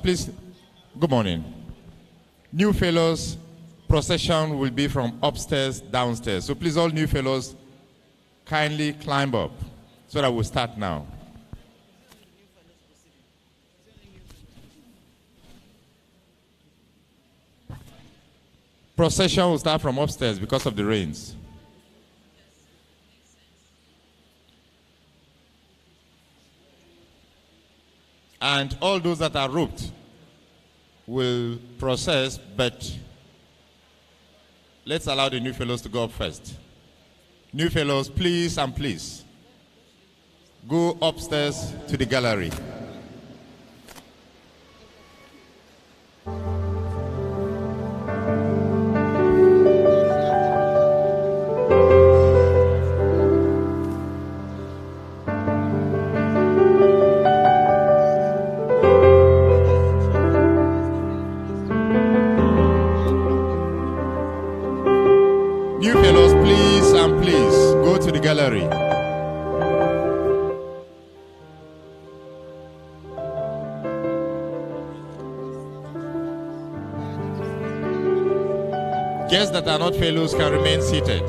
Please, good morning. New fellows procession will be from upstairs downstairs. So please, all new fellows, kindly climb up so that we'll start now. Procession will start from upstairs because of the rains. And all those that are roped will process, but let's allow the new fellows to go up first. New fellows, please and please, go upstairs to the gallery. Gallery. Guests that are not fellows can remain seated.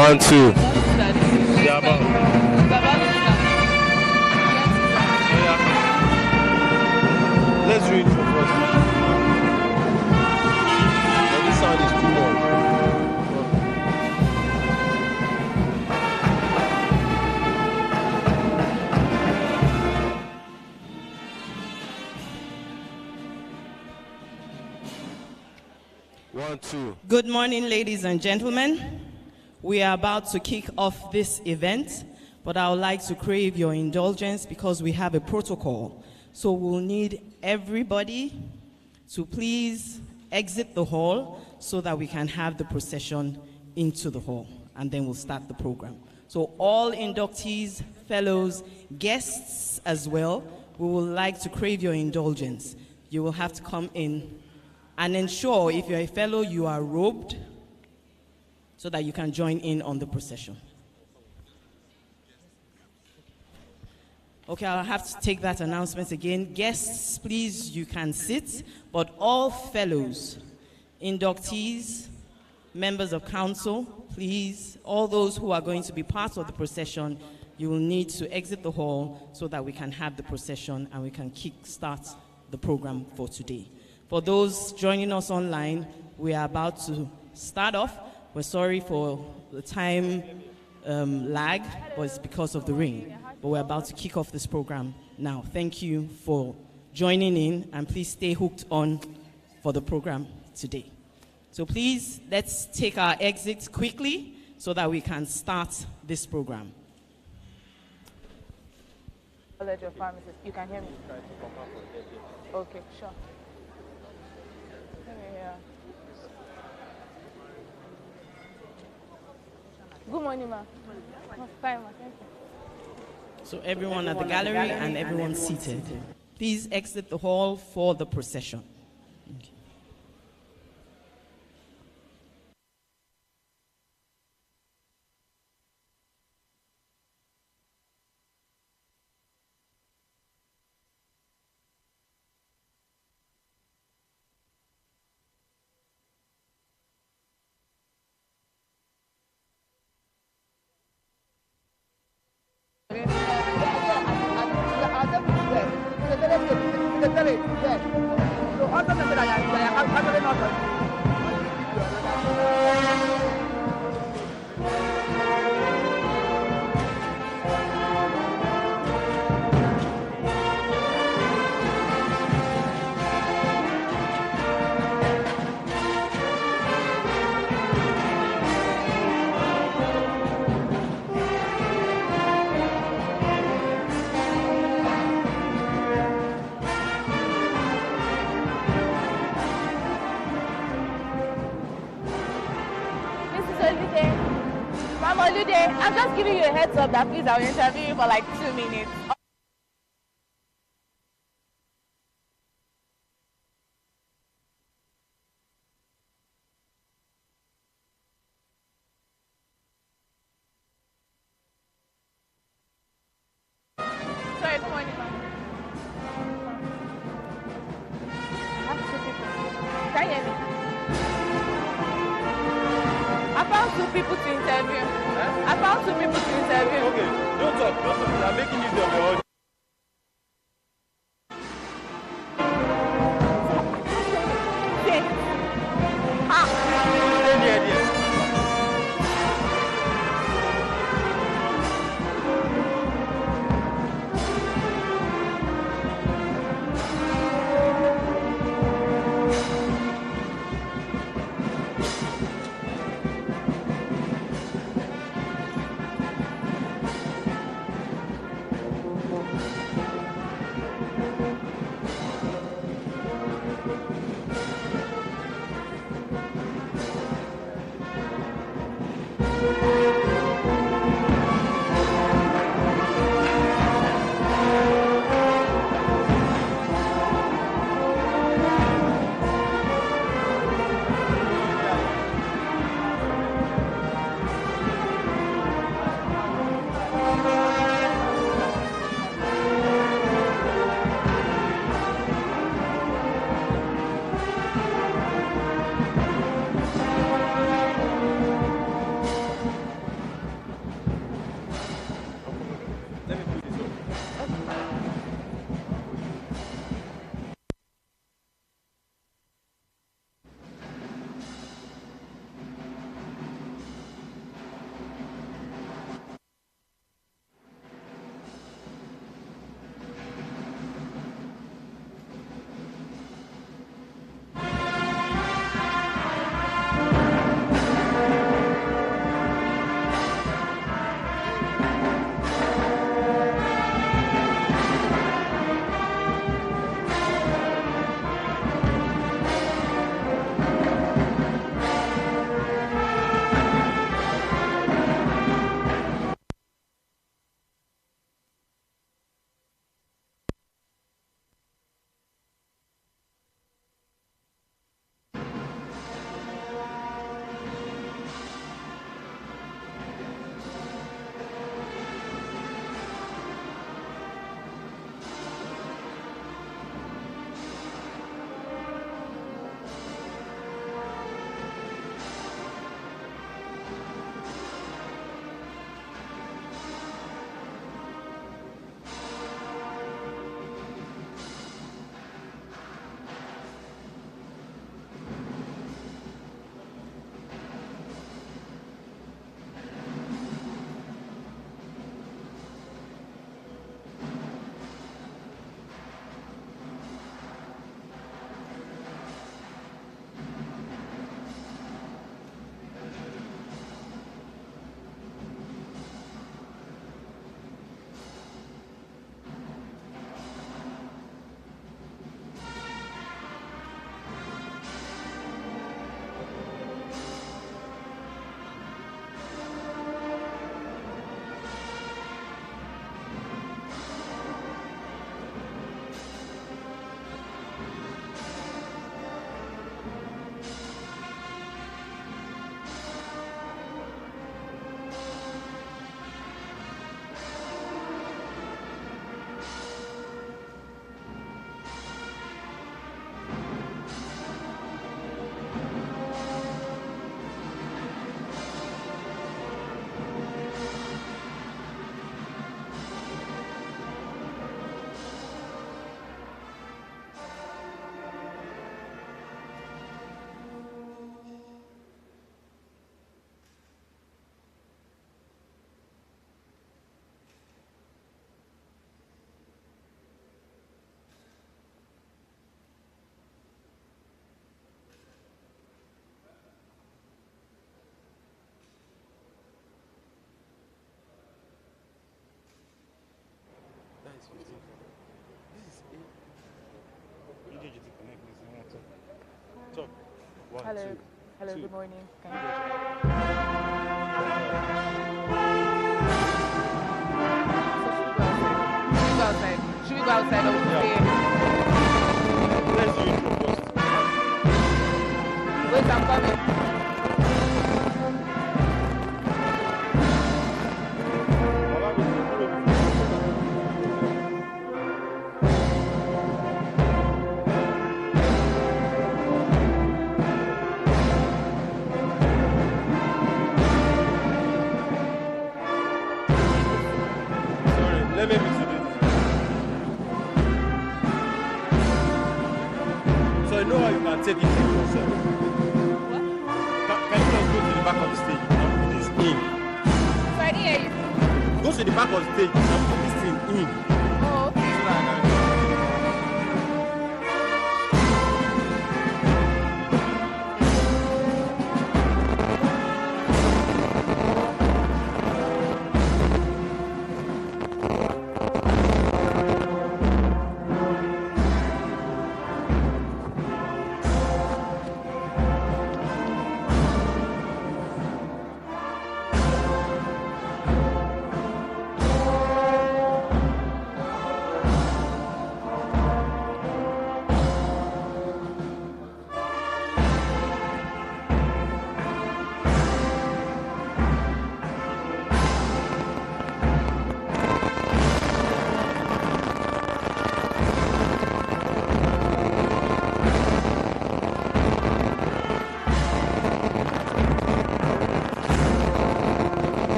1, 2. Let's read for first. But this sound is too much. 1, 2. Good morning, ladies and gentlemen. We are about to kick off this event, but I would like to crave your indulgence because we have a protocol. So we'll need everybody to please exit the hall so that we can have the procession into the hall, and then we'll start the program. So all inductees, fellows, guests as well, we would like to crave your indulgence. You will have to come in and ensure if you're a fellow, you are robed so that you can join in on the procession. Okay, I'll have to take that announcement again. Guests, please, you can sit, but all fellows, inductees, members of council, please, all those who are going to be part of the procession, you will need to exit the hall so that we can have the procession and we can kick-start the program for today. For those joining us online, we are about to start off. We're sorry for the time lag, but it's because of the rain. But we're about to kick off this program now. Thank you for joining in, and please stay hooked on for the program today. So please, let's take our exits quickly so that we can start this program. College of Pharmacists. You can hear me? Okay, sure. Yeah. Good morning, ma. Fine, ma. Thank you. So everyone at the gallery and everyone seated. Please exit the hall for the procession. Okay. I'm just giving you a heads up that please I'll interview you for like 2 minutes. Sorry, good morning, ma'am. I have 2 people. Can you hear me? I found 2 people to interview. I found 2 people to interview. Okay, don't talk. I'm making use of your audio. Stay near there. Hello. Hello, good morning. Can you should we go outside? Or we stay here? Let's do intro first. Wait, I'm coming. Sorry, let me mix it. So I know how you can take it in yourself. Can you just go to the back of the stage and put this in? So I didn't hear you. Go to the back of the stage and put this thing in. Oh, okay. So that I can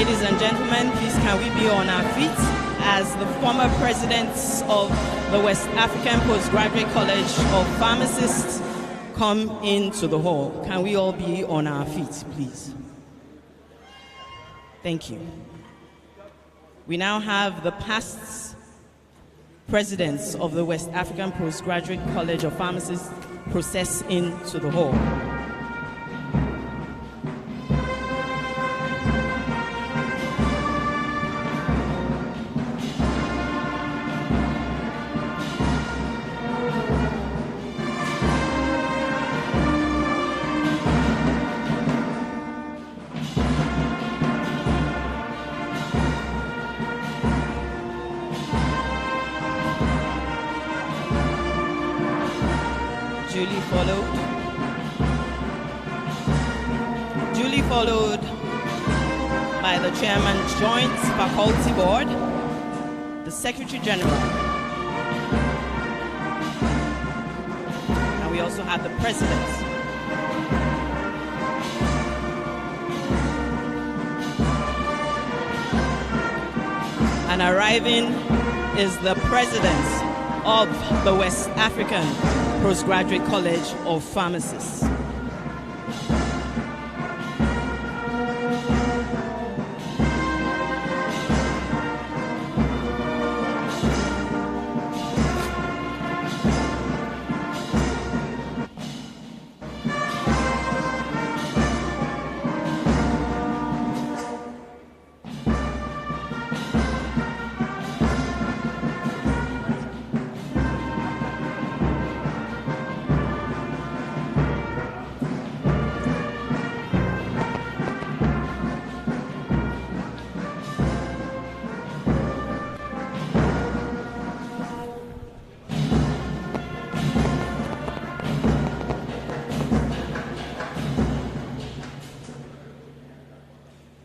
Ladies and gentlemen, please can we be on our feet as the former presidents of the West African Postgraduate College of Pharmacists come into the hall. Can we all be on our feet, please? Thank you. We now have the past presidents of the West African Postgraduate College of Pharmacists process into the hall. Duly followed by the Chairman Joint Faculty Board, the Secretary General, and we also have the President. And arriving is the President of the West African Postgraduate College of Pharmacists.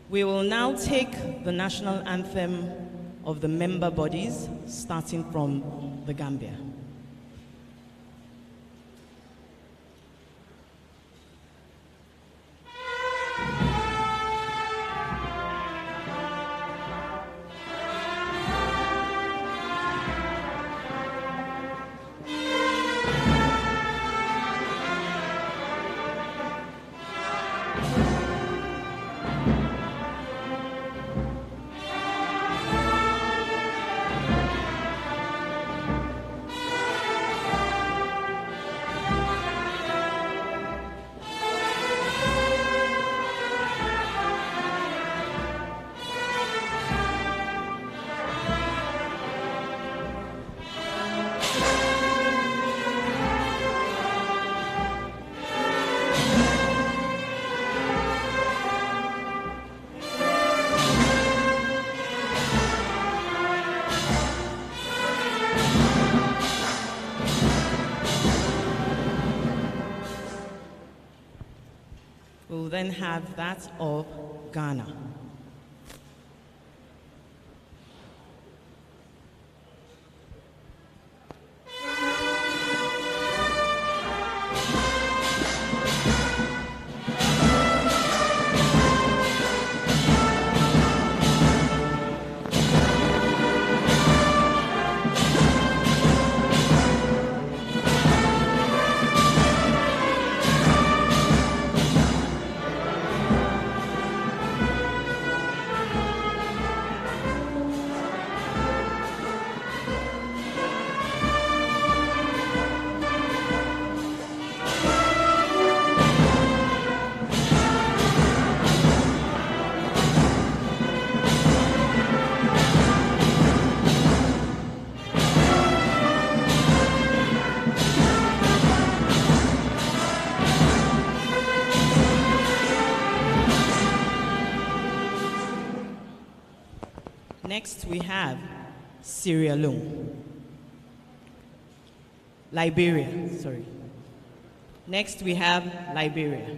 We will now take the national anthem of the member bodies, starting from the Gambia. We'll then have that of Ghana. Next, we have Sierra Leone. Liberia, sorry. Next, we have Liberia.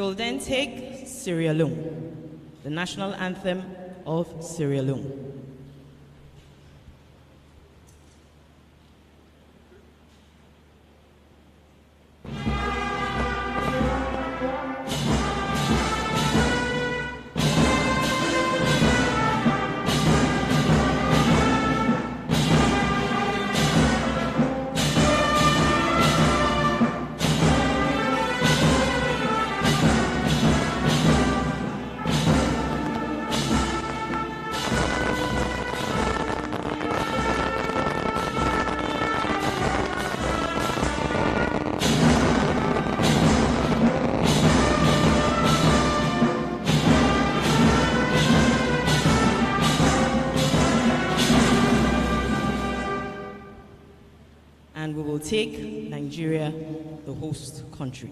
will then take Sierra Leone, the national anthem of Sierra Leone. And we will take Nigeria, the host country.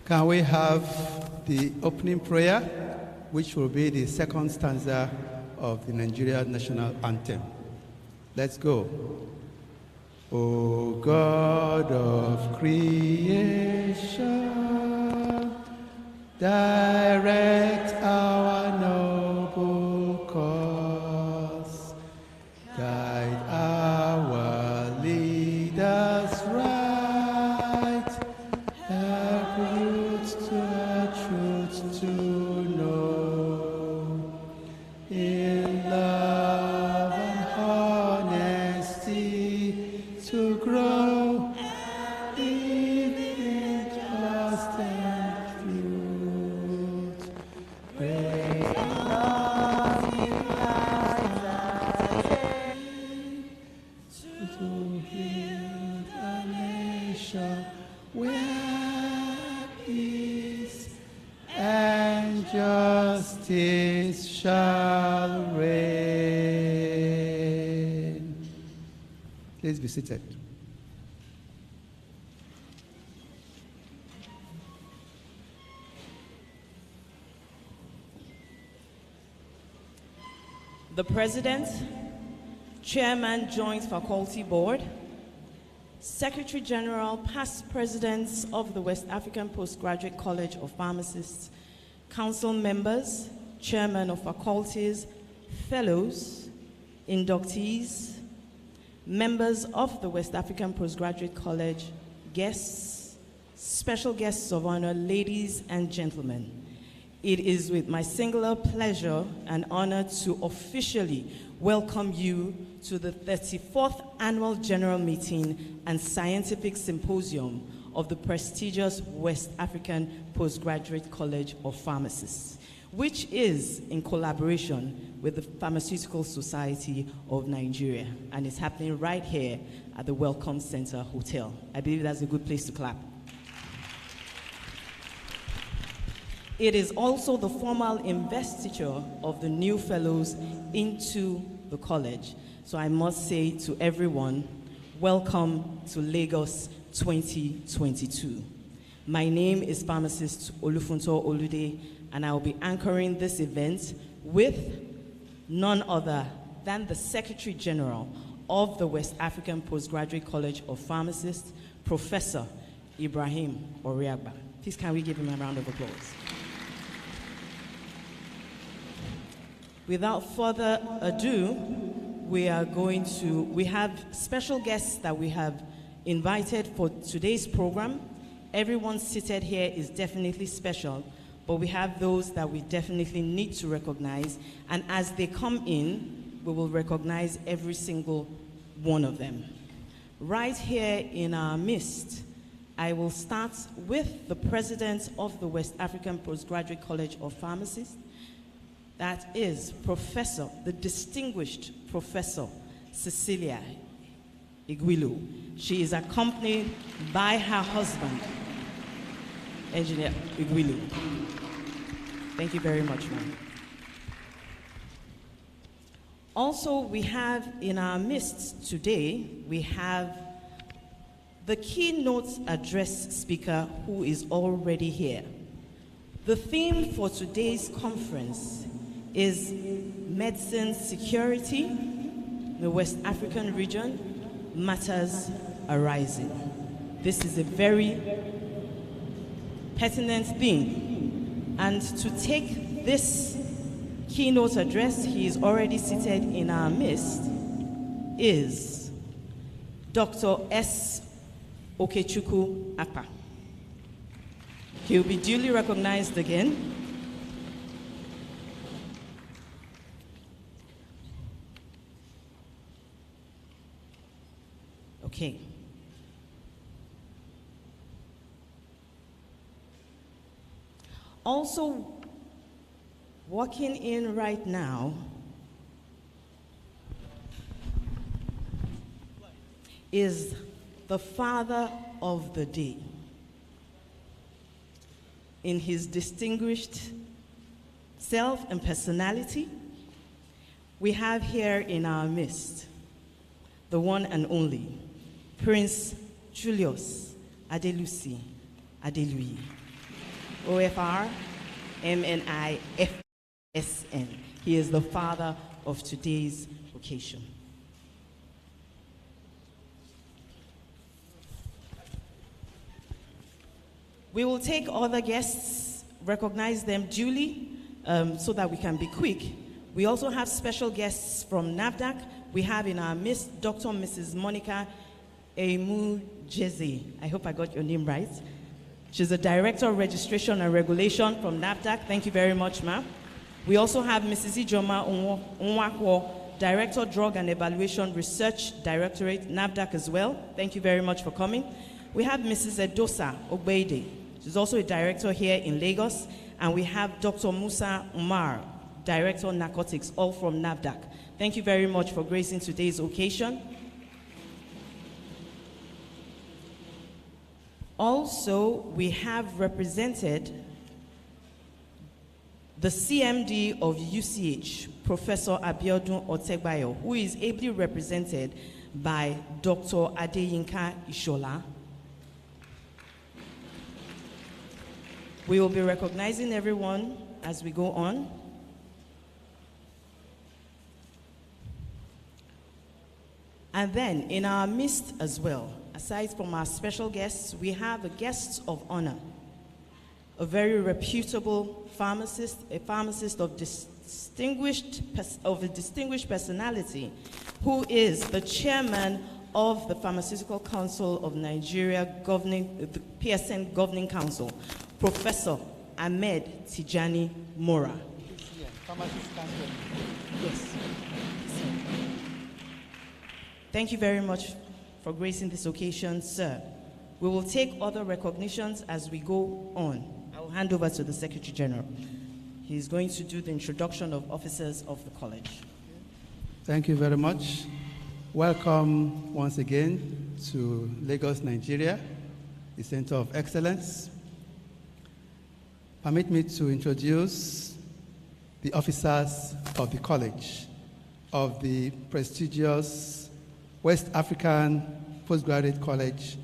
Can we have the opening prayer, which will be the second stanza of the Nigeria national anthem? Let's go. O God of creation, direct our noble cause, guide our leaders right, help roots to truth to know, in love and honesty to grow, in trust and truth. Praise God, to build a nation where peace and justice shall reign. Please be seated. The President, Chairman Joint Faculty Board, Secretary General, past presidents of the West African Postgraduate College of Pharmacists, council members, chairman of faculties, fellows, inductees, members of the West African Postgraduate College, guests, special guests of honor, ladies and gentlemen. It is with my singular pleasure and honor to officially welcome you to the 34th Annual General Meeting and Scientific Symposium of the prestigious West African Postgraduate College of Pharmacists, which is in collaboration with the Pharmaceutical Society of Nigeria, and it's happening right here at the Welcome Center Hotel. I believe that's a good place to clap. It is also the formal investiture of the new fellows into the college. So I must say to everyone, welcome to Lagos 2022. My name is Pharmacist Olufunto Olude, and I will be anchoring this event with none other than the Secretary General of the West African Postgraduate College of Pharmacists, Professor 𝐓𝐢𝐬𝐻𝐸𝐽𝐻. Please can we give him a round of applause? Without further ado, we have special guests that we have invited for today's program. Everyone seated here is definitely special, but we have those that we definitely need to recognize, and as they come in, we will recognize every single one of them. Right here in our midst, I will start with the president of the West African Postgraduate College of Pharmacists. That is Professor, the distinguished Professor Cecilia 𝐕𝐤𝐬𝐿. She is accompanied by her husband, Engineer 𝐕𝐤𝐬𝐿. Thank you very much, ma'am. Also, we have in our midst today, we have the keynote address speaker who is already here. The theme for today's conference is medicine security in the West African region, matters arising. This is a very pertinent theme. And to take this keynote address, he is already seated in our midst, is Dr. S. Okechukwu Akpa. He will be duly recognized again. Okay. Also, walking in right now is the father of the day. In his distinguished self and personality, we have here in our midst the one and only Prince Julius Adelusi Adeluyi, OFR MNIFSN. He is the father of today's occasion. We will take other guests, recognize them duly, so that we can be quick. We also have special guests from NAFDAC. We have in our midst Dr. and Mrs. Monica 𝐓𝐢𝐦𝐞. I hope I got your name right. She's the Director of Registration and Regulation from NAFDAC. Thank you very much, ma'am. We also have Mrs. Ijoma 𝐓𝐢𝐦𝐞, Director, Drug and Evaluation Research Directorate, NAFDAC as well. Thank you very much for coming. We have Mrs. Edosa Ogbede. She's also a director here in Lagos. And we have Dr. Musa Umar, Director of Narcotics, all from NAFDAC. Thank you very much for gracing today's occasion. Also, we have represented the CMD of UCH, Professor Abiodun Otegbayo, who is ably represented by Dr. Adeyinka Ishola. We will be recognizing everyone as we go on. And then in our midst as well, aside from our special guests, we have the guests of honor, a very reputable pharmacist, a pharmacist of a distinguished personality, who is the chairman of the Pharmaceutical Council of Nigeria, the PSN Governing Council, Professor Ahmed Tijani Mora. Yes. Thank you very much for gracing this occasion, sir. We will take other recognitions as we go on. I will hand over to the Secretary General. He's going to do the introduction of officers of the college. Thank you very much. Welcome once again to Lagos, Nigeria, the Center of Excellence. Permit me to introduce the officers of the college of the prestigious West African Postgraduate College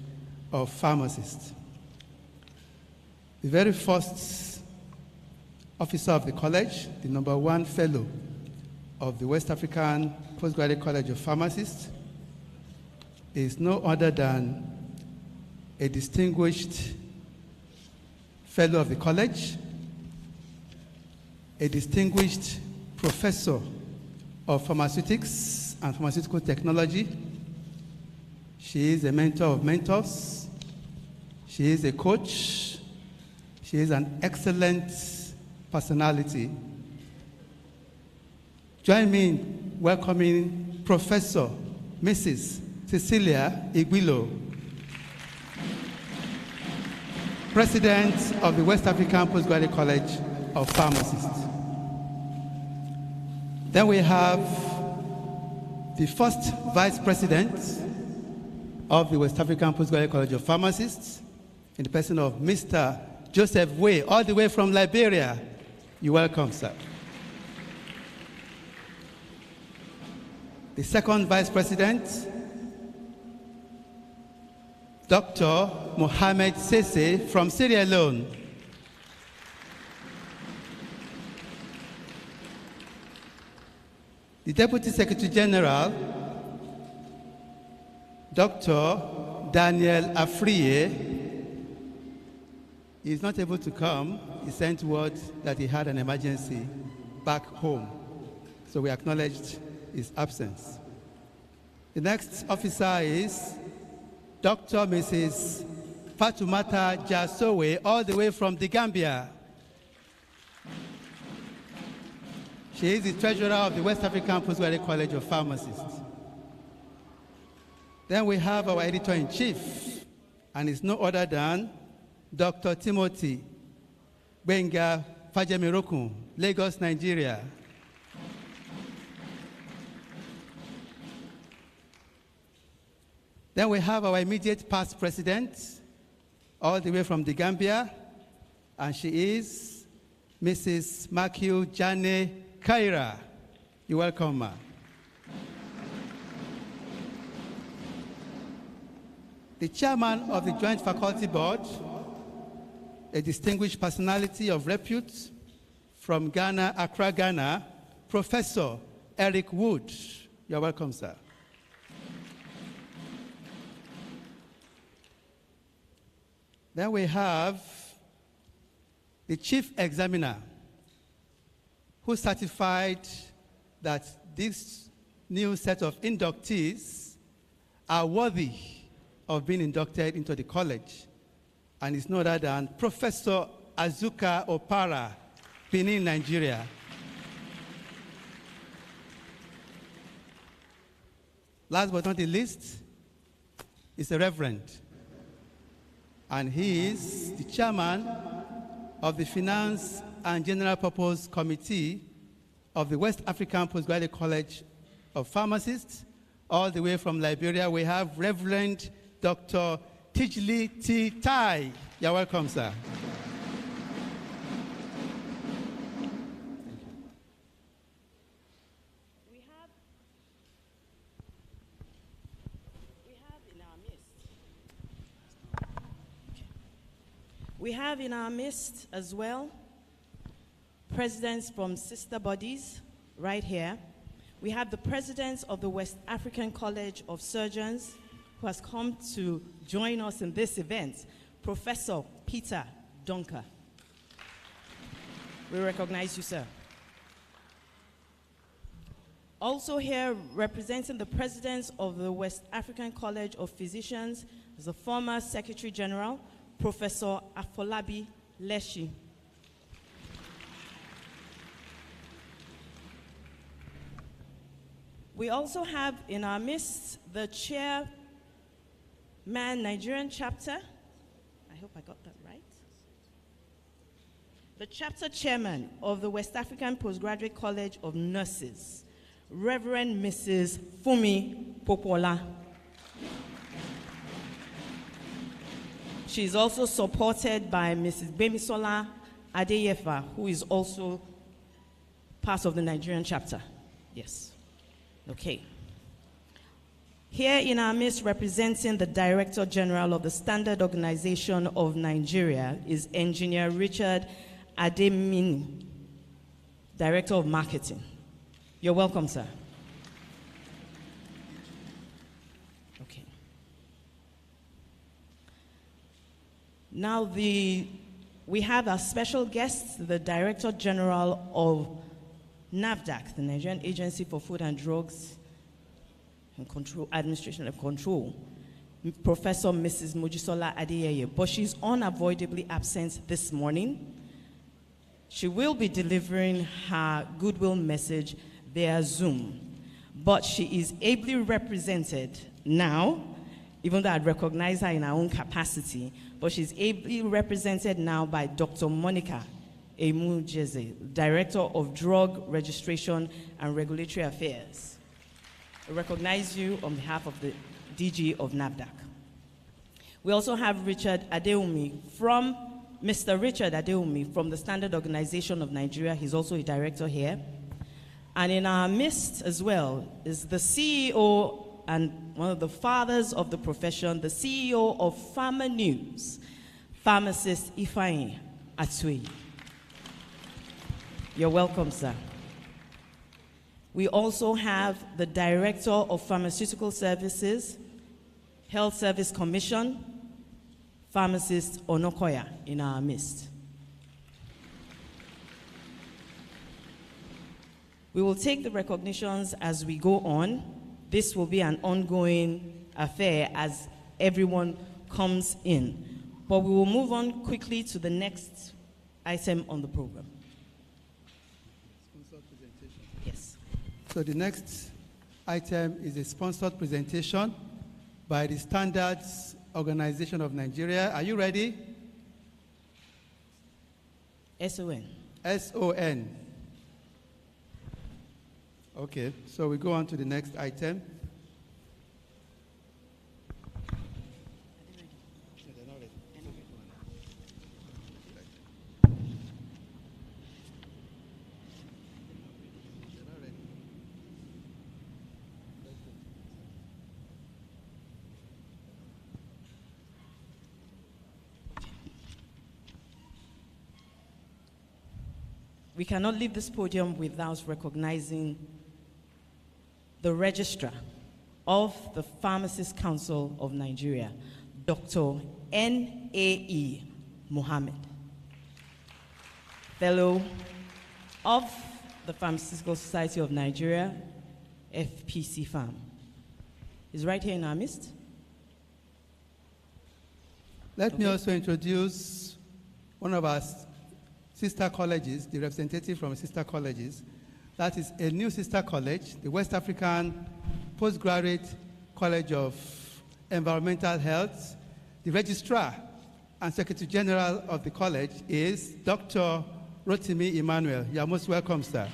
of Pharmacists. The very first officer of the college, the #1 fellow of the West African Postgraduate College of Pharmacists, is no other than a distinguished fellow of the college, a distinguished professor of pharmaceutics and pharmaceutical technology. She is a mentor of mentors. She is a coach. She She is an excellent personality. Join me in welcoming Professor Mrs. Cecilia Iguilo, President of the West African Postgraduate College of Pharmacists. Then we have the first Vice President of the West African Postgraduate College of Pharmacists, in the person of Mr. Joseph Way, all the way from Liberia. You're welcome, sir. The second Vice President, Dr. Mohamed Sese from Sierra Leone. The Deputy Secretary General, Dr. Daniel Afriye, is not able to come. He sent word that he had an emergency back home. So we acknowledged his absence. The next officer is Dr. Mrs. Fatumata Jasowe, all the way from the Gambia. She is the treasurer of the West African Postgraduate College of Pharmacists. Then we have our editor-in-chief, and it's no other than Dr. Timothy Benga Fajemirokun, Lagos, Nigeria. Then we have our immediate past president, all the way from the Gambia, and she is Mrs. 𝐓𝐢𝐦𝐞. You're welcome, ma'am. The chairman of the Joint Faculty Board, a distinguished personality of repute from Ghana, Accra, Ghana, Professor Eric Wood. You're welcome, sir. Then we have the chief examiner, who certified that this new set of inductees are worthy of being inducted into the college, and it's no other than Professor Azuka Opara, Benin, Nigeria. Last but not the least is the Reverend, and he is the chairman of the Finance and General Purpose Committee of the West African Postgraduate College of Pharmacists. All the way from Liberia, we have Reverend Dr. Tijli T. Tai. You're welcome, sir. We have in our midst as well presidents from sister bodies right here. We have the president of the West African College of Surgeons, who has come to join us in this event, Professor Peter Donker. We recognize you, sir. Also here, representing the president of the West African College of Physicians, is the former Secretary General, Professor Afolabi Leshi. We also have in our midst the chairman, Nigerian chapter. I hope I got that right. The chapter chairman of the West African Postgraduate College of Nurses, Reverend Mrs. Fumi Popola. She is also supported by Mrs. Bemisola Adeyefa, who is also part of the Nigerian chapter. Yes. Okay. Here in our midst, representing the Director General of the Standard Organization of Nigeria, is Engineer Richard Ademini, Director of Marketing. You're welcome, sir. Okay. Now we have our special guest, the Director General of NAFDAC, the Nigerian Agency for Food and Drugs and Control, Administration and Control, Professor Mrs. Mojisola Adeyeye, but she's unavoidably absent this morning. She will be delivering her goodwill message via Zoom, but she is ably represented now, even though I'd recognize her in her own capacity, but she's ably represented now by Dr. Monica 𝐓𝐢𝐦𝐞, Director of Drug Registration and Regulatory Affairs. I recognize you on behalf of the DG of NAFDAC. We also have Mr. Richard Adewumi from the Standard Organization of Nigeria. He's also a director here. And in our midst as well is the CEO and one of the fathers of the profession, the CEO of Pharma News, Pharmacist 𝐓𝐢𝐦𝐞. You're welcome, sir. We also have the Director of Pharmaceutical Services, Health Service Commission, Pharmacist Onokoya, in our midst. We will take the recognitions as we go on. This will be an ongoing affair as everyone comes in. But we will move on quickly to the next item on the program. Yes. So the next item is a sponsored presentation by the Standards Organization of Nigeria. Are you ready? SON. SON. Okay, so we go on to the next item. We cannot leave this podium without recognizing the Registrar of the Pharmacists Council of Nigeria, Dr. N.A.E. Mohammed, Fellow of the Pharmaceutical Society of Nigeria, FPC Pharm. He's right here in our midst. Let me also introduce one of our sister colleges, the representative from sister colleges. That is a new sister college, the West African Postgraduate College of Environmental Health. The registrar and secretary general of the college is Dr. Rotimi Emmanuel. You are most welcome, sir.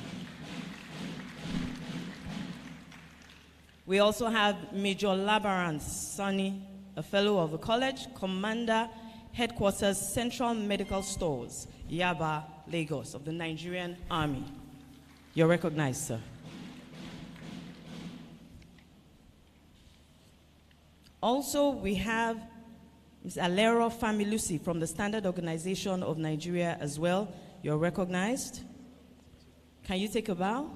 We also have Major Labaran Sani, a fellow of the college, Commander, Headquarters, Central Medical Stores, Yaba, Lagos, of the Nigerian Army. You're recognized, sir. Also, we have Ms. Alero Familusi from the Standard Organization of Nigeria as well. You're recognized. Can you take a bow?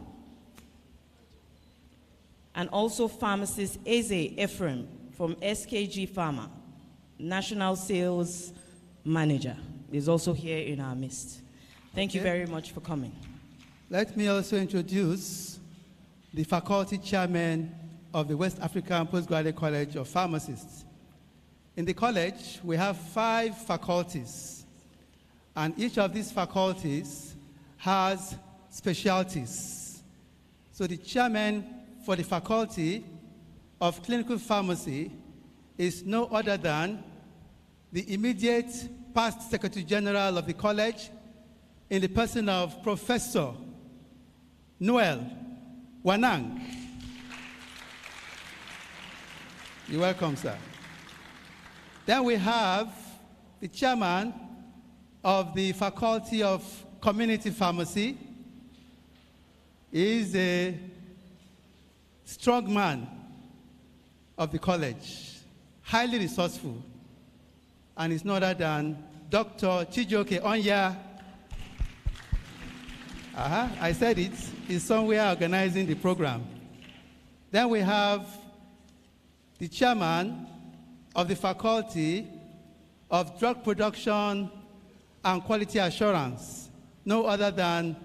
And also Pharmacist Eze Ephraim from SKG Pharma, National Sales Manager, is also here in our midst. Thank you very much for coming. Let me also introduce the faculty chairman of the West African Postgraduate College of Pharmacists. In the college, we have 5 faculties, and each of these faculties has specialties. So the chairman for the Faculty of Clinical Pharmacy is no other than the immediate past Secretary General of the college in the person of Professor Noel Wanang. You're welcome, sir. Then we have the chairman of the Faculty of Community Pharmacy. He is a strong man of the college, highly resourceful, and is no other than Dr. Chijioke Onya. I said it. He's somewhere organizing the program. Then we have the chairman of the Faculty of Drug Production and Quality Assurance, no other than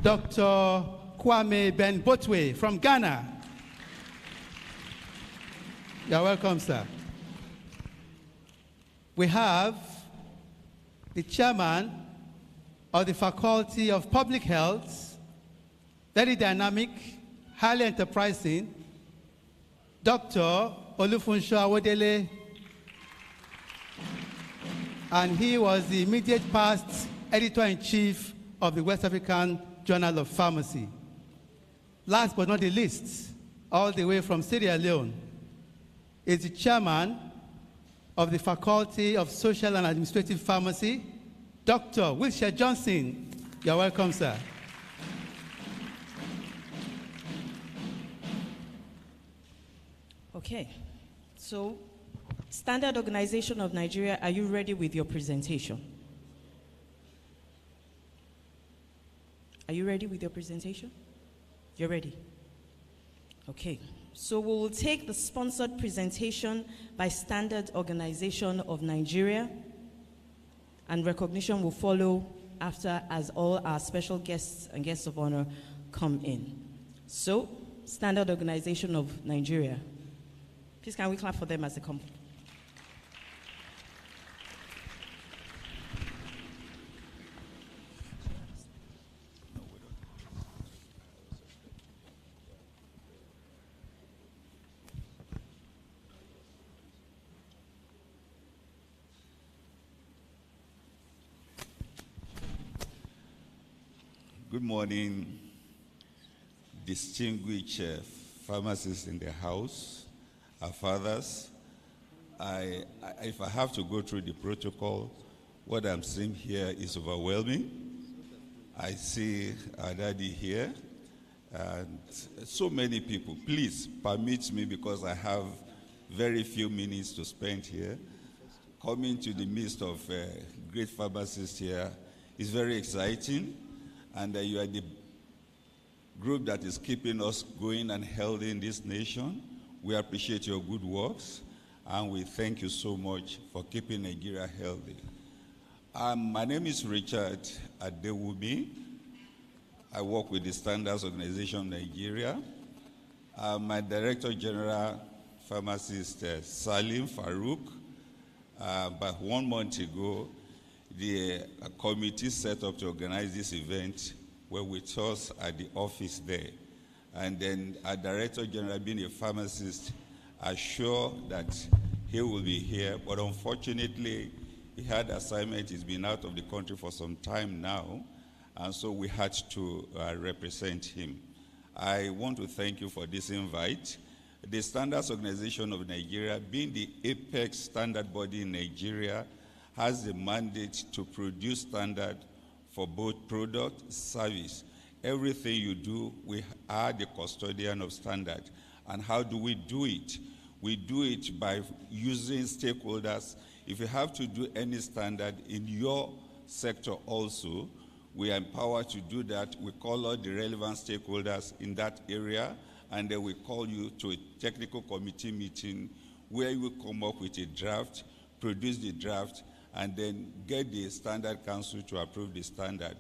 Dr. Kwame Ben Botwe from Ghana. You're welcome, sir. we have the chairman of the Faculty of Public Health, very dynamic, highly enterprising, Dr. Olufunsho Awodele, and he was the immediate past editor-in-chief of the West African Journal of Pharmacy. Last but not the least, all the way from Sierra Leone, is the chairman of the Faculty of Social and Administrative Pharmacy, Dr. 𝐕𝐞𝐧𝐮𝐞. You're welcome, sir. Okay, so Standard Organization of Nigeria, are you ready with your presentation? Are you ready with your presentation? You're ready? Okay, so we will take the sponsored presentation by Standard Organization of Nigeria, and recognition will follow after as all our special guests and guests of honor come in. So, Standard Organization of Nigeria. Please can we clap for them as they come? Good morning, distinguished pharmacists in the house, our fathers. If I have to go through the protocol, what I'm seeing here is overwhelming. I see our daddy here, and so many people. Please permit me, because I have very few minutes to spend here. Coming to the midst of great pharmacists here is very exciting. And you are the group that is keeping us going and healthy in this nation. We appreciate your good works, and we thank you so much for keeping Nigeria healthy. My name is Richard Adewumi. I work with the Standards Organization of Nigeria. My Director General Pharmacist Salim Farouk. But 1 month ago, the committee set up to organize this event were with us at the office there. And then our Director General, being a pharmacist, assured that he will be here, but unfortunately, he had assignment. He's been out of the country for some time now, and so we had to represent him. I want to thank you for this invite. The Standards Organization of Nigeria, being the apex standard body in Nigeria, has the mandate to produce standard for both product, service. Everything you do, we are the custodian of standard. And how do we do it? We do it by using stakeholders. If you have to do any standard in your sector also, we are empowered to do that. We call out the relevant stakeholders in that area, and then we call you to a technical committee meeting where you come up with a draft, produce the draft, and then get the standard council to approve the standard.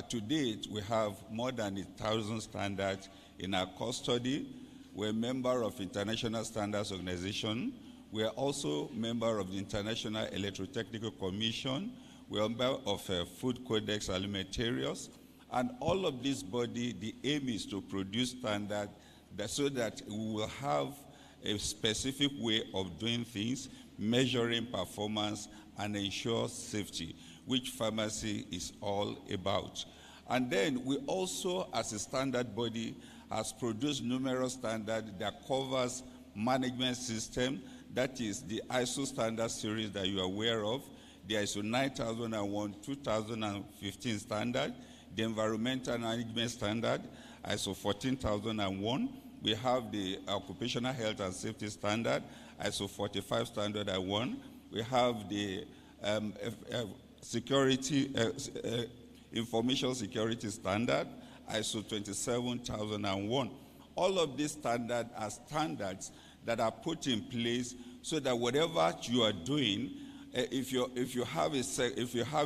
To date, we have more than 1,000 standards in our custody. We're a member of International Standards Organization. We are also a member of the International Electrotechnical Commission. We are a member of Food Codex Alimentarius. And all of this body, the aim is to produce standards so that we will have a specific way of doing things, measuring performance, and ensure safety, which pharmacy is all about. And then we also, as a standard body, has produced numerous standards that covers management system. That is the ISO standard series that you are aware of, the ISO 9001, 2015 standard, the environmental management standard, ISO 14001. We have the occupational health and safety standard, ISO 45 standard 1. We have the information security standard, ISO 27001. All of these standards are standards that are put in place so that whatever you are doing, if you have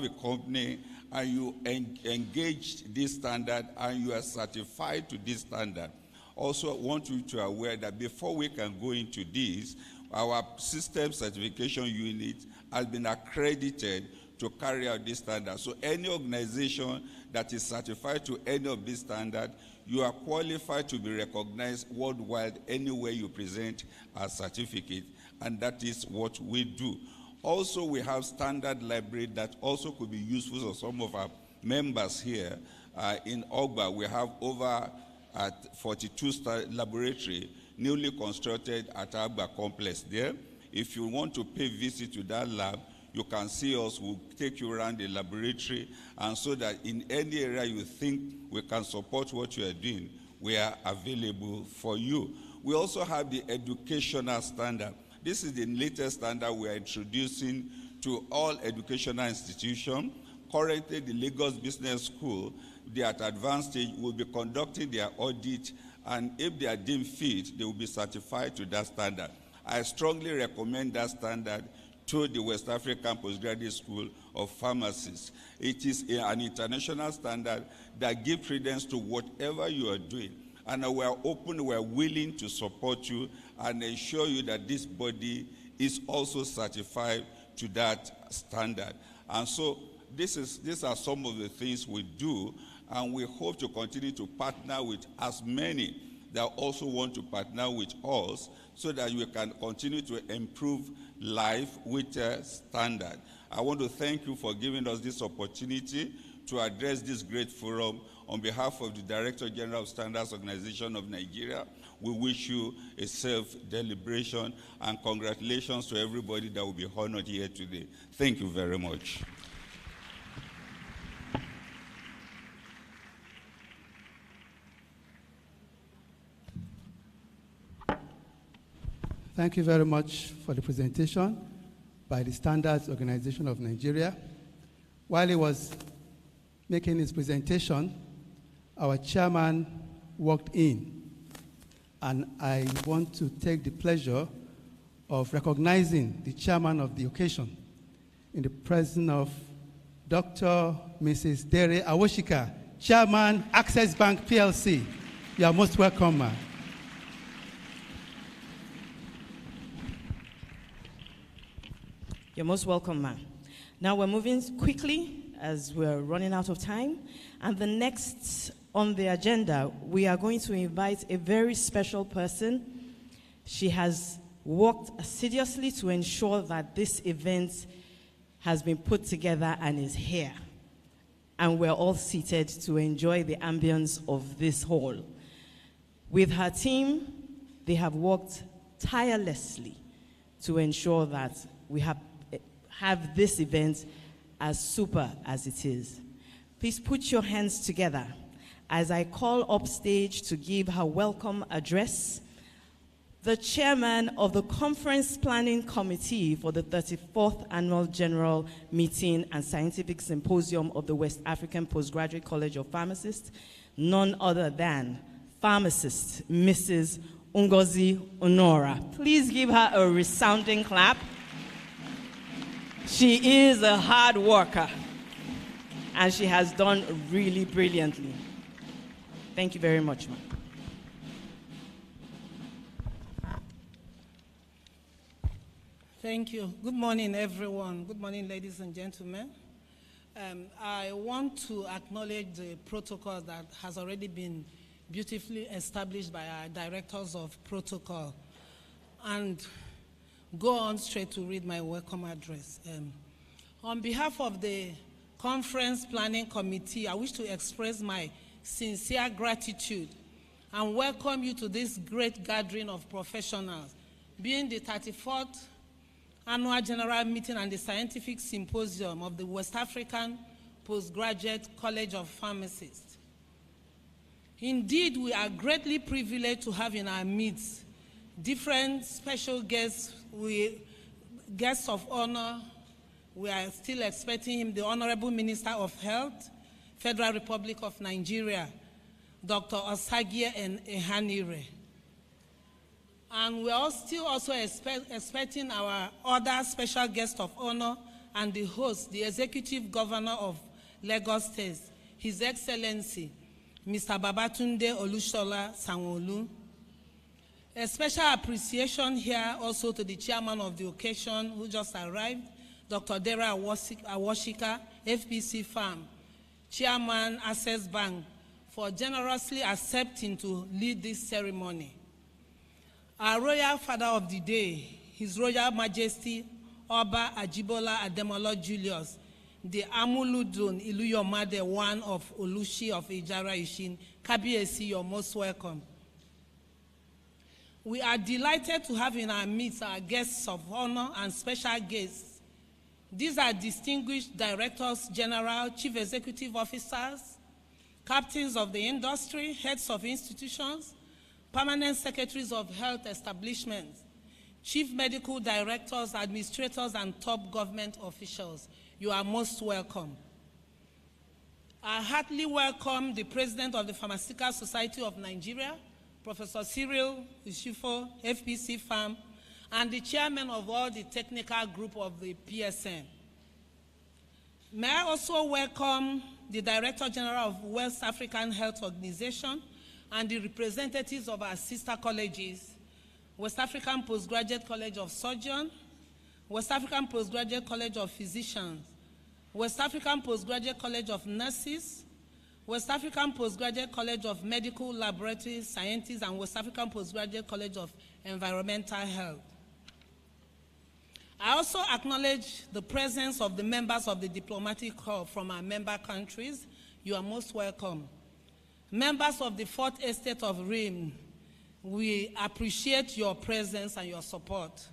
a company and you engage this standard and you are certified to this standard, also want you to be aware that before we can go into this, our system certification unit has been accredited to carry out this standard. So any organization that is certified to any of these standards, you are qualified to be recognized worldwide anywhere you present a certificate, and that is what we do. Also, we have standard library that also could be useful for some of our members here. In Ogba, we have over 42 laboratory newly constructed at Ogba complex there. If you want to pay visit to that lab, you can see us. We'll take you around the laboratory, and so that in any area you think we can support what you are doing, we are available for you. We also have the educational standard. This is the latest standard we are introducing to all educational institutions. Currently, the Lagos Business School, they are at advanced stage, will be conducting their audit, and if they are deemed fit, they will be certified to that standard. I strongly recommend that standard to the West African Postgraduate School of Pharmacists. It is an international standard that gives credence to whatever you are doing. And we are open, we are willing to support you and ensure you that this body is also certified to that standard. And so these are some of the things we do, and we hope to continue to partner with as many that also want to partner with us so that we can continue to improve life with a standard. I want to thank you for giving us this opportunity to address this great forum. On behalf of the Director General of Standards Organization of Nigeria, we wish you a safe deliberation, and congratulations to everybody that will be honored here today. Thank you very much. Thank you very much for the presentation by the Standards Organization of Nigeria. While he was making his presentation, our chairman walked in, and I want to take the pleasure of recognizing the chairman of the occasion in the presence of Dr. Mrs. Dere Awoshika, Chairman, Access Bank PLC. You are most welcome, ma'am. You're most welcome, ma'am. Now we're moving quickly as we're running out of time. And the next on the agenda, we are going to invite a very special person. She has worked assiduously to ensure that this event has been put together and is here. And we're all seated to enjoy the ambience of this hall. With her team, they have worked tirelessly to ensure that we have this event as super as it is. Please put your hands together as I call up stage to give her welcome address the chairman of the Conference Planning Committee for the 34th Annual General Meeting and Scientific Symposium of the West African Postgraduate College of Pharmacists, none other than pharmacist Mrs. 𝐕𝐞𝐧𝐮𝐞. Please give her a resounding clap. She is a hard worker, and she has done really brilliantly. Thank you very much, ma'am. Thank you. Good morning, everyone. Good morning, ladies and gentlemen. I want to acknowledge the protocol that has already been beautifully established by our directors of protocol, and go on straight to read my welcome address. On behalf of the Conference Planning Committee, I wish to express my sincere gratitude and welcome you to this great gathering of professionals, being the 34th Annual General Meeting and the Scientific Symposium of the West African Postgraduate College of Pharmacists. Indeed, we are greatly privileged to have in our midst different special guests, guests of honor. We are still expecting him, the Honorable Minister of Health, Federal Republic of Nigeria, Dr. 𝐓𝐢𝐦𝐞. And we are still also expecting our other special guest of honor and the host, the Executive Governor of Lagos State, His Excellency, Mr. Babatunde Olusola Sanwo-Olu. A special appreciation here also to the chairman of the occasion who just arrived, Dr. Dera Awashika, FBC Farm, Chairman, Access Bank, for generously accepting to lead this ceremony. Our Royal Father of the Day, His Royal Majesty, Oba Ajibola Ademola Julius, the Amuludun Iluyomade one of Olushi of Ijara Ishin, Kabiyesi, you're most welcome. We are delighted to have in our midst our guests of honor and special guests. These are distinguished directors general, chief executive officers, captains of the industry, heads of institutions, permanent secretaries of health establishments, chief medical directors, administrators, and top government officials. You are most welcome. I heartily welcome the President of the Pharmaceutical Society of Nigeria, Professor Cyril Ishifo, FPC Farm, and the chairman of all the technical group of the PSN. May I also welcome the Director General of West African Health Organization and the representatives of our sister colleges, West African Postgraduate College of Surgeons, West African Postgraduate College of Physicians, West African Postgraduate College of Nurses, West African Postgraduate College of Medical Laboratory Scientists, and West African Postgraduate College of Environmental Health. I also acknowledge the presence of the members of the diplomatic corps from our member countries. You are most welcome. Members of the Fourth Estate of RIM, we appreciate your presence and your support.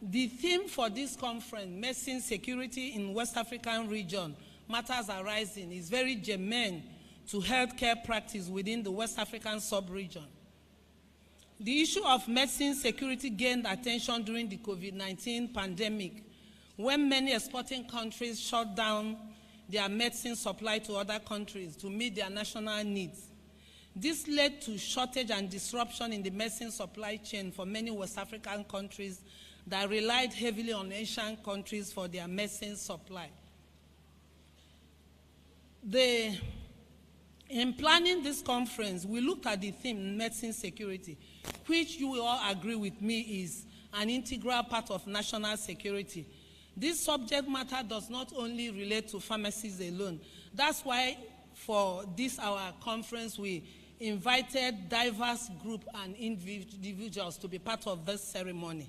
The theme for this conference, Medicine Security in West African Region, Matters Arising, is very germane to healthcare practice within the West African sub-region. The issue of medicine security gained attention during the COVID-19 pandemic, when many exporting countries shut down their medicine supply to other countries to meet their national needs. This led to shortage and disruption in the medicine supply chain for many West African countries that relied heavily on Asian countries for their medicine supply. In planning this conference, we looked at the theme medicine security, which you will all agree with me is an integral part of national security. This subject matter does not only relate to pharmacies alone. That's why for this our conference we invited diverse groups and individuals to be part of this ceremony.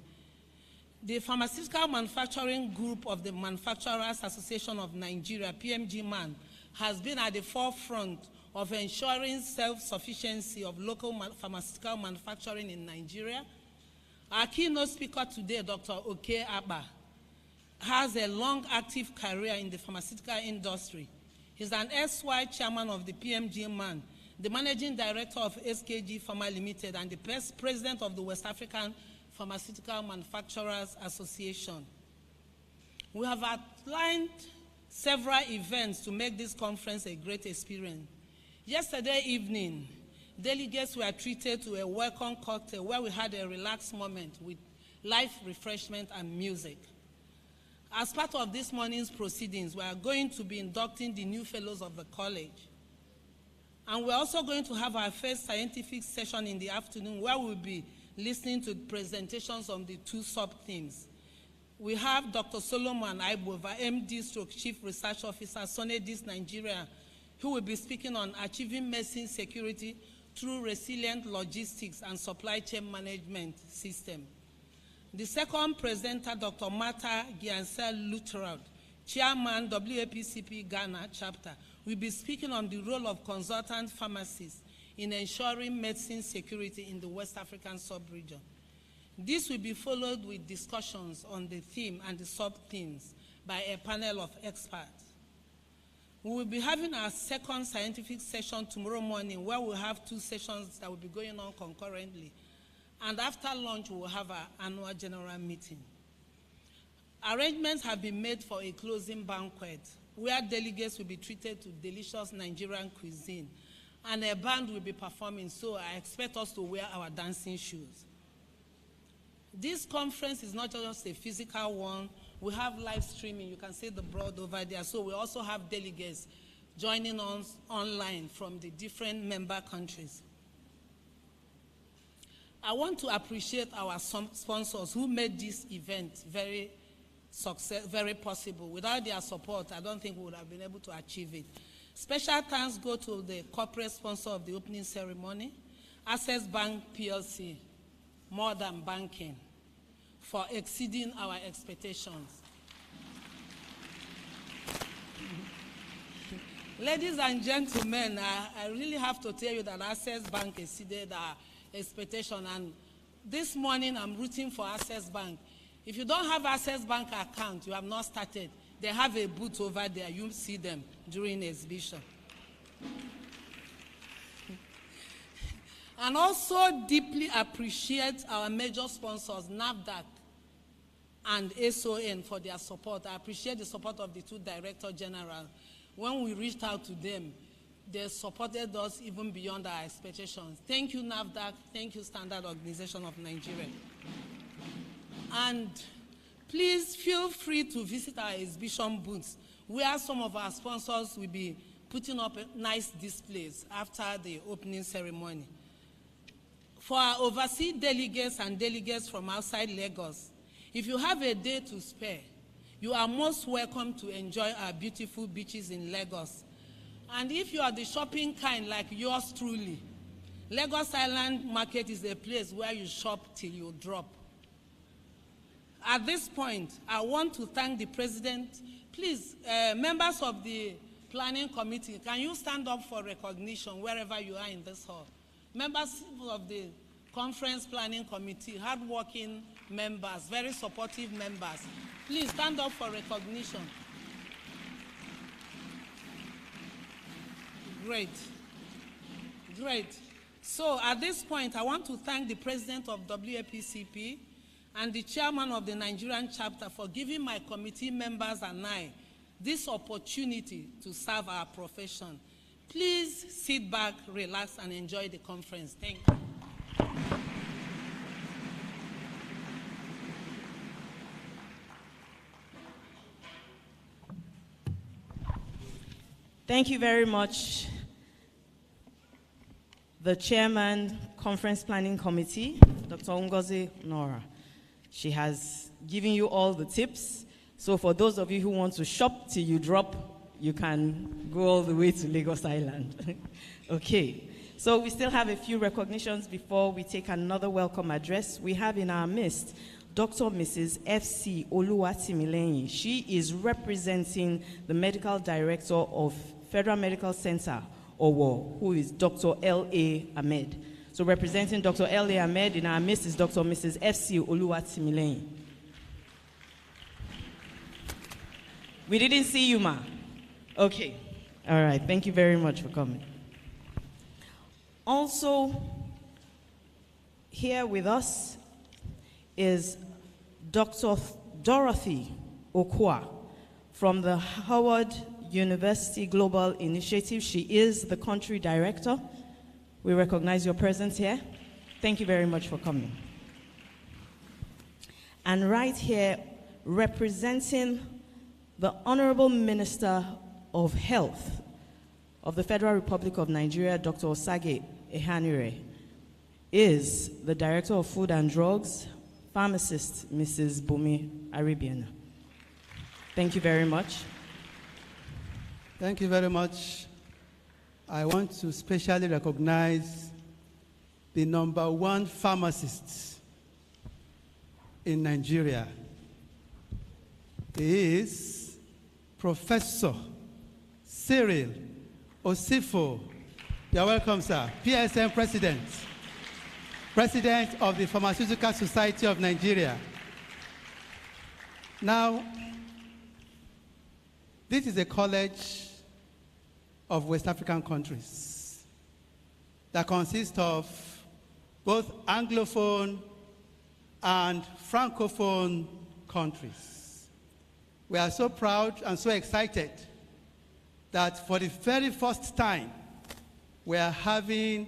The Pharmaceutical Manufacturing Group of the Manufacturers Association of Nigeria, PMG-MAN, has been at the forefront of ensuring self-sufficiency of local pharmaceutical manufacturing in Nigeria. Our keynote speaker today, Dr. 𝐓𝐢𝐦𝐞, has a long active career in the pharmaceutical industry. He's an SY chairman of the PMG-MAN, the managing director of SKG Pharma Limited, and the president of the West African Pharmaceutical Manufacturers Association. We have outlined several events to make this conference a great experience. Yesterday evening, delegates were treated to a welcome cocktail where we had a relaxed moment with live refreshment and music. As part of this morning's proceedings, we are going to be inducting the new fellows of the college. And we're also going to have our first scientific session in the afternoon where we'll be listening to presentations on the two sub-themes. We have Dr. Solomon Aibova, MD / Chief Research Officer, Sonedis Nigeria, who will be speaking on achieving medicine security through resilient logistics and supply chain management system. The second presenter, Dr. Martha Giansel-Luttrell, Chairman, WAPCP Ghana chapter, will be speaking on the role of consultant pharmacists in ensuring medicine security in the West African sub-region. This will be followed with discussions on the theme and the sub-themes by a panel of experts. We will be having our second scientific session tomorrow morning where we'll have two sessions that will be going on concurrently. And after lunch, we will have our annual general meeting. Arrangements have been made for a closing banquet where delegates will be treated to delicious Nigerian cuisine and a band will be performing, so I expect us to wear our dancing shoes. This conference is not just a physical one. We have live streaming. You can see the board over there. So we also have delegates joining us online from the different member countries. I want to appreciate our sponsors who made this event very very possible. Without their support, I don't think we would have been able to achieve it. Special thanks go to the corporate sponsor of the opening ceremony, Access Bank PLC, More Than Banking, for exceeding our expectations. Ladies and gentlemen, I really have to tell you that Access Bank exceeded our expectation, and this morning I'm rooting for Access Bank. If you don't have Access Bank account, you have not started. They have a booth over there. You see them during exhibition. And also deeply appreciate our major sponsors, NAFDAC and SON, for their support. I appreciate the support of the two Director General. When we reached out to them, they supported us even beyond our expectations. Thank you, NAFDAC. Thank you, Standard Organization of Nigeria. And please feel free to visit our exhibition booths, where some of our sponsors will be putting up nice displays after the opening ceremony. For our overseas delegates and delegates from outside Lagos, if you have a day to spare, you are most welcome to enjoy our beautiful beaches in Lagos. And if you are the shopping kind like yours truly, Lagos Island Market is a place where you shop till you drop. At this point, I want to thank the President. Please, members of the Planning Committee, can you stand up for recognition wherever you are in this hall? Members of the Conference Planning Committee, hardworking members, very supportive members, please stand up for recognition. Great. Great. So at this point, I want to thank the President of WAPCP and the Chairman of the Nigerian chapter for giving my committee members and I this opportunity to serve our profession. Please sit back, relax, and enjoy the conference. Thank you. Thank you very much, the Chairman, Conference Planning Committee, Dr. 𝐓𝐢𝐦𝐞. She has given you all the tips. So for those of you who want to shop till you drop, you can go all the way to Lagos Island. Okay, so we still have a few recognitions before we take another welcome address. We have in our midst Dr. Mrs. 𝐓𝐢𝐦𝐞. She is representing the Medical Director of Federal Medical Center, OWO, who is Dr. L.A. Ahmed. So representing Dr. L.A. Ahmed in our midst is Dr. Mrs. 𝐓𝐢𝐦𝐞. We didn't see you, ma. Okay. All right. Thank you very much for coming. Also, here with us is Dr. Dorothy Okwa from the Howard University Global Initiative. She is the country director. We recognize your presence here. Thank you very much for coming. And right here, representing the Honorable Minister of Health of the Federal Republic of Nigeria, Dr. Osage Ehanire, is the Director of Food and Drugs, Pharmacist, Mrs. Bumi Arabian. Thank you very much. Thank you very much. I want to specially recognize the #1 pharmacist in Nigeria. He is Professor Cyril Osifo. You're welcome, sir. PSM President. President of the Pharmaceutical Society of Nigeria. Now, this is a college of West African countries that consists of both Anglophone and Francophone countries. We are so proud and so excited that for the very first time, we are having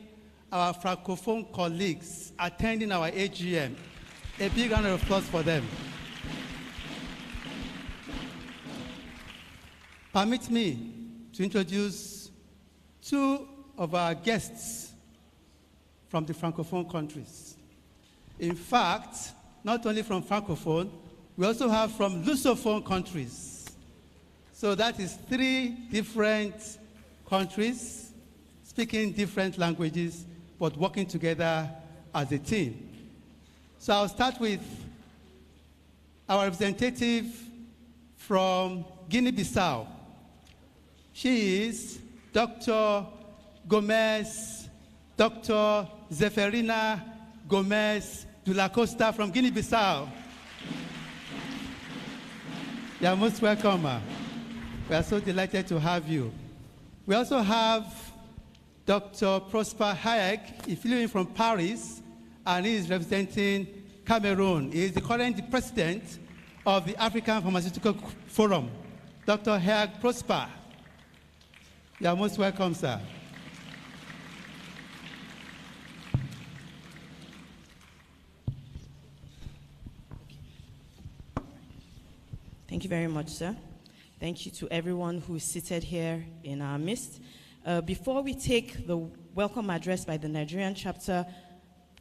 our Francophone colleagues attending our AGM. A big round of applause for them. Permit me to introduce two of our guests from the Francophone countries. In fact, not only from Francophone, We also have from Lusophone countries. So that is 3 different countries speaking different languages, but working together as a team. So I'll start with our representative from Guinea-Bissau. She is Dr. Zeferina Gomez de la Costa from Guinea-Bissau. You are most welcome, ma. We are so delighted to have you. We also have Dr. Prosper Hayek. He flew in from Paris, and he is representing Cameroon. He is the current president of the African Pharmaceutical Forum. Dr. Hayek Prosper. You are most welcome, sir. Thank you very much, sir. Thank you to everyone who is seated here in our midst. Before we take the welcome address by the Nigerian chapter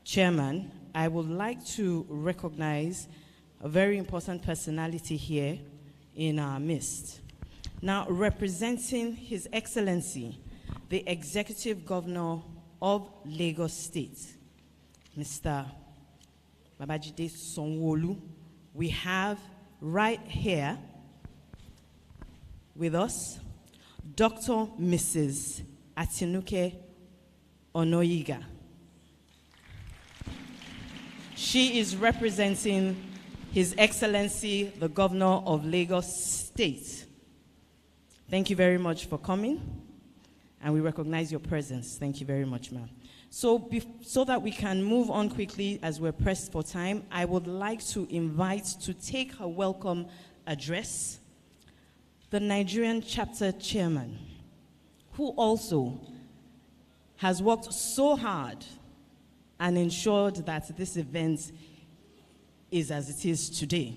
chairman, I would like to recognize a very important personality here in our midst. Now, representing His Excellency, the Executive Governor of Lagos State, Mr. Babajide Sanwo-Olu, we have right here with us Dr. Mrs. 𝐕𝐸𝐤𝐦𝐞. She is representing His Excellency, the Governor of Lagos State. Thank you very much for coming, and we recognize your presence. Thank you very much, ma'am. So that we can move on quickly as we're pressed for time, I would like to invite to take her welcome address the Nigerian chapter chairman, who also has worked so hard and ensured that this event is as it is today.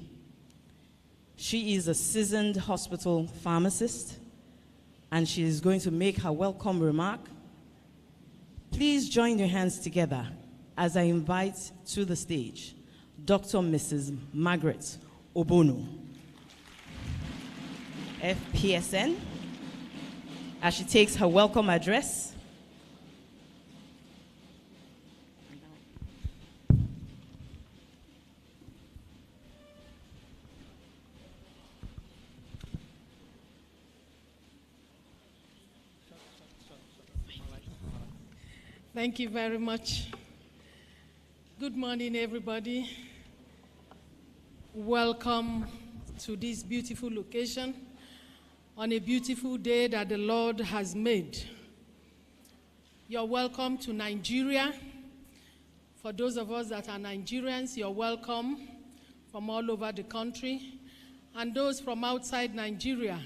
She is a seasoned hospital pharmacist, and she is going to make her welcome remark. Please join your hands together as I invite to the stage Dr. Mrs. Margaret Obono, FPSN, as she takes her welcome address. Thank you very much. Good morning, everybody. Welcome to this beautiful location on a beautiful day that the Lord has made. You're welcome to Nigeria. For those of us that are Nigerians, you're welcome from all over the country. And those from outside Nigeria,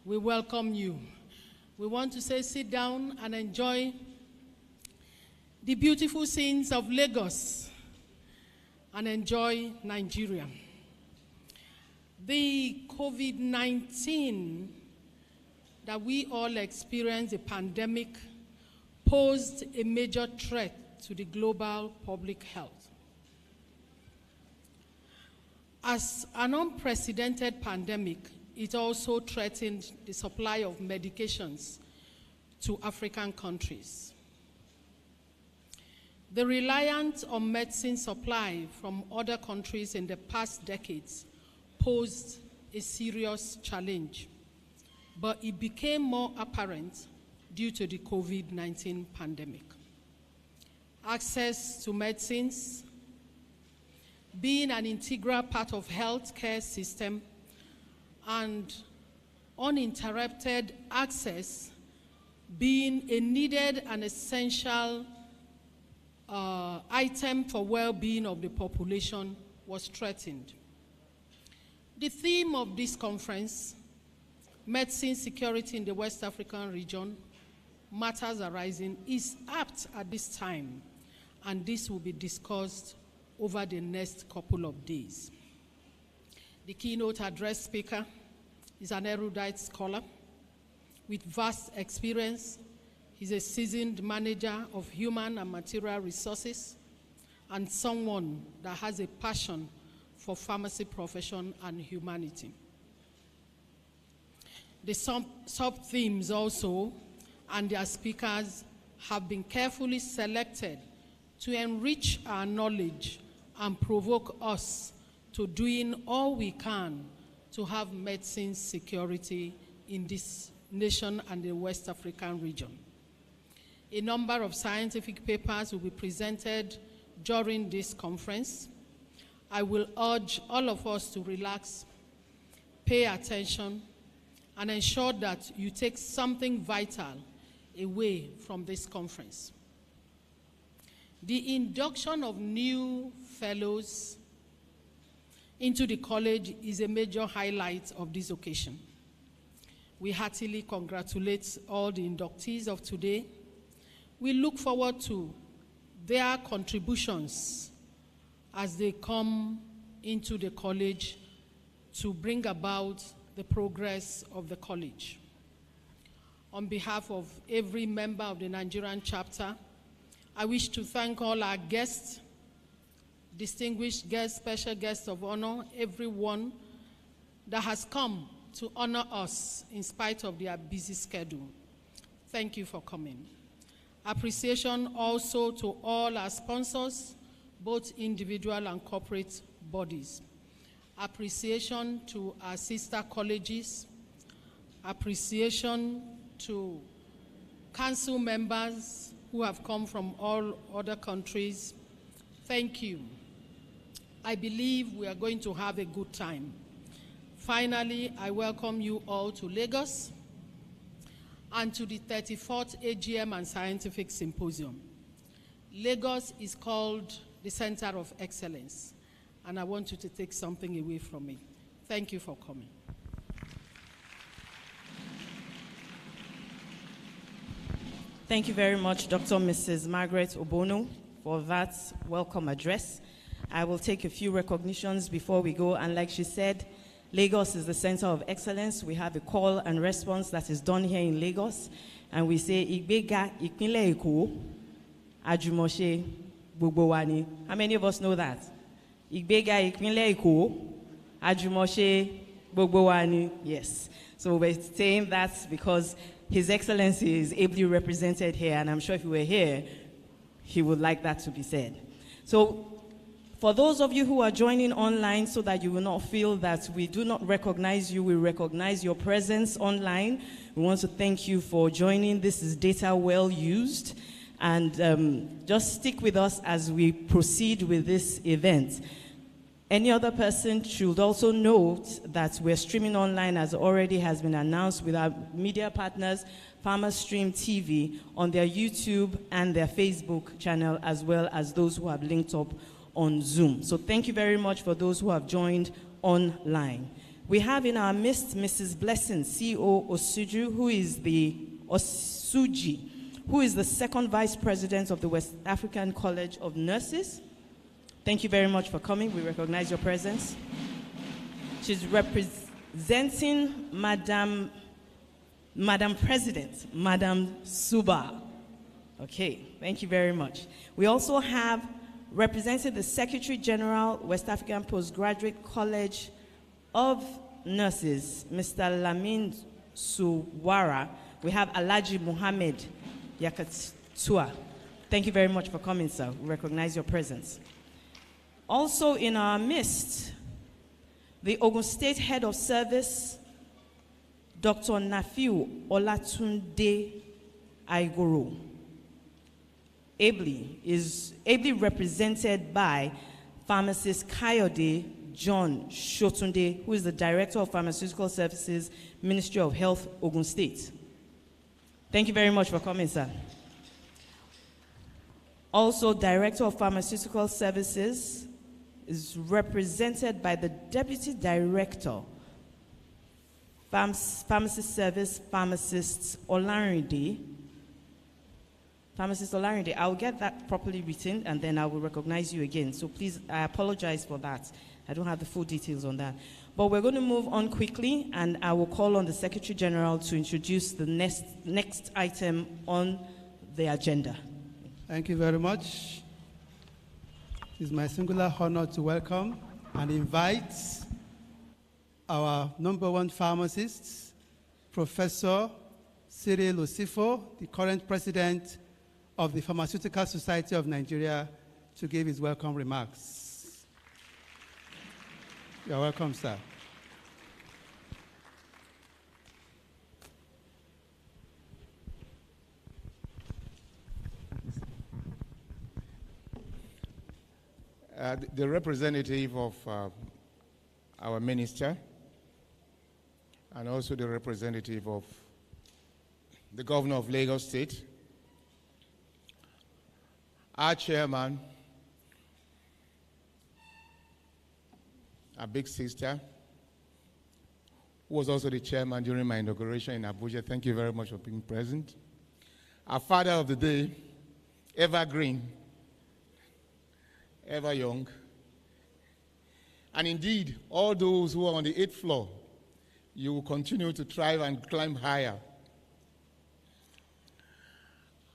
we welcome you. We want to say sit down and enjoy the beautiful scenes of Lagos and enjoy Nigeria. The COVID-19 that we all experienced, the pandemic, posed a major threat to the global public health. As an unprecedented pandemic, it also threatened the supply of medications to African countries. The reliance on medicine supply from other countries in the past decades posed a serious challenge, but it became more apparent due to the COVID-19 pandemic. Access to medicines, being an integral part of healthcare system, and uninterrupted access being a needed and essential item for well-being of the population was threatened. The theme of this conference, Medicine Security in the West African Region, Matters Arising, is apt at this time, and this will be discussed over the next couple of days. The keynote address speaker is an erudite scholar with vast experience. He's a seasoned manager of human and material resources and someone that has a passion for pharmacy profession and humanity. The sub-themes also and their speakers have been carefully selected to enrich our knowledge and provoke us to doing all we can to have medicine security in this nation and the West African region. A number of scientific papers will be presented during this conference. I will urge all of us to relax, pay attention, and ensure that you take something vital away from this conference. The induction of new fellows into the college is a major highlight of this occasion. We heartily congratulate all the inductees of today. We look forward to their contributions as they come into the college to bring about the progress of the college. On behalf of every member of the Nigerian chapter, I wish to thank all our guests, distinguished guests, special guests of honor, everyone that has come to honor us in spite of their busy schedule. Thank you for coming. Appreciation also to all our sponsors, both individual and corporate bodies. Appreciation to our sister colleges. Appreciation to council members who have come from all other countries. Thank you. I believe we are going to have a good time. Finally, I welcome you all to Lagos and to the 34th AGM and Scientific Symposium. Lagos is called the Center of Excellence, and I want you to take something away from it. Thank you for coming. Thank you very much, Dr. Mrs. Margaret Obono, for that welcome address. I will take a few recognitions before we go, and like she said, Lagos is the center of excellence. We have a call and response that is done here in Lagos, and we say, Igbega Ìpínlẹ̀ Èkó, Àjùmọ̀ṣe gbogbo wa ni. How many of us know that? Igbega Ìpínlẹ̀ Èkó, Àjùmọ̀ṣe gbogbo wa ni. Yes. So we're saying that because His Excellency is ably represented here, and I'm sure if he were here, he would like that to be said. So for those of you who are joining online, so that you will not feel that we do not recognize you, we recognize your presence online. We want to thank you for joining. This is data well used. And just stick with us as we proceed with this event. Any other person should also note that we're streaming online, as already has been announced, with our media partners, PharmaStream TV, on their YouTube and their Facebook channel, as well as those who have linked up on Zoom. So thank you very much for those who have joined online. We have in our midst Mrs. Blessing, CEO Osuju, who is the Osuji, who is the second Vice President of the West African College of Nurses. Thank you very much for coming. We recognize your presence. She's representing Madam President, Madam Suba. Okay, thank you very much. We also have representing the Secretary General, West African Postgraduate College of Nurses, Mr. Lamin Suwara. We have Alhaji Muhammad Yakatua. Thank you very much for coming, sir. We recognize your presence. Also in our midst, the Ogun State Head of Service, Dr. Nafiu Olatunde Aigoro, is ably represented by Pharmacist Kayode John Shotunde, who is the Director of Pharmaceutical Services, Ministry of Health, Ogun State. Thank you very much for coming, sir. Also, Director of Pharmaceutical Services is represented by the Deputy Director, Pharmacy Service, Pharmacists Olarinde. Pharmacist Olarinde, I'll get that properly written and then I will recognize you again. So please, I apologize for that. I don't have the full details on that. But we're going to move on quickly, and I will call on the Secretary General to introduce the next item on the agenda. Thank you very much. It's my singular honor to welcome and invite our #1 pharmacist, Professor Cyril Osifo, the current president of the Pharmaceutical Society of Nigeria, to give his welcome remarks. You're welcome, sir. The representative of our minister, and also the representative of the governor of Lagos State, our chairman, our big sister, who was also the chairman during my inauguration in Abuja. Thank you very much for being present. Our father of the day, evergreen, ever young. And indeed, all those who are on the 8th floor, you will continue to thrive and climb higher.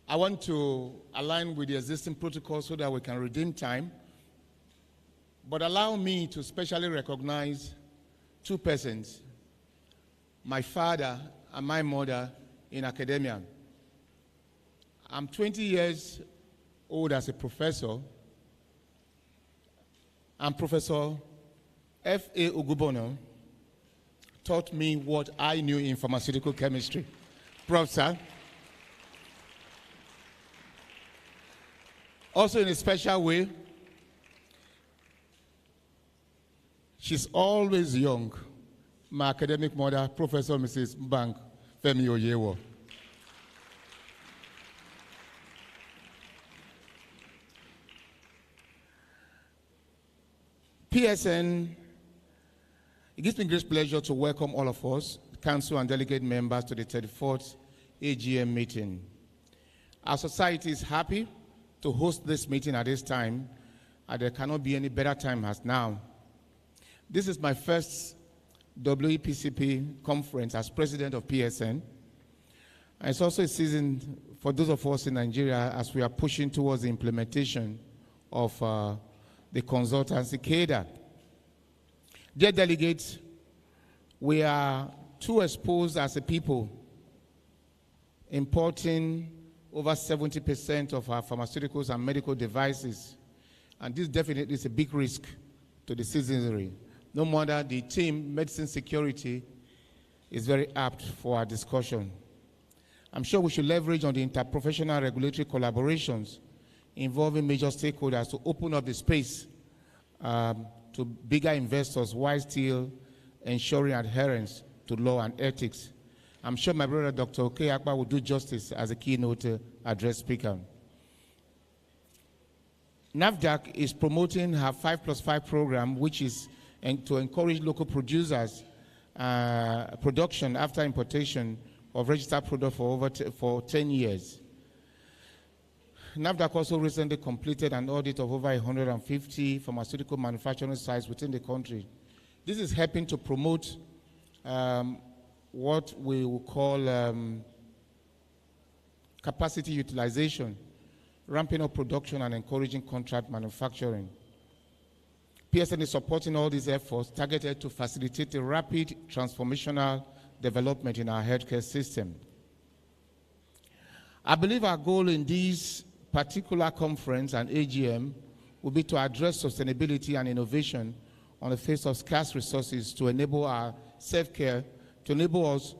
I want to align with the existing protocol so that we can redeem time. But allow me to specially recognize two persons, my father and my mother in academia. I'm 20 years old as a professor, and Professor 𝐓𝐢𝐦𝐞 taught me what I knew in pharmaceutical chemistry. Professor. Also in a special way, she's always young. My academic mother, Professor Mrs. Bank Femi Oyewo. PSN, it gives me great pleasure to welcome all of us, council and delegate members, to the 34th AGM meeting. Our society is happy to host this meeting at this time, and there cannot be any better time as now. This is my first WAPCP conference as president of PSN. And it's also a season for those of us in Nigeria as we are pushing towards the implementation of the consultancy cadre. Dear delegates, we are too exposed as a people, importing over 70% of our pharmaceuticals and medical devices. And this definitely is a big risk to the citizenry. No wonder the team, Medicine Security, is very apt for our discussion. I'm sure we should leverage on the interprofessional regulatory collaborations involving major stakeholders to open up the space to bigger investors while still ensuring adherence to law and ethics. I'm sure my brother Dr. 𝐓𝐢𝐦𝐞 will do justice as a keynote address speaker. NAFDAC is promoting her 5+5 program, which is to encourage local producers production after importation of registered product for 10 years. NAFDAC also recently completed an audit of over 150 pharmaceutical manufacturing sites within the country. This is helping to promote what we will call capacity utilization, ramping up production and encouraging contract manufacturing. PSN is supporting all these efforts targeted to facilitate a rapid transformational development in our healthcare system. I believe our goal in this particular conference and AGM will be to address sustainability and innovation on the face of scarce resources to enable our self-care, to enable us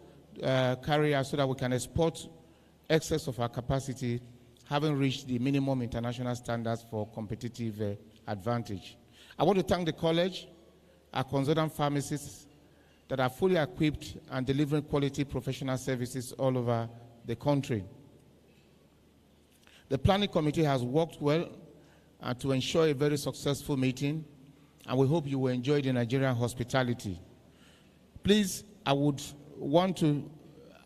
carry out so that we can export excess of our capacity, having reached the minimum international standards for competitive advantage. I want to thank the college, our consultant pharmacists that are fully equipped and delivering quality professional services all over the country. The planning committee has worked well to ensure a very successful meeting, and we hope you will enjoy the Nigerian hospitality. Please, I would want to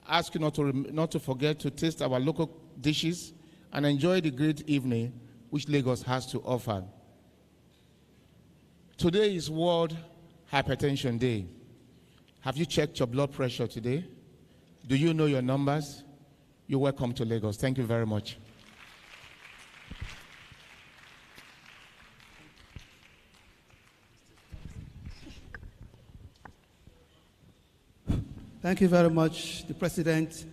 ask you not to forget to taste our local dishes and enjoy the great evening which Lagos has to offer. Today is World Hypertension Day. Have you checked your blood pressure today? Do you know your numbers? You're welcome to Lagos. Thank you very much. Thank you very much, the President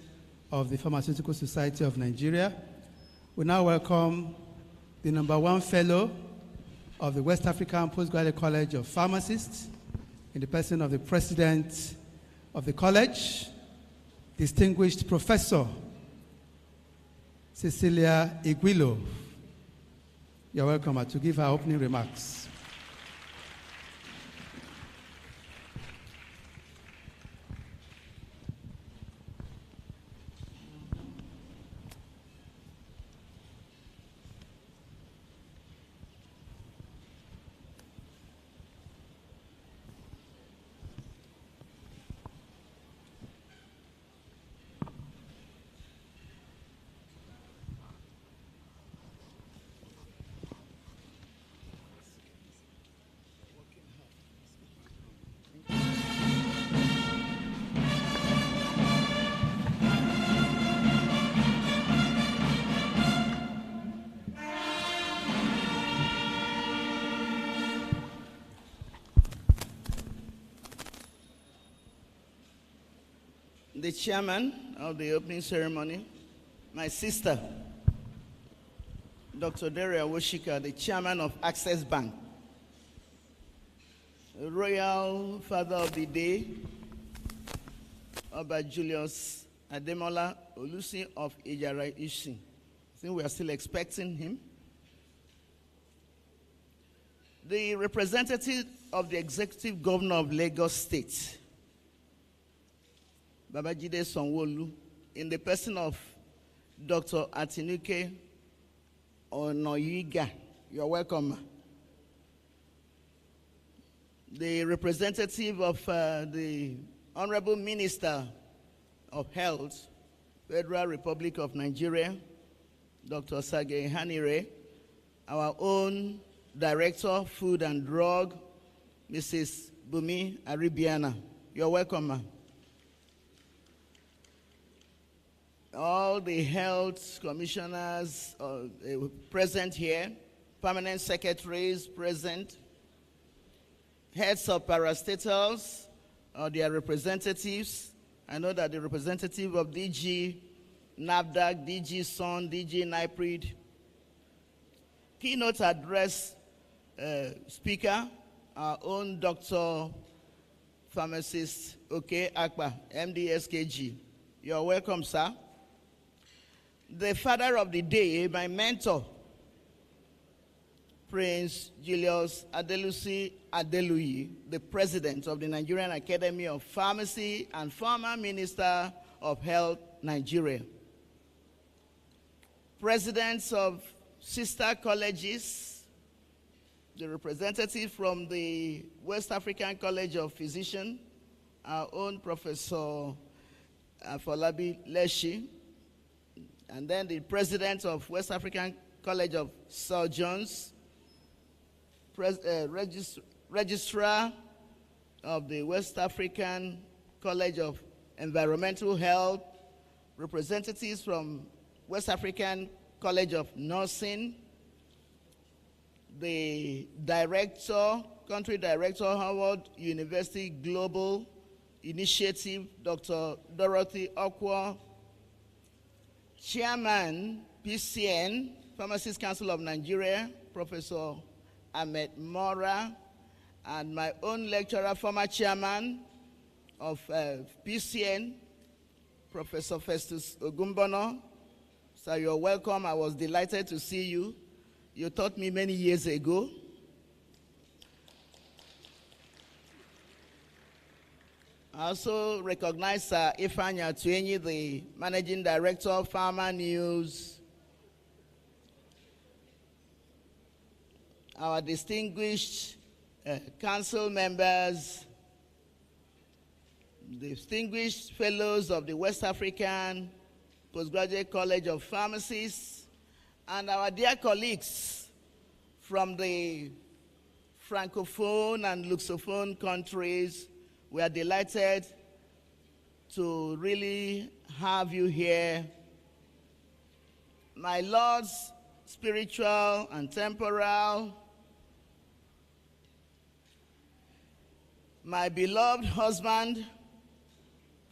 of the Pharmaceutical Society of Nigeria. We now welcome the #1 fellow of the West African Postgraduate College of Pharmacists, in the person of the President of the College, distinguished Professor Cecilia Iguilo. You're welcome to give her opening remarks. The chairman of the opening ceremony, my sister, Dr. 𝐓𝐢𝐦𝐞, the chairman of Access Bank, the royal father of the day, Oba Julius Ademola Olusi of 𝐓𝐢𝐦𝐞. I think we are still expecting him. The representative of the executive governor of Lagos State, Babajide Sanwo-Olu, in the person of Dr. Atinuke Onoyiga. You're welcome, ma. The representative of the Honorable Minister of Health, Federal Republic of Nigeria, Dr. Sage Hanire, our own Director, Food and Drug, Mrs. Bumi Aribiana. You're welcome, ma. All the health commissioners present here, permanent secretaries present, heads of parastatals, their representatives. I know that the representative of DG NAFDAC, DG SON, DG NIPRID, keynote address speaker, our own Dr. Pharmacist OK Akpa, MD SKG. You're welcome, sir. The father of the day, my mentor, Prince Julius Adelusi Adeluyi, the president of the Nigerian Academy of Pharmacy and former Minister of Health, Nigeria. Presidents of sister colleges, the representative from the West African College of Physicians, our own Professor Folabi Leshi, and then the president of West African College of Surgeons, registrar of the West African College of Environmental Health, representatives from West African College of Nursing, the director, country director, Howard University Global Initiative, Dr. Dorothy Okwo, Chairman, PCN, Pharmacists Council of Nigeria, Professor Ahmed Mora, and my own lecturer, former chairman of PCN, Professor Festus Ogumbono. So you're welcome. I was delighted to see you. You taught me many years ago. I also recognize 𝐓𝐢𝐦𝐞, the Managing Director of Pharma News, our distinguished council members, distinguished fellows of the West African Postgraduate College of Pharmacists, and our dear colleagues from the Francophone and Lusophone countries. We are delighted to really have you here. My lords, spiritual and temporal, my beloved husband,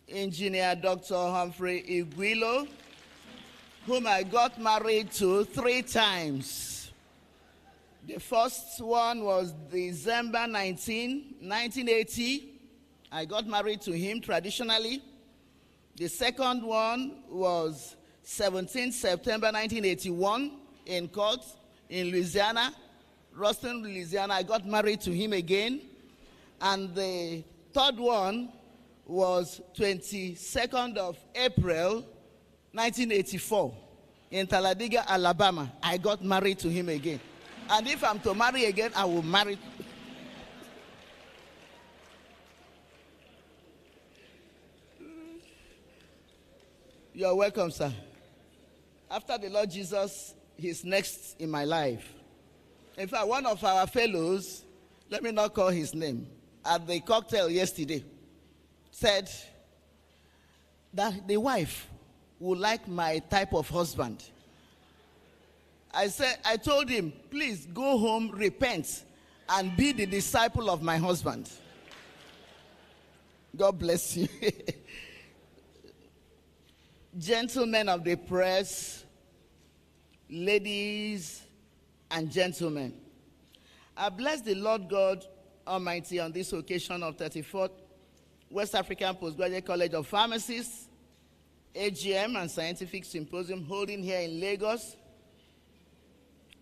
Engineer Dr. 𝐓𝐢𝐦𝐞, whom I got married to 3 times. The first one was December 19, 1980. I got married to him traditionally. The second one was 17 September 1981 in court in Louisiana, Ruston, Louisiana. I got married to him again. And the third one was 22nd of April 1984 in Talladega, Alabama. I got married to him again. And if I'm to marry again, I will marry. You're welcome, sir. After the Lord Jesus, he's next in my life. In fact, one of our fellows, let me not call his name, at the cocktail yesterday, said that the wife would like my type of husband. I told him, please go home, repent, and be the disciple of my husband. God bless you. Gentlemen of the press, ladies and gentlemen, I bless the Lord God Almighty on this occasion of 34th West African Postgraduate College of Pharmacists, AGM and Scientific Symposium holding here in Lagos.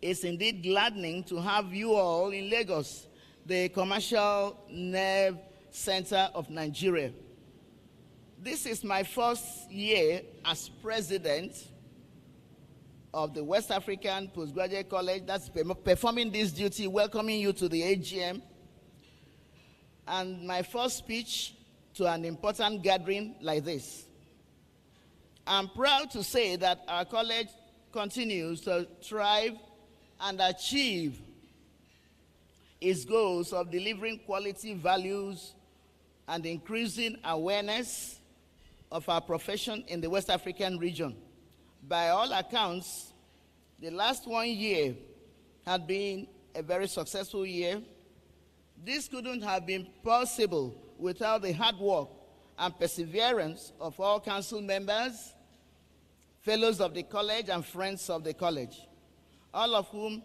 It's indeed gladdening to have you all in Lagos, the commercial nerve center of Nigeria. This is my first year as president of the West African Postgraduate College that's performing this duty, welcoming you to the AGM. And my first speech to an important gathering like this. I'm proud to say that our college continues to thrive and achieve its goals of delivering quality values and increasing awareness of our profession in the West African region. By all accounts, the last 1 year had been a very successful year. This couldn't have been possible without the hard work and perseverance of all council members, fellows of the college, and friends of the college, all of whom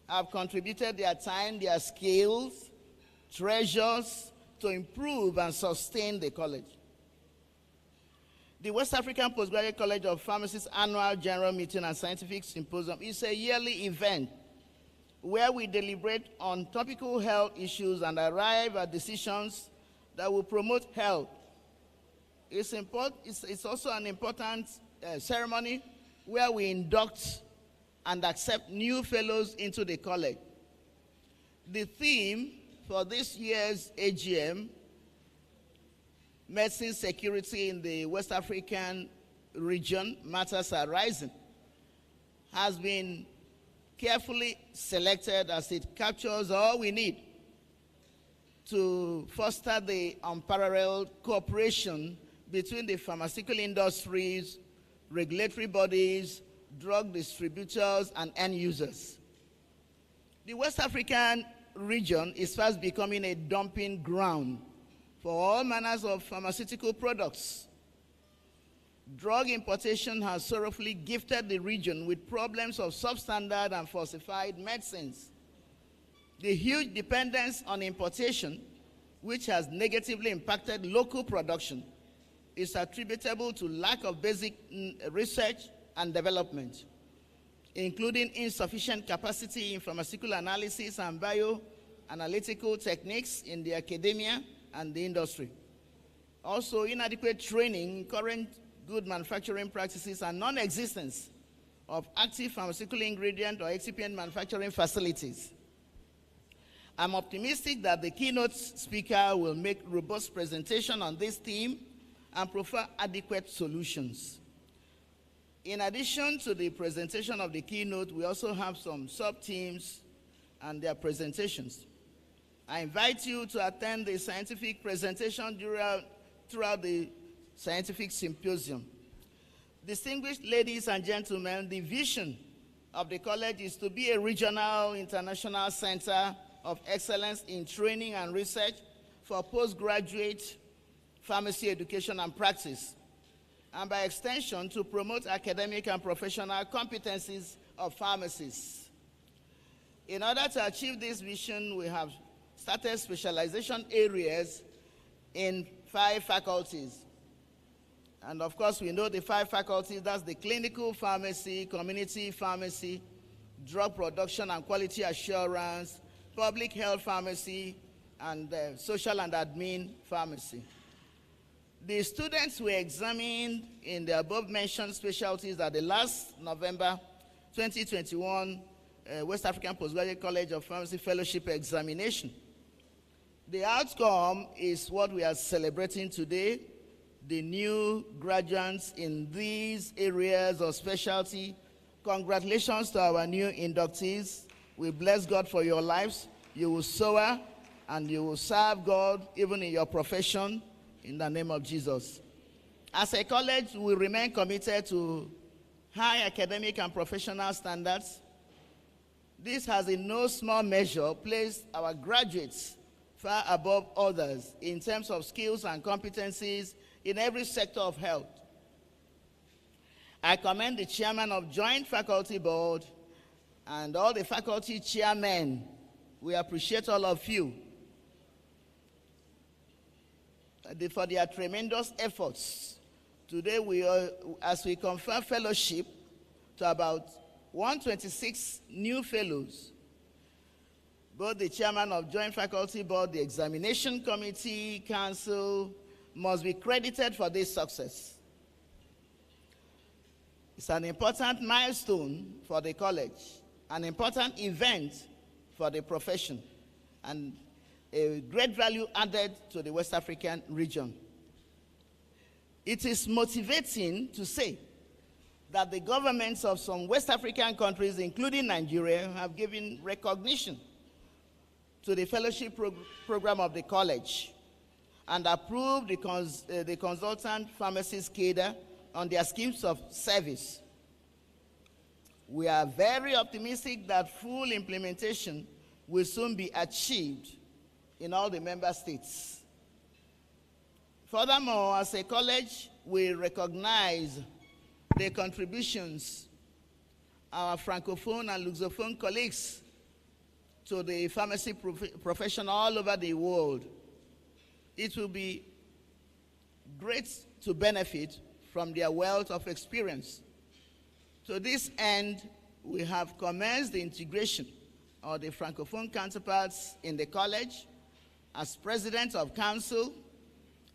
have contributed their time, their skills, treasures to improve and sustain the college. The West African Postgraduate College of Pharmacists Annual General Meeting and Scientific Symposium is a yearly event where we deliberate on topical health issues and arrive at decisions that will promote health. It's also an important ceremony where we induct and accept new fellows into the college. The theme for this year's AGM, Medicine Security in the West African Region, Matters Arising, has been carefully selected as it captures all we need to foster the unparalleled cooperation between the pharmaceutical industries, regulatory bodies, drug distributors, and end users. The West African region is fast becoming a dumping ground for all manners of pharmaceutical products. Drug importation has sorrowfully gifted the region with problems of substandard and falsified medicines. The huge dependence on importation, which has negatively impacted local production, is attributable to lack of basic research and development, including insufficient capacity in pharmaceutical analysis and bioanalytical techniques in the academia and the industry. Also, inadequate training in current good manufacturing practices and non-existence of active pharmaceutical ingredient or excipient manufacturing facilities. I'm optimistic that the keynote speaker will make robust presentation on this theme and provide adequate solutions. In addition to the presentation of the keynote, we also have some sub-teams and their presentations. I invite you to attend the scientific presentation throughout the scientific symposium. Distinguished ladies and gentlemen, the vision of the college is to be a regional international center of excellence in training and research for postgraduate pharmacy education and practice, and by extension, to promote academic and professional competencies of pharmacists. In order to achieve this vision, we have started specialization areas in 5 faculties. And of course, we know the 5 faculties, that's the clinical pharmacy, community pharmacy, drug production and quality assurance, public health pharmacy, and social and admin pharmacy. The students were examined in the above-mentioned specialties at the last November 2021 West African Postgraduate College of Pharmacy Fellowship examination. The outcome is what we are celebrating today, the new graduates in these areas of specialty. Congratulations to our new inductees. We bless God for your lives. You will soar and you will serve God even in your profession in the name of Jesus. As a college, we remain committed to high academic and professional standards. This has in no small measure placed our graduates far above others in terms of skills and competencies in every sector of health. I commend the chairman of Joint Faculty Board and all the faculty chairmen. We appreciate all of you for their tremendous efforts. Today, as we confer fellowship to about 126 new fellows, both the chairman of Joint Faculty Board, the examination committee, council, must be credited for this success. It's an important milestone for the college, an important event for the profession, and a great value added to the West African region. It is motivating to say that the governments of some West African countries, including Nigeria, have given recognition to the fellowship program of the college and approved the consultant pharmacist cadre on their schemes of service. We are very optimistic that full implementation will soon be achieved in all the member states. Furthermore, as a college, we recognize the contributions our Francophone and Lusophone colleagues to the pharmacy profession all over the world. It will be great to benefit from their wealth of experience. To this end, we have commenced the integration of the Francophone counterparts in the college. As president of council,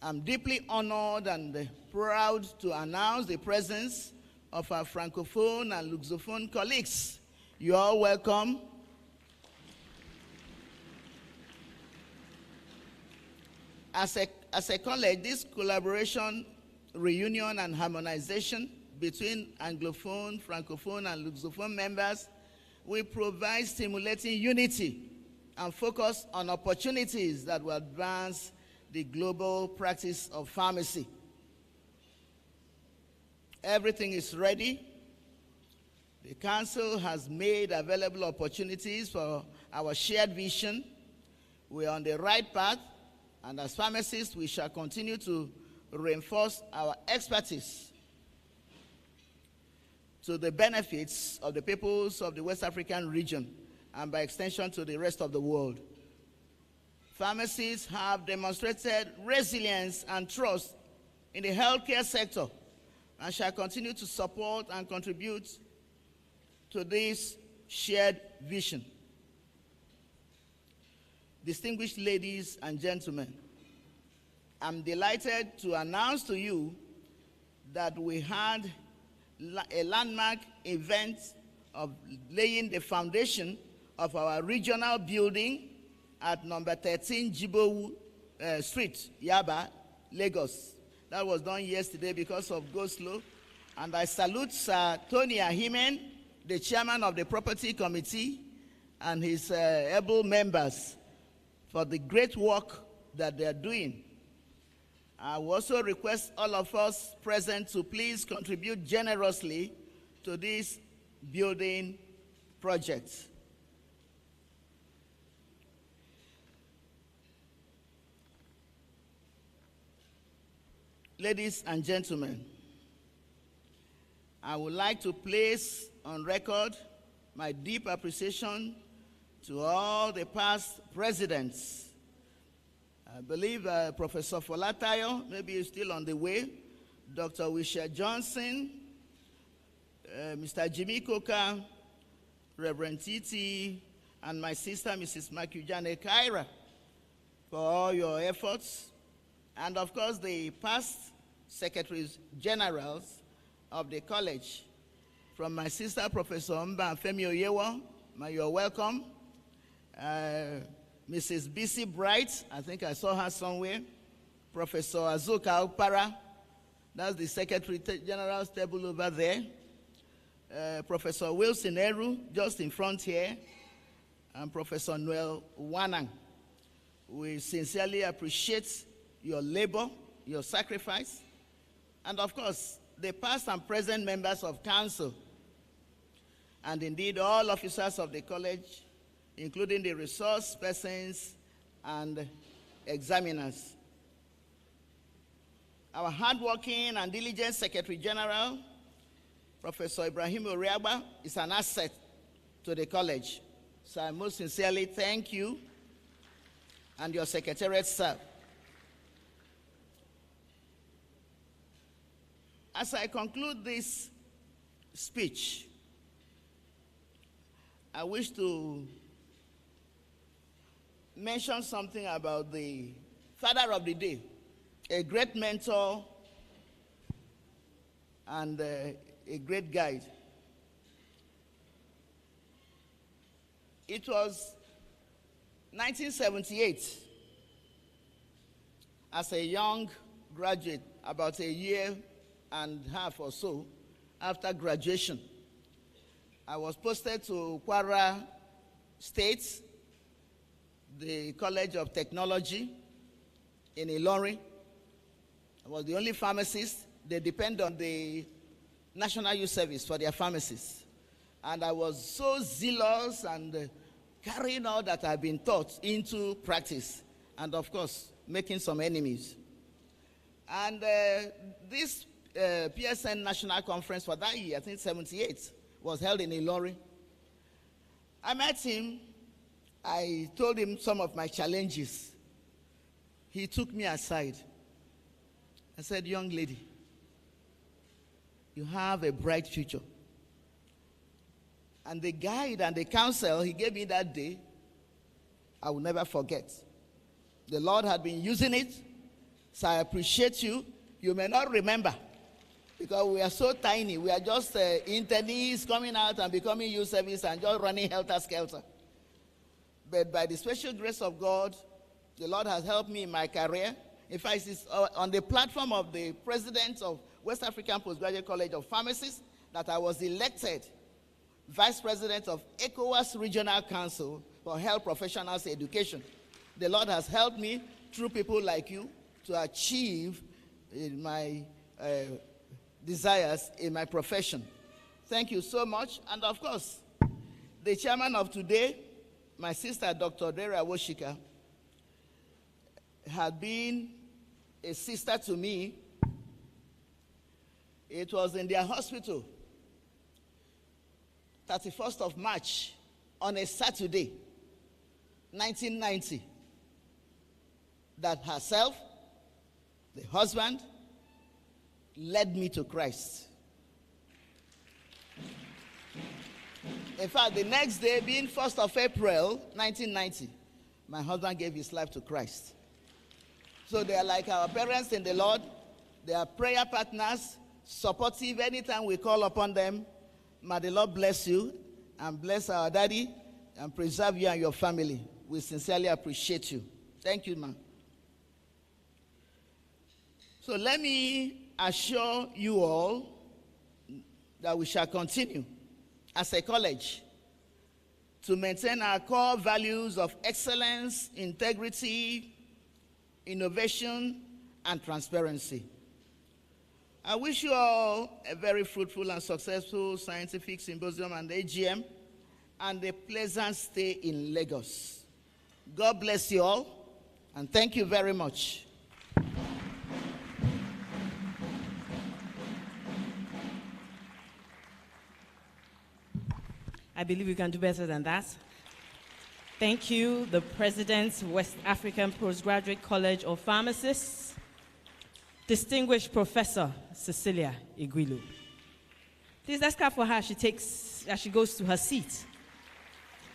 I'm deeply honored and proud to announce the presence of our Francophone and Lusophone colleagues. You are welcome. As a college, this collaboration, reunion, and harmonization between Anglophone, Francophone, and Lusophone members will provide stimulating unity and focus on opportunities that will advance the global practice of pharmacy. Everything is ready. The council has made available opportunities for our shared vision. We are on the right path, and as pharmacists, we shall continue to reinforce our expertise to the benefits of the peoples of the West African region, and by extension to the rest of the world. Pharmacists have demonstrated resilience and trust in the healthcare sector and shall continue to support and contribute to this shared vision. Distinguished ladies and gentlemen, I'm delighted to announce to you that we had a landmark event of laying the foundation of our regional building at number 13 Jibowu Street, Yaba, Lagos. That was done yesterday because of go-slow. And I salute Sir Tony Ahimen, the chairman of the property committee, and his able members for the great work that they are doing. I will also request all of us present to please contribute generously to this building project. Ladies and gentlemen, I would like to place on record my deep appreciation to all the past presidents. I believe Professor Folatayo, maybe he's still on the way, Dr. 𝐓𝐢𝐦𝐞, Mr. 𝐓𝐢𝐦𝐞, Reverend Titi, and my sister, Mrs. 𝐓𝐢𝐦𝐞, for all your efforts. And of course, the past secretaries generals of the college. From my sister, Professor Femi Oyewo, you're welcome. Mrs. B.C. Bright, I think I saw her somewhere. Professor Azuka Okpara, that's the Secretary General's table over there. Professor Wilson Eru, just in front here. And Professor Noel Wanang. We sincerely appreciate your labor, your sacrifice, and of course, the past and present members of council, and indeed all officers of the college, including the resource persons and examiners. Our hardworking and diligent Secretary General, Professor Ibrahim Uriagba, is an asset to the college. So I most sincerely thank you and your secretariat staff. As I conclude this speech, I wish to mention something about the father of the day, a great mentor and a great guide. It was 1978, as a young graduate, about a year and a half or so after graduation, I was posted to Kwara State, the College of Technology in Ilorin. I was the only pharmacist. They depend on the National Youth Service for their pharmacists. And I was so zealous and carrying all that I've been taught into practice, and of course, making some enemies. And this PSN National Conference for that year, I think 78, was held in Ilorin. I met him. I told him some of my challenges. He took me aside. I said, young lady, you have a bright future. And the guide and the counsel he gave me that day, I will never forget. The Lord had been using it, so I appreciate you. You may not remember, because we are so tiny. We are just internees coming out and becoming youth service and just running helter-skelter. But by the special grace of God, the Lord has helped me in my career. In fact, it's on the platform of the president of West African Postgraduate College of Pharmacists that I was elected Vice President of ECOWAS Regional Council for Health Professionals Education. The Lord has helped me through people like you to achieve my desires in my profession. Thank you so much. And of course, the chairman of today, my sister, Dr. Dera Woshika, had been a sister to me. It was in their hospital, 31st of March, on a Saturday, 1990, that herself, the husband, led me to Christ. In fact, the next day, being 1st of April, 1990, my husband gave his life to Christ. So they are like our parents in the Lord. They are prayer partners, supportive anytime we call upon them. May the Lord bless you and bless our daddy and preserve you and your family. We sincerely appreciate you. Thank you, ma'am. So let me assure you all that we shall continue as a college to maintain our core values of excellence, integrity, innovation, and transparency. I wish you all a very fruitful and successful scientific symposium and AGM, and a pleasant stay in Lagos. God bless you all, and thank you very much. I believe we can do better than that. Thank you, the President, West African Postgraduate College of Pharmacists, Distinguished Professor Cecilia Iguilu. Please, let's clap for her as she goes to her seat.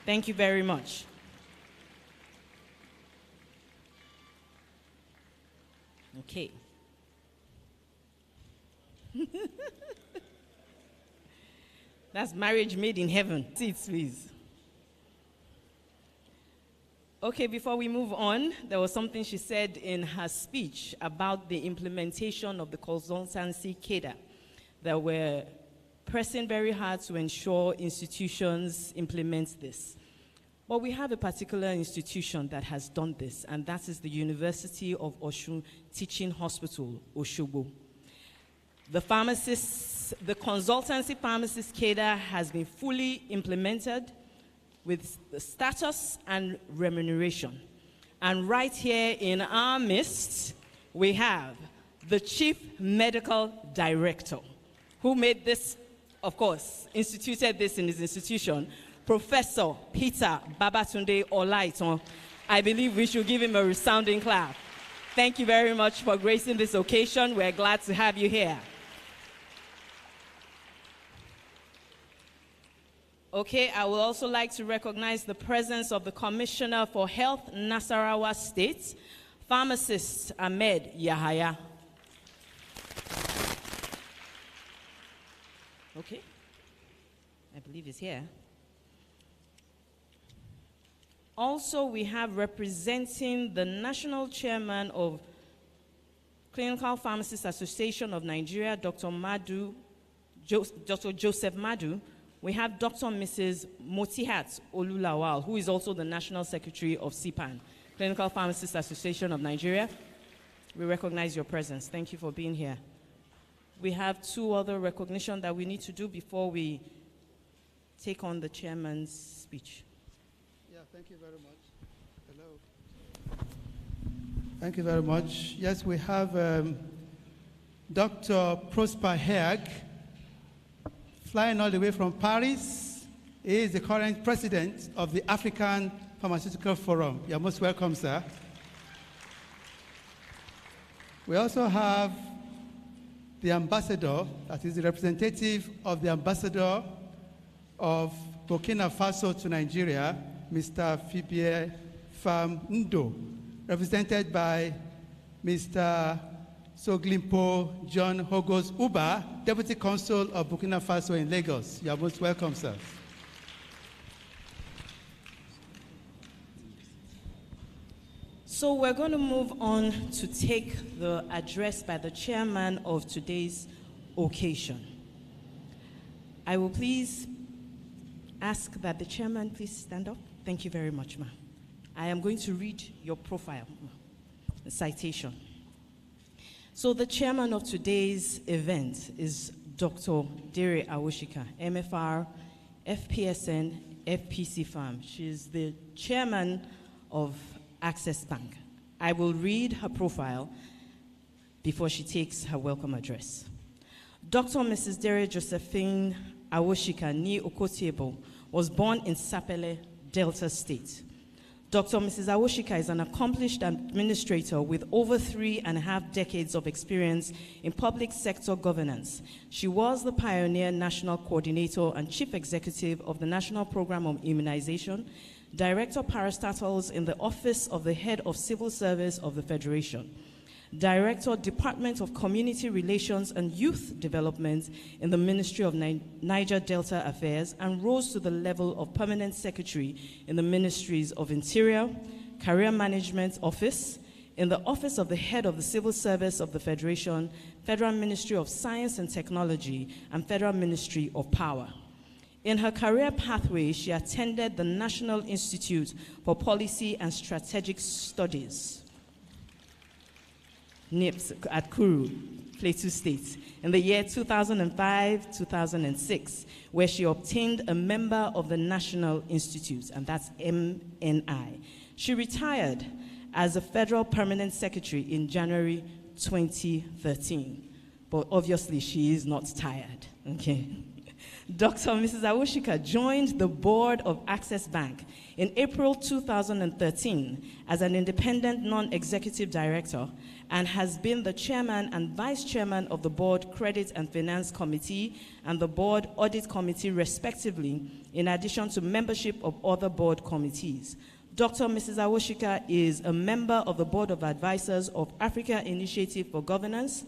Thank you very much. Okay. That's marriage made in heaven. Seats, please. Okay, before we move on, there was something she said in her speech about the implementation of the consultancy cadre that we're pressing very hard to ensure institutions implement this. But we have a particular institution that has done this, and that is the University of Osun Teaching Hospital, Osogbo. The consultancy pharmacist cadre has been fully implemented with the status and remuneration. And right here in our midst, we have the Chief Medical Director, who made this, of course, instituted this in his institution, Professor Peter Babatunde Olaiton. I believe we should give him a resounding clap. Thank you very much for gracing this occasion. We're glad to have you here. Okay, I would also like to recognize the presence of the Commissioner for Health, Nasarawa State, Pharmacist Ahmed Yahaya. Okay, I believe he's here. Also, we have representing the National Chairman of Clinical Pharmacists Association of Nigeria, Dr. Joseph Madu. We have Dr. Mrs. Motihat Olulawal, who is also the National Secretary of CPAN, Clinical Pharmacists Association of Nigeria. We recognize your presence. Thank you for being here. We have two other recognitions that we need to do before we take on the chairman's speech. Yeah, thank you very much. Hello. Thank you very much. Yes, we have Dr. Prosper Herg, flying all the way from Paris. He is the current president of the African Pharmaceutical Forum. You're most welcome, sir. We also have the ambassador, that is the representative of the ambassador of Burkina Faso to Nigeria, Mr. 𝐓𝐢𝐦𝐞, represented by Mr. 𝐓𝐢𝐦𝐞 John Hogos Uba, Deputy Consul of Burkina Faso in Lagos. You are most welcome, sir. So we're going to move on to take the address by the chairman of today's occasion. I will please ask that the chairman please stand up. Thank you very much, ma'am. I am going to read your profile, the citation. So the chairman of today's event is Dr. Dere Awoshika, MFR, FPSN, FPC Farm. She is the chairman of Access Bank. I will read her profile before she takes her welcome address. Dr. Mrs. Dere Josephine Awoshika Ni Okotiebo was born in Sapele, Delta State. Dr. Mrs. Awoshika is an accomplished administrator with over 3.5 decades of experience in public sector governance. She was the pioneer national coordinator and chief executive of the National Program on Immunization, Director Parastatals in the Office of the Head of Civil Service of the Federation, Director, Department of Community Relations and Youth Development in the Ministry of Niger Delta Affairs, and rose to the level of Permanent Secretary in the Ministries of Interior, Career Management Office, in the Office of the Head of the Civil Service of the Federation, Federal Ministry of Science and Technology, and Federal Ministry of Power. In her career pathway, she attended the National Institute for Policy and Strategic Studies, NIPS, at Kuru, Plateau State, in the year 2005-2006, where she obtained a member of the National Institute, and that's MNI. She retired as a Federal Permanent Secretary in January 2013, but obviously she is not tired, okay? Dr. Mrs. 𝐓𝐢𝐸𝐤𝐞 joined the board of Access Bank in April 2013 as an independent non-executive director and has been the chairman and vice chairman of the board Credit and Finance Committee and the board Audit Committee respectively, in addition to membership of other board committees. Dr. Mrs. 𝐓𝐢𝐸𝐞 is a member of the Board of Advisors of Africa Initiative for Governance,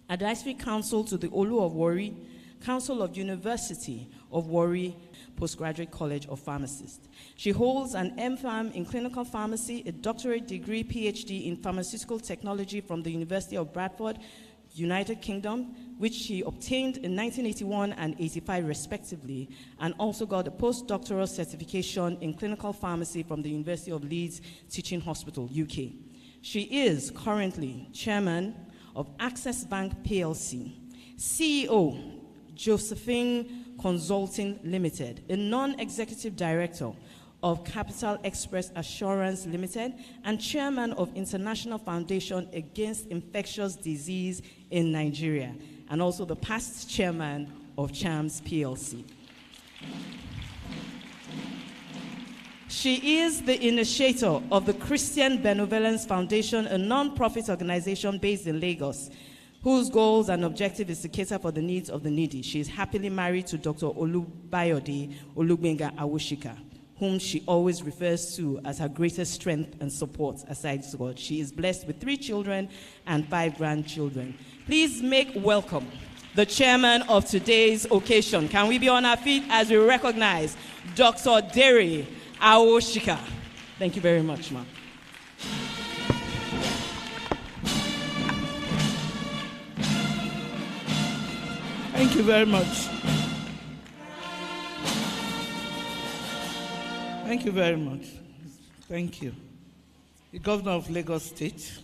Advisory Council to the Olu of Warri, Council of University of Warri, Postgraduate College of Pharmacists. She holds an MPharm in clinical pharmacy, a doctorate degree, PhD in pharmaceutical technology from the University of Bradford, United Kingdom, which she obtained in 1981 and 85 respectively, and also got a postdoctoral certification in clinical pharmacy from the University of Leeds Teaching Hospital, UK. She is currently chairman of Access Bank PLC, CEO, Josephine Consulting Limited, a non-executive director of Capital Express Assurance Limited, and chairman of International Foundation Against Infectious Disease in Nigeria, and also the past chairman of CHAMS PLC. She is the initiator of the Christian Benevolence Foundation, a non-profit organization based in Lagos, whose goals and objective is to cater for the needs of the needy. She is happily married to Dr. Olubayode 𝐓𝐢𝐸𝐸𝐞, whom she always refers to as her greatest strength and support aside God. She is blessed with 3 children and 5 grandchildren. Please make welcome the chairman of today's occasion. Can we be on our feet as we recognize Dr. Dere 𝐓𝐢𝐸𝐞. Thank you very much, ma'am. Thank you very much. Thank you very much. Thank you. The governor of Lagos State,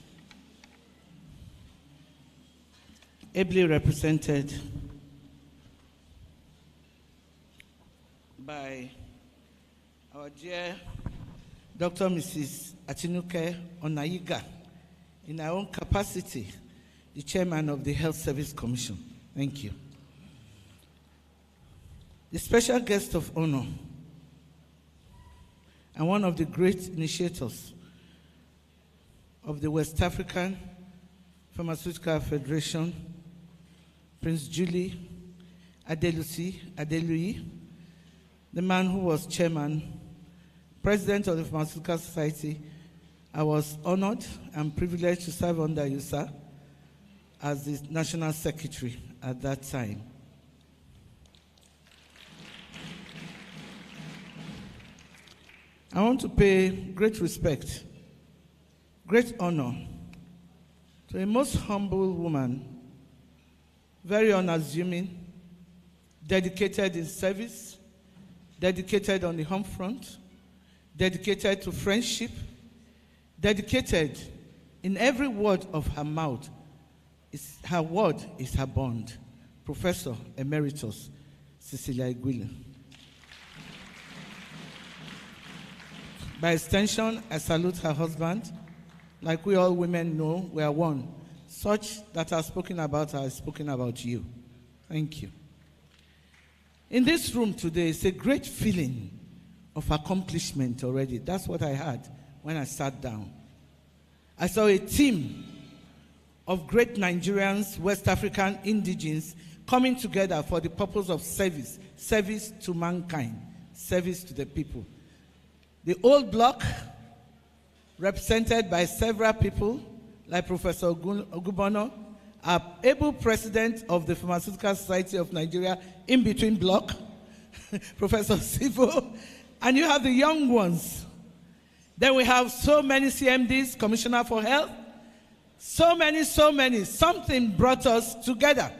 ably represented by our dear Dr. Mrs. Atinuke Onayiga, in her own capacity, the chairman of the Health Service Commission. Thank you. The special guest of honor and one of the great initiators of the West African Pharmaceutical Federation, Prince Julie Adeluyi, the man who was chairman, president of the Pharmaceutical Society. I was honored and privileged to serve under you, sir, as the national secretary at that time. I want to pay great respect, great honor to a most humble woman, very unassuming, dedicated in service, dedicated on the home front, dedicated to friendship, dedicated in every word of her mouth. Her word is her bond. Professor Emeritus Cecilia Igwilo. By extension, I salute her husband. Like we all women know, we are one. Such that are spoken about are spoken about you. Thank you. In this room today, it's a great feeling of accomplishment already. That's what I had when I sat down. I saw a team of great Nigerians, West African indigenes, coming together for the purpose of service, service to mankind, service to the people. The old bloc, represented by several people, like Professor Ogubono, our able president of the Pharmaceutical Society of Nigeria, in between bloc, Professor Sivo, and you have the young ones. Then we have so many CMDs, Commissioner for Health, so many. Something brought us together.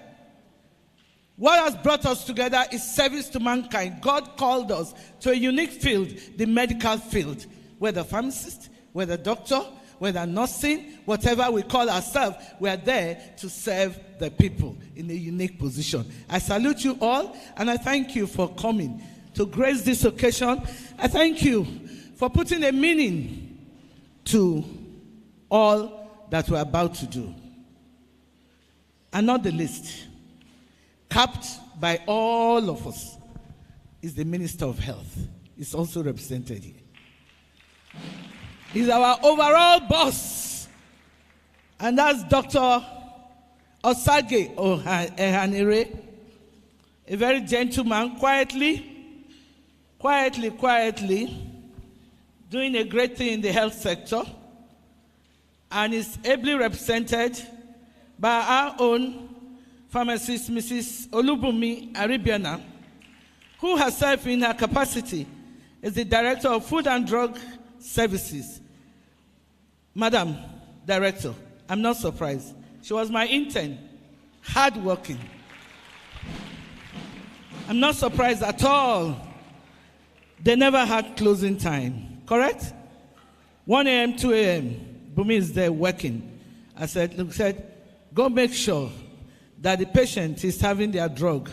What has brought us together is service to mankind. God called us to a unique field, the medical field, whether pharmacist, whether doctor, whether nursing, whatever we call ourselves, we are there to serve the people in a unique position. I salute you all, and I thank you for coming to grace this occasion. I thank you for putting a meaning to all that we're about to do. And not the least, capped by all of us, is the Minister of Health. He's also represented here. He's our overall boss. And that's Dr. Osage Ehanire, a very gentleman, quietly, doing a great thing in the health sector, and is ably represented by our own pharmacist, Mrs. Olubunmi Aribiana, who herself in her capacity is the Director of Food and Drug Services. Madam Director, I'm not surprised. She was my intern, hardworking. I'm not surprised at all. They never had closing time, correct? 1 a.m., 2 a.m., Bumi is there working. I said, look, go make sure that the patient is having their drug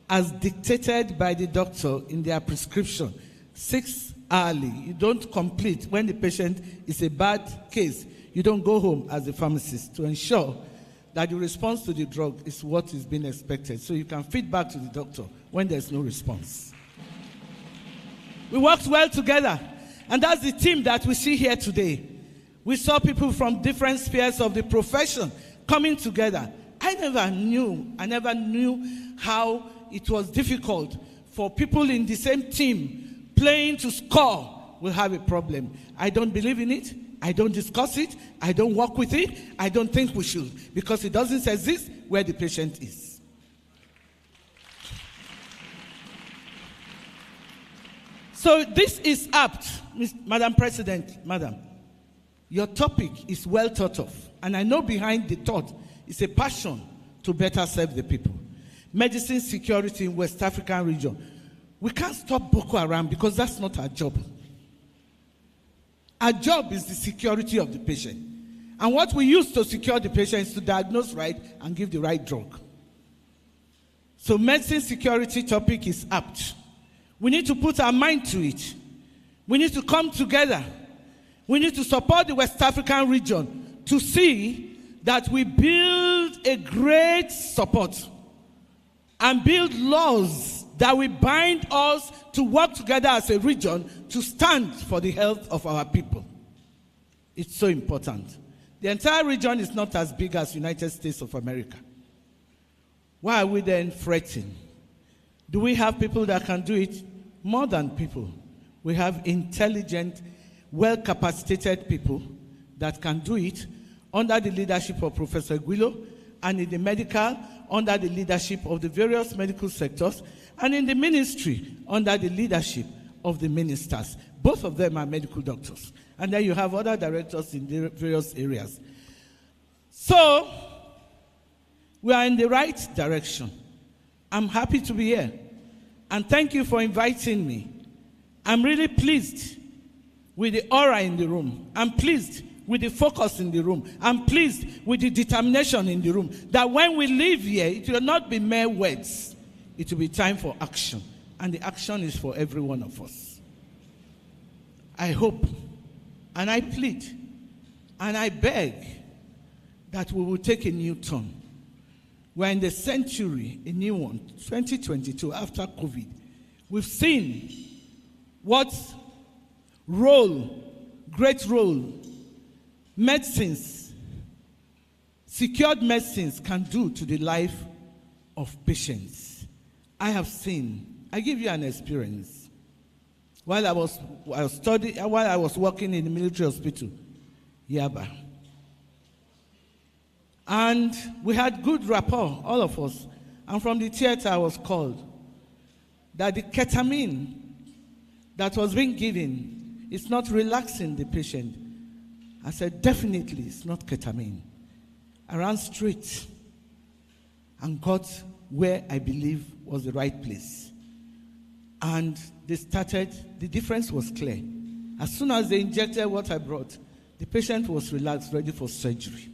as dictated by the doctor in their prescription, 6 hourly. You don't complete when the patient is a bad case. You don't go home as a pharmacist to ensure that the response to the drug is what is being expected, so you can feed back to the doctor when there's no response. We worked well together, and that's the team that we see here today. We saw people from different spheres of the profession coming together. I never knew how it was difficult for people in the same team playing to score will have a problem. I don't believe in it. I don't discuss it. I don't work with it. I don't think we should, because it doesn't exist where the patient is. So this is apt, Madam President, Madam. Your topic is well thought of, and I know behind the thought is a passion to better serve the people. Medicine security in West African region. We can't stop Boko Haram because that's not our job. Our job is the security of the patient. And what we use to secure the patient is to diagnose right and give the right drug. So medicine security topic is apt. We need to put our mind to it. We need to come together. We need to support the West African region to see that we build a great support and build laws that will bind us to work together as a region to stand for the health of our people. It's so important. The entire region is not as big as United States of America. Why are we then fretting? Do we have people that can do it? More than people. We have intelligent, well-capacitated people that can do it under the leadership of Professor 𝐕𝐞𝐧𝐮𝐞, and in the medical, under the leadership of the various medical sectors, and in the ministry, under the leadership of the ministers. Both of them are medical doctors. And then you have other directors in the various areas. So, we are in the right direction. I'm happy to be here. And thank you for inviting me. I'm really pleased with the aura in the room. I'm pleased with the focus in the room. I'm pleased with the determination in the room. That when we leave here, it will not be mere words. It will be time for action. And the action is for every one of us. I hope, and I plead, and I beg that we will take a new turn. We're in the century, a new one, 2022, after COVID. We've seen what great role medicines, secured medicines can do to the life of patients. I have seen, I give you an experience. While I was working in the military hospital, Yaba. And we had good rapport, all of us. And from the theater I was called that the ketamine that was being given is not relaxing the patient. I said, definitely it's not ketamine. I ran straight and got where I believe was the right place. And they started, the difference was clear. As soon as they injected what I brought, the patient was relaxed, ready for surgery.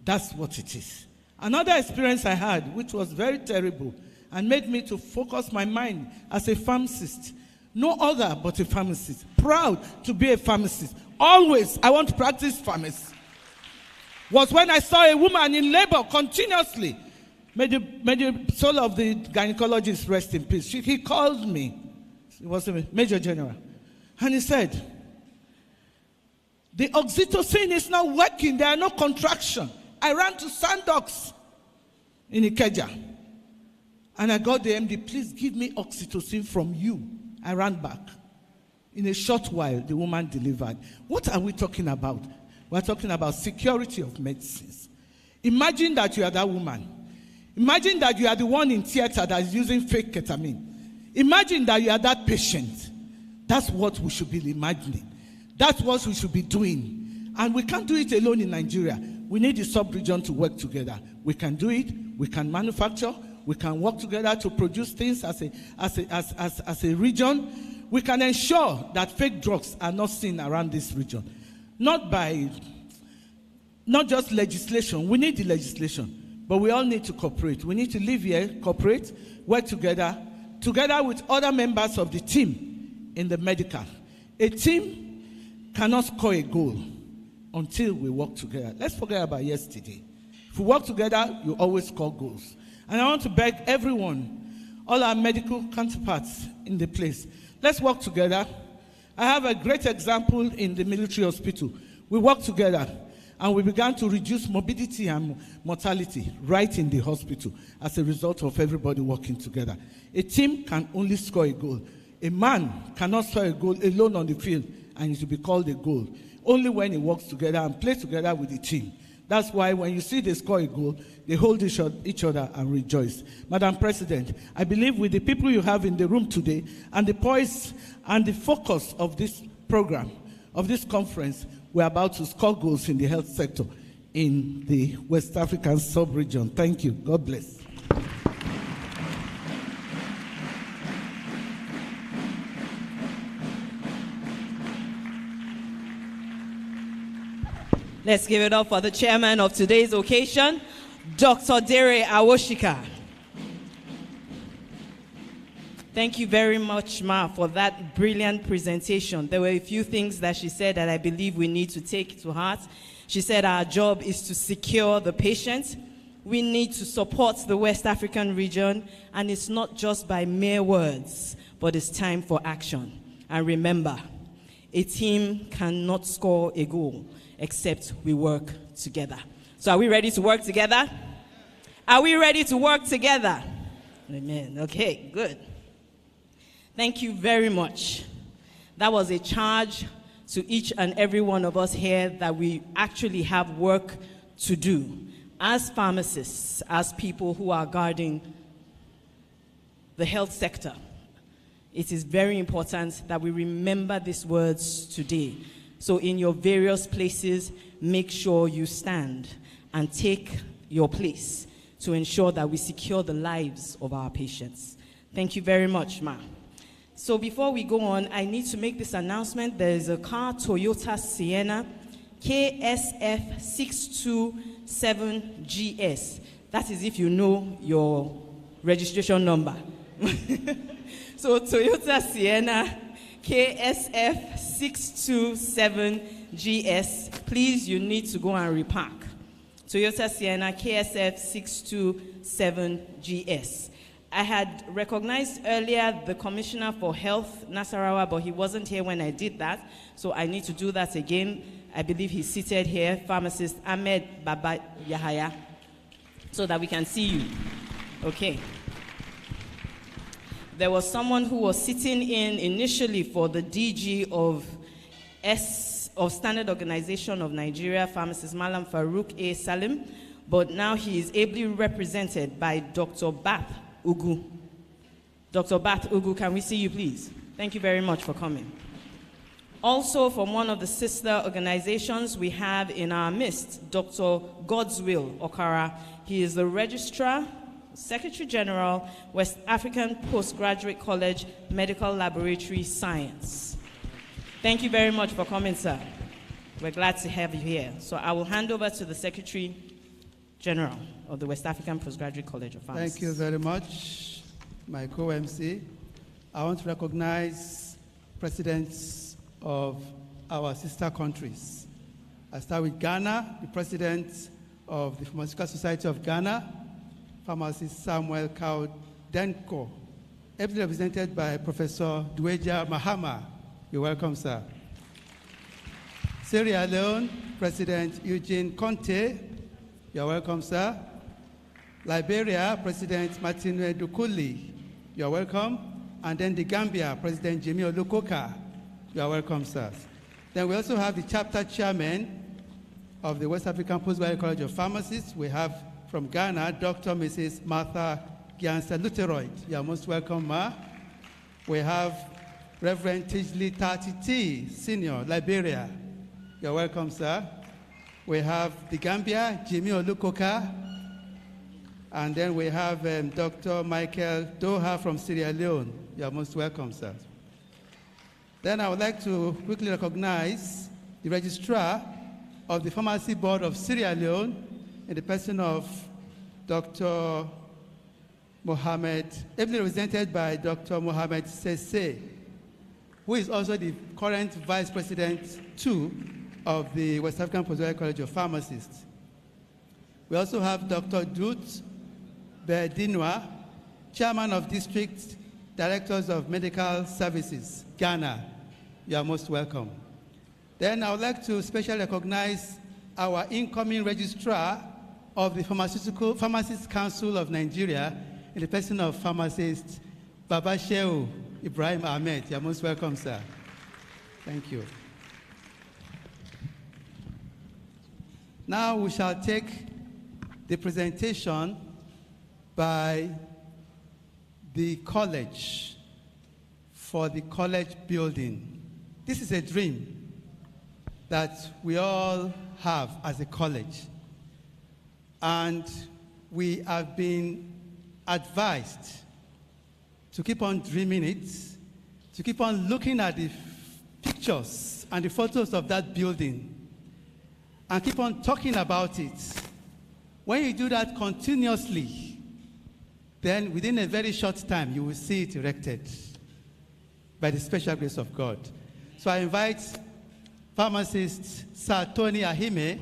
That's what it is. Another experience I had, which was very terrible, and made me to focus my mind as a pharmacist. No other but a pharmacist. Proud to be a pharmacist. Always, I want to practice pharmacy. Was when I saw a woman in labor continuously. May the soul of the gynecologist rest in peace. He called me. He was a major general. And he said, the oxytocin is not working. There are no contractions. I ran to Sandox in 𝐕𝐞𝐧𝐮𝐞. And I got the MD, please give me oxytocin from you. I ran back. In a short while, the woman delivered. What are we talking about? We're talking about security of medicines. Imagine that you are that woman. Imagine that you are the one in theater that is using fake ketamine. Imagine that you are that patient. That's what we should be imagining. That's what we should be doing. And we can't do it alone in Nigeria. We need the sub-region to work together. We can do it. We can manufacture. We can work together to produce things as a region. We can ensure that fake drugs are not seen around this region. Not just legislation. We need the legislation. But we all need to cooperate. We need to live here, cooperate, work together with other members of the team in the medical. A team cannot score a goal until we work together. Let's forget about yesterday. If we work together, you always score goals. And I want to beg everyone, all our medical counterparts in the place, let's work together. I have a great example in the military hospital. We worked together and we began to reduce morbidity and mortality right in the hospital as a result of everybody working together. A team can only score a goal. A man cannot score a goal alone on the field and it will be called a goal. Only when he works together and plays together with the team. That's why when you see they score a goal, they hold each other and rejoice. Madam President, I believe with the people you have in the room today and the poise and the focus of this program, of this conference, we're about to score goals in the health sector in the West African sub-region. Thank you. God bless. Let's give it up for the chairman of today's occasion, Dr. Dere Awoshika. Thank you very much, Ma, for that brilliant presentation. There were a few things that she said that I believe we need to take to heart. She said our job is to secure the patient. We need to support the West African region, and it's not just by mere words, but it's time for action. And remember, a team cannot score a goal except we work together. So are we ready to work together? Are we ready to work together? Amen. Okay, good. Thank you very much. That was a charge to each and every one of us here that we actually have work to do as pharmacists, as people who are guarding the health sector. It is very important that we remember these words today. So in your various places, make sure you stand and take your place to ensure that we secure the lives of our patients. Thank you very much, Ma. So before we go on, I need to make this announcement. There is a car, Toyota Sienna, KSF 627GS. That is if you know your registration number. So Toyota Sienna, KSF 627GS. Please, you need to go and repark. Toyota Sienna, KSF 627GS. I had recognized earlier the Commissioner for Health, Nasarawa, but he wasn't here when I did that, so I need to do that again. I believe he's seated here, Pharmacist Ahmed Baba Yahaya, so that we can see you. Okay. There was someone who was sitting in initially for the DG of Standard Organization of Nigeria, Pharmacist Malam Farouk A. Salim, but now he is ably represented by Dr. Bath Ugu. Dr. Bath Ugu, can we see you, please? Thank you very much for coming. Also, from one of the sister organizations, we have in our midst Dr. 𝐕𝐞𝐧𝐮𝐞 Okara. He is the Registrar, Secretary General, West African Postgraduate College, Medical Laboratory Science. Thank you very much for coming, sir. We're glad to have you here. So I will hand over to the Secretary General of the West African Postgraduate College of Pharmacists. Thank you very much, my co-MC. I want to recognize presidents of our sister countries. I start with Ghana, the president of the Pharmaceutical Society of Ghana, Pharmacist 𝐓𝐢𝐦𝐞, ably represented by Professor Dweja Mahama. You're welcome, sir. Sierra Leone, President 𝐓𝐢𝐦𝐞. You're welcome, sir. Liberia, President Martin Dukuli. You're welcome. And then the Gambia, President 𝐓𝐢𝐦𝐞. You're welcome, sir. Then we also have the chapter chairman of the West African Postgraduate College of Pharmacists. We have from Ghana, Dr. Mrs. Martha 𝐕𝐞𝐧𝐮𝐞. You are most welcome, ma. We have Reverend Tijli Tati, Senior, Liberia. You're welcome, sir. We have the Gambia, 𝐓𝐢𝐦𝐞. And then we have Dr. Michael Doha from Sierra Leone. You are most welcome, sir. Then I would like to quickly recognize the registrar of the Pharmacy Board of Sierra Leone in the person of Dr. Mohammed, ably represented by Dr. Mohammed Sese, who is also the current Vice President 2 of the West African Postgraduate College of Pharmacists. We also have Dr. Dut Bedinwa, Chairman of District Directors of Medical Services, Ghana. You are most welcome. Then I would like to specially recognize our incoming registrar of the Pharmacists Council of Nigeria in the person of pharmacist Babashehu Ibrahim Ahmed. You are most welcome, sir. Thank you. Now we shall take the presentation by the college for the college building. This is a dream that we all have as a college. And we have been advised to keep on dreaming it, to keep on looking at the pictures and the photos of that building, and keep on talking about it. When you do that continuously, then within a very short time, you will see it erected by the special grace of God. So I invite pharmacist Sir Tony Ahime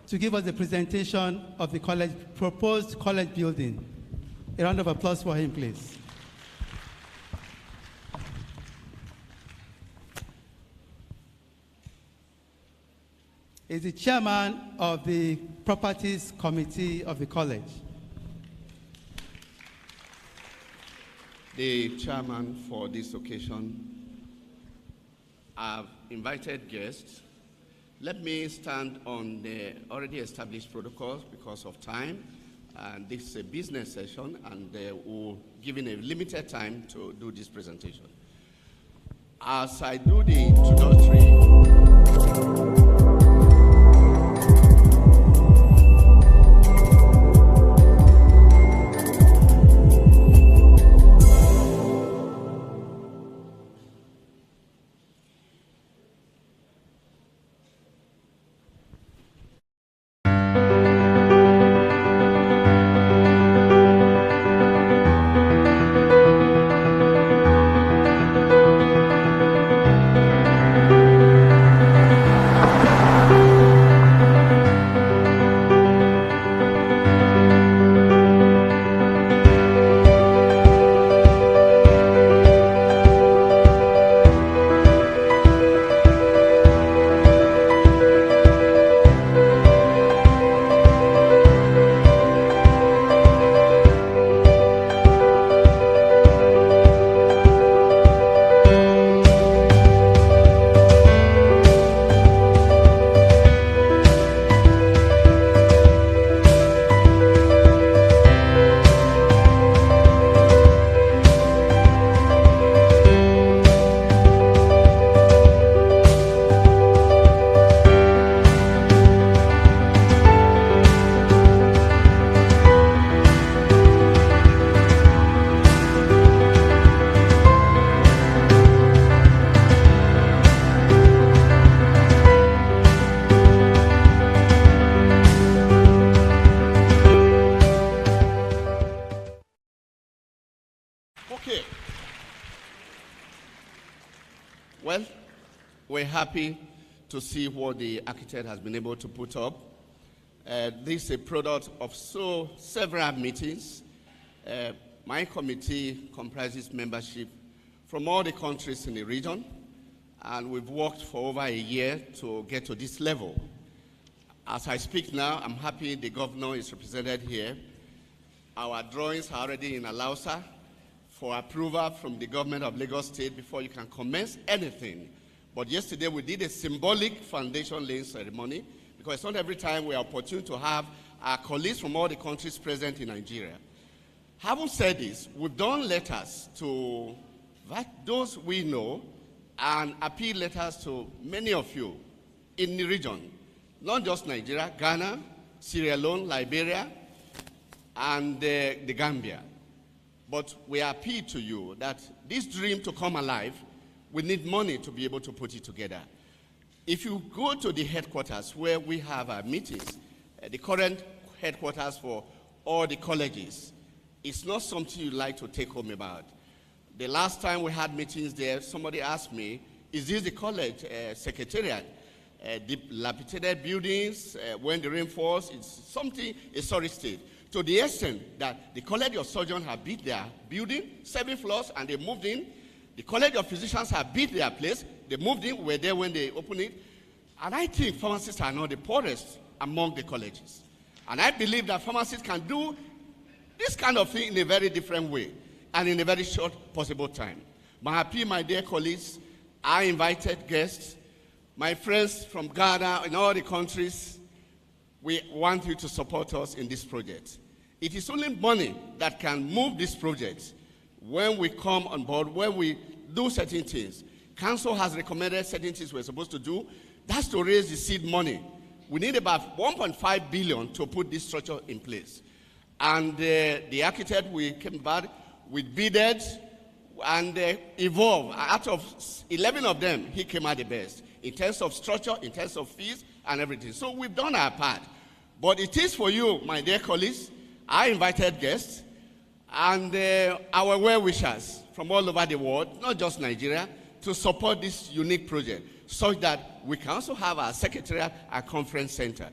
to give us a presentation of the college, proposed college building. A round of applause for him, please. He's the chairman of the Properties Committee of the college. The chairman for this occasion, I've invited guests. Let me stand on the already established protocols because of time. And this is a business session, and we're given a limited time to do this presentation. As I do the introductory, We're happy to see what the architect has been able to put up. This is a product of several meetings. My committee comprises membership from all the countries in the region, and we've worked for over a year to get to this level. As I speak now, I'm happy the governor is represented here. Our drawings are already in Alausa for approval from the government of Lagos State before you can commence anything. But yesterday we did a symbolic foundation laying ceremony, because it's not every time we are opportune to have our colleagues from all the countries present in Nigeria. Having said this, we've done letters to those we know and appeal letters to many of you in the region, not just Nigeria, Ghana, Sierra Leone, Liberia, and the Gambia. But we appeal to you that this dream to come alive, we need money to be able to put it together. If you go to the headquarters where we have our meetings, the current headquarters for all the colleges, it's not something you like to take home about. The last time we had meetings there, somebody asked me, is this the college secretariat? Dilapidated buildings, when the rain falls, it's something, a sorry state. To the extent that the College of Surgeons have built their building, 7 floors, and they moved in. The College of Physicians have built their place. They moved in, were there when they opened it. And I think pharmacists are not the poorest among the colleges. And I believe that pharmacists can do this kind of thing in a very different way and in a very short possible time. My appeal, my dear colleagues, I invited guests, my friends from Ghana and all the countries. We want you to support us in this project. It is only money that can move this project when we come on board, when we do certain things. Council has recommended certain things we're supposed to do. That's to raise the seed money. We need about 1.5 billion to put this structure in place. And the architect, we came back, we bidded and evolved. Out of 11 of them, he came out the best in terms of structure, in terms of fees, and everything. So we've done our part. But it is for you, my dear colleagues. I invited guests and our well-wishers from all over the world, not just Nigeria, to support this unique project, such that we can also have our secretariat and conference center.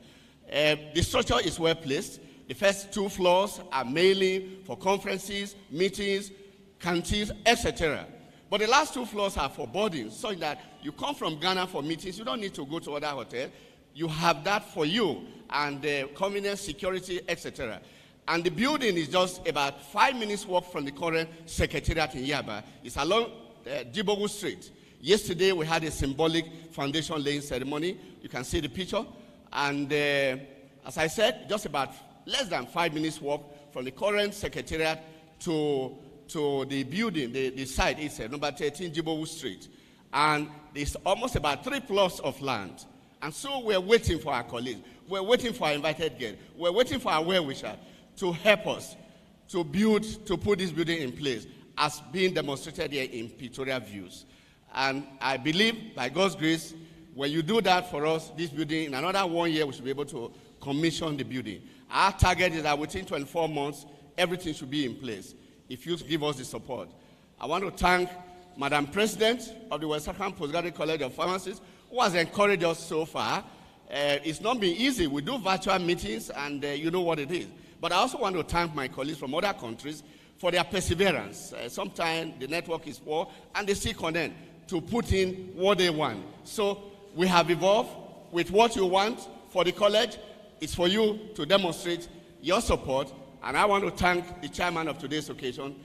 The structure is well placed. The first 2 floors are mainly for conferences, meetings, canteens, etc. But the last 2 floors are for boarding, so that you come from Ghana for meetings, you don't need to go to other hotels. You have that for you, and convenience, security, etc. And the building is just about 5 minutes walk from the current secretariat in Yaba. It's along 𝐓𝐢𝐦𝐞 Street. Yesterday we had a symbolic foundation laying ceremony. You can see the picture. And as I said, just about less than 5 minutes walk from the current secretariat to the building. The site is number 13 𝐓𝐢𝐦𝐞 Street. And it's almost about 3 plots of land. And so we're waiting for our colleagues. We're waiting for our invited guests. We're waiting for our well-wishers to help us to put this building in place, as being demonstrated here in pictorial views. And I believe, by God's grace, when you do that for us, this building, in another 1 year, we should be able to commission the building. Our target is that within 24 months, everything should be in place, if you give us the support. I want to thank Madam President of the West African Postgraduate College of Pharmacists, who has encouraged us so far. It's not been easy. We do virtual meetings, and you know what it is. But I also want to thank my colleagues from other countries for their perseverance. Sometimes the network is poor, and they still connect to put in what they want. So we have evolved with what you want for the college. It's for you to demonstrate your support. And I want to thank the chairman of today's occasion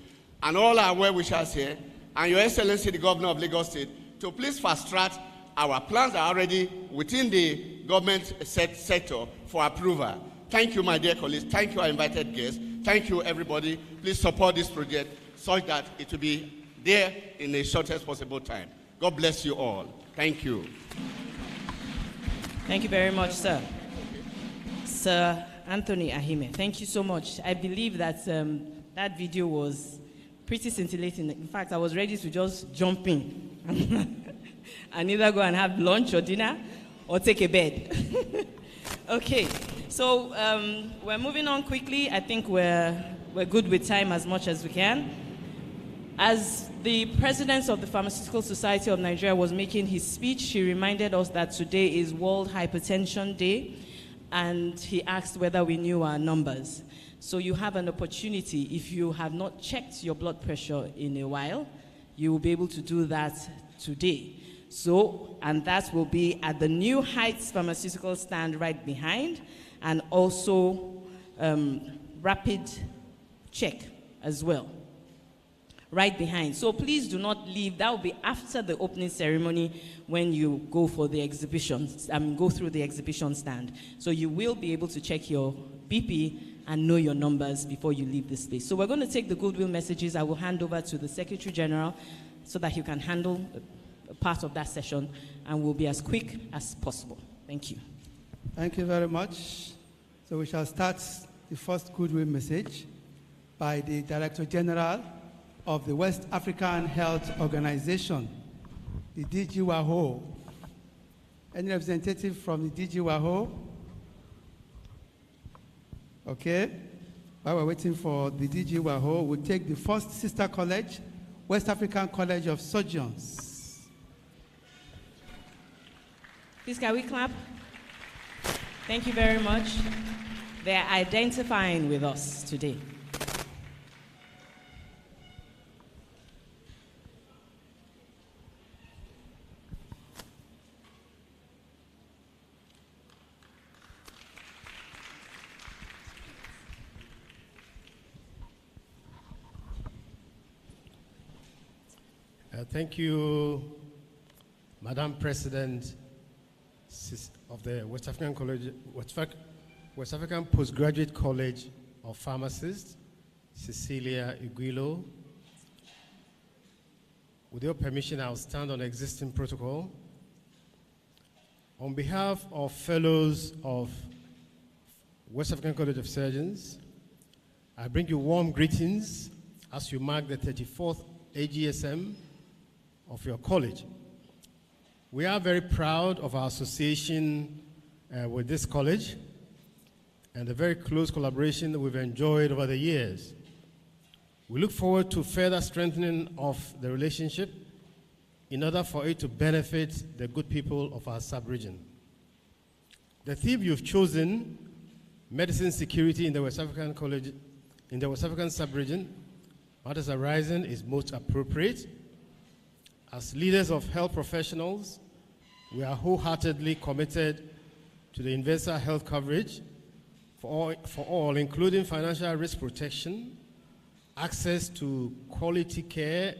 and all our well-wishers here, and Your Excellency, the Governor of Lagos State, to please fast-track. Our plans are already within the government sector for approval. Thank you, my dear colleagues. Thank you, our invited guests. Thank you, everybody. Please support this project such that it will be there in the shortest possible time. God bless you all. Thank you. Thank you very much, sir. Sir Anthony Ahime, thank you so much. I believe that that video was pretty scintillating. In fact, I was ready to just jump in and either go and have lunch or dinner or take a bed. Okay, so we're moving on quickly. I think we're good with time as much as we can. As the president of the Pharmaceutical Society of Nigeria was making his speech, she reminded us that today is World Hypertension Day. and he asked whether we knew our numbers. So you have an opportunity. If you have not checked your blood pressure in a while, you will be able to do that today. So, and that will be at the New Heights pharmaceutical stand right behind, and also rapid check as well, right behind. So please do not leave. That will be after the opening ceremony when you go for the exhibition, go through the exhibition stand. So you will be able to check your BP and know your numbers before you leave this place. So we're going to take the goodwill messages. I will hand over to the Secretary General so that he can handle a part of that session, and we'll be as quick as possible. Thank you. Thank you very much. So we shall start the first goodwill message by the Director General of the West African Health Organization, the DG WAHO. Any representative from the DG WAHO? Okay. While we're waiting for the DG WAHO, we'll take the first sister college, West African College of Surgeons. Please, can we clap? Thank you very much. They're identifying with us today. Thank you, Madam President of the West African Postgraduate College of Pharmacists, 𝐓𝐢𝐦𝐞. With your permission, I'll stand on existing protocol. On behalf of fellows of West African College of Surgeons, I bring you warm greetings as you mark the 34th AGSM of your college. We are very proud of our association with this college and the very close collaboration that we've enjoyed over the years. We look forward to further strengthening of the relationship in order for it to benefit the good people of our sub-region. The theme you've chosen, medicine security in the West African College, in the West African sub-region, matters arising, is most appropriate. As leaders of health professionals, we are wholeheartedly committed to the universal health coverage for all, including financial risk protection, access to quality care,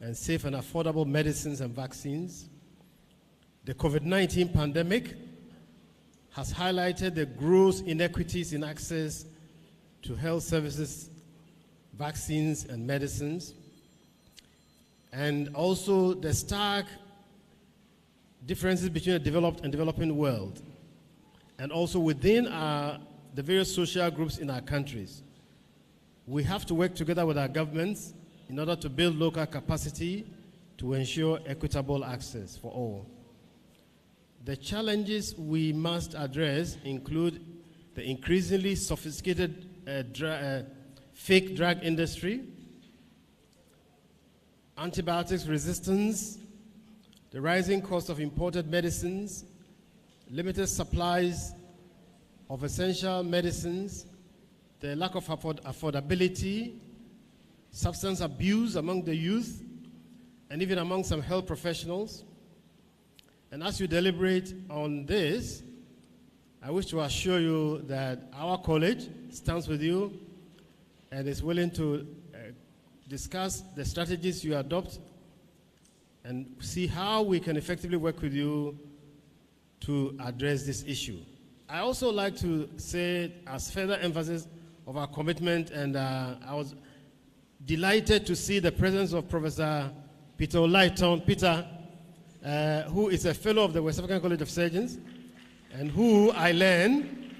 and safe and affordable medicines and vaccines. The COVID-19 pandemic has highlighted the gross inequities in access to health services, vaccines, and medicines, and also the stark differences between the developed and developing world, and also within the various social groups in our countries. We have to work together with our governments in order to build local capacity to ensure equitable access for all. The challenges we must address include the increasingly sophisticated fake drug industry, antibiotics resistance, the rising cost of imported medicines, limited supplies of essential medicines, the lack of affordability, substance abuse among the youth, and even among some health professionals. And as you deliberate on this, I wish to assure you that our college stands with you and is willing to discuss the strategies you adopt and see how we can effectively work with you to address this issue. I also like to say, as further emphasis of our commitment, and I was delighted to see the presence of Professor Peter Olaiton, who is a fellow of the West African College of Surgeons, and who I learned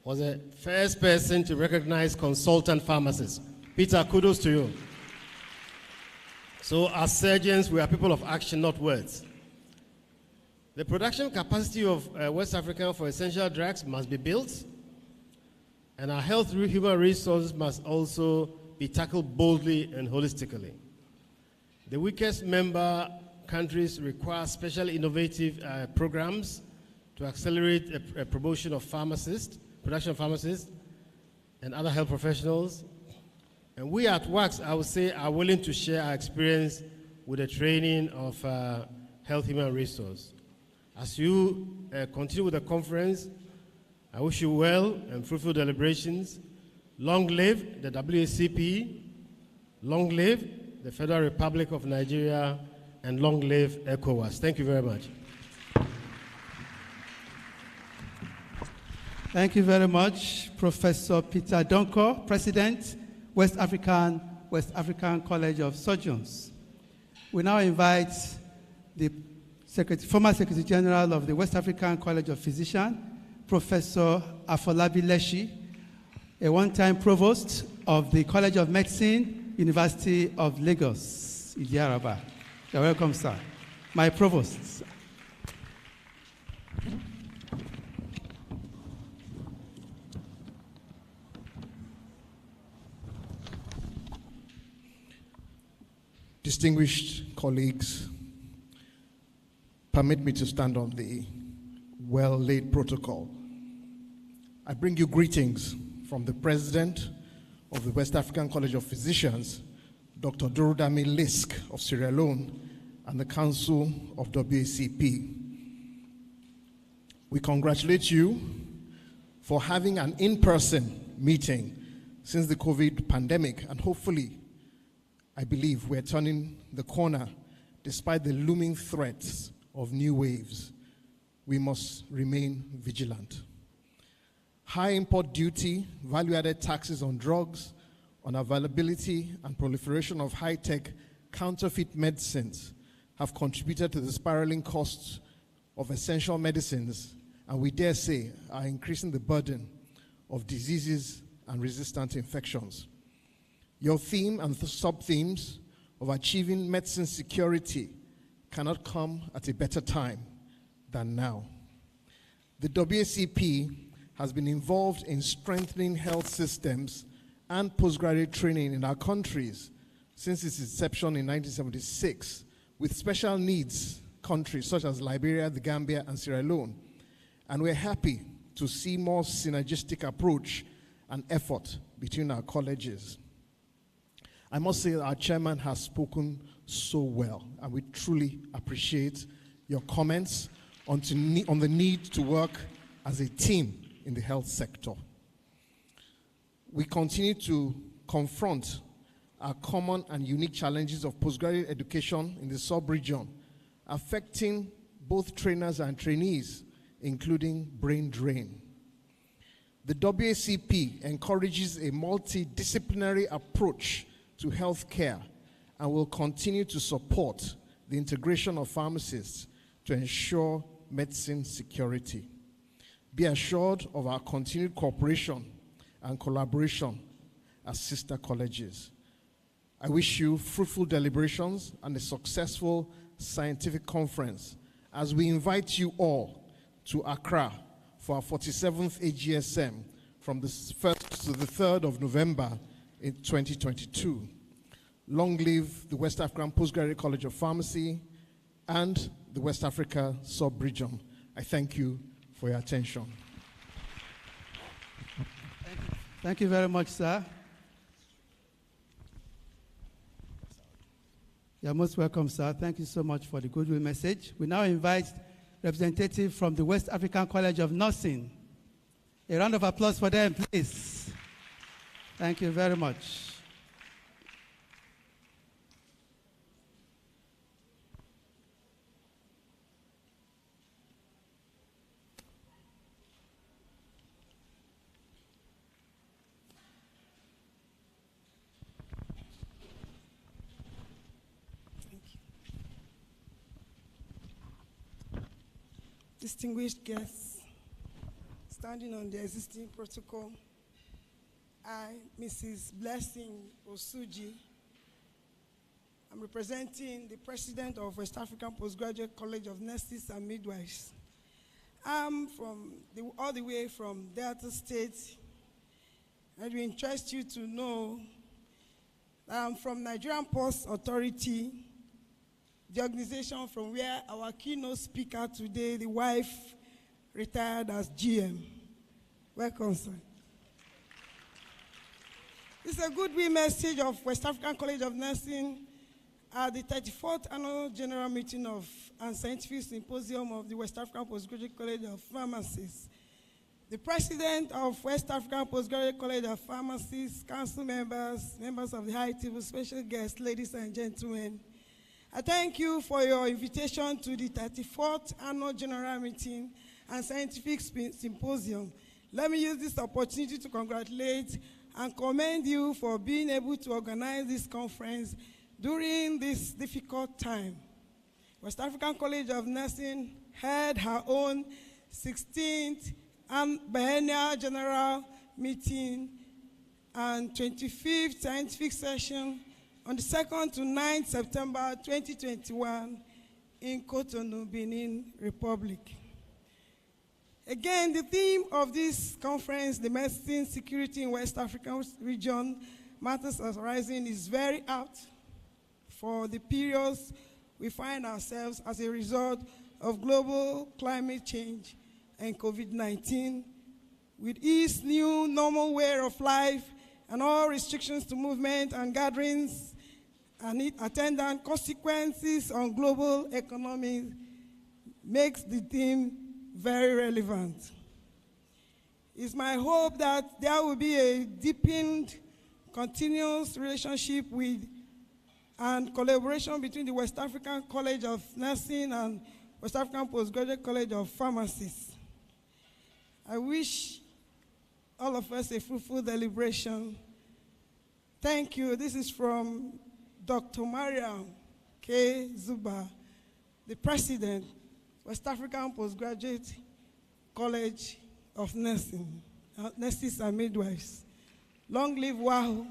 was the first person to recognize consultant pharmacists. Peter, kudos to you. So as surgeons, we are people of action, not words. The production capacity of West Africa for essential drugs must be built, and our health human resources must also be tackled boldly and holistically. The weakest member countries require special innovative programs to accelerate a promotion of pharmacists, production of pharmacists, and other health professionals. And we at WACS, I would say, are willing to share our experience with the training of health human resource. As you continue with the conference, I wish you well and fruitful deliberations. Long live the WAPCP, long live the Federal Republic of Nigeria, and long live ECOWAS. Thank you very much. Thank you very much, Professor Peter Donko, President, West African College of Surgeons. We now invite the former Secretary General of the West African College of Physicians, Professor Afolabi Leshi, a one-time provost of the College of Medicine, University of Lagos, Idiaraba. You're welcome, sir. My provost. Distinguished colleagues, permit me to stand on the well-laid protocol. I bring you greetings from the President of the West African College of Physicians, Dr. Durudami Lisk of Sierra Leone, and the Council of WAPCP. We congratulate you for having an in-person meeting since the COVID pandemic, and hopefully, I believe we're turning the corner despite the looming threats of new waves. We must remain vigilant. High import duty, value-added taxes on drugs, on availability and proliferation of high-tech counterfeit medicines have contributed to the spiraling costs of essential medicines, and we dare say are increasing the burden of diseases and resistant infections. Your theme and the sub-themes of achieving medicine security cannot come at a better time than now. The WAPCP has been involved in strengthening health systems and postgraduate training in our countries since its inception in 1976, with special needs countries such as Liberia, the Gambia, and Sierra Leone. And we're happy to see more synergistic approach and effort between our colleges. I must say that our chairman has spoken so well, and we truly appreciate your comments on the need to work as a team in the health sector. We continue to confront our common and unique challenges of postgraduate education in the sub-region, affecting both trainers and trainees, including brain drain. The WAPCP encourages a multidisciplinary approach to healthcare and will continue to support the integration of pharmacists to ensure medicine security. Be assured of our continued cooperation and collaboration as sister colleges. I wish you fruitful deliberations and a successful scientific conference as we invite you all to Accra for our 47th AGSM from the 1st to the 3rd of November in 2022. Long live the West African Postgraduate College of Pharmacy and the West Africa sub-region. I thank you for your attention. Thank you very much, sir. You're most welcome, sir. Thank you so much for the goodwill message. We now invite representative from the West African College of Nursing. A round of applause for them, please. Thank you very much. Distinguished guests, standing on the existing protocol, I, Mrs. Blessing Osuji, I'm representing the president of West African Postgraduate College of Nurses and Midwives. I'm all the way from Delta State. It will interest you to know that I'm from Nigerian Post Authority, the organization from where our keynote speaker today, the wife retired as GM. Welcome, sir. This is a goodwill message of West African College of Nursing at the 34th Annual General Meeting of and Scientific Symposium of the West African Postgraduate College of Pharmacists. The President of West African Postgraduate College of Pharmacists, Council members, members of the high table, special guests, ladies and gentlemen, I thank you for your invitation to the 34th Annual General Meeting and Scientific Symposium. Let me use this opportunity to congratulate and commend you for being able to organize this conference during this difficult time. West African College of Nursing held her own 16th biennial general meeting and 25th scientific session on the 2nd to 9th September 2021 in Cotonou, Benin Republic. Again, the theme of this conference, the medicine security in West African region, matters arising, is very apt for the periods we find ourselves as a result of global climate change and COVID-19, with its new normal way of life and all restrictions to movement and gatherings and its attendant consequences on global economy, makes the theme very relevant. It's my hope that there will be a deepened, continuous relationship with and collaboration between the West African College of Nursing and West African Postgraduate College of Pharmacists. I wish all of us a fruitful deliberation. Thank you. This is from Dr. Mariam K. Zuba, the President, West African Postgraduate College of Nursing, Nurses and Midwives. Long live WAHU.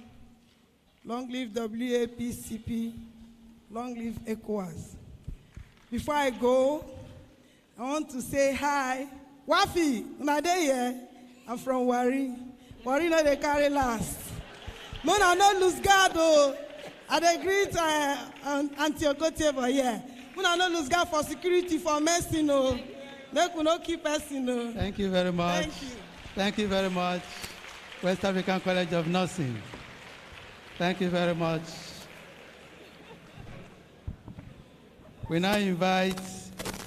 Long live WAPCP, long live 𝐓𝐢𝐦𝐞. Before I go, I want to say hi. Wafi, una dey here? I'm from Wari. Wari no dey carry last. Mona no lose guard o. I dey greet Auntie Okotie for here. Mona no lose guard for security, for medicine o. Make we no keep person o. Thank you very much. Thank you. Thank you very much, West African College of Nursing. Thank you very much. We now invite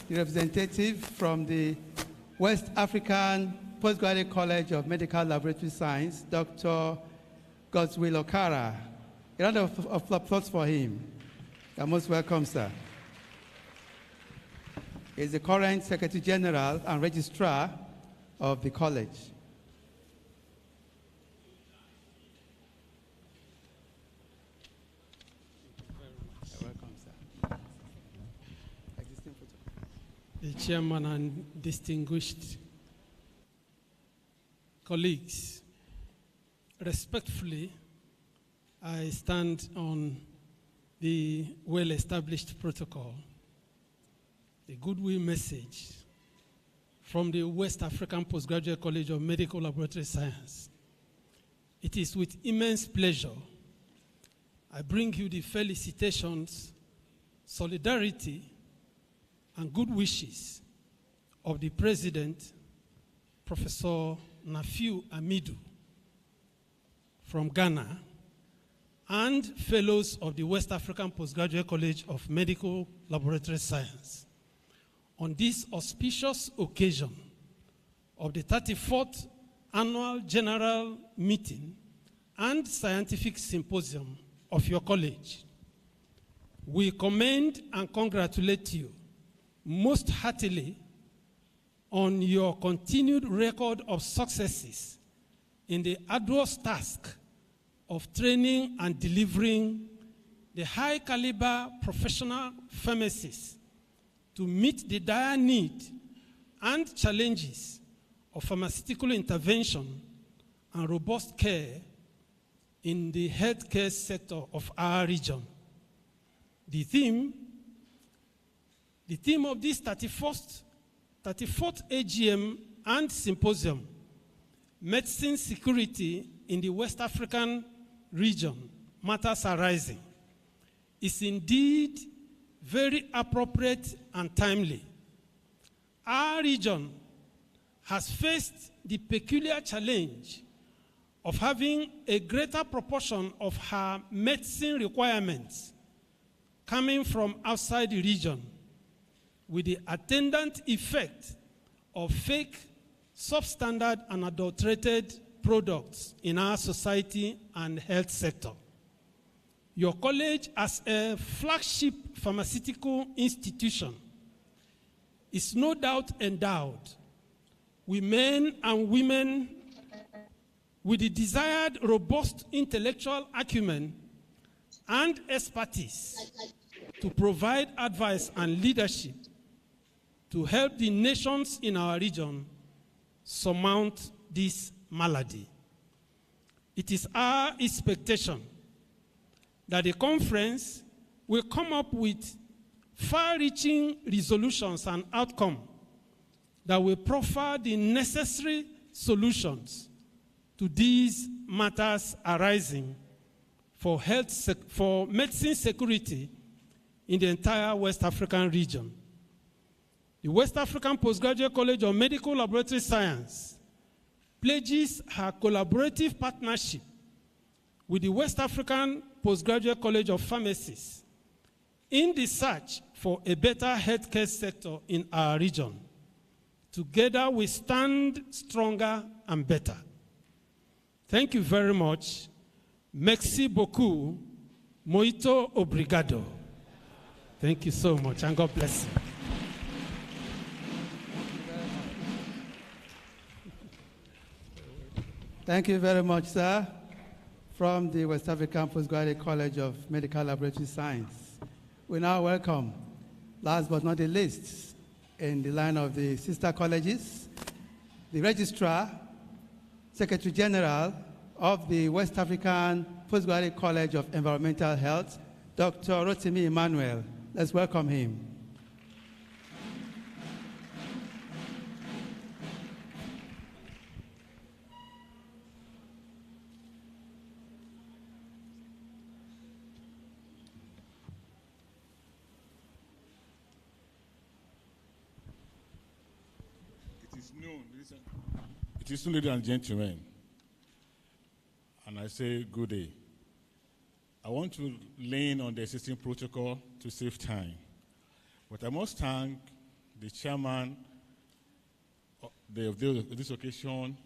the representative from the West African Postgraduate College of Medical Laboratory Science, Dr. 𝐕𝐞𝐧𝐮𝐞. A round of applause for him. You're most welcome, sir. He is the current Secretary General and Registrar of the college. The chairman and distinguished colleagues, respectfully, I stand on the well-established protocol, the goodwill message from the West African Postgraduate College of Medical Laboratory Science. It is with immense pleasure I bring you the felicitations, solidarity, and good wishes of the President, Professor 𝐓𝐢𝐦𝐞 from Ghana, and fellows of the West African Postgraduate College of Medical Laboratory Science on this auspicious occasion of the 34th Annual General Meeting and Scientific Symposium of your college. We commend and congratulate you most heartily on your continued record of successes in the arduous task of training and delivering the high caliber professional pharmacists to meet the dire need and challenges of pharmaceutical intervention and robust care in the healthcare sector of our region. The theme of this 34th AGM and Symposium, Medicine Security in the West African Region, Matters Arising, is indeed very appropriate and timely. Our region has faced the peculiar challenge of having a greater proportion of her medicine requirements coming from outside the region, with the attendant effect of fake, substandard, and adulterated products in our society and health sector. Your college, as a flagship pharmaceutical institution, is no doubt endowed with men and women with the desired robust intellectual acumen and expertise to provide advice and leadership to help the nations in our region surmount this malady. It is our expectation that the conference will come up with far-reaching resolutions and outcomes that will proffer the necessary solutions to these matters arising for medicine security in the entire West African region. The West African Postgraduate College of Medical Laboratory Science pledges her collaborative partnership with the West African Postgraduate College of Pharmacists in the search for a better healthcare sector in our region. Together we stand stronger and better. Thank you very much. Merci beaucoup. Muito obrigado. Thank you so much, and God bless you. Thank you very much, sir. From the West African Postgraduate College of Medical Laboratory Science, we now welcome, last but not the least, in the line of the sister colleges, the Registrar, Secretary General of the West African Postgraduate College of Environmental Health, Dr. Rotimi Emmanuel. Let's welcome him. It is noon, ladies and gentlemen, and I say good day. I want to lean on the existing protocol to save time, but I must thank the chairman of this occasion,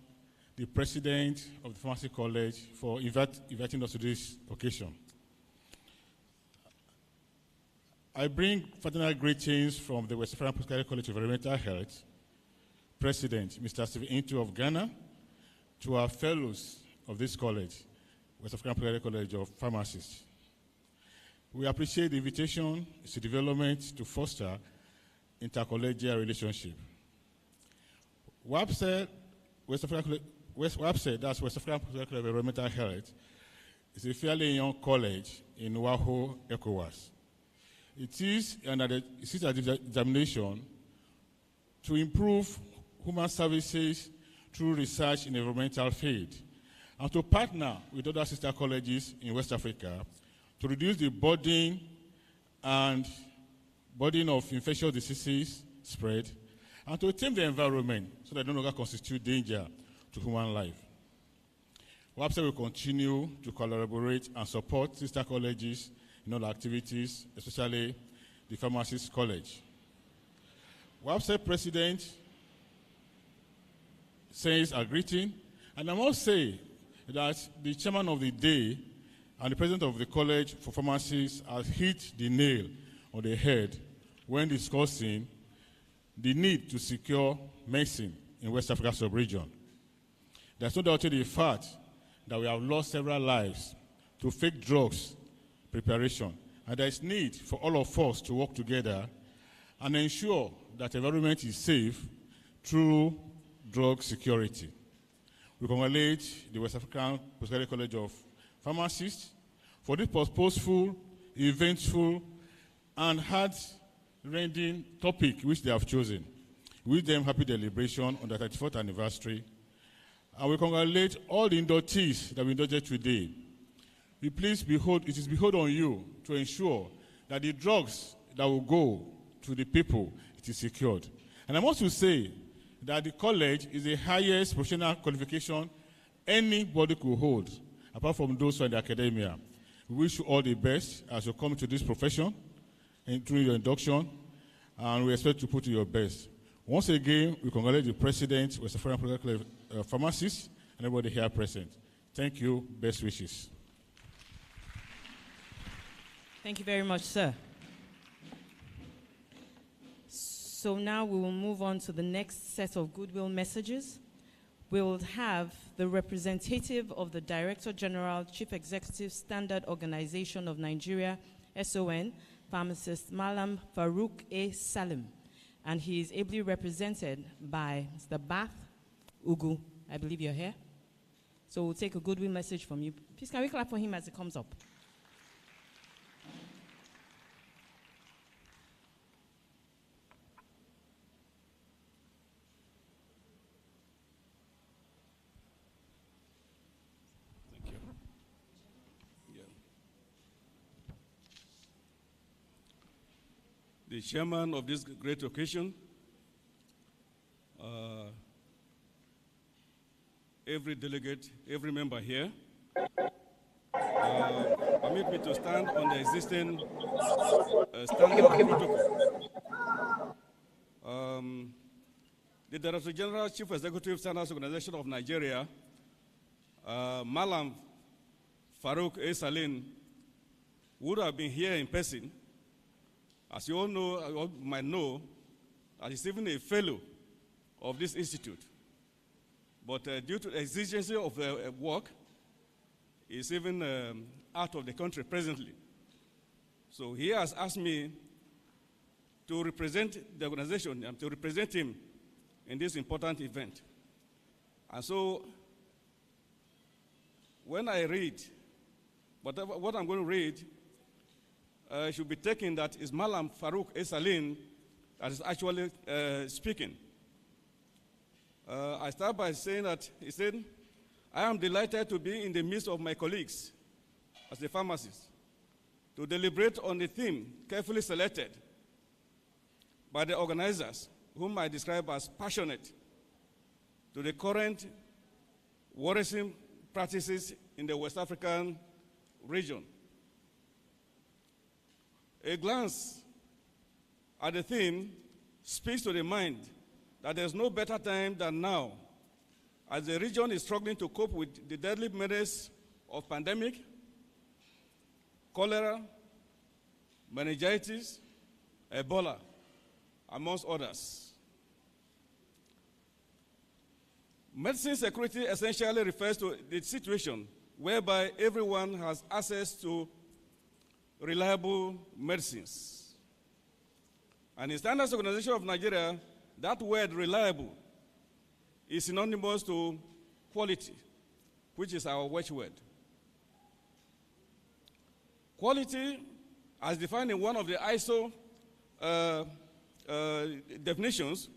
the president of the Pharmacy College, for inviting us to this occasion. I bring fraternal greetings from the West African Postgraduate College of Environmental Health President, Mr. 𝐓𝐢𝐸𝐞 of Ghana, to our fellows of this college, West African Postgraduate College of Pharmacists. We appreciate the invitation to development to foster intercollegial relationship. WAPCP, that's West African Postgraduate College of Environmental Health, is a fairly young college in 𝐓𝐢𝐦𝐞. It is an examination to improve human services through research in the environmental field, and to partner with other sister colleges in West Africa to reduce the burden of infectious diseases spread, and to tame the environment so that they no longer constitute danger to human life. WAPCP will continue to collaborate and support sister colleges in all activities, especially the Pharmacists College. WAPCP President says a greeting, and I must say that the chairman of the day and the president of the College for Pharmacists has hit the nail on the head when discussing the need to secure medicine in West Africa sub-region. There's no doubt the fact that we have lost several lives to fake drugs preparation, and there is need for all of us to work together and ensure that the environment is safe through drug security. We congratulate the West African Postgraduate College of Pharmacists for this purposeful, eventful, and heart-rending topic which they have chosen. We wish them happy celebration on the 34th anniversary. And we congratulate all the inductees that we inducted today. It is behold on you to ensure that the drugs that will go to the people, it is secured. And I want to say that the college is the highest professional qualification anybody could hold, apart from those who are in the academia. We wish you all the best as you come to this profession and during your induction, and we expect to put in your best. Once again, we congratulate the President, West African Pharmacists, and everybody here present. Thank you. Best wishes. Thank you very much, sir. So now we will move on to the next set of goodwill messages. We will have the representative of the Director General, Chief Executive Standard Organization of Nigeria, SON, Pharmacist Malam 𝐓𝐢𝐦𝐞, and he is ably represented by Mr. Bath Ugu. I believe you're here. So we'll take a goodwill message from you. Please, can we clap for him as he comes up? The chairman of this great occasion, every delegate, every member here, permit me to stand on the existing standard protocol. The Director General, Chief Executive Standards Organization of Nigeria, Malam 𝐓𝐢𝐦𝐞, would have been here in person. As you all know, or might know, he's even a fellow of this institute. But due to the exigency of work, he's even out of the country presently. So he has asked me to represent the organization and to represent him in this important event. And so when I read, what I'm going to read, should be taken that is Malam 𝐓𝐢𝐸𝐶 that is actually speaking. I start by saying that he said, I am delighted to be in the midst of my colleagues as a pharmacist to deliberate on the theme carefully selected by the organizers, whom I describe as passionate to the current worrisome practices in the West African region. A glance at the theme speaks to the mind that there's no better time than now, as the region is struggling to cope with the deadly menace of pandemic, cholera, meningitis, Ebola, amongst others. Medicine security essentially refers to the situation whereby everyone has access to reliable medicines. And in Standards Organization of Nigeria, that word reliable is synonymous to quality, which is our watchword. Quality, as defined in one of the ISO definitions,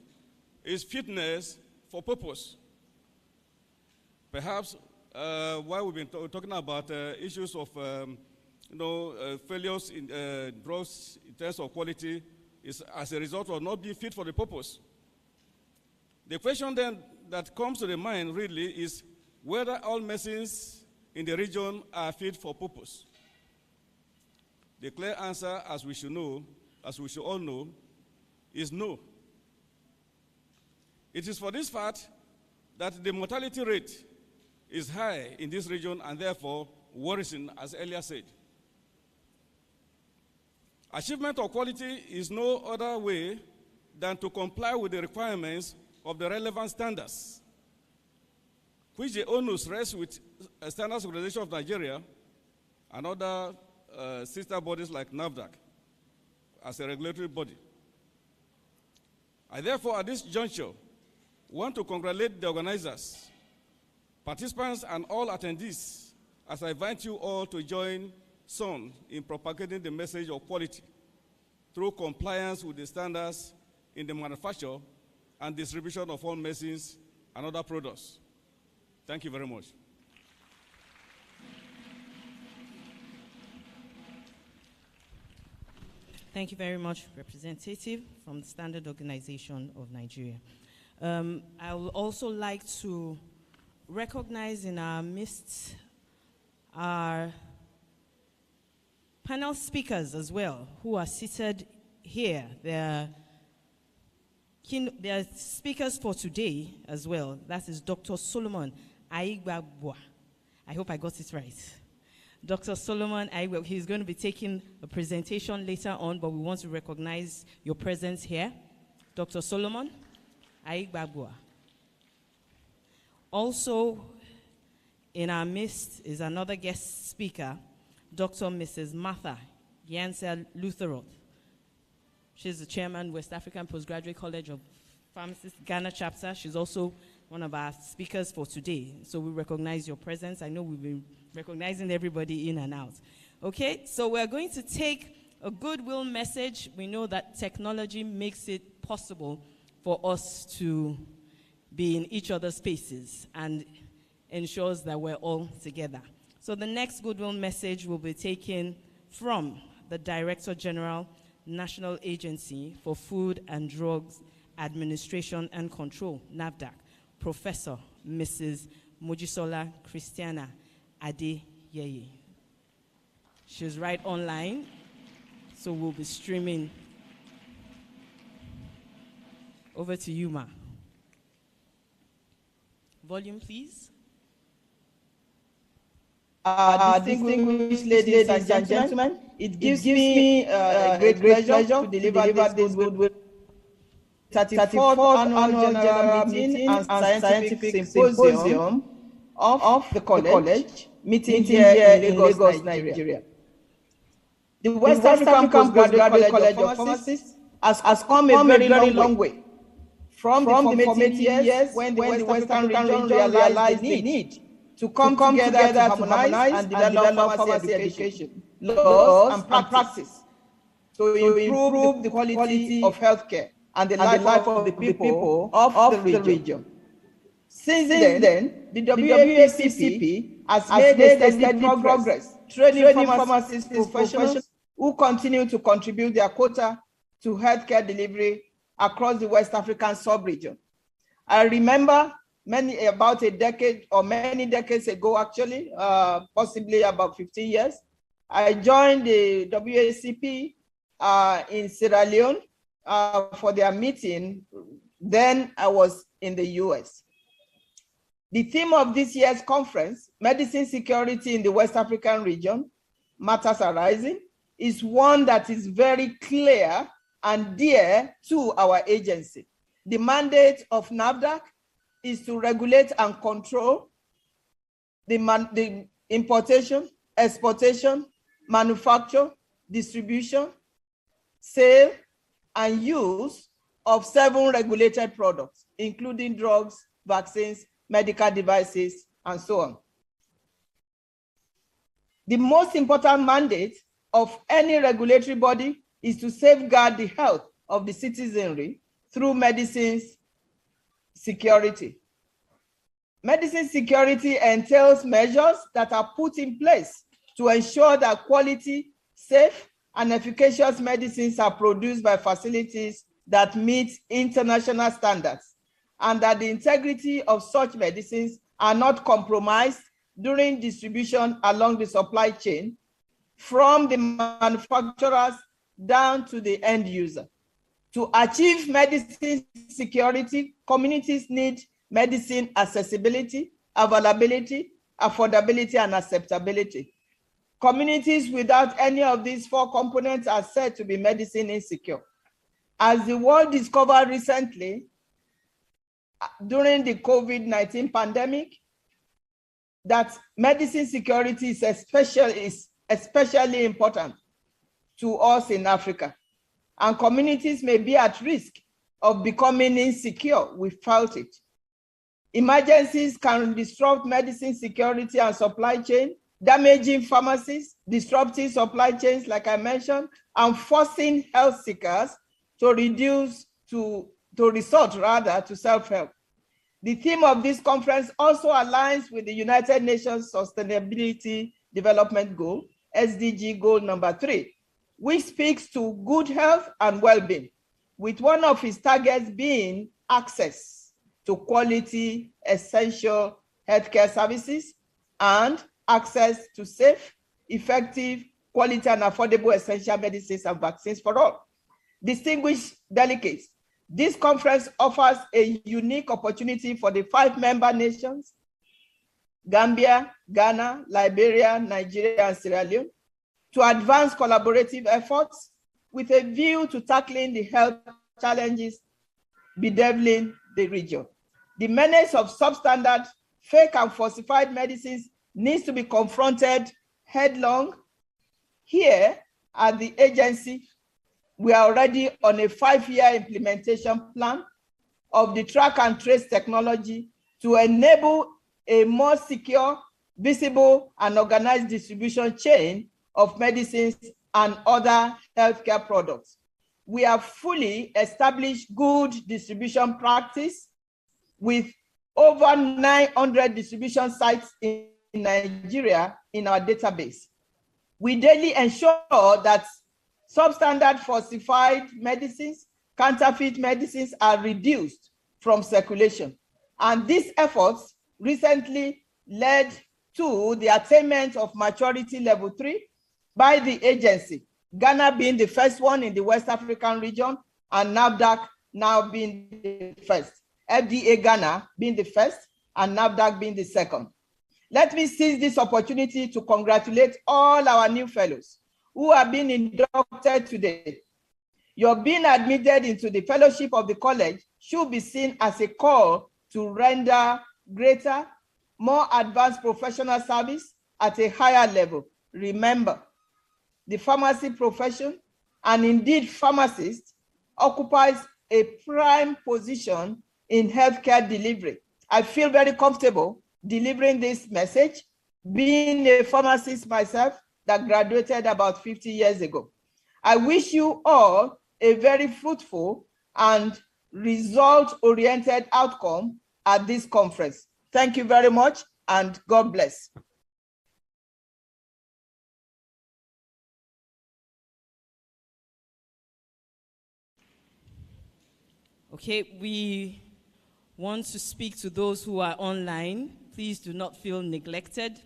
is fitness for purpose. Perhaps while we've been talking about issues of failures in drugs in terms of quality is as a result of not being fit for the purpose. The question then that comes to the mind really is whether all medicines in the region are fit for purpose. The clear answer, as we should all know, is no. It is for this fact that the mortality rate is high in this region and therefore worrisome, as earlier said. Achievement of quality is no other way than to comply with the requirements of the relevant standards, which the onus rests with Standards Organization of Nigeria and other sister bodies like NAFDAC as a regulatory body. I therefore, at this juncture, want to congratulate the organizers, participants, and all attendees as I invite you all to join SON in propagating the message of quality through compliance with the standards in the manufacture and distribution of all medicines and other products. Thank you very much. Thank you very much, Representative from the Standard Organization of Nigeria. I would also like to recognize in our midst our panel speakers as well, who are seated here. They're speakers for today as well. That is Dr. Solomon 𝐕𝐤𝐦𝐞. I hope I got it right. Dr. Solomon 𝐕𝐤𝐦𝐞, he's going to be taking a presentation later on, but we want to recognize your presence here. Dr. Solomon 𝐕𝐤𝐦𝐞. Also in our midst is another guest speaker, Dr. Mrs. Martha 𝐓𝐢𝐦𝐞. She's the chairman, West African Postgraduate College of Pharmacists, Ghana chapter. She's also one of our speakers for today. So we recognize your presence. I know we've been recognizing everybody in and out. Okay, so we're going to take a goodwill message. We know that technology makes it possible for us to be in each other's spaces and ensures that we're all together. So the next goodwill message will be taken from the Director General, National Agency for Food and Drugs Administration and Control, NAFDAC, Professor Mrs. Mojisola Christiana Adeyeye. She's right online, so we'll be streaming. Over to you, Ma. Volume, please. Distinguished ladies and gentlemen, it gives me a great pleasure to deliver this goodwill 34th Annual General Meeting and Scientific Symposium of the college, meeting here in Lagos, Nigeria. The West African Postgraduate College of Pharmacists has come a very long way from the formative years when the West African region realized the need to come together to harmonize and develop pharmacy education, laws, and practice to improve the quality of healthcare and the life of the people of the region. Since then, the WAPCP has made a steady progress, training pharmacist professionals who continue to contribute their quota to healthcare delivery across the West African sub-region. I remember about a decade or many decades ago, actually, possibly about 15 years, I joined the WACP in Sierra Leone for their meeting. Then I was in the US. The theme of this year's conference, Medicine Security in the West African Region, Matters Arising, is one that is very clear and dear to our agency. The mandate of NAFDAC is to regulate and control the importation, exportation, manufacture, distribution, sale, and use of 7 regulated products, including drugs, vaccines, medical devices, and so on. The most important mandate of any regulatory body is to safeguard the health of the citizenry through medicines security. Medicine security entails measures that are put in place to ensure that quality, safe, and efficacious medicines are produced by facilities that meet international standards, and that the integrity of such medicines are not compromised during distribution along the supply chain from the manufacturers down to the end user. To achieve medicine security, communities need medicine accessibility, availability, affordability, and acceptability. Communities without any of these 4 components are said to be medicine insecure. As the world discovered recently during the COVID-19 pandemic, that medicine security is especially important to us in Africa, and communities may be at risk of becoming insecure. We felt it. Emergencies can disrupt medicine security and supply chain, damaging pharmacies, disrupting supply chains, like I mentioned, and forcing health seekers to resort to self-help. The theme of this conference also aligns with the United Nations Sustainability Development Goal, SDG goal number 3, which speaks to good health and well-being, with one of its targets being access to quality, essential healthcare services and access to safe, effective, quality, and affordable essential medicines and vaccines for all. Distinguished delegates, this conference offers a unique opportunity for the 5 member nations, Gambia, Ghana, Liberia, Nigeria, and Sierra Leone, to advance collaborative efforts with a view to tackling the health challenges bedeviling the region. The menace of substandard, fake, and falsified medicines needs to be confronted headlong. Here at the agency, we are already on a 5-year implementation plan of the track and trace technology to enable a more secure, visible, and organized distribution chain of medicines and other healthcare products. We have fully established good distribution practice with over 900 distribution sites in Nigeria in our database. We daily ensure that substandard falsified medicines, counterfeit medicines are reduced from circulation. And these efforts recently led to the attainment of maturity level 3 by the agency, Ghana being the first one in the West African region, and NAFDAC now being the first. FDA Ghana being the first, and NAFDAC being the second. Let me seize this opportunity to congratulate all our new fellows who have been inducted today. Your being admitted into the fellowship of the college should be seen as a call to render greater, more advanced professional service at a higher level. Remember, the pharmacy profession, and indeed pharmacists, occupies a prime position in healthcare delivery. I feel very comfortable delivering this message, being a pharmacist myself that graduated about 50 years ago. I wish you all a very fruitful and result-oriented outcome at this conference. Thank you very much, and God bless. Okay, we want to speak to those who are online. Please do not feel neglected.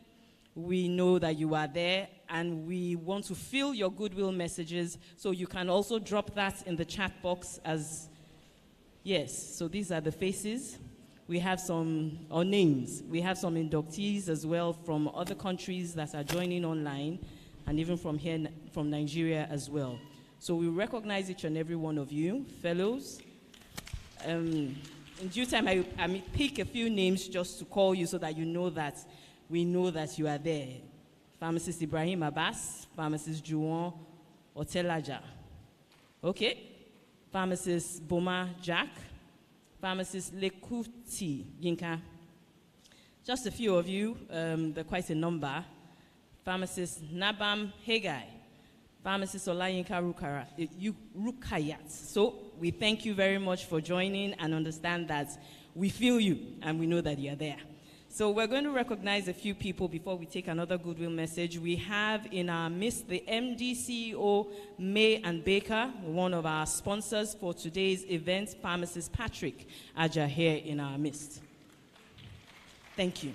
We know that you are there, and we want to feel your goodwill messages, so you can also drop that in the chat box as, yes, so these are the faces. We have some, or names, we have some inductees as well from other countries that are joining online, and even from here, from Nigeria as well. So we recognize each and every one of you, fellows. In due time, I may pick a few names just to call you so that you know that we know that you are there. Pharmacist Ibrahim Abbas, Pharmacist Juwon Otelaja. Okay. Pharmacist Boma Jack, Pharmacist 𝐓𝐢𝐦𝐞. Just a few of you, they're quite a number. Pharmacist Nabam Hegai, Pharmacist Olayinka Rukayat. So we thank you very much for joining, and understand that we feel you and we know that you're there. So we're going to recognize a few people before we take another goodwill message. We have in our midst the MD, CEO, May and Baker, one of our sponsors for today's event, Pharmacist Patrick Aja, here in our midst. Thank you.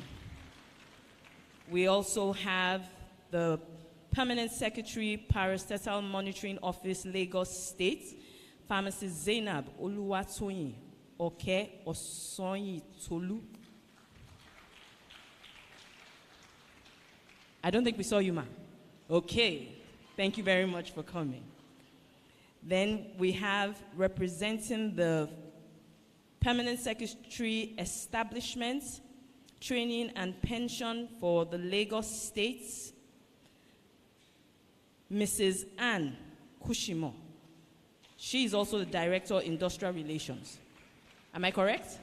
We also have the Permanent Secretary, Parastatal Monitoring Office, Lagos State, Pharmacist Zainab Oluwatoyin Oke Osonyi Tolu. I don't think we saw you, ma. Okay, thank you very much for coming. Then we have representing the Permanent Secretary Establishment, Training and Pension for the Lagos State, Mrs. Anne Kushimo. She is also the Director of Industrial Relations. Am I correct?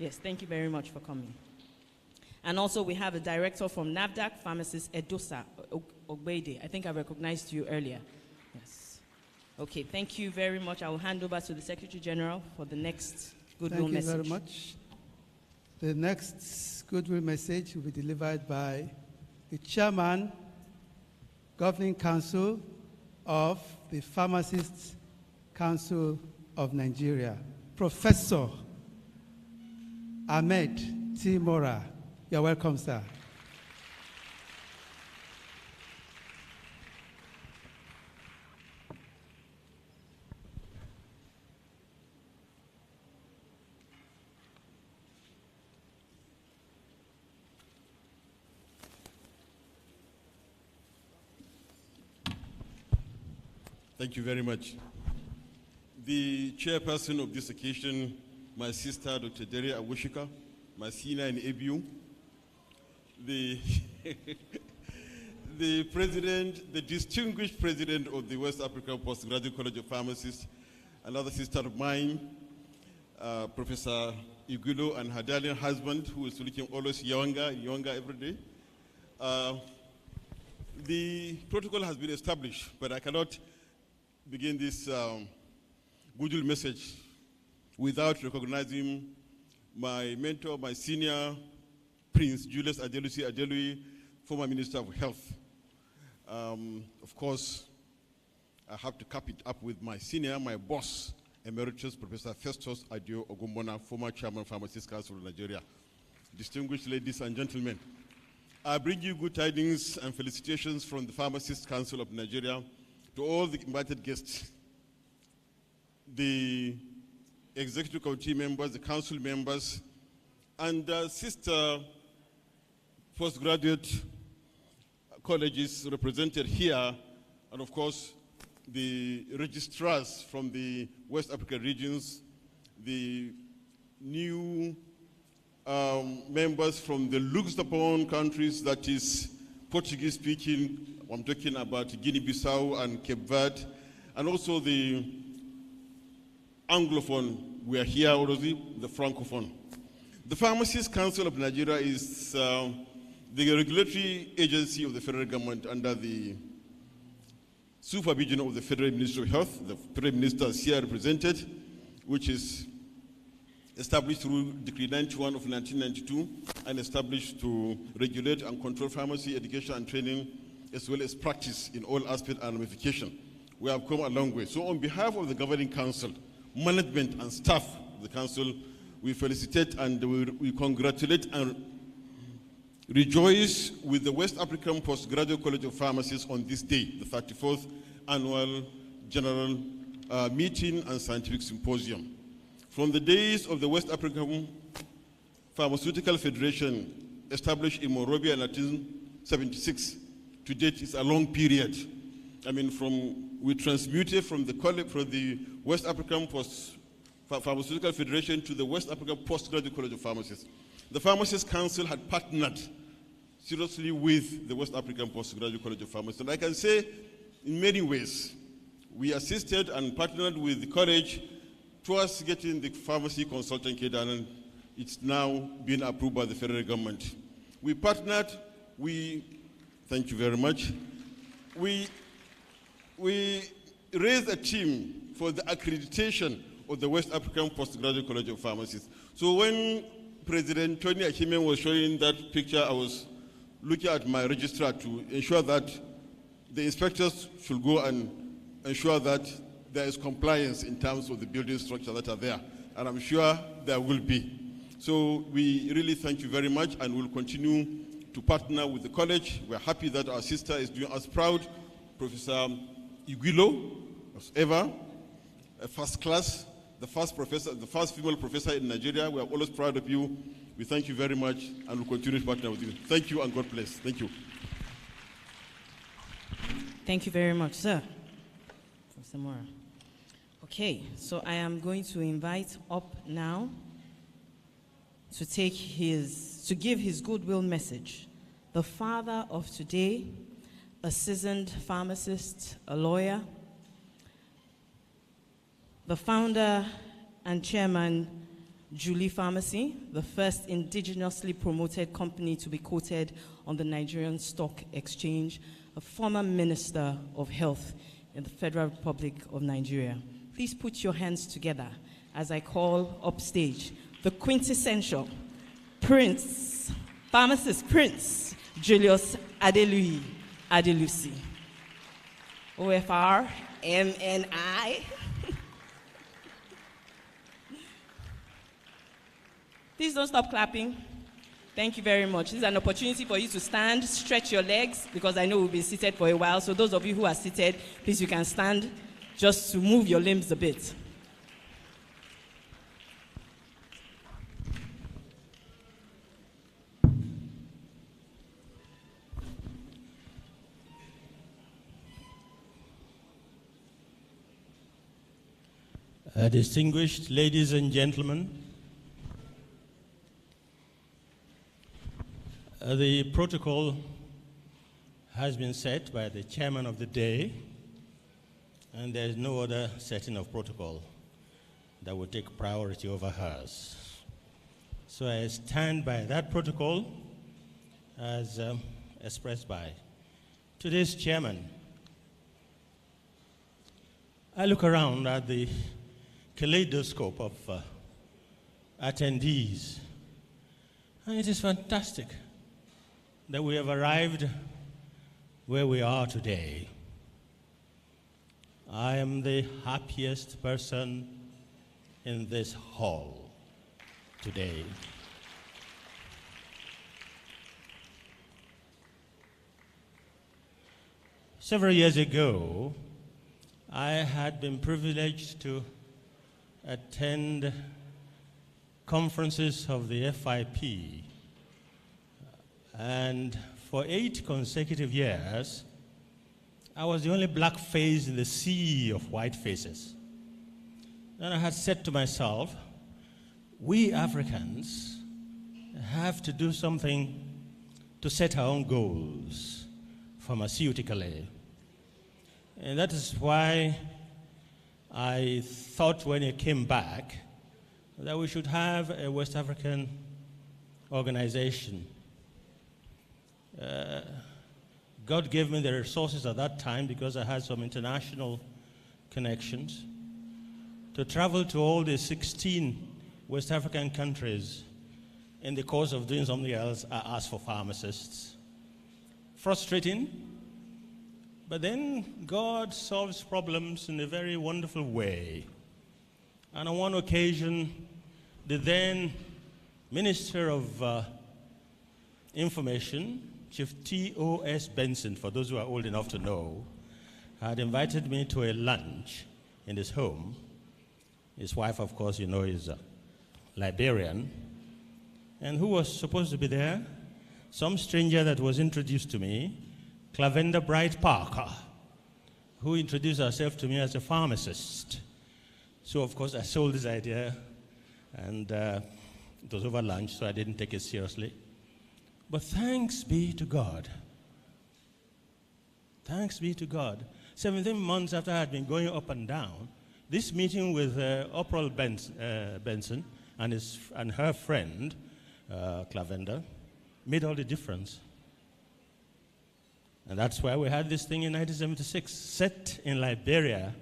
Yes, thank you very much for coming. And also we have a director from NAFDAC, Pharmacist Edosa Ogbede. I think I recognized you earlier. Yes. Okay, thank you very much. I will hand over to the Secretary General for the next goodwill message. Thank you very much. The next goodwill message will be delivered by the Chairman, Governing Council of the Pharmacists Council of Nigeria, Professor Ahmed T. Mora. You're welcome, sir. Thank you very much. The chairperson of this occasion, my sister, Dr. Dere Awushika, my senior in ABU, the president, the distinguished president of the West African Postgraduate College of Pharmacists, another sister of mine, Professor 𝐕𝐞𝐧𝐮𝐞 and her darling husband, who is looking always younger every day. The protocol has been established, but I cannot begin this goodwill message without recognizing my mentor, my senior, Prince Julius Adelusi Adelui, former Minister of Health. Of course, I have to cap it up with my senior, my boss, Emeritus Professor Festus Adio Ogumbona, former Chairman of Pharmacists Council of Nigeria. Distinguished ladies and gentlemen, I bring you good tidings and felicitations from the Pharmacists Council of Nigeria to all the invited guests, the executive committee members, the council members, and sister postgraduate colleges represented here, and of course, the registrars from the West African regions, the new members from the looked upon countries, that is Portuguese speaking. I'm talking about Guinea-Bissau and Cape Verde, and also the Anglophone. We are here already, the Francophone. The Pharmacists Council of Nigeria is the regulatory agency of the federal government under the supervision of the Federal Ministry of Health. The Federal Minister is here represented, which is established through Decree 91 of 1992 and established to regulate and control pharmacy education and training, as well as practice in all aspects and ramification. We have come a long way. So on behalf of the Governing Council, management and staff of the Council, we felicitate and we congratulate and rejoice with the West African Postgraduate College of Pharmacists on this day, the 34th Annual General Meeting and Scientific Symposium. From the days of the West African Pharmaceutical Federation, established in Monrovia in 1976, to date is a long period. I mean, we transmuted from the West African Pharmaceutical Federation to the West African Postgraduate College of Pharmacists. The Pharmacists Council had partnered seriously with the West African Postgraduate College of Pharmacists. And I can say, in many ways, we assisted and partnered with the college towards getting the pharmacy consultant cadre, and it's now been approved by the federal government. We partnered, thank you very much. We raised a team for the accreditation of the West African Postgraduate College of Pharmacists. So when President Tony Achimen was showing that picture, I was looking at my registrar to ensure that the inspectors should go and ensure that there is compliance in terms of the building structure that are there. And I'm sure there will be. So we really thank you very much, and we'll continue to partner with the college. We're happy that our sister is doing us proud. Professor 𝐕𝐞𝐧𝐮𝐞, as ever, a first class, the first female professor in Nigeria. We are always proud of you. We thank you very much, and we'll continue to partner with you. Thank you, and God bless. Thank you. Thank you very much, sir. Professor Mora. Okay, so I am going to invite up now to give his goodwill message, the father of today, a seasoned pharmacist, a lawyer, the founder and chairman, Julie Pharmacy, the first indigenously promoted company to be quoted on the Nigerian Stock Exchange, a former minister of health in the Federal Republic of Nigeria. Please put your hands together as I call upstage the quintessential Prince, Pharmacist Prince Julius Adelui Adelusi, OFR, MNI. Please don't stop clapping. Thank you very much. This is an opportunity for you to stand, stretch your legs, because I know we'll be seated for a while. So those of you who are seated, please, you can stand just to move your limbs a bit. Distinguished ladies and gentlemen, the protocol has been set by the chairman of the day, and there is no other setting of protocol that will take priority over hers. So I stand by that protocol as expressed by today's chairman. I look around at the kaleidoscope of attendees, and it is fantastic that we have arrived where we are today. I am the happiest person in this hall today. Several years ago, I had been privileged to attend conferences of the FIP, and for 8 consecutive years, I was the only black face in the sea of white faces. And I had said to myself, we Africans have to do something to set our own goals pharmaceutically. And that is why I thought when it came back that we should have a West African organization. God gave me the resources at that time, because I had some international connections, to travel to all the 16 West African countries. In the course of doing something else, I asked for pharmacists. Frustrating. But then God solves problems in a very wonderful way. And on one occasion, the then Minister of Information, Chief T.O.S. Benson, for those who are old enough to know, had invited me to a lunch in his home. His wife, of course, you know, is a Liberian. And who was supposed to be there? Some stranger that was introduced to me, Clavenda Bright Parker, who introduced herself to me as a pharmacist. So, of course, I sold this idea, and it was over lunch, so I didn't take it seriously. But thanks be to God. Thanks be to God. 17 months after I had been going up and down, this meeting with Oprah Benson and her friend, Clavenda, made all the difference. And that's why we had this thing in 1976, set in Liberia,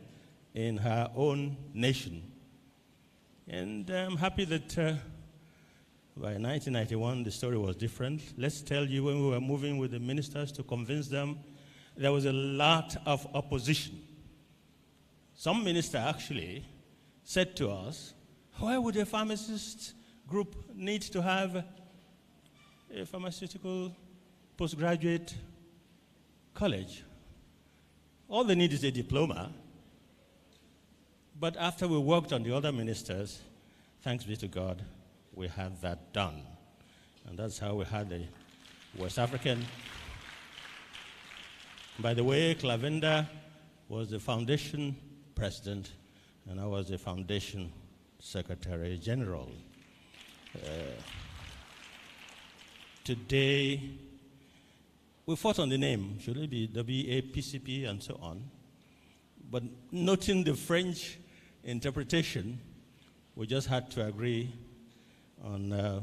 in her own nation. And I'm happy that by 1991, the story was different. Let's tell you, when we were moving with the ministers to convince them, there was a lot of opposition. Some minister actually said to us, why would a pharmacist group need to have a pharmaceutical postgraduate college? All they need is a diploma. But after we worked on the other ministers, thanks be to God, we had that done. And that's how we had the West African. By the way, Clavenda was the foundation president, and I was the foundation secretary general. Today, we fought on the name. Should it be WAPCP and so on? But noting the French interpretation, we just had to agree on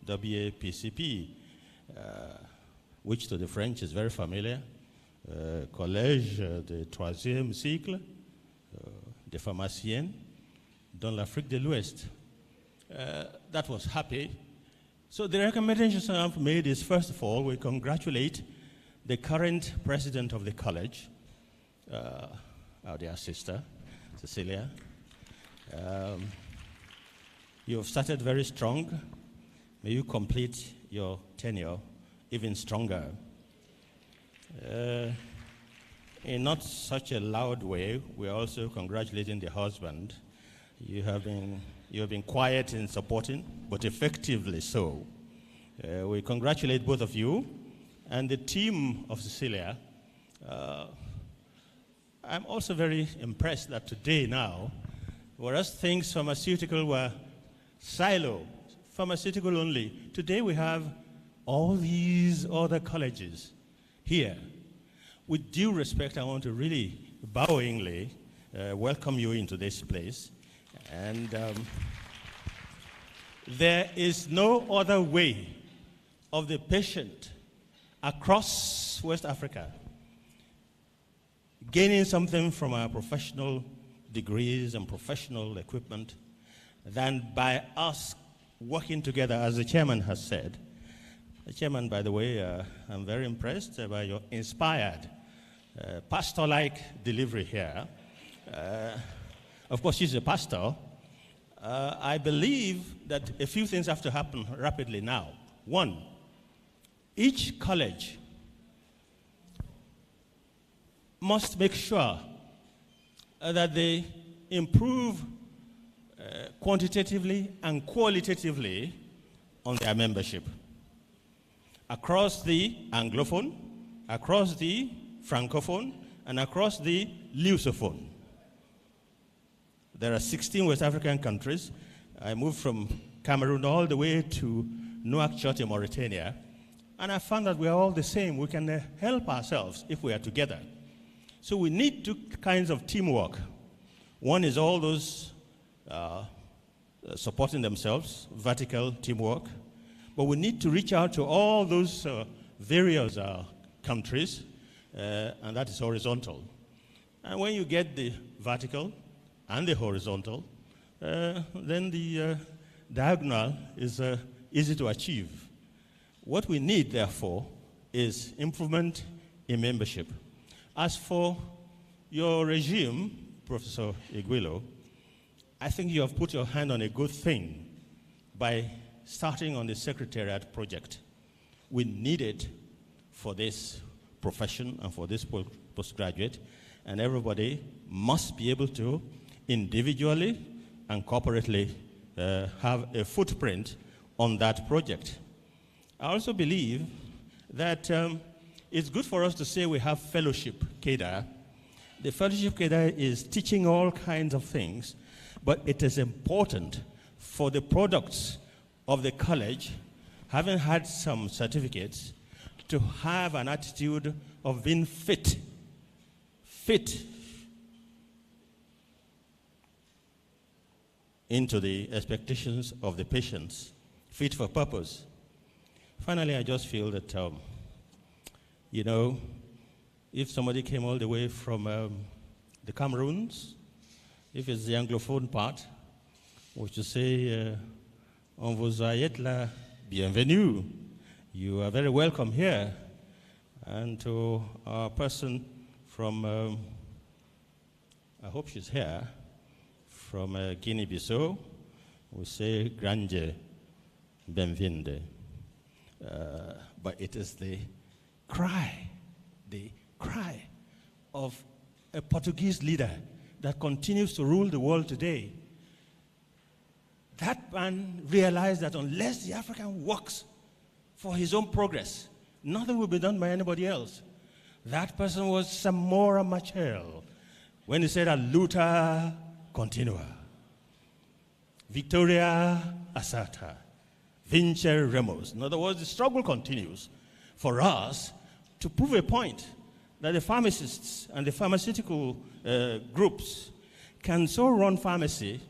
WAPCP, which to the French is very familiar. Collège de 3e cycle des pharmaciens dans l'Afrique de l'Ouest. That was happy. So the recommendations I've made is, first of all, we congratulate the current president of the college, our dear sister, Cecilia. You have started very strong. May you complete your tenure even stronger. In not such a loud way, we're also congratulating the husband. You have been quiet in supporting, but effectively so. We congratulate both of you and the team of Cecilia. I'm also very impressed that today now, whereas things pharmaceutical were silo, pharmaceutical only, today we have all these other colleges here. With due respect, I want to really bowingly welcome you into this place. And there is no other way of the patient across West Africa gaining something from our professional degrees and professional equipment than by us working together, as the chairman has said. The chairman, by the way, I'm very impressed by your inspired, pastor-like delivery here. Of course, she's a pastor. I believe that a few things have to happen rapidly now. One, each college must make sure that they improve quantitatively and qualitatively on their membership across the Anglophone, across the Francophone, and across the Lusophone. There are 16 West African countries. I moved from Cameroon all the way to Nouakchott in Mauritania, and I found that we are all the same. We can help ourselves if we are together. So we need two kinds of teamwork. One is all those supporting themselves, vertical teamwork, but we need to reach out to all those various countries, and that is horizontal. And when you get the vertical and the horizontal, then the diagonal is easy to achieve. What we need, therefore, is improvement in membership. As for your regime, Professor 𝐕𝐞𝐬𝐞, I think you have put your hand on a good thing by starting on the Secretariat project. We need it for this profession and for this postgraduate, and everybody must be able to individually and corporately have a footprint on that project. I also believe that it's good for us to say we have fellowship cadre. The fellowship cadre is teaching all kinds of things, but it is important for the products of the college, having had some certificates, to have an attitude of being fit into the expectations of the patients, fit for purpose. Finally, I just feel that, you know, if somebody came all the way from the Cameroons, if it's the Anglophone part, we should say, on vous a été la bienvenue. You are very welcome here. And to our person from, I hope she's here, from Guinea-Bissau, we say grande benvinde. But it is the cry of a Portuguese leader that continues to rule the world today. That man realized that unless the African works for his own progress, nothing will be done by anybody else. That person was Samora Machel when he said, "A luta continua. Victoria asserta. Vincer remus." In other words, the struggle continues for us to prove a point that the pharmacists and the pharmaceutical groups can so run pharmacy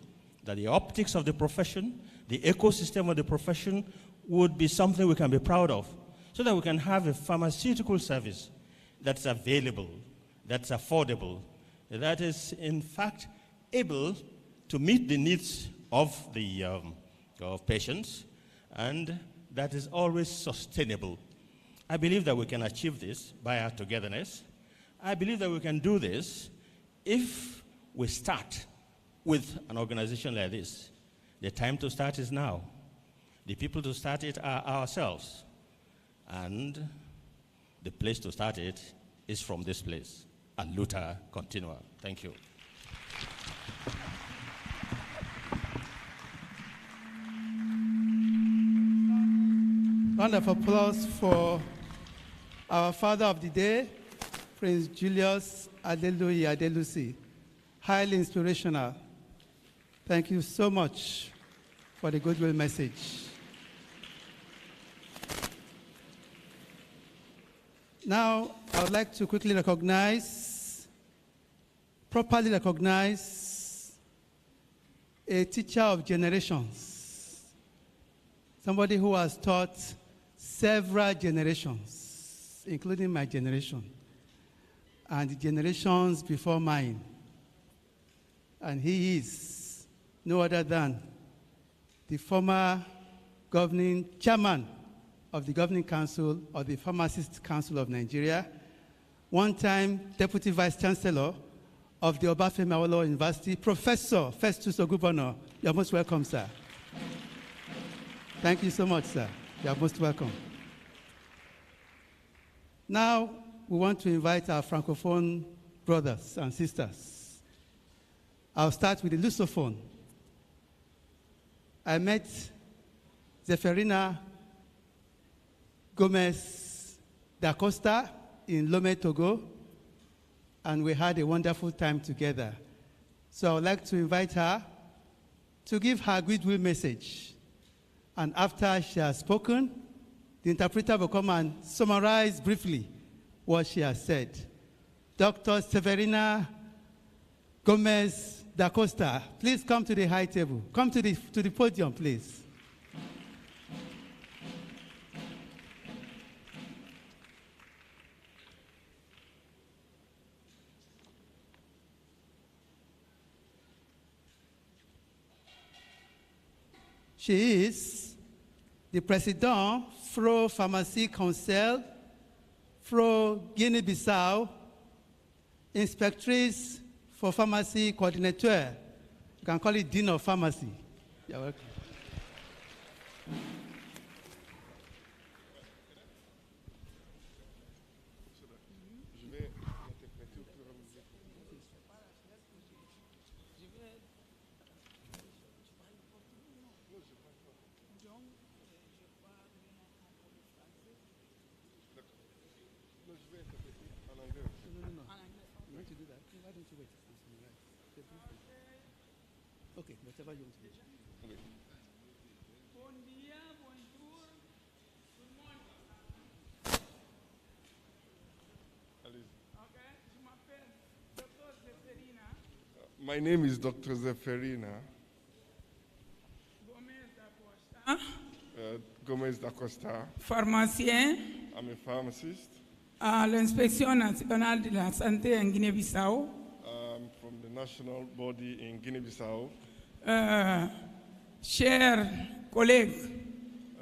that the optics of the profession, the ecosystem of the profession would be something we can be proud of, so that we can have a pharmaceutical service that's available, that's affordable, that is in fact able to meet the needs of the of patients, and that is always sustainable. I believe that we can achieve this by our togetherness. I believe that we can do this if we start with an organization like this. The time to start is now. The people to start it are ourselves. And the place to start it is from this place. And Luther continua. Thank you. Round of applause for our father of the day, Prince Julius Adeluyi Adelusi. Highly inspirational. Thank you so much for the goodwill message. Now, I would like to quickly properly recognize a teacher of generations, somebody who has taught several generations, including my generation, and the generations before mine. And he is no other than the former governing chairman of the Governing Council of the Pharmacists Council of Nigeria, one-time Deputy Vice Chancellor of the Obafemi Awolowo University, Professor Festus Ogunbono. You're most welcome, sir. Thank you so much, sir. You're most welcome. Now, we want to invite our Francophone brothers and sisters. I'll start with the Lusophone. I met Zeferina Gomez da Costa in Lomé, Togo, and we had a wonderful time together. So I would like to invite her to give her goodwill message. And after she has spoken, the interpreter will come and summarize briefly what she has said. Dr. Severina Gomez da Costa, please come to the high table. Come to the podium, please. She is the President Fro Pharmacie Council, Fro Guinée-Bissau, Inspectrice for Pharmacy Coordinateur. You can call it Dean of Pharmacy. You're welcome. Okay, whatever you want to do. Okay. Bon dia, bonjour, tout le monde. Okay, je m'appelle Dr. Zeferina. My name is Dr. Zeferina Gomez da Costa. Pharmacien. I'm a pharmacist. À l'Inspection nationale de la santé en Guinée-Bissau. I'm from the national body in Guinea-Bissau. Chers collègues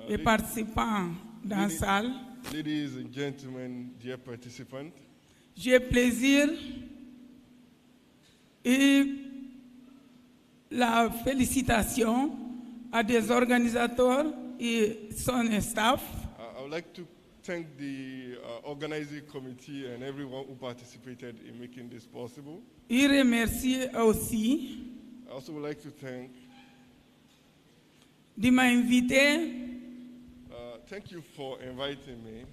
et participants dans la salle, ladies and gentlemen, dear participants, j'ai plaisir et la félicitation à des organisateurs et son staff. I would like to thank the organizing committee and everyone who participated in making this possible. Et remercier aussi I also would like to thank de m'inviter thank you for inviting me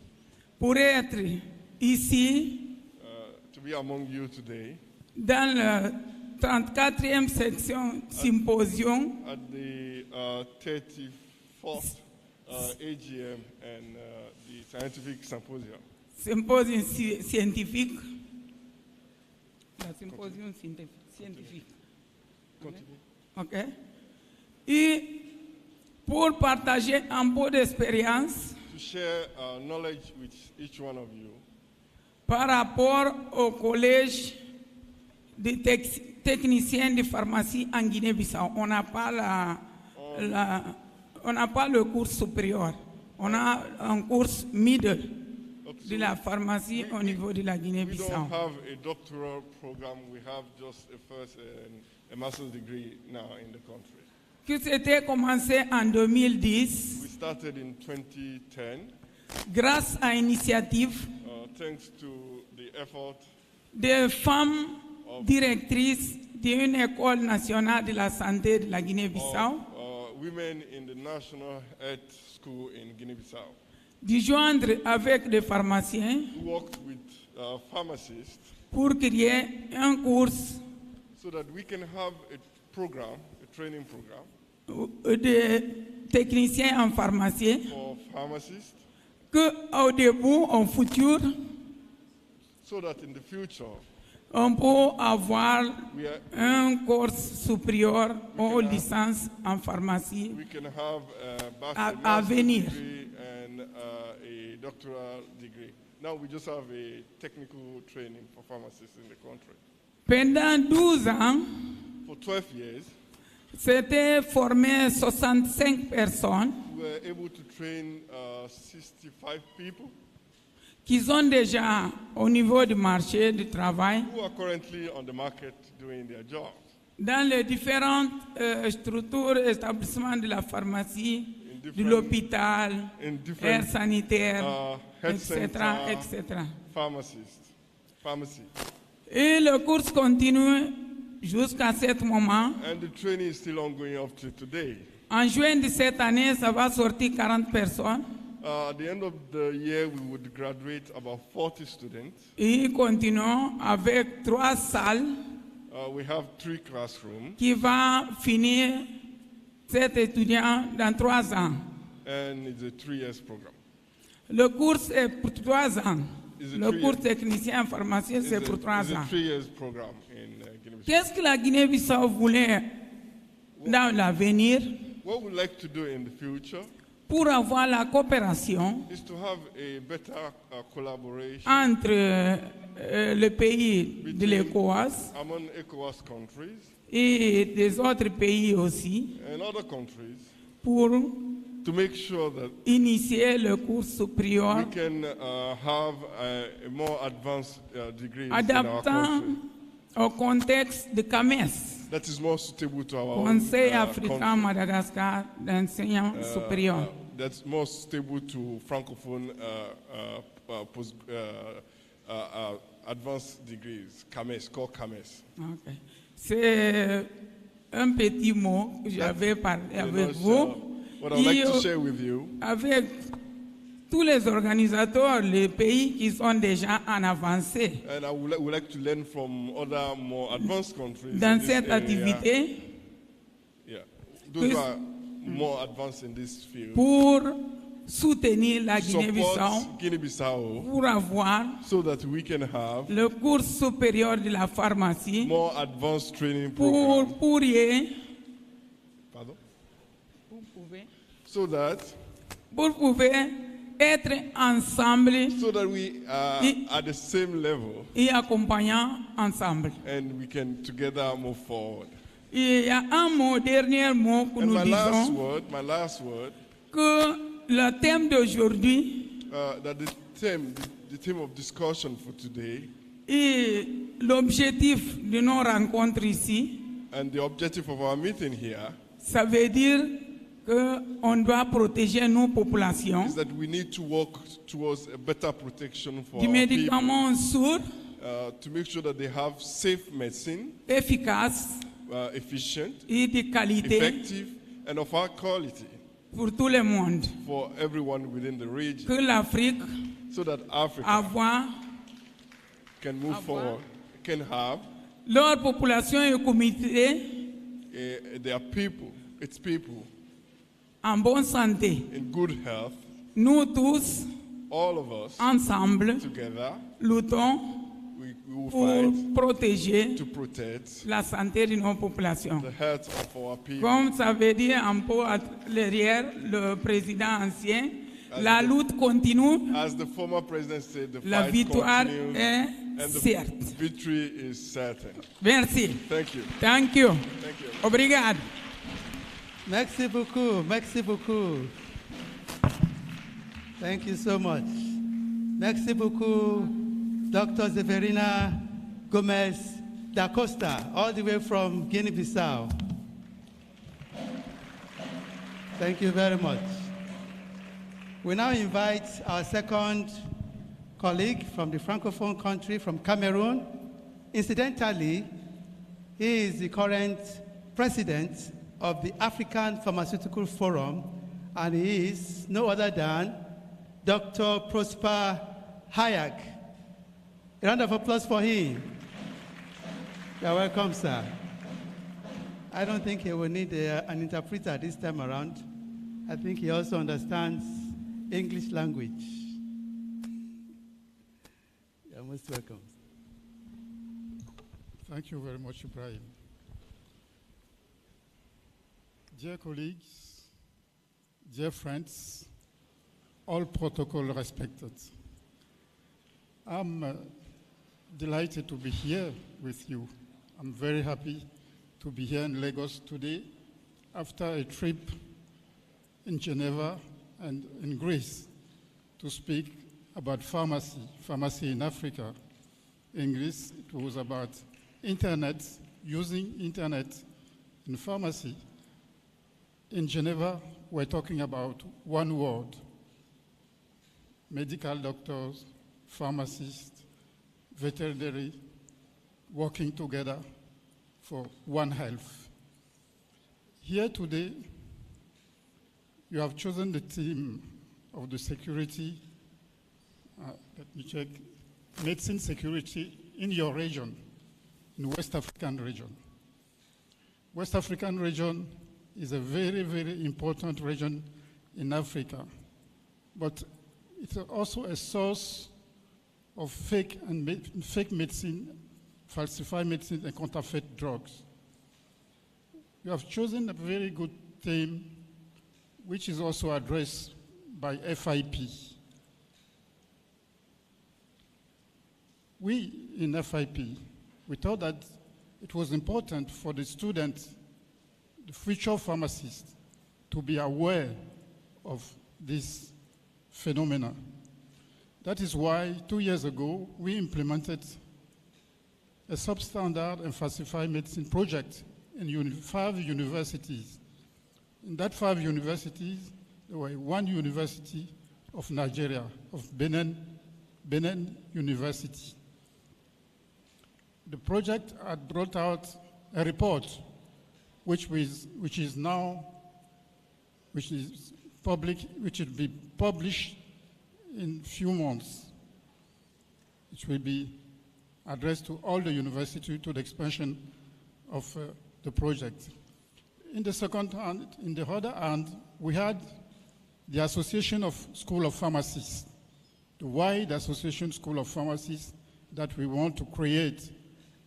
pour être ici to be among you today dans la 34e section Symposium at the 34th AGM and the scientific symposium. Symposium scientifique. La symposium scientifique. OK. Et pour partager un peu d'expérience to share knowledge with each one of you par rapport au collège des techniciens de pharmacie en Guinée-Bissau. On n'a pas on n'a pas le cours supérieur. On a un cours middle de la pharmacie au niveau de la Guinée-Bissau. We don't have a doctoral program. We have just a first and a master's degree now in the country. qui s'était commencé en 2010 We started in 2010 grâce à l'initiative thanks to the effort des femmes directrices d'une école nationale de la santé de la Guinée-Bissau women in the National Health School in Guinea-Bissau. de joindre avec des pharmaciens We worked with pharmacists pour créer un cours so that we can have a program, a training program de techniciens en pharmacie for pharmacists que au début, en futur, so that in the future on peut avoir we are, un cours supérieur ou licence en pharmacie we can have à master's venir. degree and a doctoral degree. Now we just have a technical training for pharmacists in the country. Pendant 12 ans, For 12 years, c'était formé 65 personnes we were able to train 65 people qui sont déjà au niveau du marché du travail who are currently on the market doing their job dans les différentes structures, établissements de la pharmacie, de l'hôpital, in different air sanitaire, health etc., center, etc. pharmacy. Et le cours continue jusqu'à ce moment. And the training is still ongoing up to today. En juin de cette année, ça va sortir 40 personnes. At the end of the year, we would graduate about 40 students. Et continuons avec 3 salles We have 3 classrooms. qui vont finir cet étudiant dans 3 ans. And it's a 3 years program. Le cours est pour 3 ans. It's a Le 3 cours years- technicien en pharmacie, c'est pour 3 It's a ans. 3 years program in Guinea-Bissau. Qu'est-ce que la Guinée-Bissau voulait dans l'avenir What we'd like to do in the future pour avoir la coopération is to have a better collaboration entre les pays de l'ECOWAS among ECOWAS countries et des autres pays aussi and other countries pour to make sure that initier le cours supérieur we can have a more advanced degrees in our adaptant country au contexte de CAMES, that is more suitable to our Conseil own, africain country. Madagascar d'enseignement supérieur. That's more stable to francophone advanced degrees, CAMES, called CAMES. Ok. C'est un petit mot que j'avais parlé avec vous. What I'd like Et, to share with you, avec tous les organisateurs, les pays qui sont déjà en avancée and I would like to learn from other more advanced countries in dans this cette area. activité Yeah, those who are more advanced in this field. pour soutenir la Guinée-Bissau, Support Guinea-Bissau pour avoir so that we can have le cours supérieur de la pharmacie, more advanced training pour program. Pardon? So that pour pouvoir être ensemble so that we are at the same level et accompagnant ensemble. and we can together move forward. Et il y a un mot, dernier mot que And nous my disons, last word, que le thème d'aujourd'hui that the theme of discussion for today, et l'objectif de nos rencontres ici, and the objective of our meeting here, ça veut dire qu'on doit protéger nos populations is that we need to work towards a better protection for du our people, médicament sûr, to make sure that they have safe medicine, efficace efficient, et de qualité effective, and of high quality pour tout le monde. for everyone within the region, Que l'Afrique so that Africa avoir can move forward, can have leur population et communauté their people, its people, en bonne santé. in good health. Nous tous, All of us ensemble, together, luttons we will pour fight protéger to protect la santé de nos populations. the health of our people. Comme ça veut dire un peu derrière le président ancien, la lutte continue, As the former president said, the la fight victoire continues, est and the certe. victory is certain. Merci. Thank you. Thank you. Thank you. Obrigado. Merci beaucoup. Merci beaucoup. Thank you so much. Merci beaucoup, Dr. 𝐓𝐢𝐦𝐞 da Costa, all the way from Guinea-Bissau. Thank you very much. We now invite our second colleague from the Francophone country, from Cameroon. Incidentally, he is the current president of the African Pharmaceutical Forum, and he is no other than Dr. Prosper Hayek. A round of applause for him. You're welcome, sir. I don't think he will need an interpreter this time around. I think he also understands English language. You're most welcome. Thank you very much, Ibrahim. Dear colleagues, dear friends, all protocol respected, I'm delighted to be here with you. I'm very happy to be here in Lagos today after a trip in Geneva and in Greece to speak about pharmacy in Africa. In Greece, it was about internet, using internet in pharmacy. In Geneva, we're talking about one word: medical doctors, pharmacists, veterinary, working together for One Health. Here today, you have chosen the theme of the security, let me check, medicine security in your region, in West African region. West African region is a very, very important region in Africa, but it's also a source of fake medicine, falsified medicine, and counterfeit drugs. You have chosen a very good theme, which is also addressed by FIP. We in FIP, we thought that it was important for the students, the future pharmacists, to be aware of this phenomena. That is why 2 years ago, we implemented a substandard and falsified medicine project in 5 universities. In that 5 universities, there were 1 university of Nigeria, of Benin University. The project had brought out a report which is public, which will be published in few months. It will be addressed to all the universities to the expansion of the project. In the other hand, we had the Association of School of Pharmacists, the wide Association School of Pharmacists that we want to create.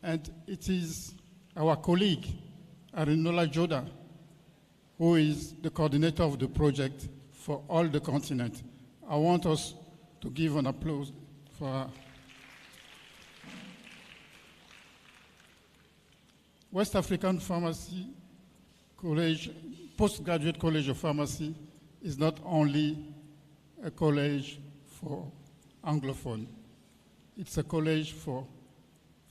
And it is our colleague, Arinola Joda, who is the coordinator of the project for all the continent. I want us to give an applause for her. West African Pharmacy College, Postgraduate College of Pharmacy, is not only a college for Anglophone. It's a college for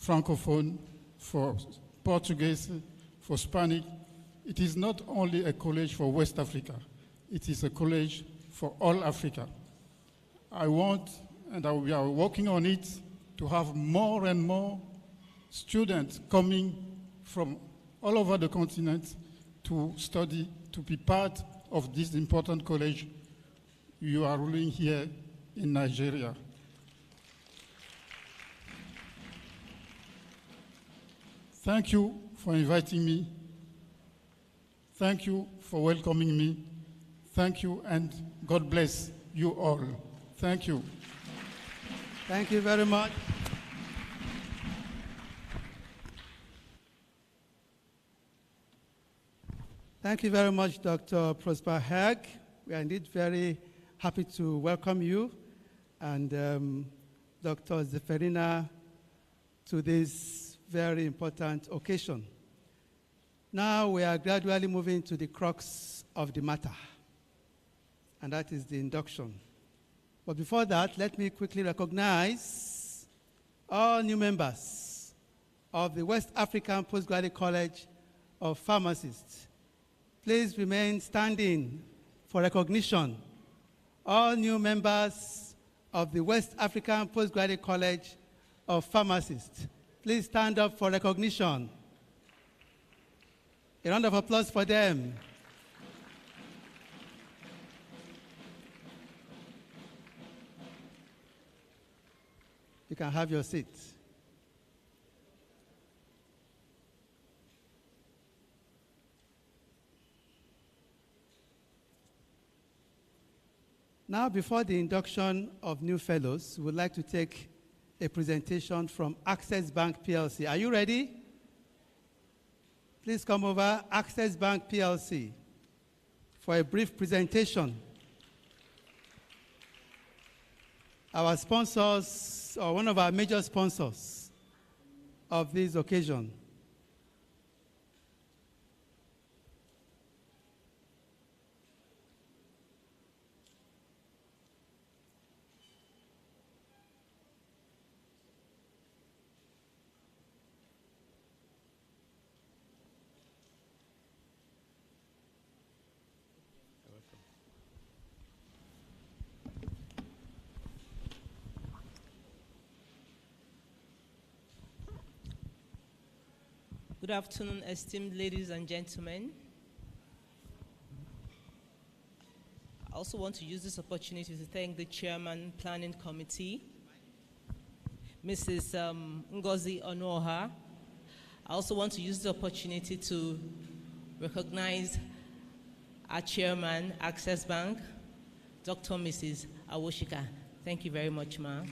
Francophone, for Portuguese, for Spanish. It is not only a college for West Africa, it is a college for all Africa. I want, and we are working on it, to have more and more students coming from all over the continent to study, to be part of this important college you are ruling here in Nigeria. Thank you for inviting me. Thank you for welcoming me. Thank you, and God bless you all. Thank you. Thank you very much. Thank you very much, Dr. Prosper Hayek. We are indeed very happy to welcome you and Dr. Zeferina to this very important occasion. Now we are gradually moving to the crux of the matter, and that is the induction. But before that, let me quickly recognize all new members of the West African Postgraduate College of Pharmacists. please remain standing for recognition. All new members of the West African Postgraduate College of Pharmacists, please stand up for recognition. A round of applause for them. You can have your seat. Now, before the induction of new fellows, we would like to take a presentation from Access Bank PLC. Are you ready? Please come over, Access Bank PLC, for a brief presentation. Our sponsors, or one of our major sponsors of this occasion. Good afternoon, esteemed ladies and gentlemen. I also want to use this opportunity to thank the Chairman Planning Committee, Mrs. 𝐓𝐢𝐦𝐞. I also want to use the opportunity to recognize our Chairman, Access Bank, Dr. Mrs. Awoshika. Thank you very much, ma'am.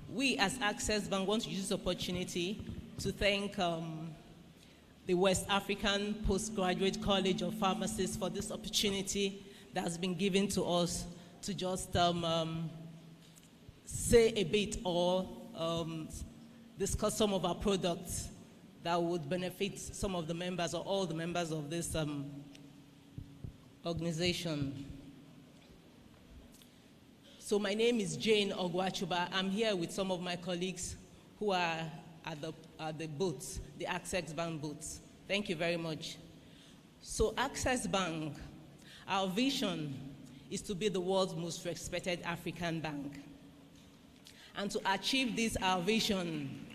We as Access Bank want to use this opportunity to thank the West African Postgraduate College of Pharmacists for this opportunity that has been given to us to just say a bit or discuss some of our products that would benefit some of the members or all the members of this organization. So my name is Jane Ogwachuba. I'm here with some of my colleagues who are at the booths, the Access Bank booths. Thank you very much. So Access Bank, our vision is to be the world's most respected African bank. And to achieve this, our vision,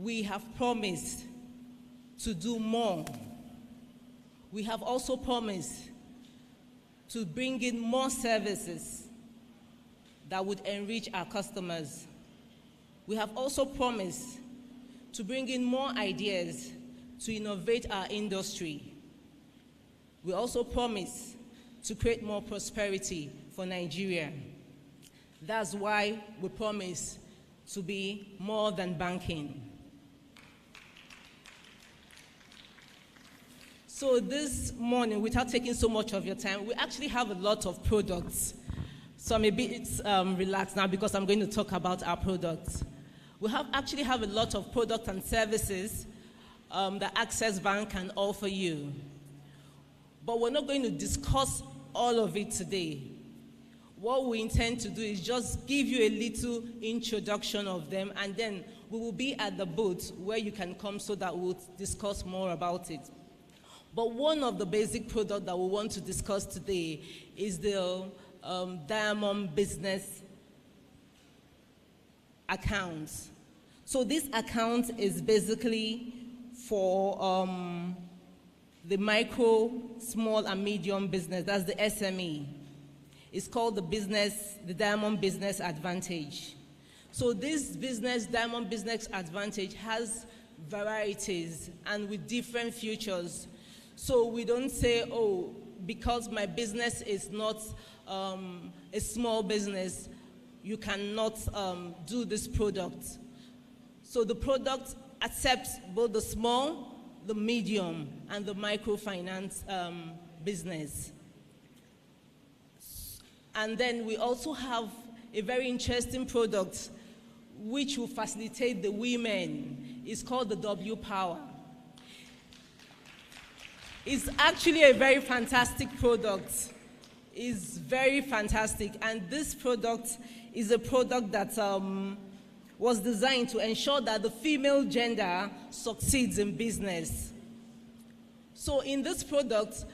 we have promised to do more. We have also promised to bring in more services that would enrich our customers. We have also promised to bring in more ideas to innovate our industry. We also promise to create more prosperity for Nigeria. That's why we promise to be more than banking. So this morning, without taking so much of your time, we actually have a lot of products. So I'm a bit relaxed now because I'm going to talk about our products. We actually have a lot of products and services that Access Bank can offer you. But we're not going to discuss all of it today. What we intend to do is just give you a little introduction of them, and then we will be at the booth where you can come so that we'll discuss more about it. But one of the basic products that we want to discuss today is the Diamond Business Account. So this account is basically for the micro, small, and medium business. That's the SME. It's called the Diamond Business Advantage. So this Diamond Business Advantage has varieties and with different features. So we don't say, oh, because my business is not a small business, you cannot do this product. So the product accepts both the small, the medium, and the microfinance business. And then we also have a very interesting product which will facilitate the women. It's called the W Power. It's actually a very fantastic product. is very fantastic, and this product is a product that was designed to ensure that the female gender succeeds in business. So in this product,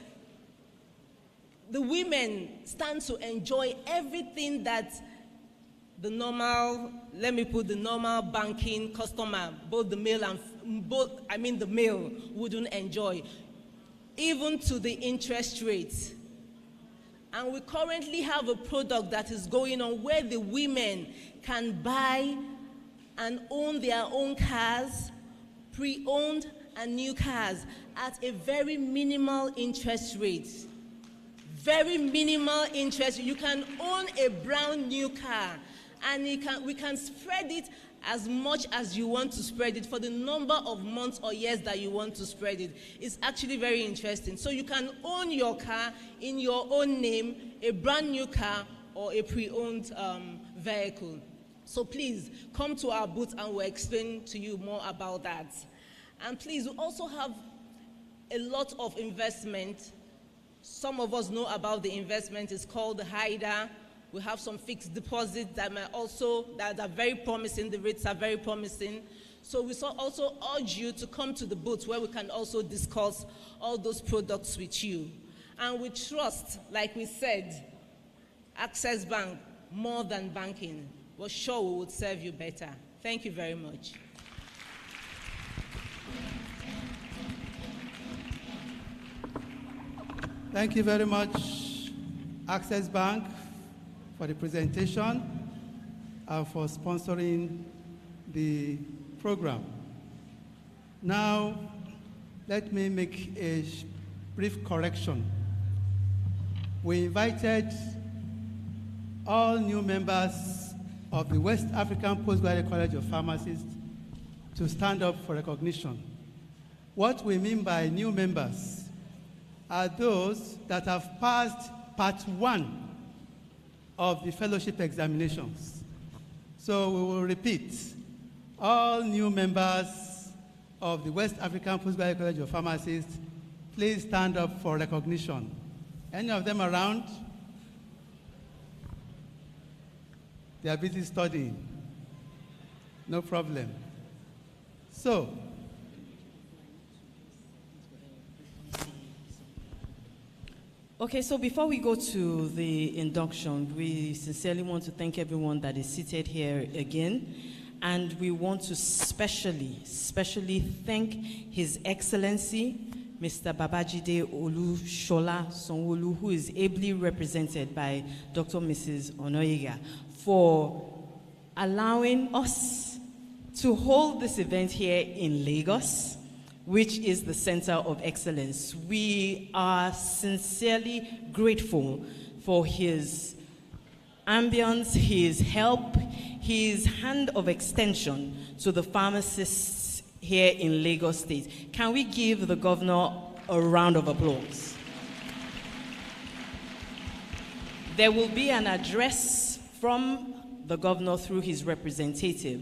the women stand to enjoy everything that the normal, let me put the normal banking customer, both the male and the male wouldn't enjoy, even to the interest rate. And we currently have a product that is going on where the women can buy and own their own cars, pre-owned and new cars, at a very minimal interest rate. Very minimal interest. You can own a brand new car, and we can spread it as much as you want to spread it for the number of months or years that you want to spread it. It's actually very interesting. So you can own your car in your own name, a brand new car or a pre-owned vehicle. So please come to our booth and we'll explain to you more about that. And please, we also have a lot of investment. Some of us know about the investment. It's called the HIDA. We have some fixed deposits that are very promising. The rates are very promising. So we also urge you to come to the booth where we can also discuss all those products with you. And we trust, like we said, Access Bank, more than banking. We're sure we would serve you better. Thank you very much. Thank you very much, Access Bank, for the presentation and for sponsoring the program. Now, let me make a brief correction. We invited all new members of the West African Postgraduate College of Pharmacists to stand up for recognition. What we mean by new members are those that have passed part 1 of the fellowship examinations. So we will repeat. All new members of the West African Postgraduate College of Pharmacists, please stand up for recognition. Any of them around? They are busy studying. No problem. So, okay, so before we go to the induction, we sincerely want to thank everyone that is seated here again. And we want to specially thank His Excellency, Mr. Babajide Olusola Sanwo-Olu, who is ably represented by Dr. Mrs. Onoyega, for allowing us to hold this event here in Lagos, which is the Center of Excellence. We are sincerely grateful for his ambience, his help, his hand of extension to the pharmacists here in Lagos State. Can we give the governor a round of applause? There will be an address from the governor through his representative,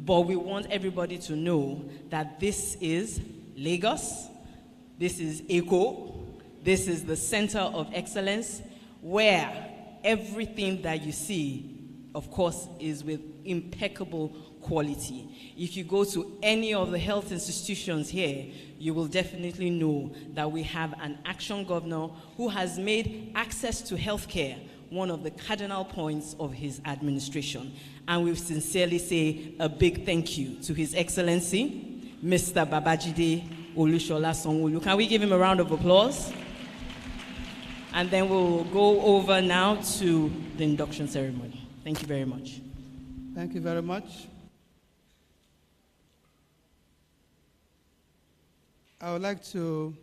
but we want everybody to know that this is Lagos, this is 𝐕𝐞𝐬𝐸, this is the Center of Excellence, where everything that you see, of course, is with impeccable quality. If you go to any of the health institutions here, you will definitely know that we have an action governor who has made access to healthcare one of the cardinal points of his administration. And we sincerely say a big thank you to His Excellency, Mr. Babajide Olusola Sanwo-Olu. Can we give him a round of applause? And then we'll go over now to the induction ceremony. Thank you very much. Thank you very much. I would like to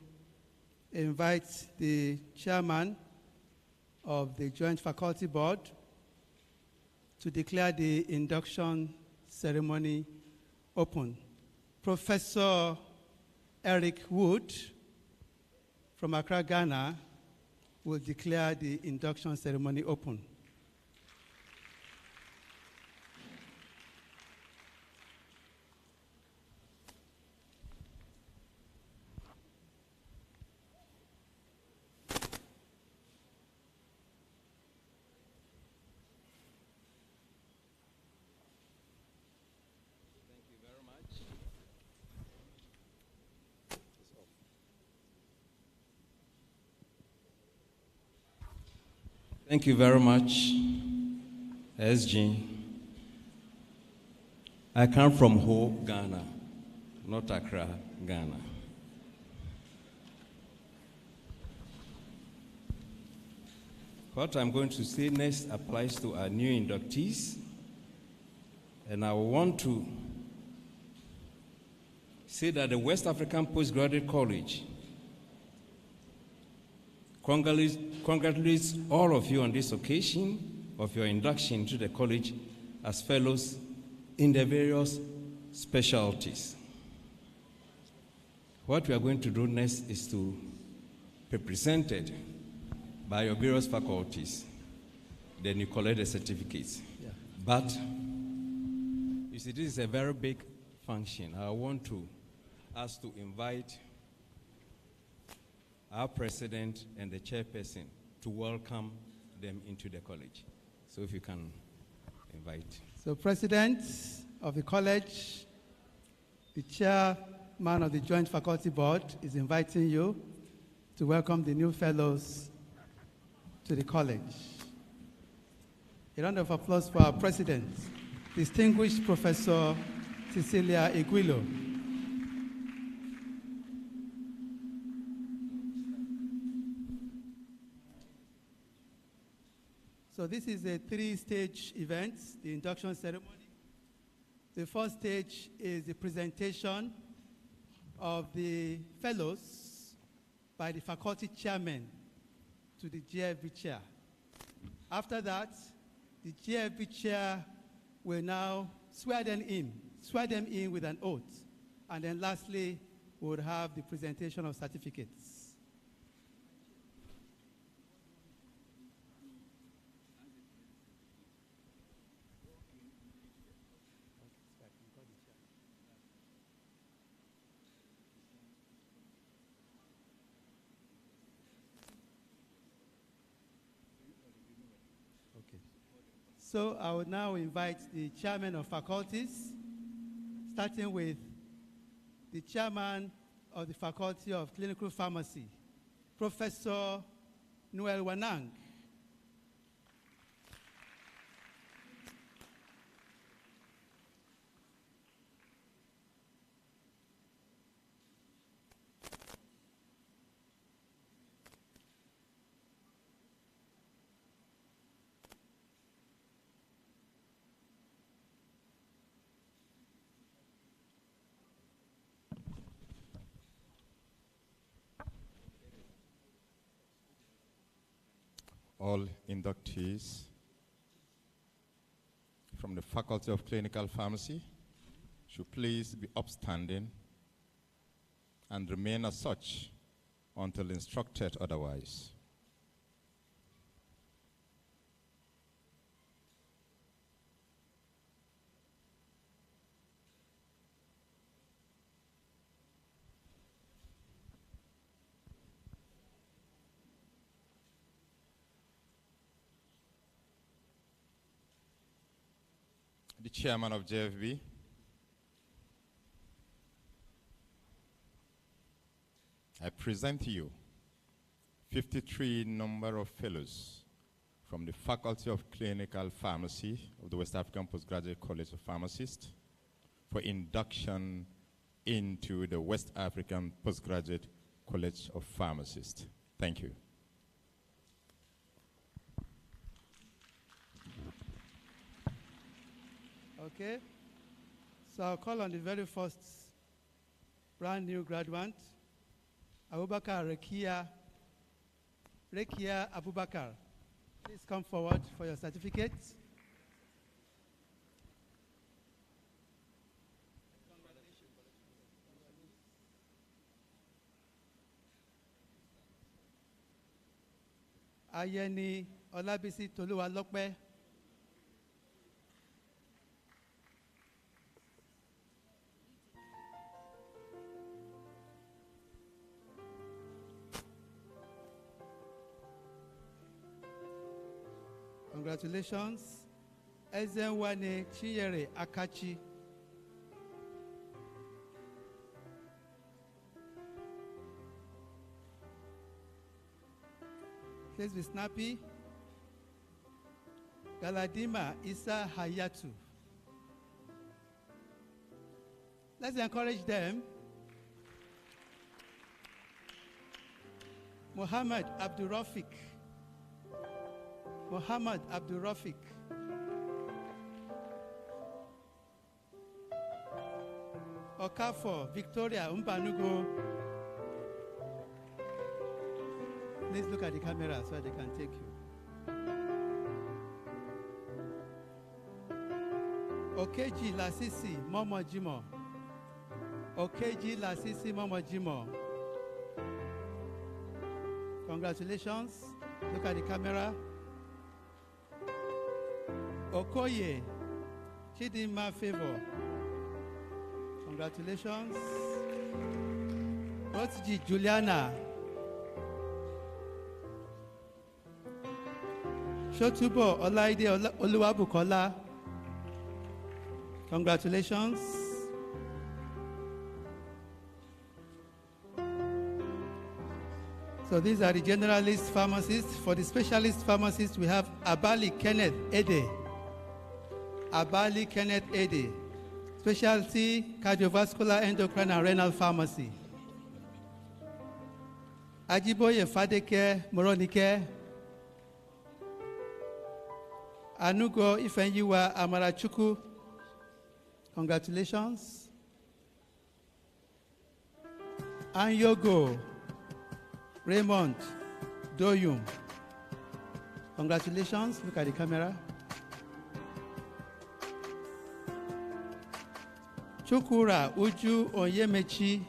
invite the chairman of the Joint Faculty Board to declare the induction ceremony open. Professor Eric Wood from Accra, Ghana, will declare the induction ceremony open. Thank you very much, SG. I come from Ho, Ghana, not Accra, Ghana. What I'm going to say next applies to our new inductees, and I want to say that the West African Postgraduate College congratulates all of you on this occasion of your induction to the college as fellows in the various specialties. What we are going to do next is to be presented by your various faculties. Then you collect the certificates. Yeah. But, you see, this is a very big function. I want us to invite our president and the chairperson to welcome them into the college. So if you can invite. So president of the college, the chairman of the Joint Faculty Board is inviting you to welcome the new fellows to the college. A round of applause for our president, distinguished Professor Cecilia Iguilo. So this is a three-stage event, the induction ceremony. The first stage is the presentation of the fellows by the faculty chairman to the GFB chair. After that, the GFB chair will now swear them in with an oath. And then lastly, we would have the presentation of certificates. So I would now invite the chairman of faculties, starting with the chairman of the Faculty of Clinical Pharmacy, Professor 𝐕𝐞𝐧𝐮𝐞. All inductees from the Faculty of Clinical Pharmacy should please be upstanding and remain as such until instructed otherwise. The chairman of JFB, I present to you 53 number of fellows from the Faculty of Clinical Pharmacy of the West African Postgraduate College of Pharmacists for induction into the West African Postgraduate College of Pharmacists. Thank you. Okay, so I'll call on the very first brand new graduate, Abubakar Rekia Abubakar. Please come forward for your certificate. Ayeni Olabisi Toluwalokpe. Congratulations. 𝐓𝐢𝐦𝐞 Akachi. Please be snappy. Galadima Isa Hayatu. Let's encourage them. Muhammad Abdul Rafiq. Muhammad Abdul Rafiq. Okafo Victoria Umbanugo. Please look at the camera so they can take you. Okeji Lasisi Momo Jimo. Okeji Lasisi Momo Jimo. Congratulations. Look at the camera. Okoye Chidinma Favor. Congratulations. Rotji Juliana. Shotubo Olaide Oluwabukola. Congratulations. So these are the generalist pharmacists. For the specialist pharmacists, we have Abali Kenneth Ede. Abali Kenneth Ede. Specialty cardiovascular, endocrine, and renal pharmacy. Ajiboye Fadeke Moronike. Anugo Ifenyiwa Amarachuku. Congratulations. Anyogo Raymond Doyum. Congratulations. Look at the camera. Chukura Uju Onyemechi.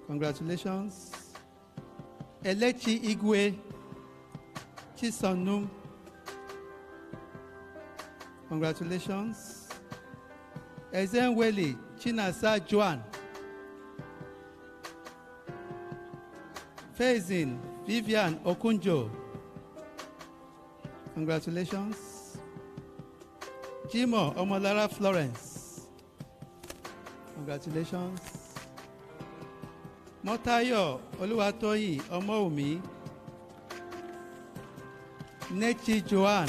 Congratulations. Elechi Igwe Chisonum. Congratulations. Ezenweli Chinasa Joan. Faizin Vivian Okunjo. Congratulations. Jimo Omolara Florence. Congratulations. Motayo Oluwatoyi Omoumi. Nechi Joan.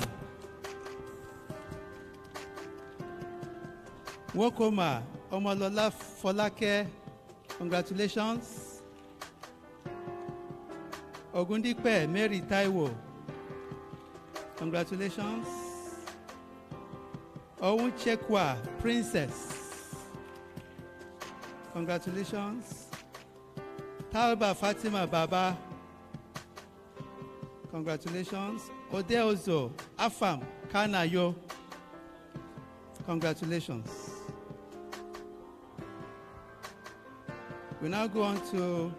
Wokoma Omolola Folake. Congratulations. Ogundipe Mary Taiwo. Congratulations. Owunchekwa Princess. Congratulations. Talba Fatima Baba. Congratulations. Odeozo Afam Kanayo. Congratulations. We now go on to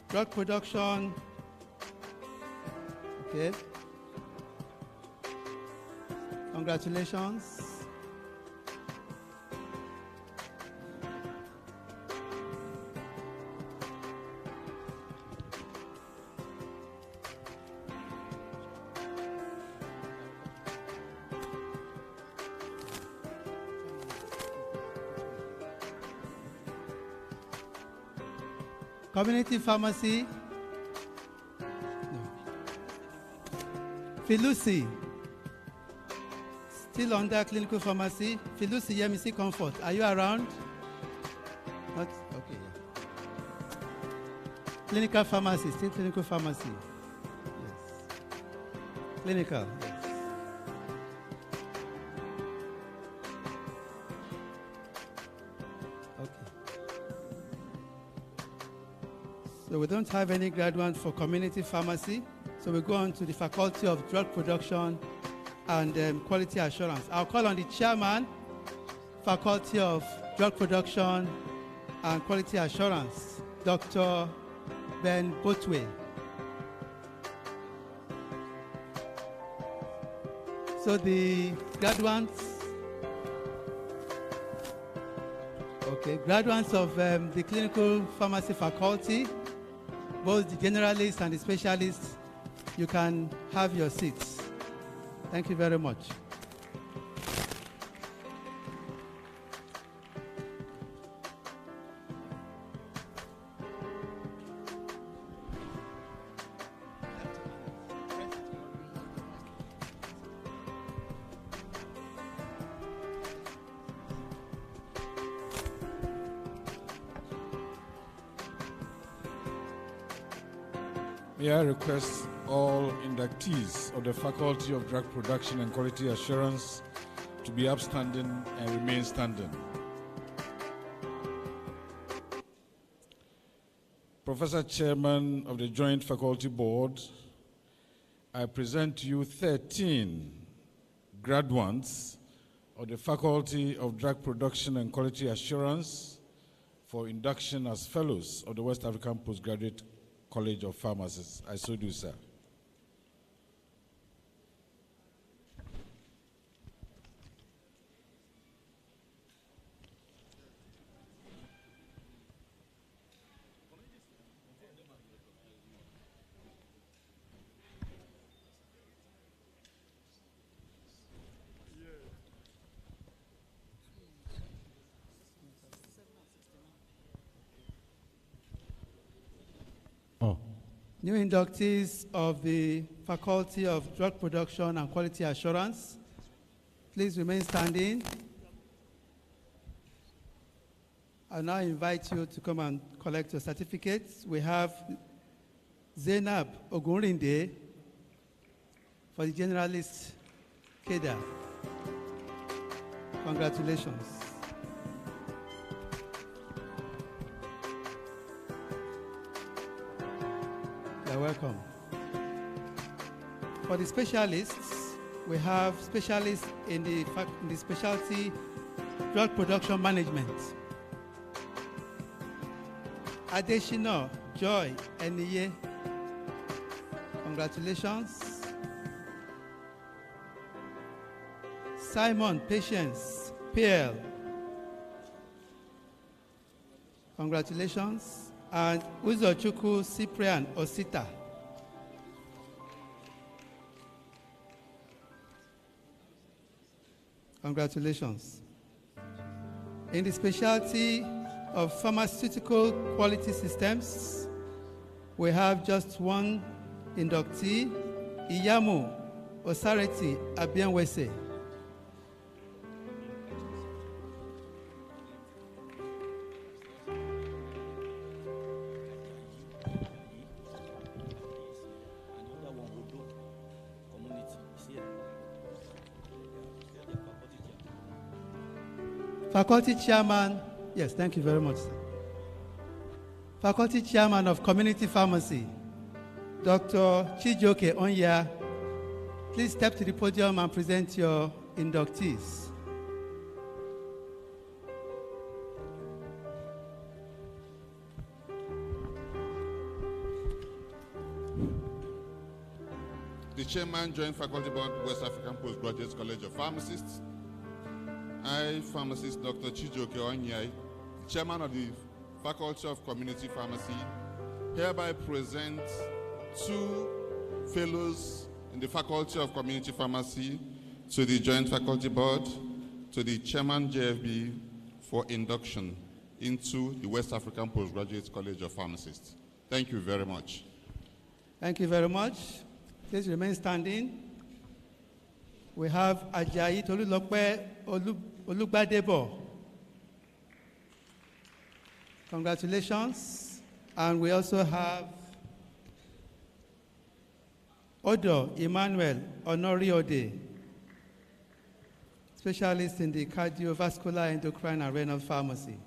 drug production. Okay. Congratulations. Community pharmacy. No. Filusi. Still under clinical pharmacy. Filusi Yemisi Comfort. Are you around? Not okay. Yeah. Clinical pharmacy. Still clinical pharmacy. Yes. Clinical. Yes. So we don't have any graduate for community pharmacy. So we go on to the Faculty of Drug Production and Quality Assurance. I'll call on the chairman, Faculty of Drug Production and Quality Assurance, Dr. Ben Botwe. So the graduates, graduates of the Clinical Pharmacy Faculty, both the generalists and the specialists, you can have your seats. Thank you very much. May I request all inductees of the Faculty of Drug Production and Quality Assurance to be upstanding and remain standing. Professor Chairman of the Joint Faculty Board, I present to you 13 graduates of the Faculty of Drug Production and Quality Assurance for induction as fellows of the West African Postgraduate College of Pharmacists. I so do, sir. New inductees of the Faculty of Drug Production and Quality Assurance, please remain standing. I now invite you to come and collect your certificates. We have 𝐓𝐢𝐦𝐞 for the generalist cadre. Congratulations. You're welcome. For the specialists, we have specialists in the specialty drug production management. Adeshina Joy Eniye. Congratulations. Simon Patience PL. Congratulations. And Uzochukwu Cyprian Osita. Congratulations. In the specialty of pharmaceutical quality systems, we have just one inductee, Iyamu Osareti Abianwese. Faculty Chairman, yes, thank you very much, sir. Faculty Chairman of Community Pharmacy, Dr. 𝐓𝐢𝐦𝐞, please step to the podium and present your inductees. The Chairman, Joint Faculty Board, West African Postgraduate College of Pharmacists. I, Pharmacist Dr. 𝐓𝐢𝐦𝐞, Chairman of the Faculty of Community Pharmacy, hereby present 2 fellows in the Faculty of Community Pharmacy to the Joint Faculty Board, to the Chairman JFB for induction into the West African Postgraduate College of Pharmacists. Thank you very much. Thank you very much. Please remain standing. We have Ajayi Tolulope Olugbadebo. Congratulations. And we also have Odo Emmanuel Honoriode, specialist in the cardiovascular, endocrine, and renal pharmacy.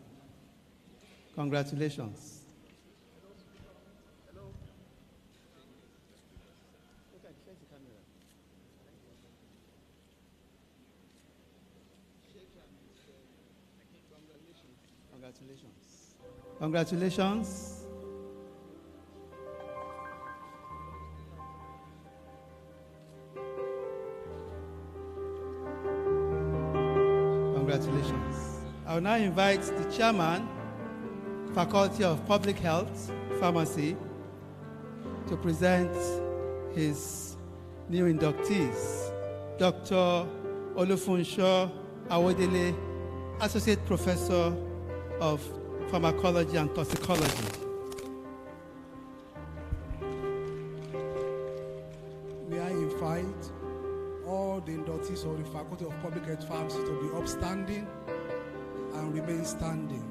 Congratulations. Congratulations. Congratulations. I will now invite the Chairman, Faculty of Public Health, Pharmacy, to present his new inductees. Dr. Olufunsho Awodele, Associate Professor of Pharmacology and Toxicology. May I invite all the inductees of the Faculty of Public Health Pharmacy to be upstanding and remain standing.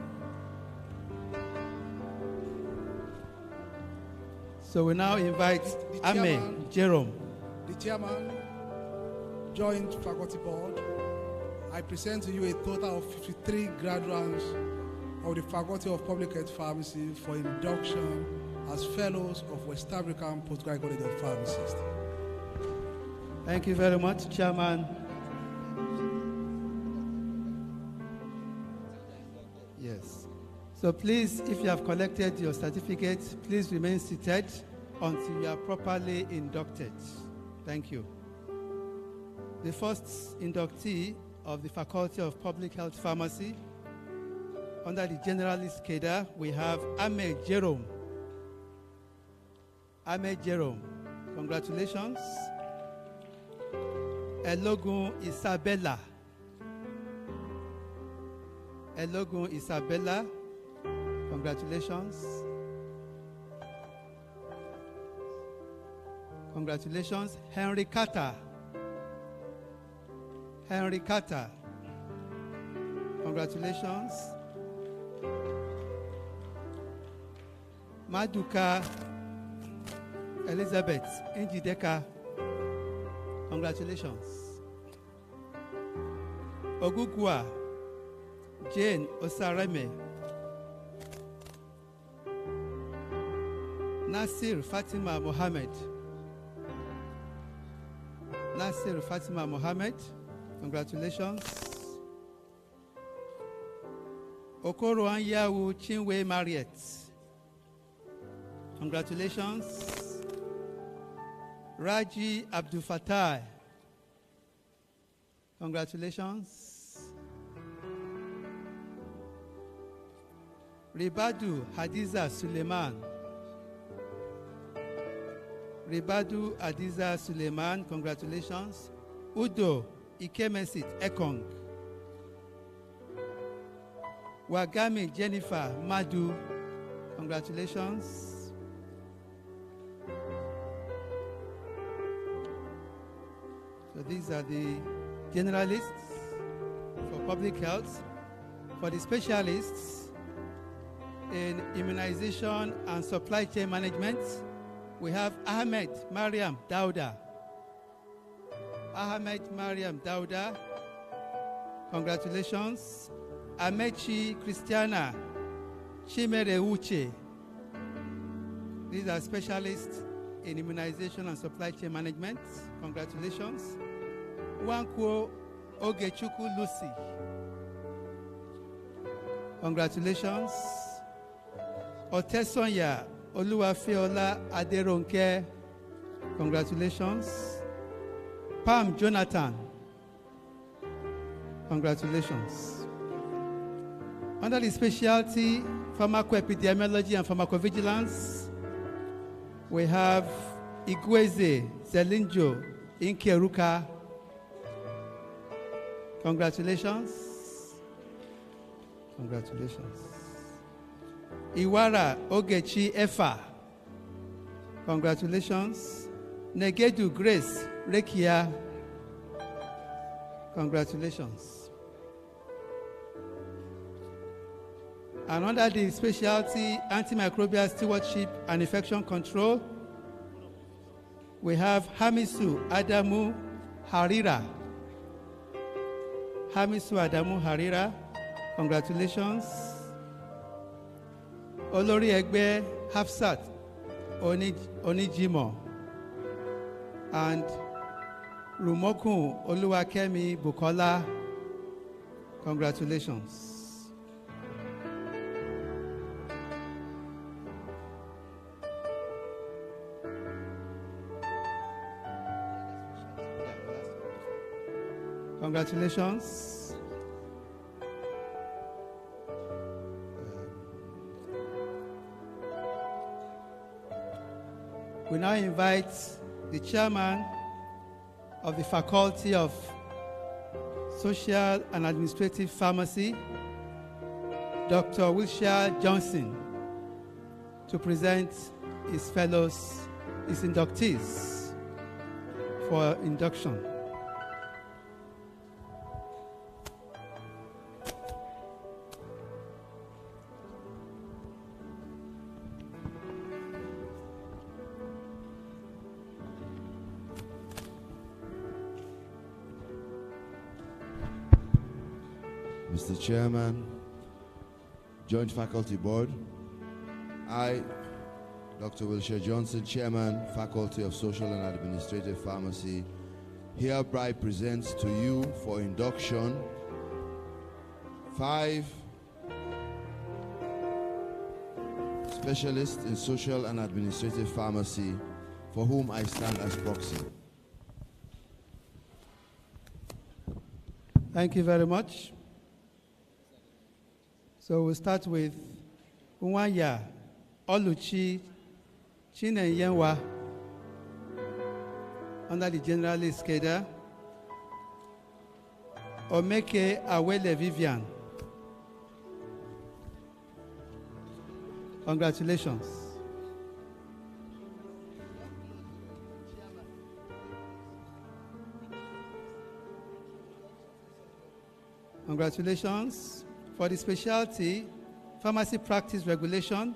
So we now invite Ame Jerome. The chairman, joint faculty board, I present to you a total of 53 graduates of the Faculty of Public Health Pharmacy for induction as fellows of West African Postgraduate College of Pharmacists. Thank you very much, Chairman. Yes. So please, if you have collected your certificate, please remain seated until you are properly inducted. Thank you. The first inductee of the Faculty of Public Health Pharmacy, under the generalist cadre, we have Ame Jerome. Ame Jerome, congratulations. 𝐓𝐢𝐦𝐞 Isabella. 𝐓𝐢𝐦𝐞 Isabella, congratulations. Congratulations. Henry Carter. Henry Carter, congratulations. Maduka Elizabeth Njideka, congratulations. Ogugua Jane Osareme. Nasir Fatima Mohammed. Nasir Fatima Mohammed, congratulations. Okoro Anyawu Chinwe Mariet, congratulations. Raji Abdul Fattah, congratulations. Ribadu Hadiza Suleiman. Ribadu Hadiza Suleiman, congratulations. Udo Ikemesit Ekong. Wagami Jennifer Madu, congratulations. So these are the generalists for public health. For the specialists in immunization and supply chain management, we have Ahmed Mariam Dauda. Ahmed Mariam Dauda, congratulations. Amechi Christiana Chimere Uche. These are specialists in immunization and supply chain management. Congratulations. Wankwo Ogechukwu Lucy. Congratulations. Otesonya Oluwafeola Aderonke. Congratulations. Pam Jonathan. Congratulations. Under the specialty pharmacoepidemiology and pharmacovigilance, we have 𝐓𝐢𝐦𝐬𝐞. Congratulations. Congratulations. Iwara Ogechi Efa. Congratulations. Negedu Grace Rekia. Congratulations. And under the specialty antimicrobial stewardship and infection control, we have Hamisu Adamu Harira. Hamisu Adamu Harira, congratulations. Olori Egbe Hafsat Onijimo and Rumokun Oluwakemi Bukola, congratulations. Congratulations. We now invite the chairman of the Faculty of Social and Administrative Pharmacy, Dr. 𝐓𝐢𝐦𝐞, to present his fellows, his inductees for induction. Mr. Chairman, Joint Faculty Board, I, Dr. 𝐓𝐢𝐦𝐞, Chairman, Faculty of Social and Administrative Pharmacy, hereby presents to you for induction 5 specialists in social and administrative pharmacy for whom I stand as proxy. Thank you very much. So we'll start with 𝐓𝐤𝐦𝐞 Oluchi Chinenyenwa under the general list cadre. 𝐓𝐤𝐸𝐻𝐤𝐿𝐬 Vivian. Congratulations. Congratulations. For the specialty, pharmacy practice regulation,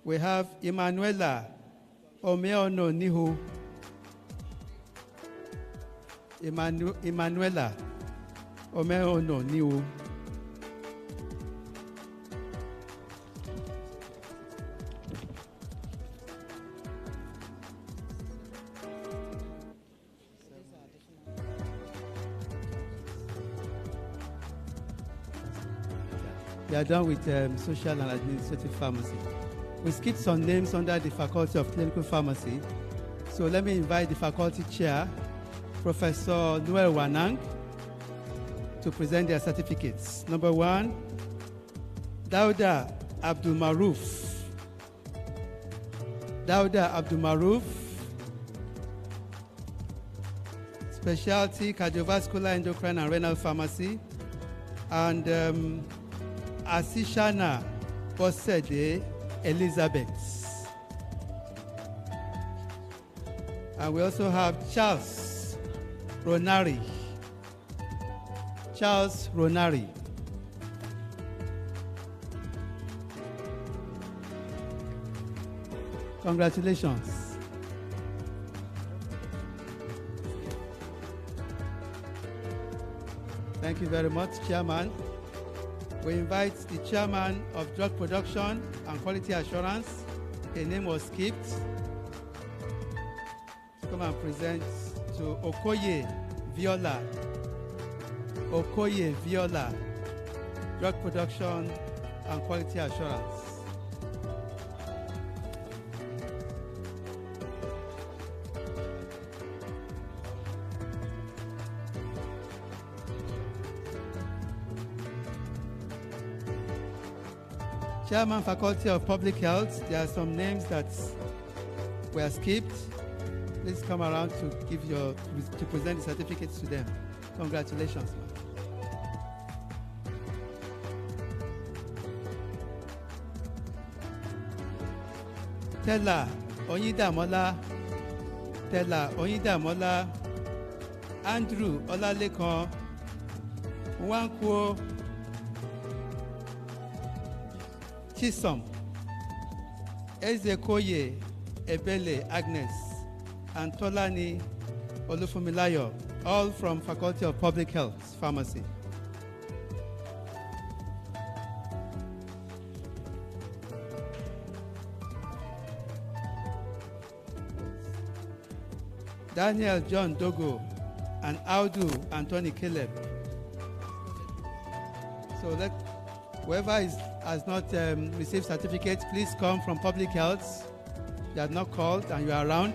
we have Emanuela Omeono-Nihu. Emanuela Omeono-Nihu. We are done with social and administrative pharmacy. We skipped some names under the Faculty of Clinical Pharmacy. So let me invite the faculty chair, Professor Noel Wanang, to present their certificates. Number 1, Dauda Abdul Maruf. Dauda Abdul Maruf, specialty cardiovascular, endocrine, and renal pharmacy. And Asishana Bosede Elizabeth. And we also have Charles Ronari. Charles Ronari. Congratulations. Thank you very much, Chairman. We invite the Chairman of Drug Production and Quality Assurance, her name was skipped, to come and present to Okoye Viola. Okoye Viola, Drug Production and Quality Assurance. Chairman, Faculty of Public Health, there are some names that were skipped. Please come around to present the certificates to them. Congratulations, ma'am. Tella Onyidamola, Andrew Olalekan, Nwankwo Chisom, Ezekoye Ebele Agnes, and Tolani Olufumilayo, all from Faculty of Public Health, Pharmacy. Daniel John Dogo and Audu Anthony Caleb. So whoever has not received certificates, please come from Public Health. You are not called and you are around.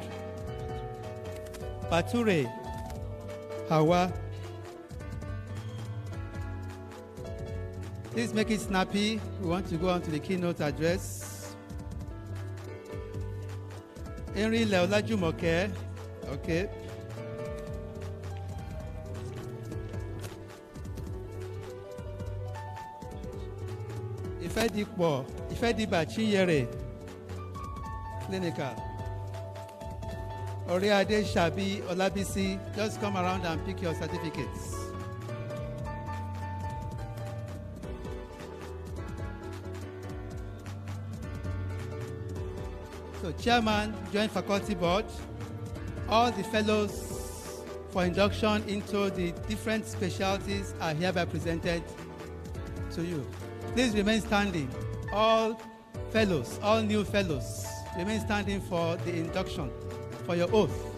Bature Hawa. Please make it snappy. We want to go on to the keynote address. Henry Leolajumoke. Okay. Ifediba Chinyere, clinical. Oriade Shabi Olabisi, just come around and pick your certificates. So Chairman, Joint Faculty Board, all the fellows for induction into the different specialties are hereby presented to you. Please remain standing. All fellows, all new fellows, remain standing for the induction, for your oath.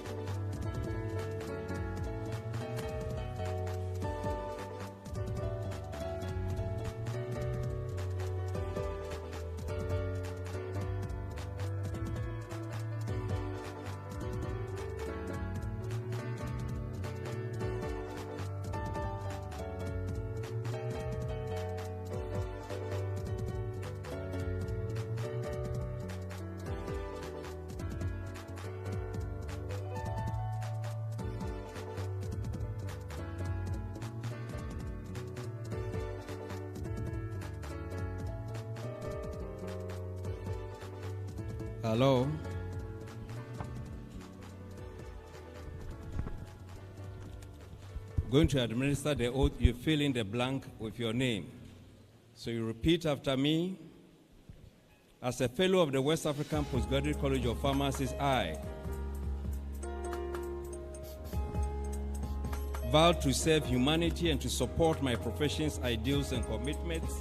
Hello. Going to administer the oath, you fill in the blank with your name. So you repeat after me. As a fellow of the West African Postgraduate College of Pharmacists, I vow to serve humanity and to support my profession's ideals and commitments.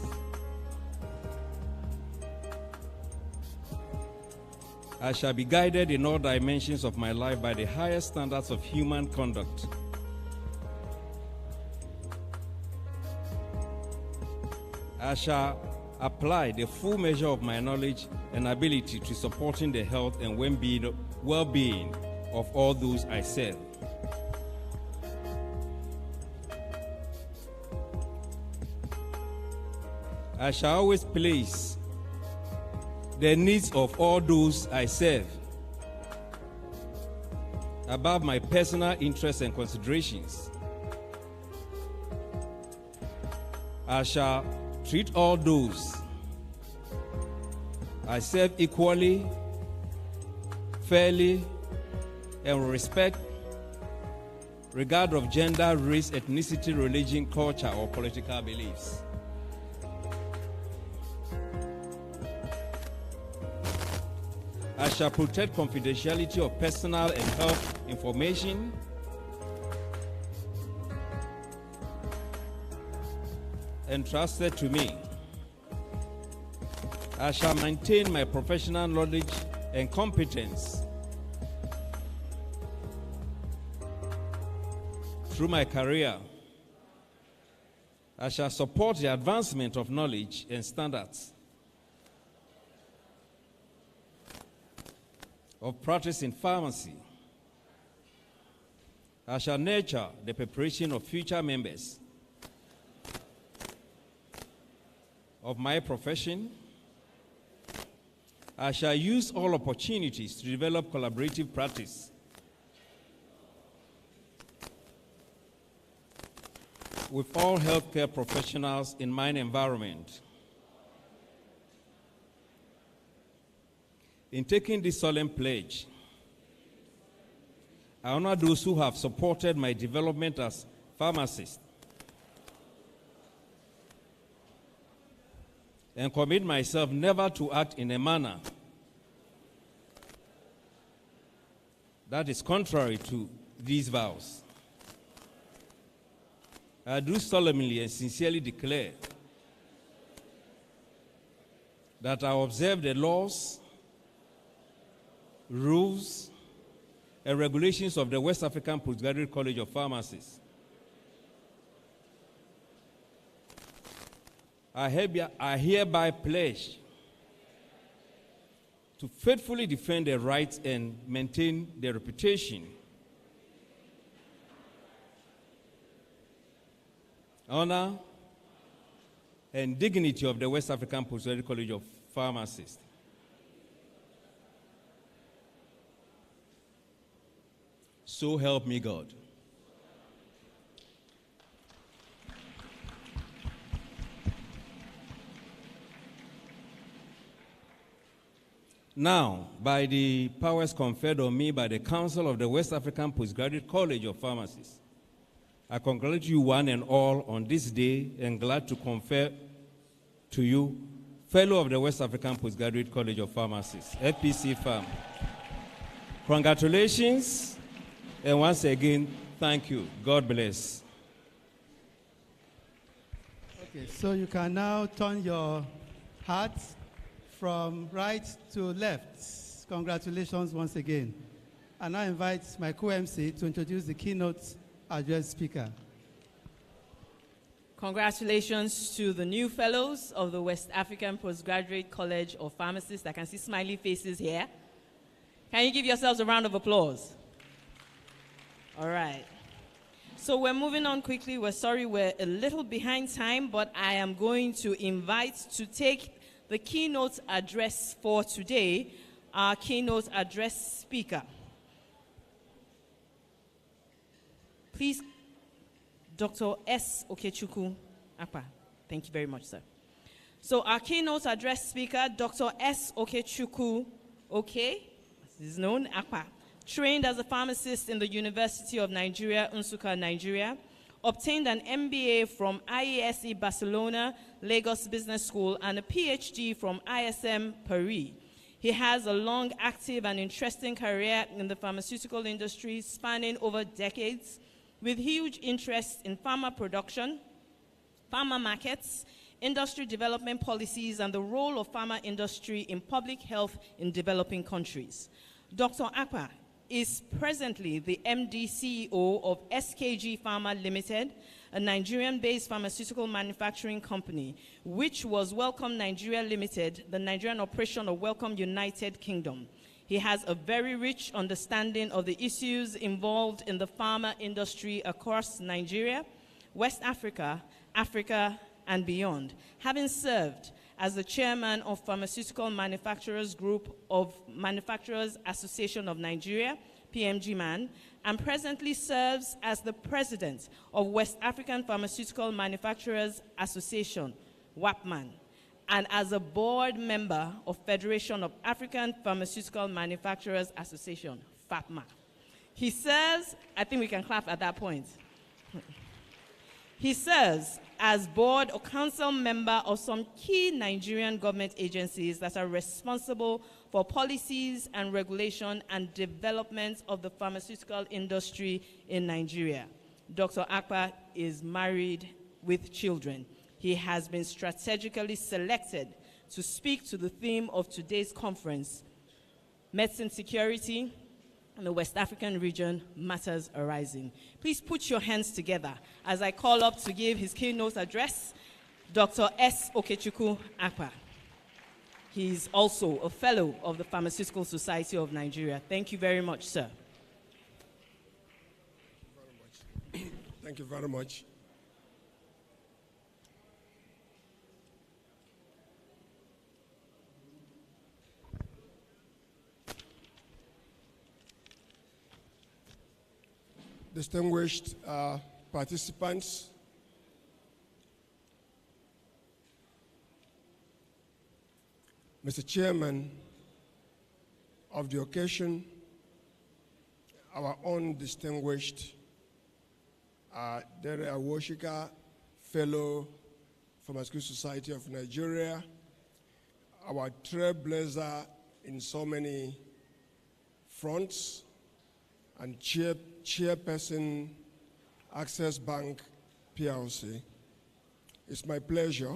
I shall be guided in all dimensions of my life by the highest standards of human conduct. I shall apply the full measure of my knowledge and ability to supporting the health and well-being of all those I serve. I shall always place the needs of all those I serve above my personal interests and considerations. I shall treat all those I serve equally, fairly, and with respect, regard of gender, race, ethnicity, religion, culture, or political beliefs. I shall protect confidentiality of personal and health information. Entrusted to me. I shall maintain my professional knowledge and competence through my career. I shall support the advancement of knowledge and standards of practice in pharmacy. I shall nurture the preparation of future members of my profession. I shall use all opportunities to develop collaborative practice with all healthcare professionals in my environment. In taking this solemn pledge, I honor those who have supported my development as pharmacist and commit myself never to act in a manner that is contrary to these vows. I do solemnly and sincerely declare that I observe the laws, rules, and regulations of the West African Postgraduate College of Pharmacists. I hereby pledge to faithfully defend the rights and maintain the reputation, honor, and dignity of the West African Postgraduate College of Pharmacists. So help me God. Now, by the powers conferred on me by the Council of the West African Postgraduate College of Pharmacists, I congratulate you one and all on this day and glad to confer to you, fellow of the West African Postgraduate College of Pharmacists, FPC Pharm. Congratulations, and once again, Thank you. God bless. Okay, so you can now turn your hearts from right to left. Congratulations once again. And I invite my co-MC to introduce the keynote address speaker. Congratulations to the new fellows of the West African Postgraduate College of Pharmacists. I can see smiley faces here. Can you give yourselves a round of applause? All right. So we're moving on quickly. We're sorry we're a little behind time, but I am going to invite to take the keynote address for today, our keynote address speaker. Please, Dr. 𝐓𝐢𝐦𝐞 Akpa. Thank you very much, sir. So our keynote address speaker, Dr. 𝐓𝐢𝐻𝐿𝐴, is known, Akpa, trained as a pharmacist in the University of Nigeria, Nsukka, Nigeria, obtained an MBA from IESE Barcelona, Lagos Business School, and a PhD from ISM Paris. He has a long, active, and interesting career in the pharmaceutical industry spanning over decades, with huge interest in pharma production, pharma markets, industry development policies, and the role of pharma industry in public health in developing countries. Dr. Akpa is presently the MD CEO of SKG Pharma Limited, a Nigerian-based pharmaceutical manufacturing company, which was Welcome Nigeria Limited, the Nigerian operation of Welcome United Kingdom. He has a very rich understanding of the issues involved in the pharma industry across Nigeria, West Africa, Africa, and beyond, having served as the chairman of Pharmaceutical Manufacturers Group of Manufacturers Association of Nigeria, PMG-MAN, and presently serves as the president of West African Pharmaceutical Manufacturers Association, WAPCP, and as a board member of Federation of African Pharmaceutical Manufacturers Association, FAPMA. He serves, I think we can clap at that point. He serves as board or council member of some key Nigerian government agencies that are responsible for policies and regulation and development of the pharmaceutical industry in Nigeria. Dr. Akpa is married with children. He has been strategically selected to speak to the theme of today's conference, Medicine Security in the West African region, Matters Arising. Please put your hands together as I call up to give his keynote address, Dr. 𝐓𝐢𝐻𝐿𝐴 Akpa. He's also a fellow of the Pharmaceutical Society of Nigeria. Thank you very much, sir. Thank you very much. Distinguished participants, Mr. Chairman of the occasion, our own distinguished Dere Awoshika Fellow Pharmaceutical Society of Nigeria, our trailblazer in so many fronts, and chairperson, Access Bank PLC. It's my pleasure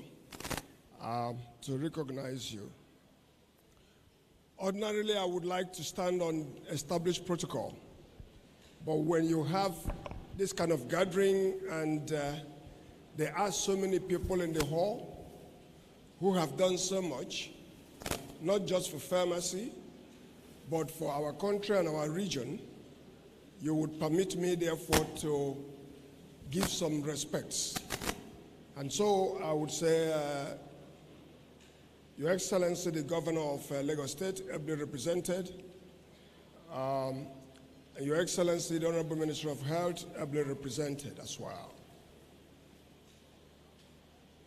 to recognize you. Ordinarily, I would like to stand on established protocol, but when you have this kind of gathering and there are so many people in the hall who have done so much, not just for pharmacy, but for our country and our region, you would permit me, therefore, to give some respects. And so I would say, Your Excellency, the Governor of Lagos State, ably represented, and Your Excellency, the Honorable Minister of Health, ably represented as well.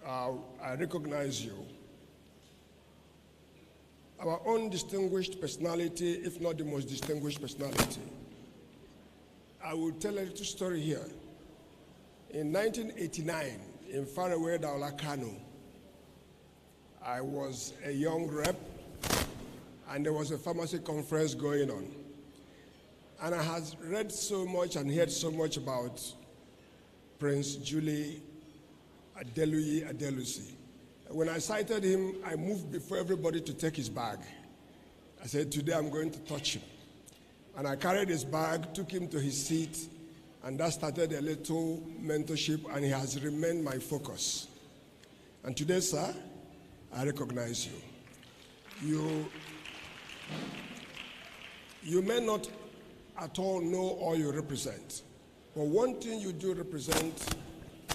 I recognize you. Our own distinguished personality, if not the most distinguished personality. I will tell a little story here. In 1989, in faraway Daula Kano, I was a young rep, and there was a pharmacy conference going on. And I have read so much and heard so much about Prince Julie Adeluyi. When I sighted him, I moved before everybody to take his bag. I said, today I'm going to touch him. And I carried his bag, took him to his seat, and that started a little mentorship, and he has remained my focus. And today, sir, I recognize you. You may not at all know all you represent, but one thing you do represent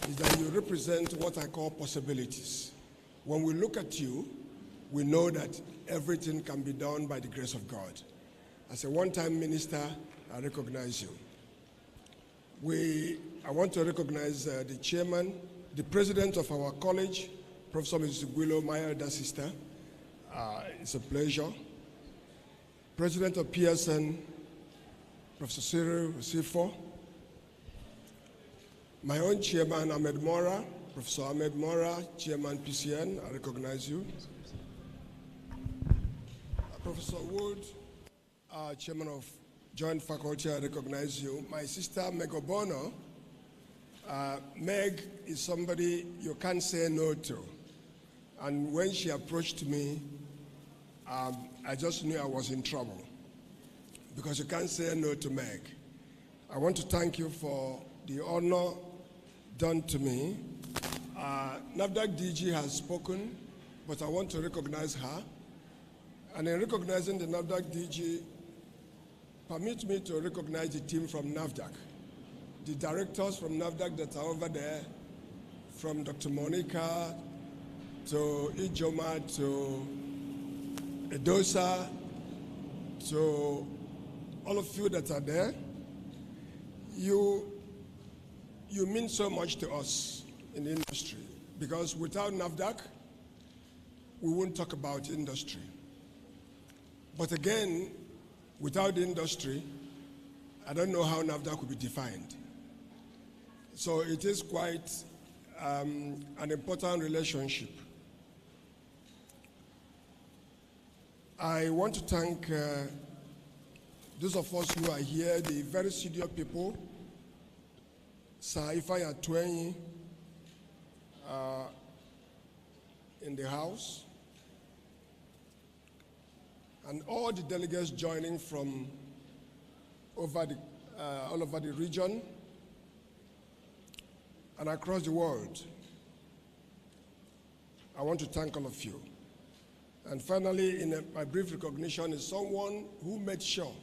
is that you represent what I call possibilities. When we look at you, we know that everything can be done by the grace of God. As a one-time minister, I recognize you. I want to recognize the chairman, the president of our college, Professor Mrs. 𝐕𝐞𝐧𝐮𝐞, my elder sister. It's a pleasure. President of PSN, Professor Cyril Sifo. My own chairman, Ahmed Mora, Professor Ahmed Mora, chairman PCN, I recognize you. Professor Wood, chairman of Joint Faculty, I recognize you. My sister, Meg Obono. Meg is somebody you can't say no to. And when she approached me, I just knew I was in trouble, because you can't say no to Meg. I want to thank you for the honor done to me. NAFDAC DG has spoken, but I want to recognize her. And in recognizing the NAFDAC DG, permit me to recognize the team from NAFDAC, the directors from NAFDAC that are over there, from Dr. Monica to Ijoma to Edosa, to all of you that are there. You mean so much to us in the industry, because without NAFDAC, we won't talk about industry. But again, without the industry, I don't know how NAFDAC will be defined. So it is quite an important relationship. I want to thank those of us who are here, the very senior people, Sir 𝐓𝐢𝐦𝐞 in the house, and all the delegates joining from all over the region and across the world. I want to thank all of you. And finally, in my brief recognition, is someone who made sure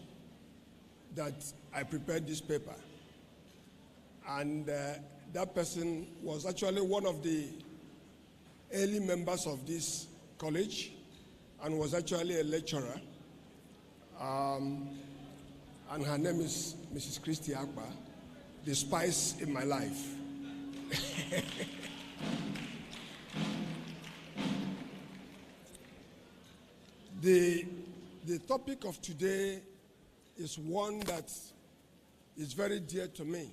that I prepared this paper. And that person was actually one of the early members of this college and was actually a lecturer. And her name is Mrs. Christy Akpa, the spice in my life. The topic of today is one that is very dear to me.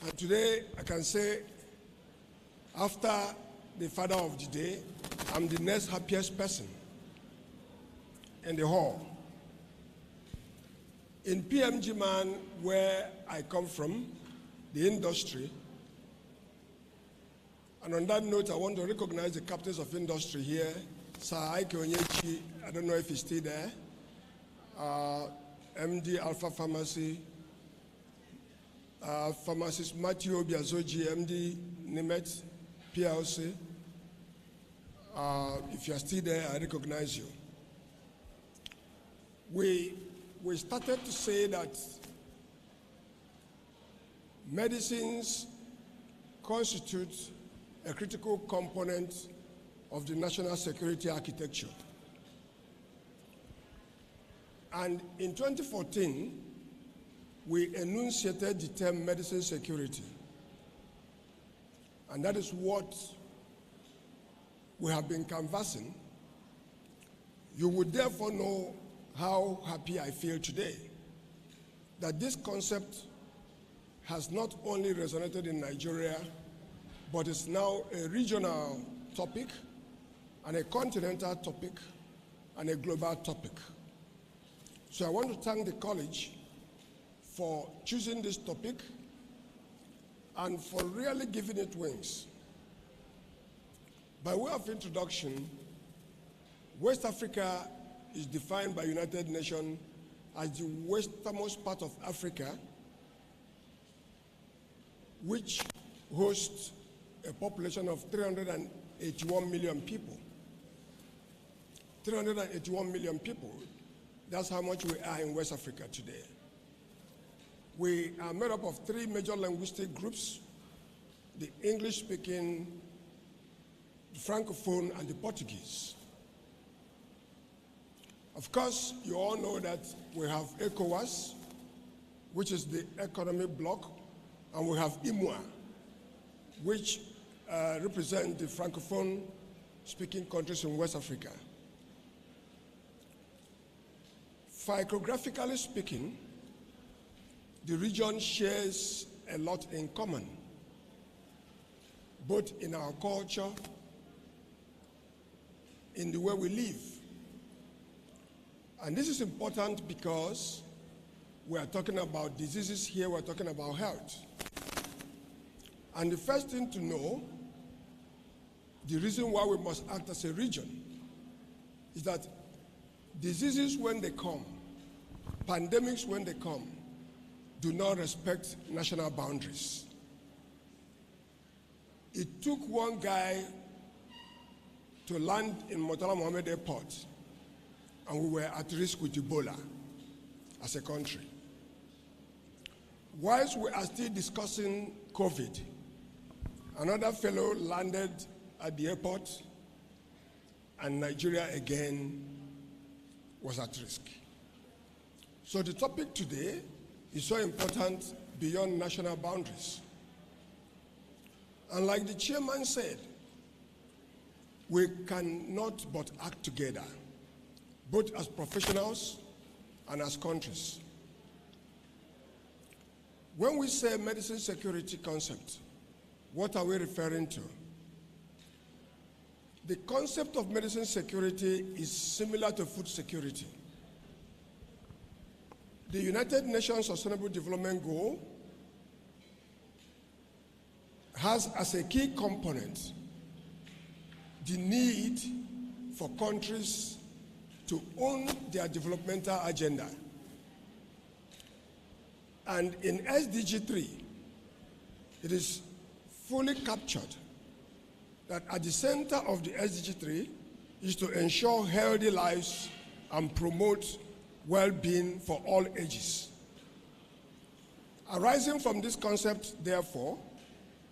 And today I can say, after the father of the day, I'm the next happiest person in the hall. In PMG Man, where I come from, the industry, and on that note, I want to recognize the captains of industry here, Sir 𝐓𝐢𝐦𝐞, I don't know if he's still there, MD Alpha Pharmacy, Pharmacist Matthew Obiazoji, MD Nimet PLC. If you are still there, I recognize you. We started to say that medicines constitute a critical component of the national security architecture. And in 2014, we enunciated the term medicine security. And that is what we have been canvassing. You would therefore know how happy I feel today that this concept has not only resonated in Nigeria, but is now a regional topic, and a continental topic, and a global topic. So I want to thank the college for choosing this topic and for really giving it wings. By way of introduction, West Africa is defined by United Nations as the westernmost part of Africa, which hosts a population of 381 million people. 381 million people. That's how much we are in West Africa today. We are made up of 3 major linguistic groups: the English-speaking, the Francophone, and the Portuguese. Of course, you all know that we have ECOWAS, which is the economic bloc, and we have 𝐕𝐤𝐻, which represent the Francophone-speaking countries in West Africa. Physiographically speaking, the region shares a lot in common, both in our culture, in the way we live. And this is important because we are talking about diseases here, we're talking about health. And the first thing to know, the reason why we must act as a region, is that diseases when they come, pandemics when they come, do not respect national boundaries. It took one guy to land in Murtala Mohammed Airport, and we were at risk with Ebola as a country. Whilst we are still discussing COVID, another fellow landed at the airport, and Nigeria again was at risk. So the topic today is so important beyond national boundaries. And like the chairman said, we cannot but act together, both as professionals and as countries. When we say medicine security concept, what are we referring to? The concept of medicine security is similar to food security. The United Nations Sustainable Development Goal has as a key component the need for countries to own their developmental agenda. And in SDG 3, it is fully captured that at the center of the SDG 3 is to ensure healthy lives and promote well-being for all ages. Arising from this concept, therefore,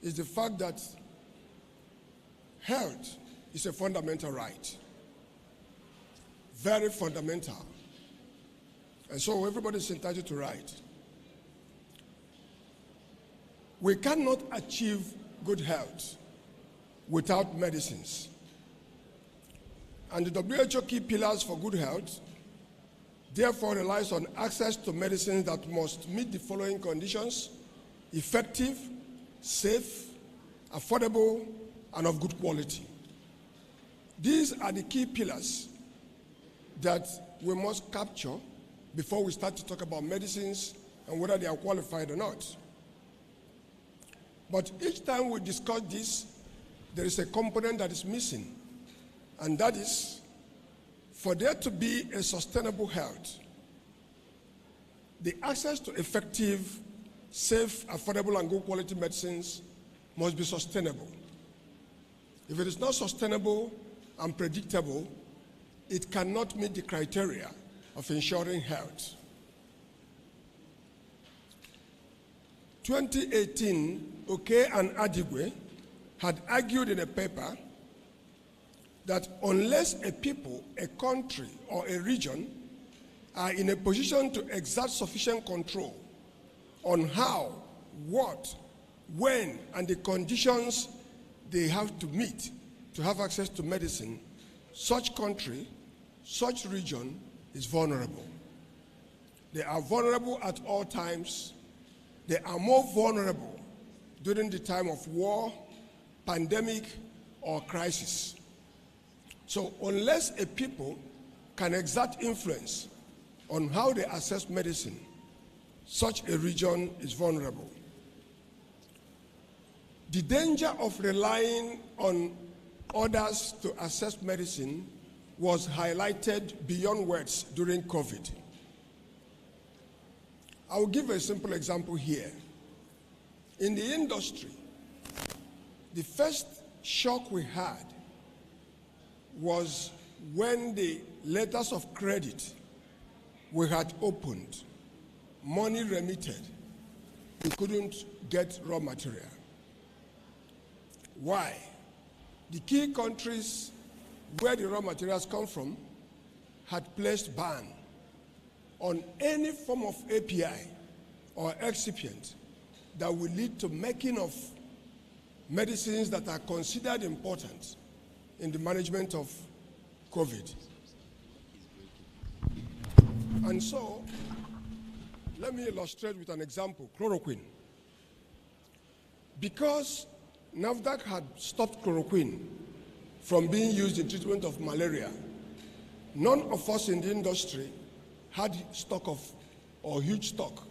is the fact that health is a fundamental right. Very fundamental. And so everybody is entitled to right. We cannot achieve good health without medicines. And the WHO key pillars for good health therefore relies on access to medicines that must meet the following conditions: effective, safe, affordable, and of good quality. These are the key pillars that we must capture before we start to talk about medicines and whether they are qualified or not. But each time we discuss this, there is a component that is missing, and that is, for there to be a sustainable health, the access to effective, safe, affordable, and good quality medicines must be sustainable. If it is not sustainable and predictable, it cannot meet the criteria of ensuring health. 2018, 𝐕𝐤𝐻𝐸 and Adigwe had argued in a paper that unless a people, a country, or a region are in a position to exert sufficient control on how, what, when, and the conditions they have to meet to have access to medicine, such country, such region is vulnerable. They are vulnerable at all times. They are more vulnerable during the time of war, pandemic, or crisis. So unless a people can exert influence on how they assess medicine, such a region is vulnerable. The danger of relying on others to assess medicine was highlighted beyond words during COVID. I will give a simple example here. In the industry, the first shock we had was when the letters of credit we had opened, money remitted, we couldn't get raw material. Why? The key countries where the raw materials come from had placed ban on any form of API or excipient that will lead to making of medicines that are considered important in the management of COVID. And so, let me illustrate with an example, chloroquine. Because NAFDAC had stopped chloroquine from being used in treatment of malaria, none of us in the industry had stock of, or huge stock.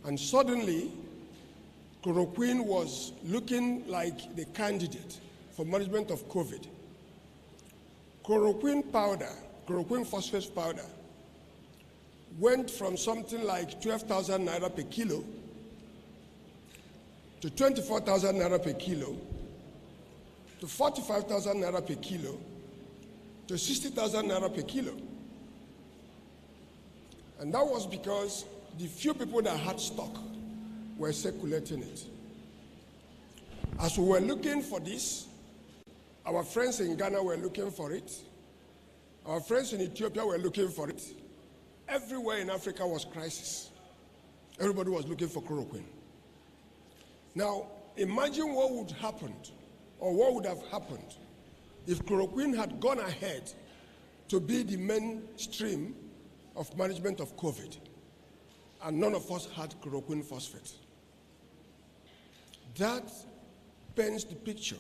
And suddenly, chloroquine was looking like the candidate for management of COVID. Chloroquine powder, chloroquine phosphate powder, went from something like 12,000 naira per kilo to 24,000 naira per kilo to 45,000 naira per kilo to 60,000 naira per kilo. And that was because the few people that had stock were circulating it. As we were looking for this, our friends in Ghana were looking for it. Our friends in Ethiopia were looking for it. Everywhere in Africa was crisis. Everybody was looking for chloroquine. Now, imagine what would happen, or what would have happened, if chloroquine had gone ahead to be the mainstream of management of COVID, and none of us had chloroquine phosphate. That paints the picture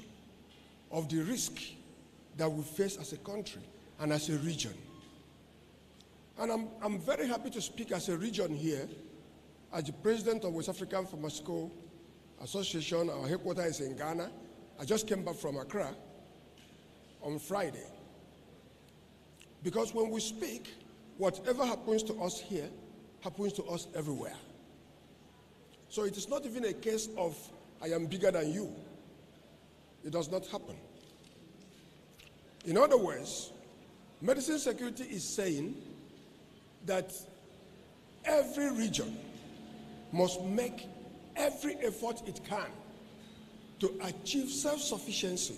of the risk that we face as a country and as a region. And I'm very happy to speak as a region here, as the president of West African Pharmaceutical Association. Our headquarters is in Ghana. I just came back from Accra on Friday. Because when we speak, whatever happens to us here happens to us everywhere. So it is not even a case of I am bigger than you. It does not happen. In other words, medicine security is saying that every region must make every effort it can to achieve self-sufficiency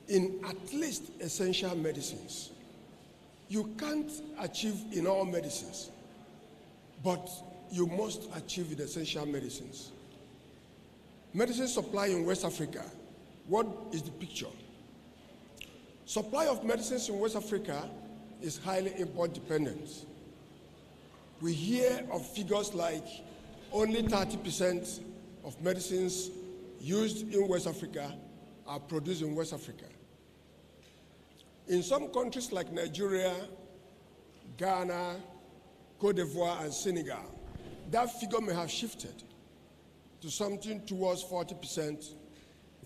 in at least essential medicines. You can't achieve in all medicines, but you must achieve in essential medicines. Medicine supply in West Africa, what is the picture? Supply of medicines in West Africa is highly import dependent. We hear of figures like only 30% of medicines used in West Africa are produced in West Africa. In some countries like Nigeria, Ghana, Cote d'Ivoire, and Senegal, that figure may have shifted to something towards 40%,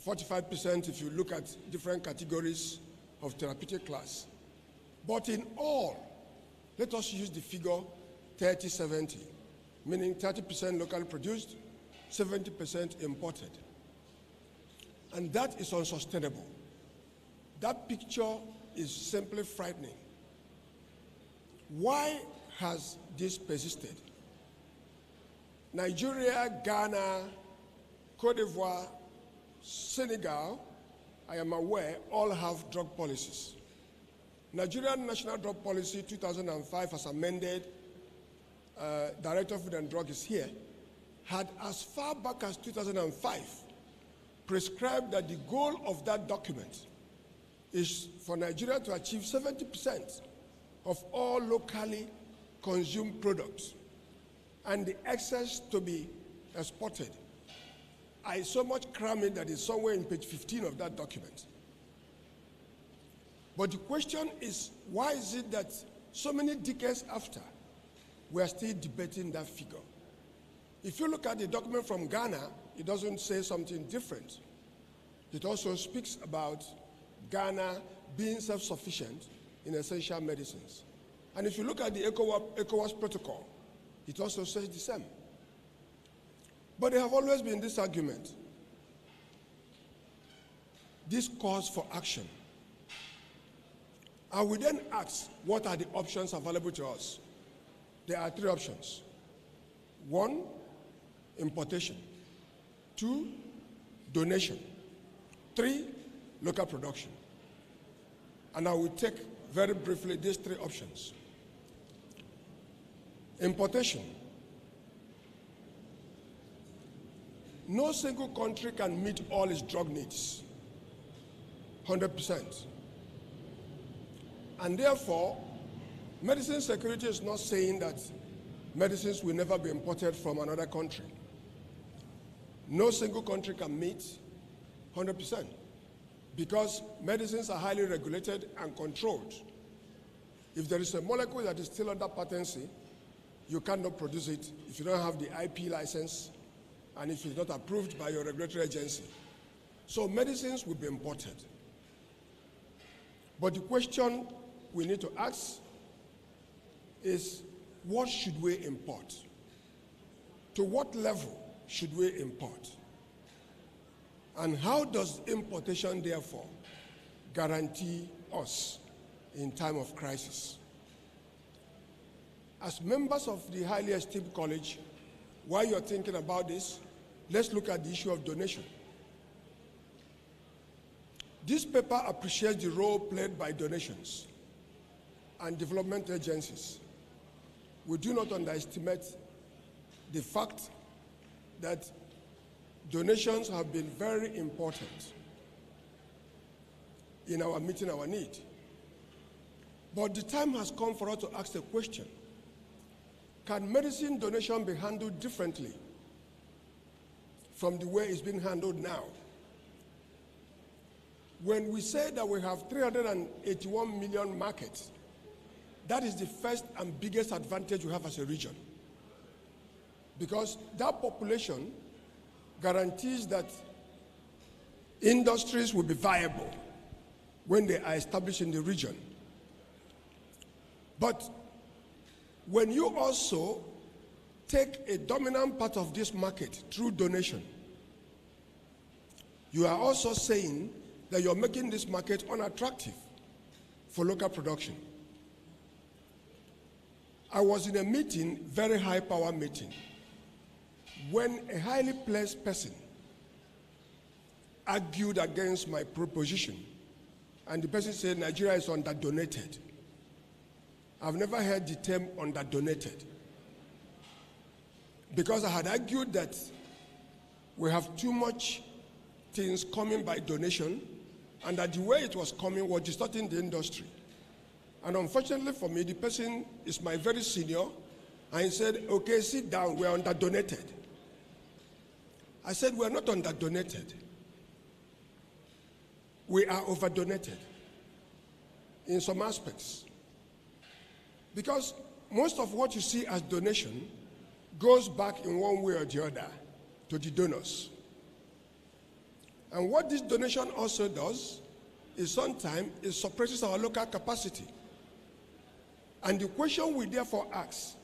45% if you look at different categories of therapeutic class. But in all, let us use the figure 30-70, meaning 30% locally produced, 70% imported. And that is unsustainable. That picture is simply frightening. Why has this persisted? Nigeria, Ghana, Cote d'Ivoire, Senegal, I am aware, all have drug policies. Nigerian National Drug Policy 2005, as amended, Director of Food and Drug is here, had as far back as 2005 prescribed that the goal of that document is for Nigeria to achieve 70% of all locally consumed products and the excess to be exported. I so much cram it that it's somewhere in page 15 of that document. But the question is, why is it that so many decades after, we are still debating that figure. If you look at the document from Ghana, it doesn't say something different. It also speaks about Ghana being self-sufficient in essential medicines. And if you look at the 𝐓𝐢𝐦𝐞 protocol, it also says the same. But there have always been this argument, this calls for action. And we then ask, what are the options available to us? There are 3 options. 1, importation. 2, donation. 3, local production. And I will take very briefly these 3 options. Importation. No single country can meet all its drug needs, 100%. And therefore, medicine security is not saying that medicines will never be imported from another country. No single country can meet 100%, because medicines are highly regulated and controlled. If there is a molecule that is still under patency, you cannot produce it if you don't have the IP license and if it's not approved by your regulatory agency. So medicines will be imported. But the question we need to ask is, what should we import? To what level should we import? And how does importation, therefore, guarantee us in time of crisis? As members of the highly esteemed college, while you're thinking about this, let's look at the issue of donation. This paper appreciates the role played by donations and development agencies. We do not underestimate the fact that donations have been very important in our meeting our need. But the time has come for us to ask the question, can medicine donation be handled differently from the way it's being handled now? When we say that we have 381 million markets, that is the first and biggest advantage we have as a region. Because that population guarantees that industries will be viable when they are established in the region. But when you also take a dominant part of this market through donation, you are also saying that you're making this market unattractive for local production. I was in a meeting, very high power meeting, when a highly placed person argued against my proposition, and the person said Nigeria is underdonated. I've never heard the term underdonated, because I had argued that we have too much things coming by donation, and that the way it was coming was distorting the industry. And unfortunately for me, the person is my very senior, and he said, okay, sit down, we're underdonated. I said, we're not underdonated. We are overdonated in some aspects. Because most of what you see as donation goes back in one way or the other to the donors. And what this donation also does is sometimes it suppresses our local capacity. And the question we therefore ask,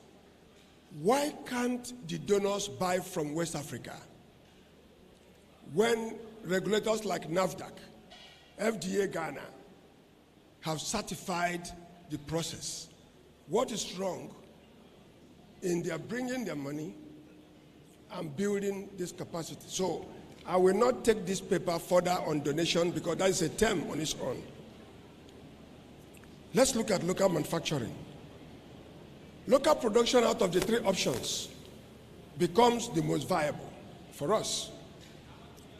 why can't the donors buy from West Africa when regulators like NAFDAC, FDA Ghana have certified the process? What is wrong in their bringing their money and building this capacity? So I will not take this paper further on donation, because that is a term on its own. Let's look at local manufacturing. Local production out of the 3 options becomes the most viable for us.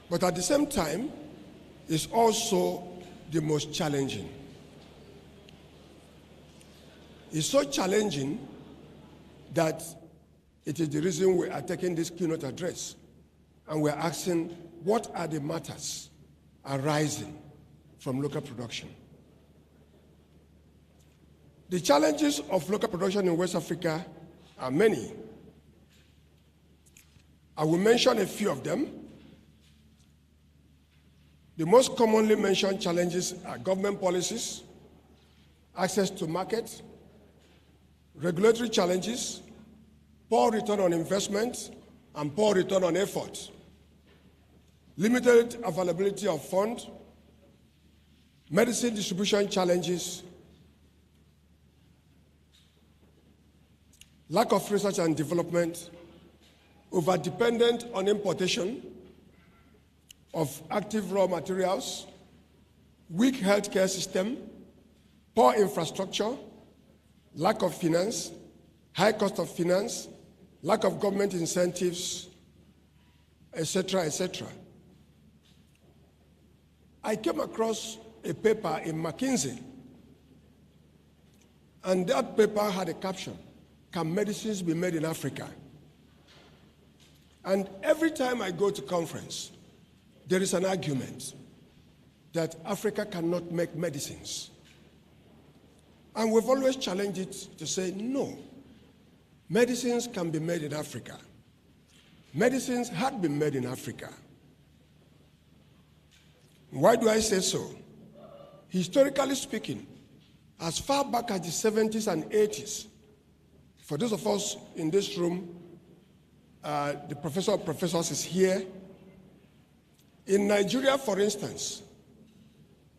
But at the same time, it's also the most challenging. It's so challenging that it is the reason we are taking this keynote address, and we're asking, what are the matters arising from local production? The challenges of local production in West Africa are many. I will mention a few of them. The most commonly mentioned challenges are government policies, access to market, regulatory challenges, poor return on investment, and poor return on effort, limited availability of funds, medicine distribution challenges, lack of research and development, over-dependent on importation of active raw materials, weak healthcare system, poor infrastructure, lack of finance, high cost of finance, lack of government incentives, etc., etc. I came across a paper in McKinsey, and that paper had a caption, "Can medicines be made in Africa?" And every time I go to conference, there is an argument that Africa cannot make medicines. And we've always challenged it to say, no, medicines can be made in Africa. Medicines had been made in Africa. Why do I say so? Historically speaking, as far back as the 70s and 80s, for those of us in this room, the professor of professors is here. In Nigeria, for instance,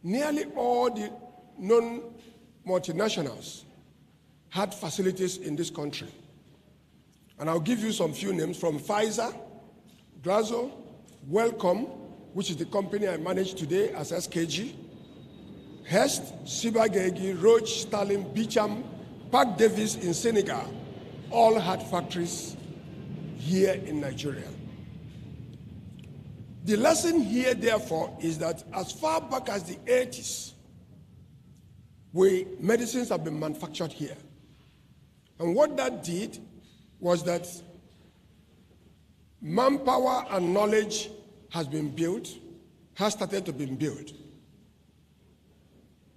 nearly all the non-multinationals had facilities in this country. And I'll give you some few names from Pfizer, 𝐕𝐞𝐧𝐮𝐞, Welcome, which is the company I manage today as SKG, Hest, Ciba-Geigy, Roche, Stalin, Bicham, Park Davis in Senegal, all had factories here in Nigeria. The lesson here, therefore, is that as far back as the 80s, medicines have been manufactured here. And what that did was that manpower and knowledge has started to be built.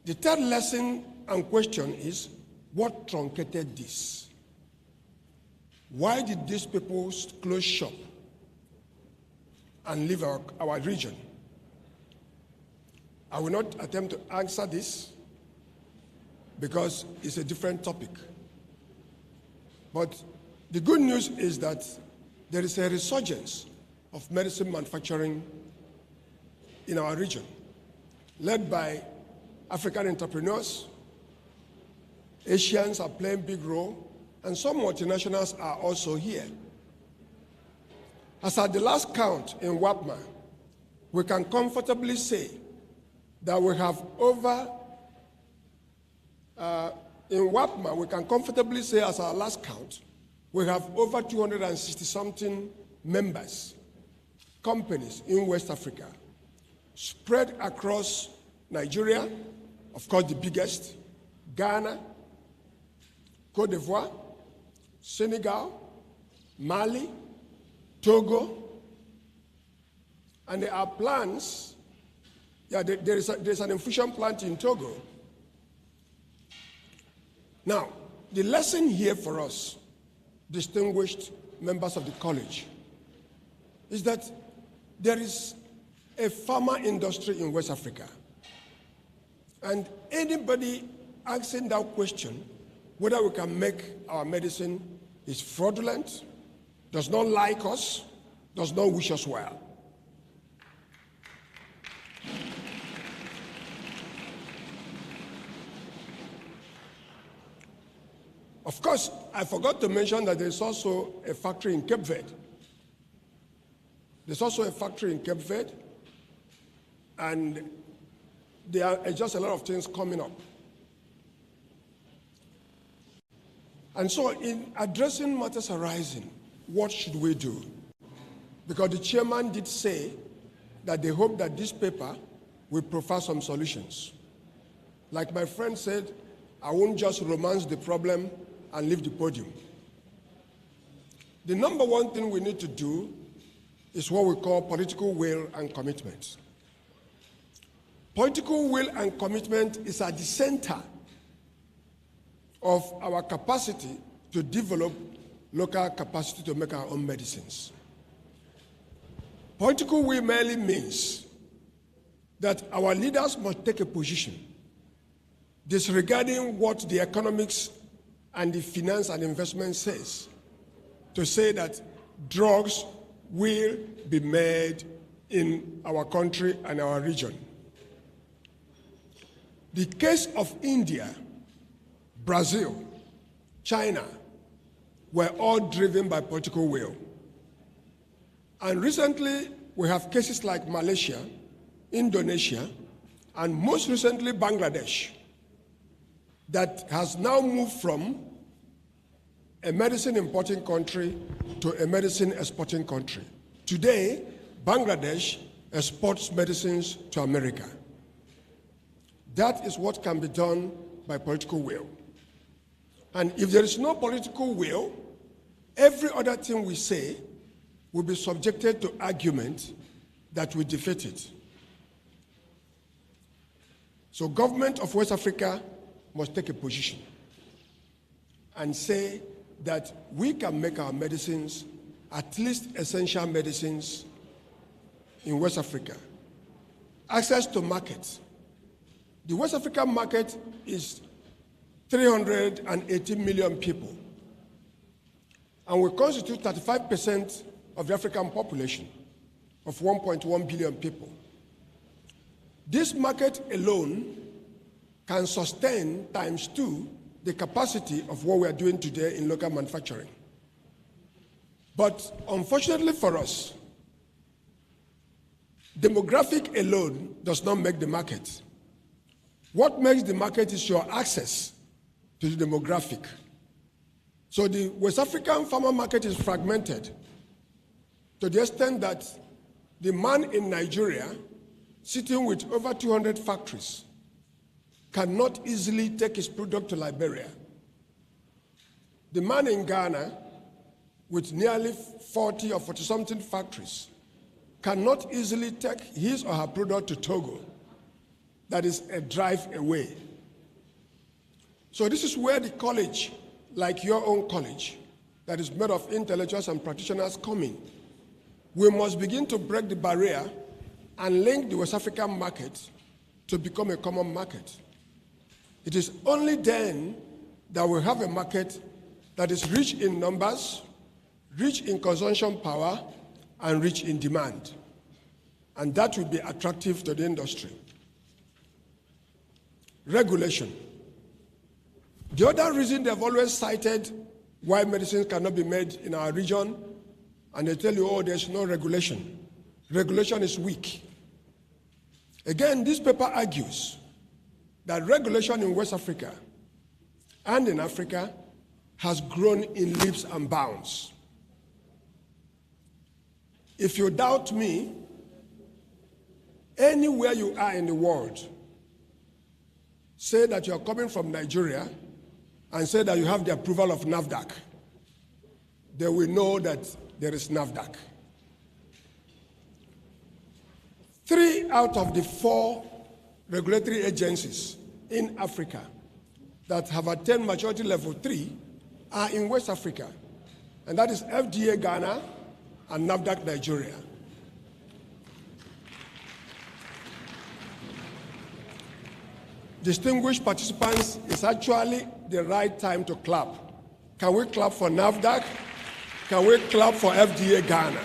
The third lesson and question is, what truncated this? Why did these people close shop and leave our region? I will not attempt to answer this because it's a different topic. But the good news is that there is a resurgence of medicine manufacturing in our region, led by African entrepreneurs. Asians are playing a big role, and some multinationals are also here. As at the last count in WAPMA, we can comfortably say that we have in WAPMA, we can comfortably say as our last count, we have over 260-something members, companies in West Africa, spread across Nigeria, of course the biggest, Ghana, Côte d'Ivoire, Senegal, Mali, Togo, and there are plans. There's an infusion plant in Togo. Now, the lesson here for us, distinguished members of the college, is that there is a pharma industry in West Africa. And anybody asking that question, whether we can make our medicine, is fraudulent, does not like us, does not wish us well. Of course, I forgot to mention that there's also a factory in Cape Verde. There's also a factory in Cape Verde, and there are just a lot of things coming up. And so in addressing matters arising, what should we do? Because the chairman did say that they hope that this paper will provide some solutions. Like my friend said, I won't just romance the problem and leave the podium. The number one thing we need to do is what we call political will and commitment. Political will and commitment is at the center of our capacity to develop local capacity to make our own medicines. Political will merely means that our leaders must take a position disregarding what the economics and the finance and investment says, to say that drugs will be made in our country and our region. The case of India, Brazil, China were all driven by political will. And recently, we have cases like Malaysia, Indonesia, and most recently Bangladesh, that has now moved from a medicine importing country to a medicine exporting country. Today, Bangladesh exports medicines to America. That is what can be done by political will. And if there is no political will, every other thing we say will be subjected to argument that will defeat it. So government of West Africa must take a position and say that we can make our medicines, at least essential medicines, in West Africa. Access to markets. The West African market is 380 million people, and we constitute 35% of the African population of 1.1 billion people. This market alone can sustain ×2 the capacity of what we are doing today in local manufacturing. But unfortunately for us, demographic alone does not make the market. What makes the market is your access to the demographic. So the West African farmer market is fragmented to the extent that the man in Nigeria, sitting with over 200 factories, cannot easily take his product to Liberia. The man in Ghana, with nearly 40 or 40-something factories, cannot easily take his or her product to Togo. That is a drive away. So this is where the college, like your own college, that is made of intellectuals and practitioners, come in. We must begin to break the barrier and link the West African market to become a common market. It is only then that we have a market that is rich in numbers, rich in consumption power, and rich in demand. And that will be attractive to the industry. Regulation. The other reason they've always cited why medicines cannot be made in our region, and they tell you, oh, there's no regulation. Regulation is weak. Again, this paper argues that regulation in West Africa and in Africa has grown in leaps and bounds. If you doubt me, anywhere you are in the world, say that you are coming from Nigeria and say that you have the approval of NAFDAC, they will know that there is NAFDAC. 3 out of the 4 regulatory agencies in Africa that have attained maturity level 3 are in West Africa, and that is FDA Ghana and NAFDAC Nigeria. Distinguished participants, it's actually the right time to clap. Can we clap for NAFDAC? Can we clap for FDA Ghana?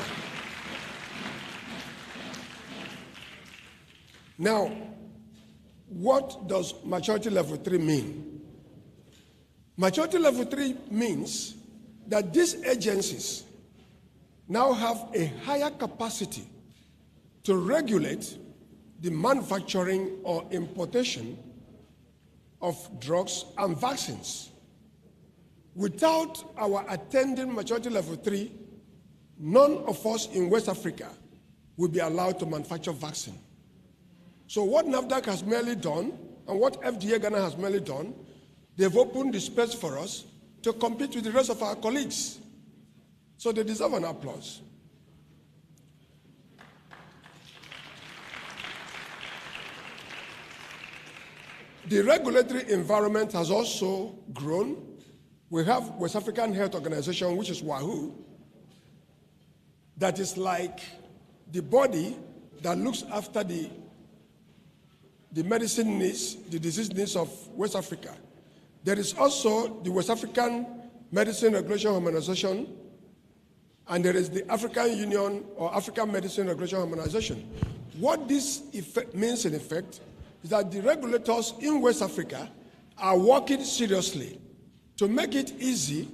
Now, what does maturity level 3 mean? Maturity level 3 means that these agencies now have a higher capacity to regulate the manufacturing or importation of drugs and vaccines. Without our attending maturity level 3, none of us in West Africa will be allowed to manufacture vaccine. So what NAFDAC has merely done, and what FDA Ghana has merely done, they've opened the space for us to compete with the rest of our colleagues. So they deserve an applause. The regulatory environment has also grown. We have West African Health Organization, which is WAHU, that is like the body that looks after the medicine needs, the disease needs of West Africa. There is also the West African Medicine Regulation Harmonization, and there is the African Union or African Medicine Regulation Harmonization. What this means in effect is that the regulators in West Africa are working seriously to make it easy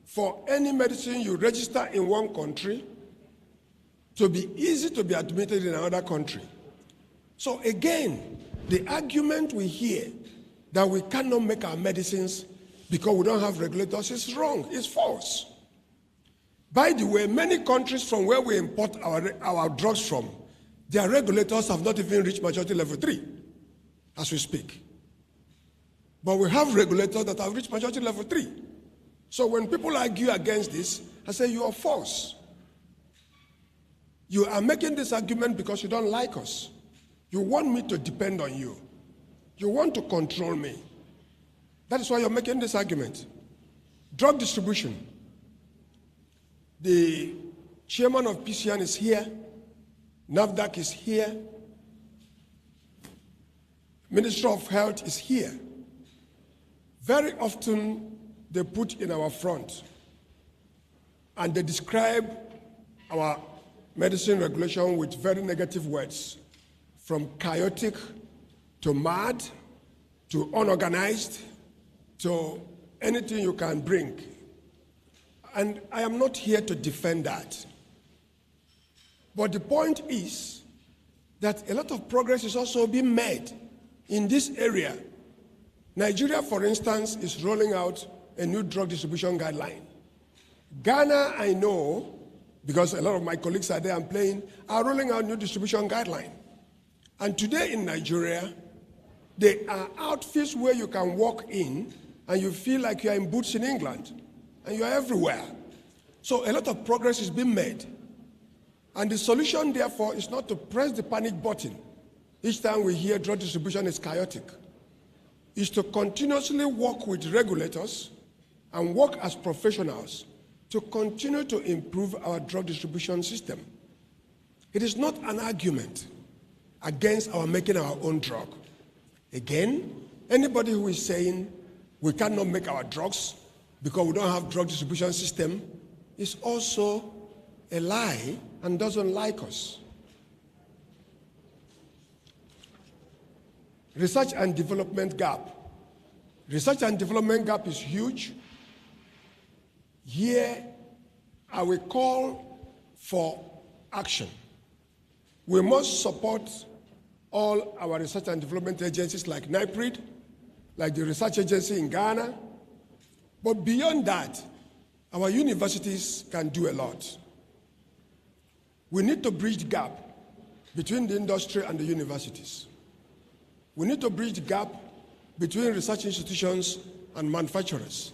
for any medicine you register in one country to be easy to be admitted in another country. So again, the argument we hear that we cannot make our medicines because we don't have regulators is wrong, it's false. By the way, many countries from where we import our drugs from, their regulators have not even reached maturity level 3 as we speak. But we have regulators that have reached maturity level 3. So when people argue against this, I say you are false. You are making this argument because you don't like us. You want me to depend on you. You want to control me. That is why you're making this argument. Drug distribution. The chairman of PCN is here. NAFDAC is here. Minister of Health is here. Very often they put in our front and they describe our medicine regulation with very negative words, from chaotic to mad to unorganized to anything you can bring. And I am not here to defend that. But the point is that a lot of progress is also being made in this area. Nigeria, for instance, is rolling out a new drug distribution guideline. Ghana, I know, because a lot of my colleagues are there and playing, are rolling out new distribution guideline. And today in Nigeria, there are outfits where you can walk in and you feel like you are in Boots in England, and you are everywhere. So a lot of progress is being made. And the solution, therefore, is not to press the panic button each time we hear drug distribution is chaotic. Is to continuously work with regulators and work as professionals to continue to improve our drug distribution system. It is not an argument against our making our own drug. Again, anybody who is saying we cannot make our drugs because we don't have drug distribution system is also a lie and doesn't like us. Research and development gap. Research and development gap is huge. Here, I will call for action. We must support all our research and development agencies like NIPRID, like the research agency in Ghana. But beyond that, our universities can do a lot. We need to bridge the gap between the industry and the universities. We need to bridge the gap between research institutions and manufacturers.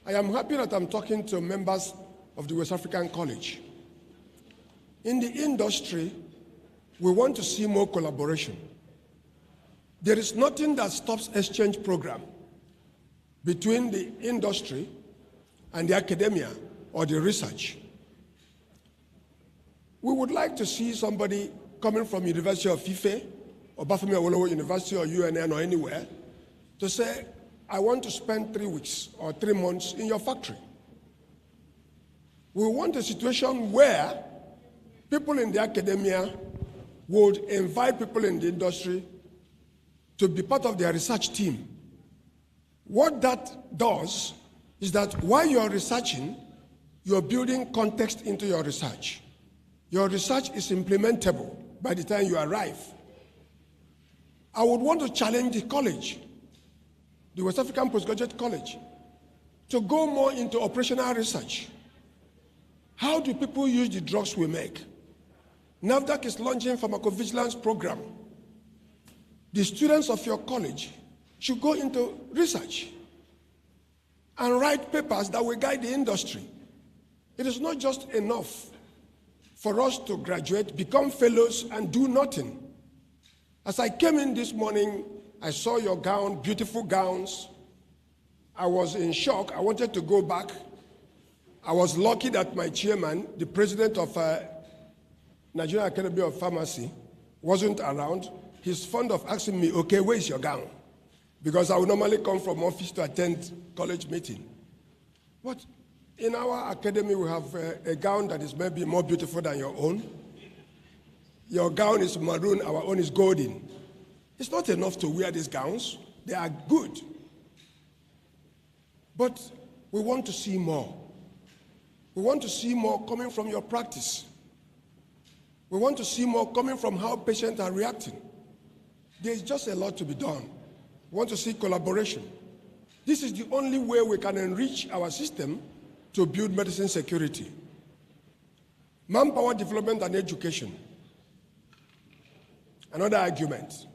I am happy that I'm talking to members of the West African College. In the industry, we want to see more collaboration. There is nothing that stops exchange program between the industry and the academia or the research. We would like to see somebody coming from University of Ife or Bafemi Awolowo University or UNN or anywhere to say, I want to spend 3 weeks or 3 months in your factory. We want a situation where people in the academia would invite people in the industry to be part of their research team. What that does is that while you're researching, you're building context into your research. Your research is implementable by the time you arrive. I would want to challenge the college, the West African Postgraduate College, to go more into operational research. How do people use the drugs we make? NAFDAC is launching a pharmacovigilance program. The students of your college should go into research and write papers that will guide the industry. It is not just enough for us to graduate, become fellows, and do nothing. As I came in this morning I saw your gown, beautiful gowns. I was in shock. I wanted to go back. I was lucky that my chairman, the president of Nigerian Academy of Pharmacy, wasn't around. He's fond of asking me, okay, where's your gown? Because I would normally come from office to attend college meeting. But in our academy, we have a gown that is maybe more beautiful than your own. Your gown is maroon, our own is golden. It's not enough to wear these gowns. They are good. But we want to see more. We want to see more coming from your practice. We want to see more coming from how patients are reacting. There's just a lot to be done. We want to see collaboration. This is the only way we can enrich our system to build medicine security. Manpower development and education. Another argument.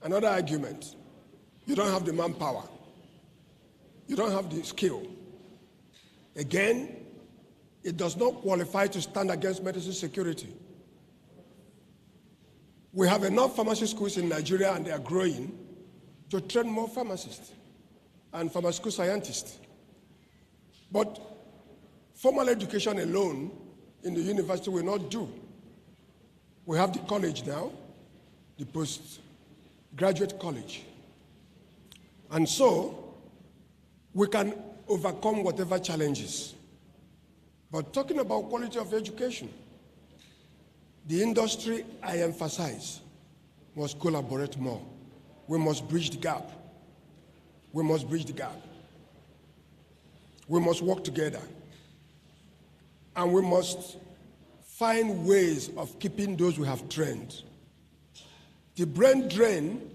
Another argument. You don't have the manpower. You don't have the skill. Again, it does not qualify to stand against medicine security. We have enough pharmacy schools in Nigeria, and they are growing, to train more pharmacists and pharmaceutical scientists. But formal education alone in the university will not do. We have the college now, the postgraduate college. And so, we can overcome whatever challenges. But talking about quality of education, the industry, I emphasize, must collaborate more. We must bridge the gap. We must bridge the gap. We must work together. And we must find ways of keeping those we have trained. The brain drain,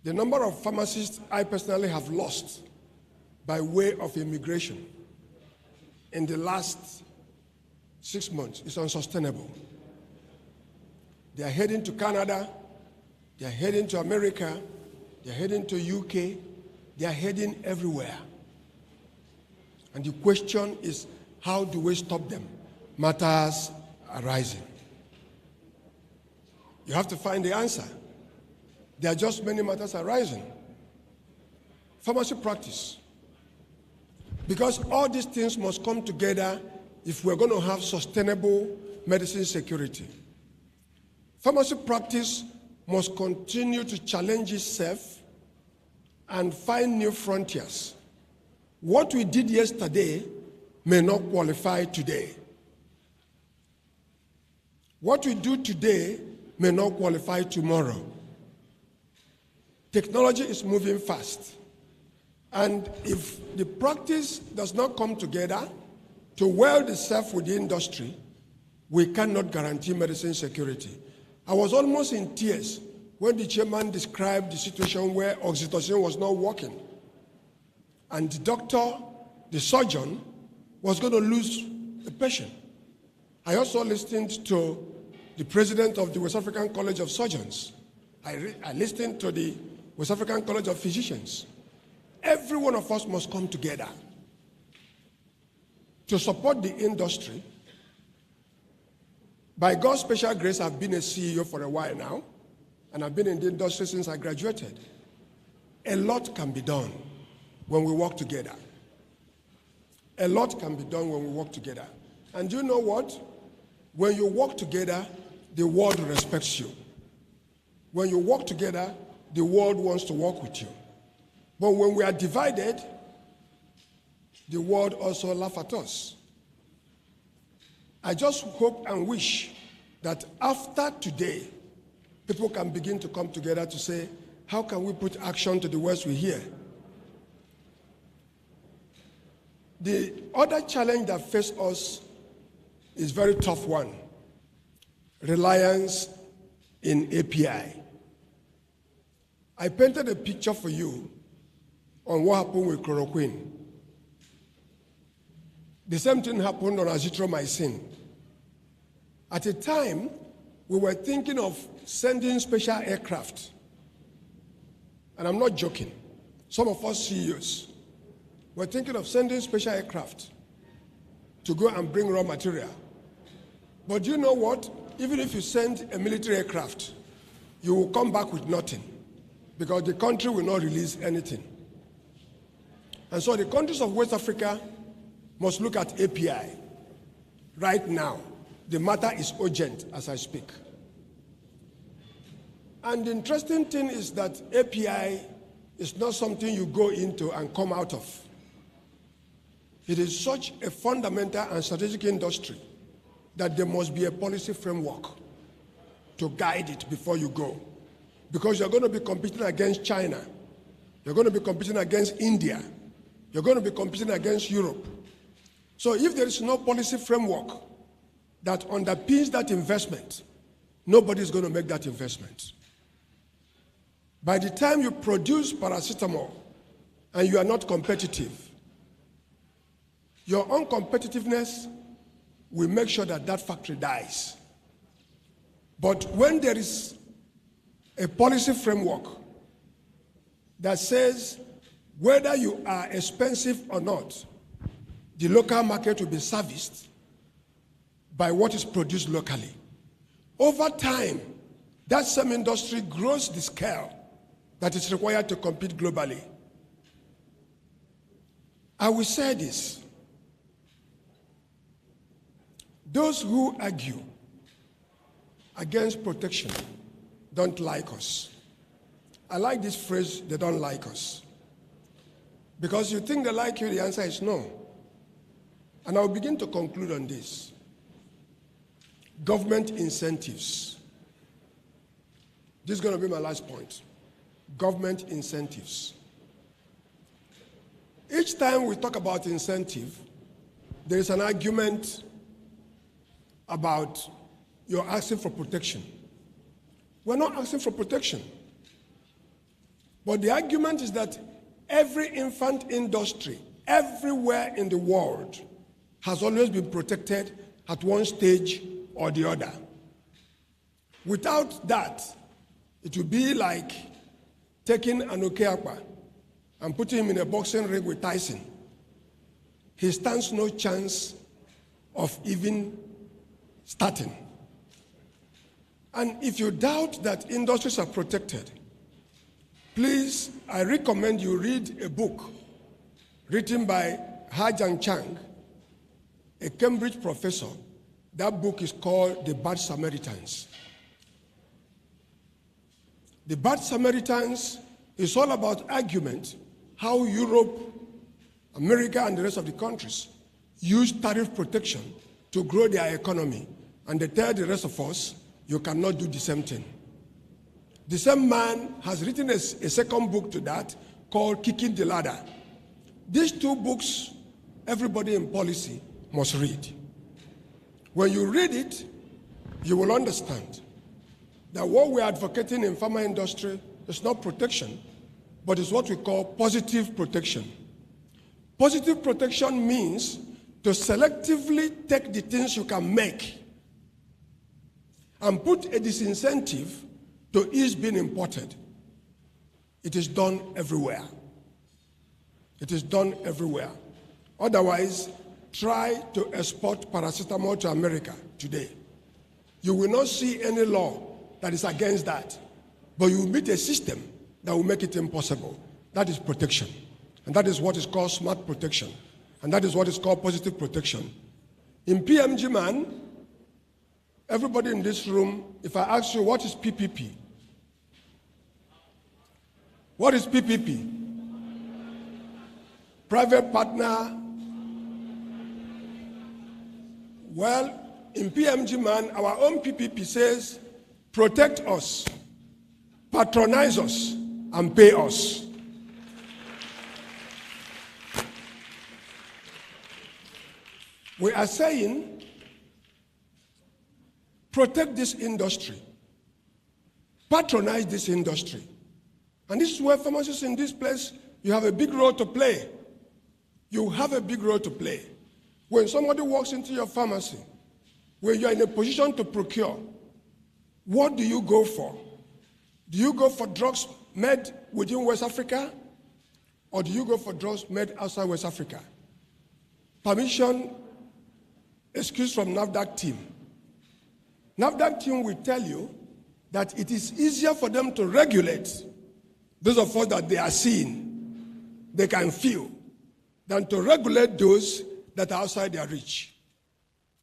the number of pharmacists I personally have lost by way of immigration in the last 6 months is unsustainable. They are heading to Canada, they are heading to America, they are heading to UK, they are heading everywhere. And the question is, how do we stop them? Matters arising. You have to find the answer. There are just many matters arising. Pharmacy practice. Because all these things must come together if we're going to have sustainable medicine security. Pharmacy practice must continue to challenge itself and find new frontiers. What we did yesterday may not qualify today. What we do today may not qualify tomorrow. Technology is moving fast. And if the practice does not come together to weld itself with the industry, we cannot guarantee medicine security. I was almost in tears when the chairman described the situation where oxytocin was not working. And the doctor, the surgeon, was going to lose the patient. I also listened to the president of the West African College of Surgeons. I listened to the West African College of Physicians. Every one of us must come together to support the industry. By God's special grace, I've been a CEO for a while now, and I've been in the industry since I graduated. A lot can be done when we work together. A lot can be done when we work together. And you know what? When you work together, the world respects you. When you work together, the world wants to work with you. But when we are divided, the world also laughs at us. I just hope and wish that after today, people can begin to come together to say, how can we put action to the words we hear? The other challenge that faces us is a very tough one. Reliance in API. I painted a picture for you on what happened with chloroquine. The same thing happened on azithromycin. At a time, we were thinking of sending special aircraft. And I'm not joking. Some of us CEOs were thinking of sending special aircraft to go and bring raw material. But you know what? Even if you send a military aircraft, you will come back with nothing because the country will not release anything. And so the countries of West Africa must look at API right now. The matter is urgent as I speak. And the interesting thing is that API is not something you go into and come out of. It is such a fundamental and strategic industry that there must be a policy framework to guide it before you go. Because you're going to be competing against China. You're going to be competing against India. You're going to be competing against Europe. So if there is no policy framework that underpins that investment, nobody is going to make that investment. By the time you produce paracetamol and you are not competitive, your uncompetitiveness will make sure that that factory dies. But when there is a policy framework that says whether you are expensive or not, the local market will be serviced by what is produced locally. Over time, that same industry grows the scale that is required to compete globally. I will say this. Those who argue against protection don't like us. I like this phrase, they don't like us. Because you think they like you, the answer is no. And I'll begin to conclude on this. Government incentives. This is going to be my last point. Government incentives. Each time we talk about incentive, there is an argument about you're asking for protection. We're not asking for protection. But the argument is that every infant industry, everywhere in the world, has always been protected at one stage or the other. Without that, it would be like taking an Okeakpa and putting him in a boxing ring with Tyson. He stands no chance of even starting. And if you doubt that industries are protected, please, I recommend you read a book written by 𝐓𝐢𝐦𝐞, a Cambridge professor. That book is called The Bad Samaritans. The Bad Samaritans is all about argument, how Europe, America, and the rest of the countries use tariff protection to grow their economy. And they tell the rest of us, you cannot do the same thing. The same man has written a second book to that called Kicking the Ladder. These two books, everybody in policy must read. When you read it, you will understand that what we are advocating in pharma industry is not protection, but is what we call positive protection. Positive protection means to selectively take the things you can make and put a disincentive to ease being imported. It is done everywhere. It is done everywhere. Otherwise, try to export paracetamol to America today. You will not see any law that is against that, but you will meet a system that will make it impossible. That is protection. And that is what is called smart protection. And that is what is called positive protection. In PMG man, everybody in this room, if I ask you what is PPP? What is PPP? Private partner. Well, in PMG man, our own PPP says, protect us, patronize us, and pay us. We are saying, protect this industry, patronize this industry. And this is where pharmacists in this place, you have a big role to play. You have a big role to play. When somebody walks into your pharmacy, when you are in a position to procure, what do you go for? Do you go for drugs made within West Africa? Or do you go for drugs made outside West Africa? Permission, excuse from NAFDAC team. NAFDAC team will tell you that it is easier for them to regulate those of us that they are seeing, they can feel, than to regulate those that are outside their reach.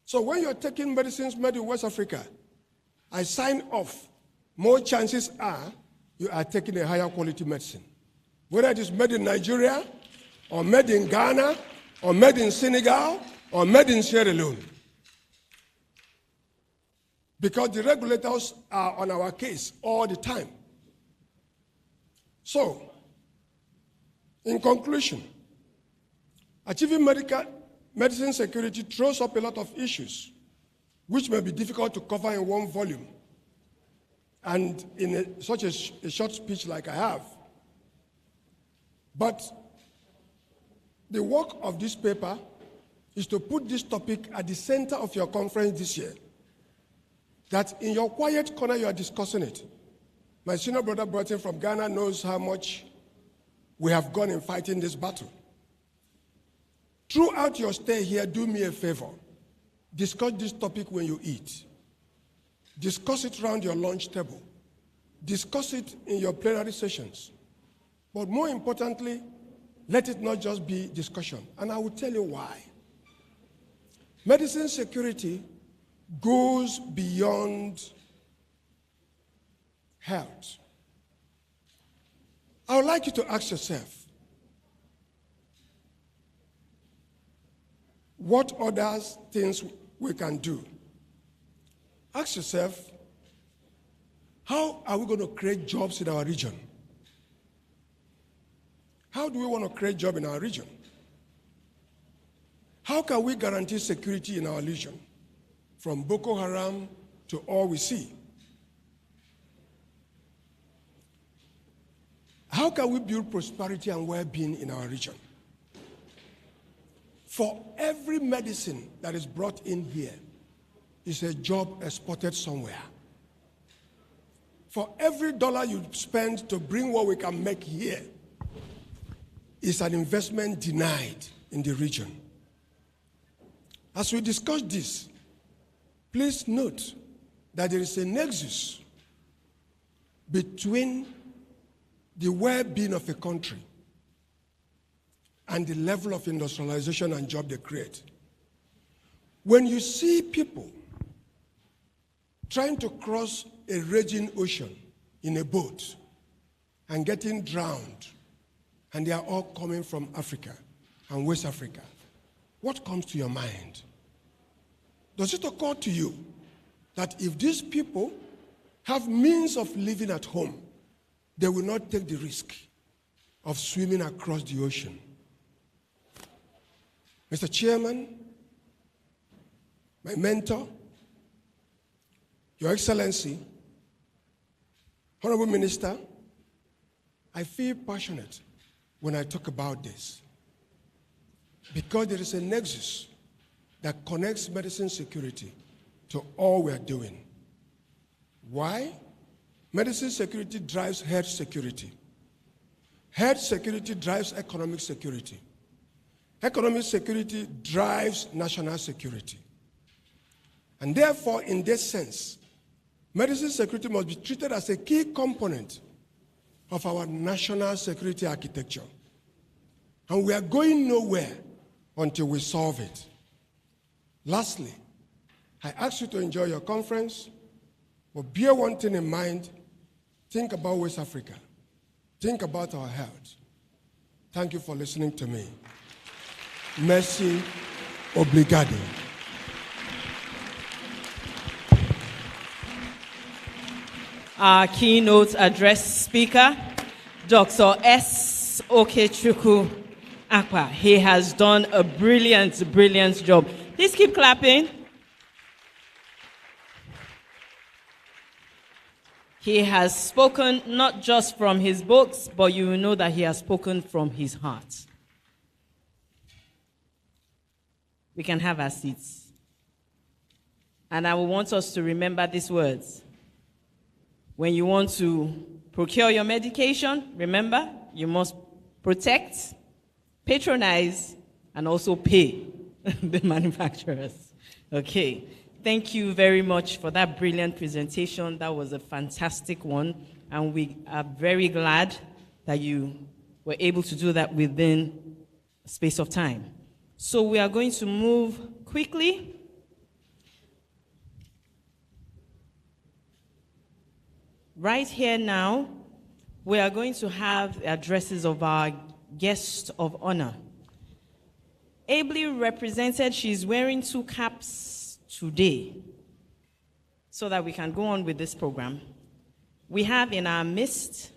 So when you're taking medicines made in West Africa, I sign off. More chances are you are taking a higher quality medicine. Whether it is made in Nigeria, or made in Ghana, or made in Senegal, or made in Sierra Leone. Because the regulators are on our case all the time. So, in conclusion, achieving medicine security throws up a lot of issues which may be difficult to cover in one volume and in such a short speech like I have. But the work of this paper is to put this topic at the center of your conference this year. That in your quiet corner you are discussing it. My senior brother Burton from Ghana knows how much we have gone in fighting this battle. Throughout your stay here, do me a favor. Discuss this topic when you eat. Discuss it around your lunch table. Discuss it in your plenary sessions. But more importantly, let it not just be discussion. And I will tell you why. Medicine security goes beyond health. I would like you to ask yourself, what other things we can do? Ask yourself, how are we going to create jobs in our region? How do we want to create jobs in our region? How can we guarantee security in our region, from Boko Haram to all we see? How can we build prosperity and well-being in our region? For every medicine that is brought in here is a job exported somewhere. For every dollar you spend to bring what we can make here is an investment denied in the region. As we discuss this, please note that there is a nexus between the well-being of a country and the level of industrialization and job they create. When you see people trying to cross a raging ocean in a boat and getting drowned, and they are all coming from Africa and West Africa, what comes to your mind? Does it occur to you that if these people have means of living at home, they will not take the risk of swimming across the ocean? Mr. Chairman, my mentor, Your Excellency, Honorable Minister, I feel passionate when I talk about this, because there is a nexus that connects medicine security to all we are doing. Why? Medicine security drives health security. Health security drives economic security. Economic security drives national security. And therefore, in this sense, medicine security must be treated as a key component of our national security architecture. And we are going nowhere until we solve it. Lastly, I ask you to enjoy your conference, but bear one thing in mind: think about West Africa. Think about our health. Thank you for listening to me. Merci, obrigado. Our keynote address speaker, Dr. 𝐓𝐢𝐦𝐞. He has done a brilliant, brilliant job. Please keep clapping. He has spoken not just from his books, but you will know that he has spoken from his heart. We can have our seats. And I will want us to remember these words. When you want to procure your medication, remember, you must protect, patronize, and also pay the manufacturers. Okay. Thank you very much for that brilliant presentation. That was a fantastic one, and we are very glad that you were able to do that within a space of time. So we are going to move quickly. Right here now, we are going to have the addresses of our guest of honor. Ably represented, she's wearing 2 caps today so that we can go on with this program. We have in our midst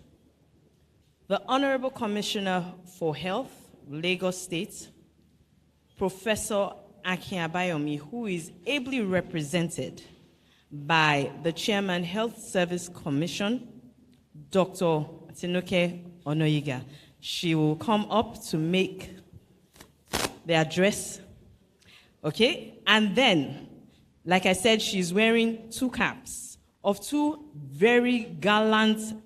the Honorable Commissioner for Health, Lagos State, Professor 𝐓𝐢𝐦𝐞, who is ably represented by the Chairman, Health Service Commission, Dr. 𝐬𝐤𝐤𝐤𝐤𝐤𝐤𝐤𝐤𝐤𝐤𝐤𝐤𝐤𝐤. She will come up to make the address. Okay? And then, like I said, she's wearing 2 caps of 2 very gallant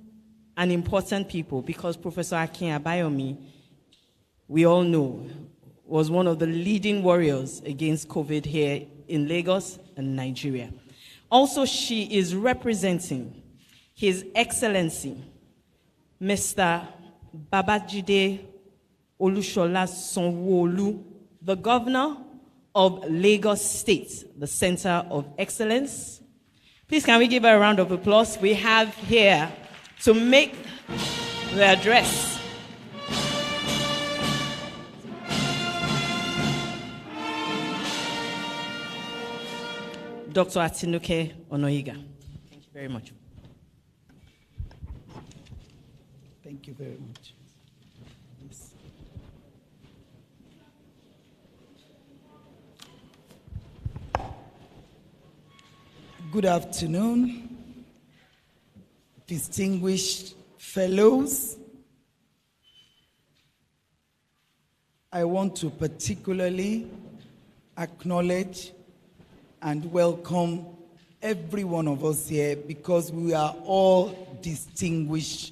and important people, because Professor 𝐓𝐤𝐤𝐤𝐤𝐤𝐤𝐤𝐤, we all know, was one of the leading warriors against COVID here in Lagos and Nigeria. Also, she is representing His Excellency, Mr. Babajide Olushola Sanwo-Olu, the Governor of Lagos State, the Center of Excellence. Please, can we give her a round of applause? We have here to make the address Dr. 𝐻𝐤𝐤𝐤𝐤𝐤𝐤𝐤𝐤𝐤𝐤. Thank you very much. Thank you very much. Yes. Good afternoon, distinguished fellows. I want to particularly acknowledge and welcome every one of us here, because we are all distinguished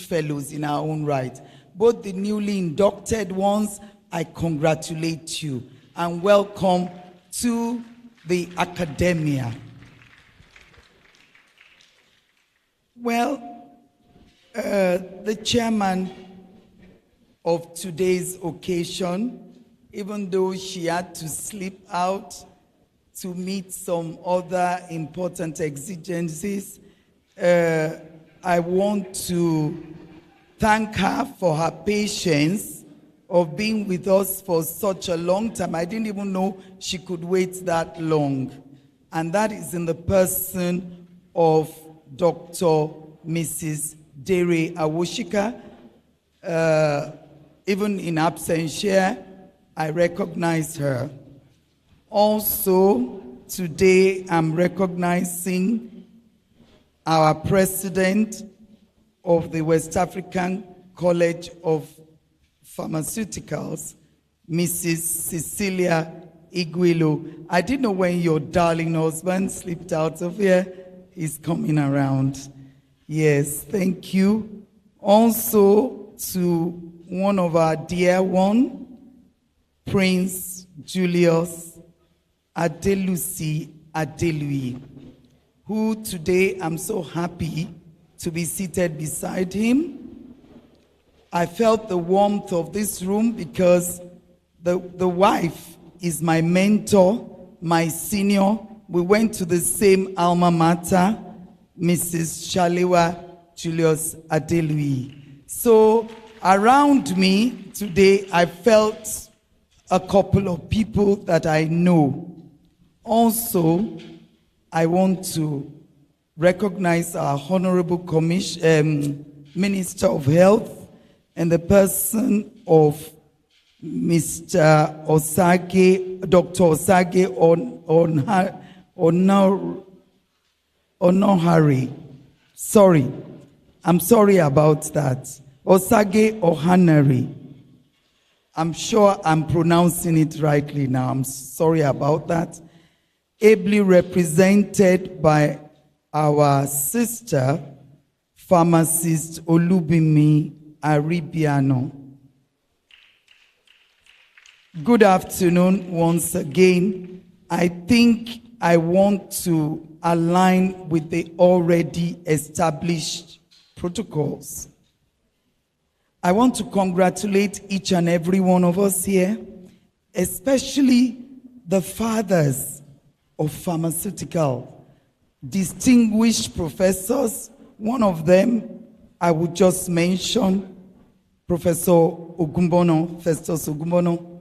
fellows in our own right. Both the newly inducted ones, I congratulate you and welcome to the academia. Well, the chairman of today's occasion, even though she had to slip out to meet some other important exigencies, I want to thank her for her patience of being with us for such a long time. I didn't even know she could wait that long. And that is in the person of Dr. Mrs. Dere Awoshika. Even in absentia, I recognize her. Also, today I'm recognizing our president of the West African College of Pharmaceuticals, Mrs. Cecilia Igwilo. I didn't know when your darling husband slipped out of here. He's coming around. Yes, thank you. Also to one of our dear one, Prince Julius Adelusi Adelui, who today I'm so happy to be seated beside him. I felt the warmth of this room because the wife is my mentor, my senior. We went to the same alma mater, Mrs. Shalewa Julius Adelui. So around me today, I felt a couple of people that I know. Also, I want to recognize our Honorable Minister of Health and the person of Mr. Osage, Dr. Osage Onohari. Sorry, I'm sorry about that. Osage Ohanari. I'm sure I'm pronouncing it rightly now. I'm sorry about that. Ably represented by our sister, Pharmacist Olubimi Aribiano. Good afternoon once again. I think I want to align with the already established protocols. I want to congratulate each and every one of us here, especially the fathers of pharmaceutical, distinguished professors. One of them I would just mention, Professor Ogumbono, Festus Ogumbono.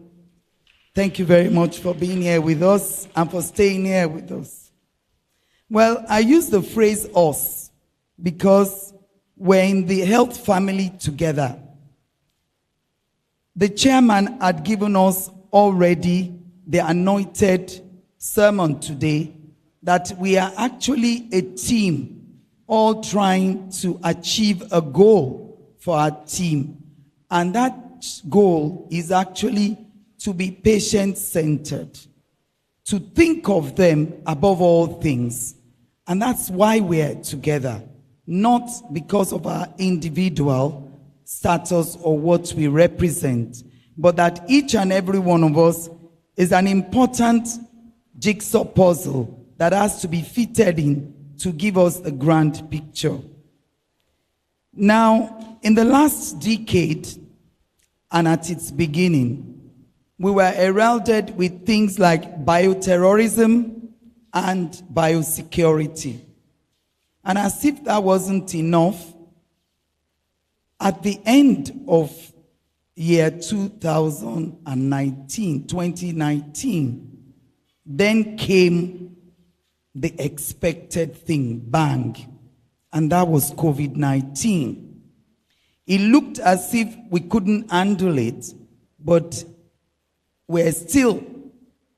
Thank you very much for being here with us and for staying here with us. Well, I use the phrase us because we're in the health family together. The chairman had given us already the anointed sermon today that we are actually a team, all trying to achieve a goal for our team. And that goal is actually to be patient-centered, to think of them above all things. And that's why we're together, not because of our individual status or what we represent, but that each and every one of us is an important jigsaw puzzle that has to be fitted in to give us a grand picture. Now, in the last decade and at its beginning, we were heralded with things like bioterrorism and biosecurity. And as if that wasn't enough, at the end of year 2019, then came the expected thing, bang, and that was COVID-19. It looked as if we couldn't handle it, but we're still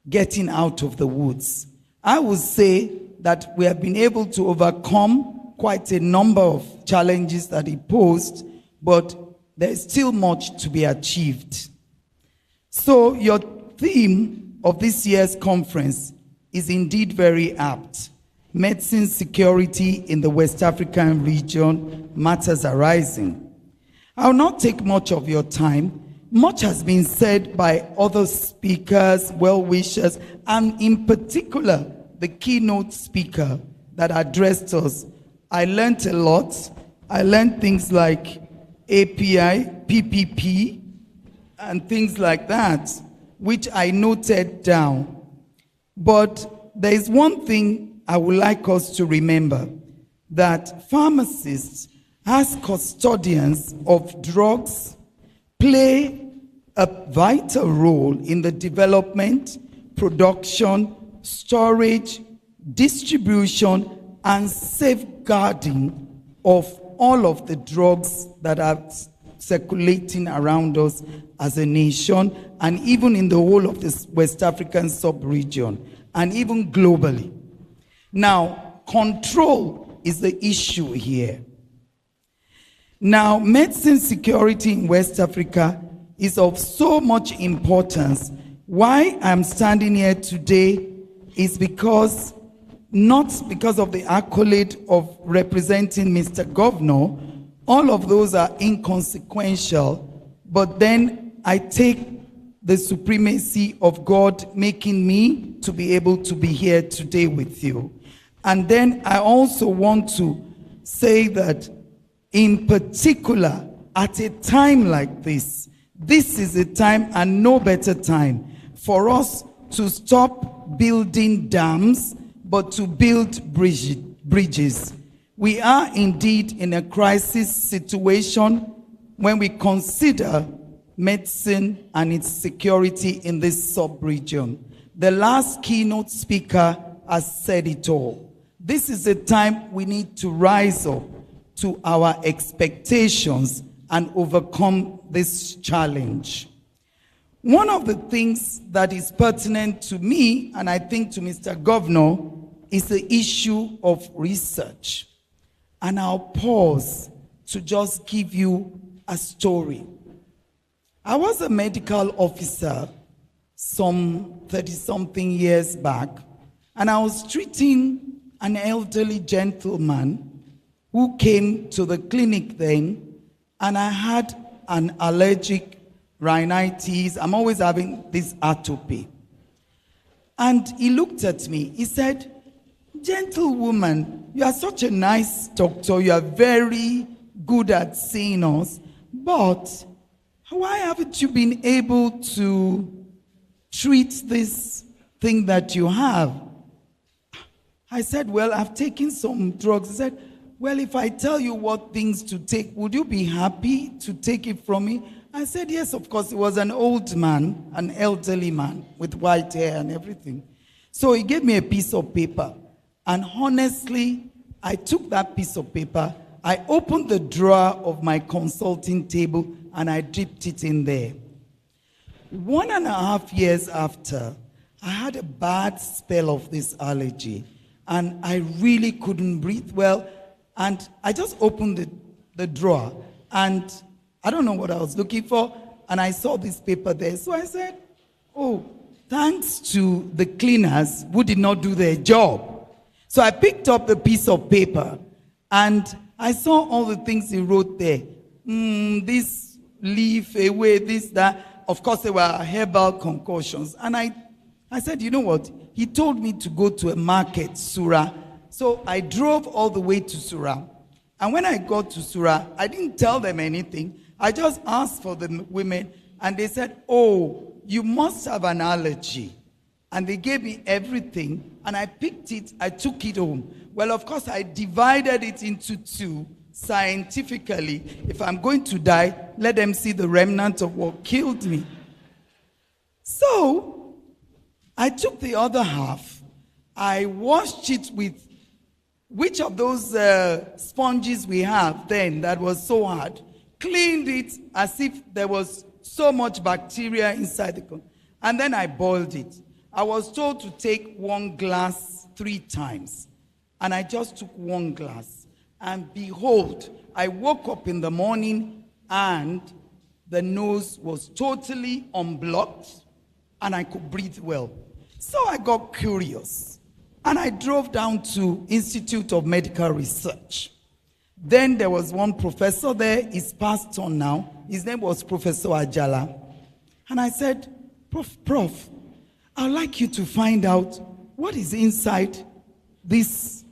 getting out of the woods. I would say that we have been able to overcome quite a number of challenges that it posed, but there's still much to be achieved. So your theme of this year's conference is indeed very apt. Medicine security in the West African region, matters arising. I'll not take much of your time. Much has been said by other speakers, well-wishers, and in particular, the keynote speaker that addressed us. I learned a lot. I learned things like API, PPP, and things like that, which I noted down. But there is one thing I would like us to remember, that pharmacists, as custodians of drugs, play a vital role in the development, production, storage, distribution, and safeguarding of all of the drugs that are circulating around us as a nation, and even in the whole of this West African sub-region, and even globally. Now, control is the issue here. Now, medicine security in West Africa is of so much importance. Why I'm standing here today is because, not because of the accolade of representing Mr. Governor, all of those are inconsequential, but then I take the supremacy of God making me to be able to be here today with you. And then I also want to say that in particular, at a time like this, this is a time and no better time for us to stop building dams, but to build bridges. We are indeed in a crisis situation when we consider medicine and its security in this sub-region. The last keynote speaker has said it all. This is a time we need to rise up to our expectations and overcome this challenge. One of the things that is pertinent to me, and I think to Mr. Governor, is the issue of research. And I'll pause to just give you a story. I was a medical officer some 30-something years back, and I was treating an elderly gentleman who came to the clinic then, and I had an allergic rhinitis. I'm always having this atopy. And he looked at me. He said, "Gentlewoman, you are such a nice doctor. You are very good at seeing us. But why haven't you been able to treat this thing that you have?" I said, "Well, I've taken some drugs." He said, "Well, if I tell you what things to take, would you be happy to take it from me?" I said, "Yes, of course." He was an old man, an elderly man with white hair and everything. So he gave me a piece of paper. And honestly, I took that piece of paper, I opened the drawer of my consulting table, and I dipped it in there. 1.5 years after, I had a bad spell of this allergy, and I really couldn't breathe well. And I just opened the drawer, and I don't know what I was looking for, and I saw this paper there. So I said, "Oh, thanks to the cleaners who did not do their job." So I picked up the piece of paper, and I saw all the things he wrote there. This leaf away, this, that. Of course, they were herbal concoctions. And I said, "You know what?" He told me to go to a market, Surah. So I drove all the way to Surah. And when I got to Surah, I didn't tell them anything. I just asked for the women, and they said, "Oh, you must have an allergy." And they gave me everything, and I picked it, I took it home. Well, of course, I divided it into two scientifically. If I'm going to die, let them see the remnant of what killed me. So I took the other half, I washed it with which of those sponges we have then that was so hard, cleaned it as if there was so much bacteria inside the container, and then I boiled it. I was told to take 1 glass 3 times, and I just took 1 glass. And behold, I woke up in the morning and the nose was totally unblocked and I could breathe well. So I got curious and I drove down to Institute of Medical Research. Then there was one professor there, he's passed on now. His name was Professor Ajala. And I said, Prof, I'd like you to find out what is inside this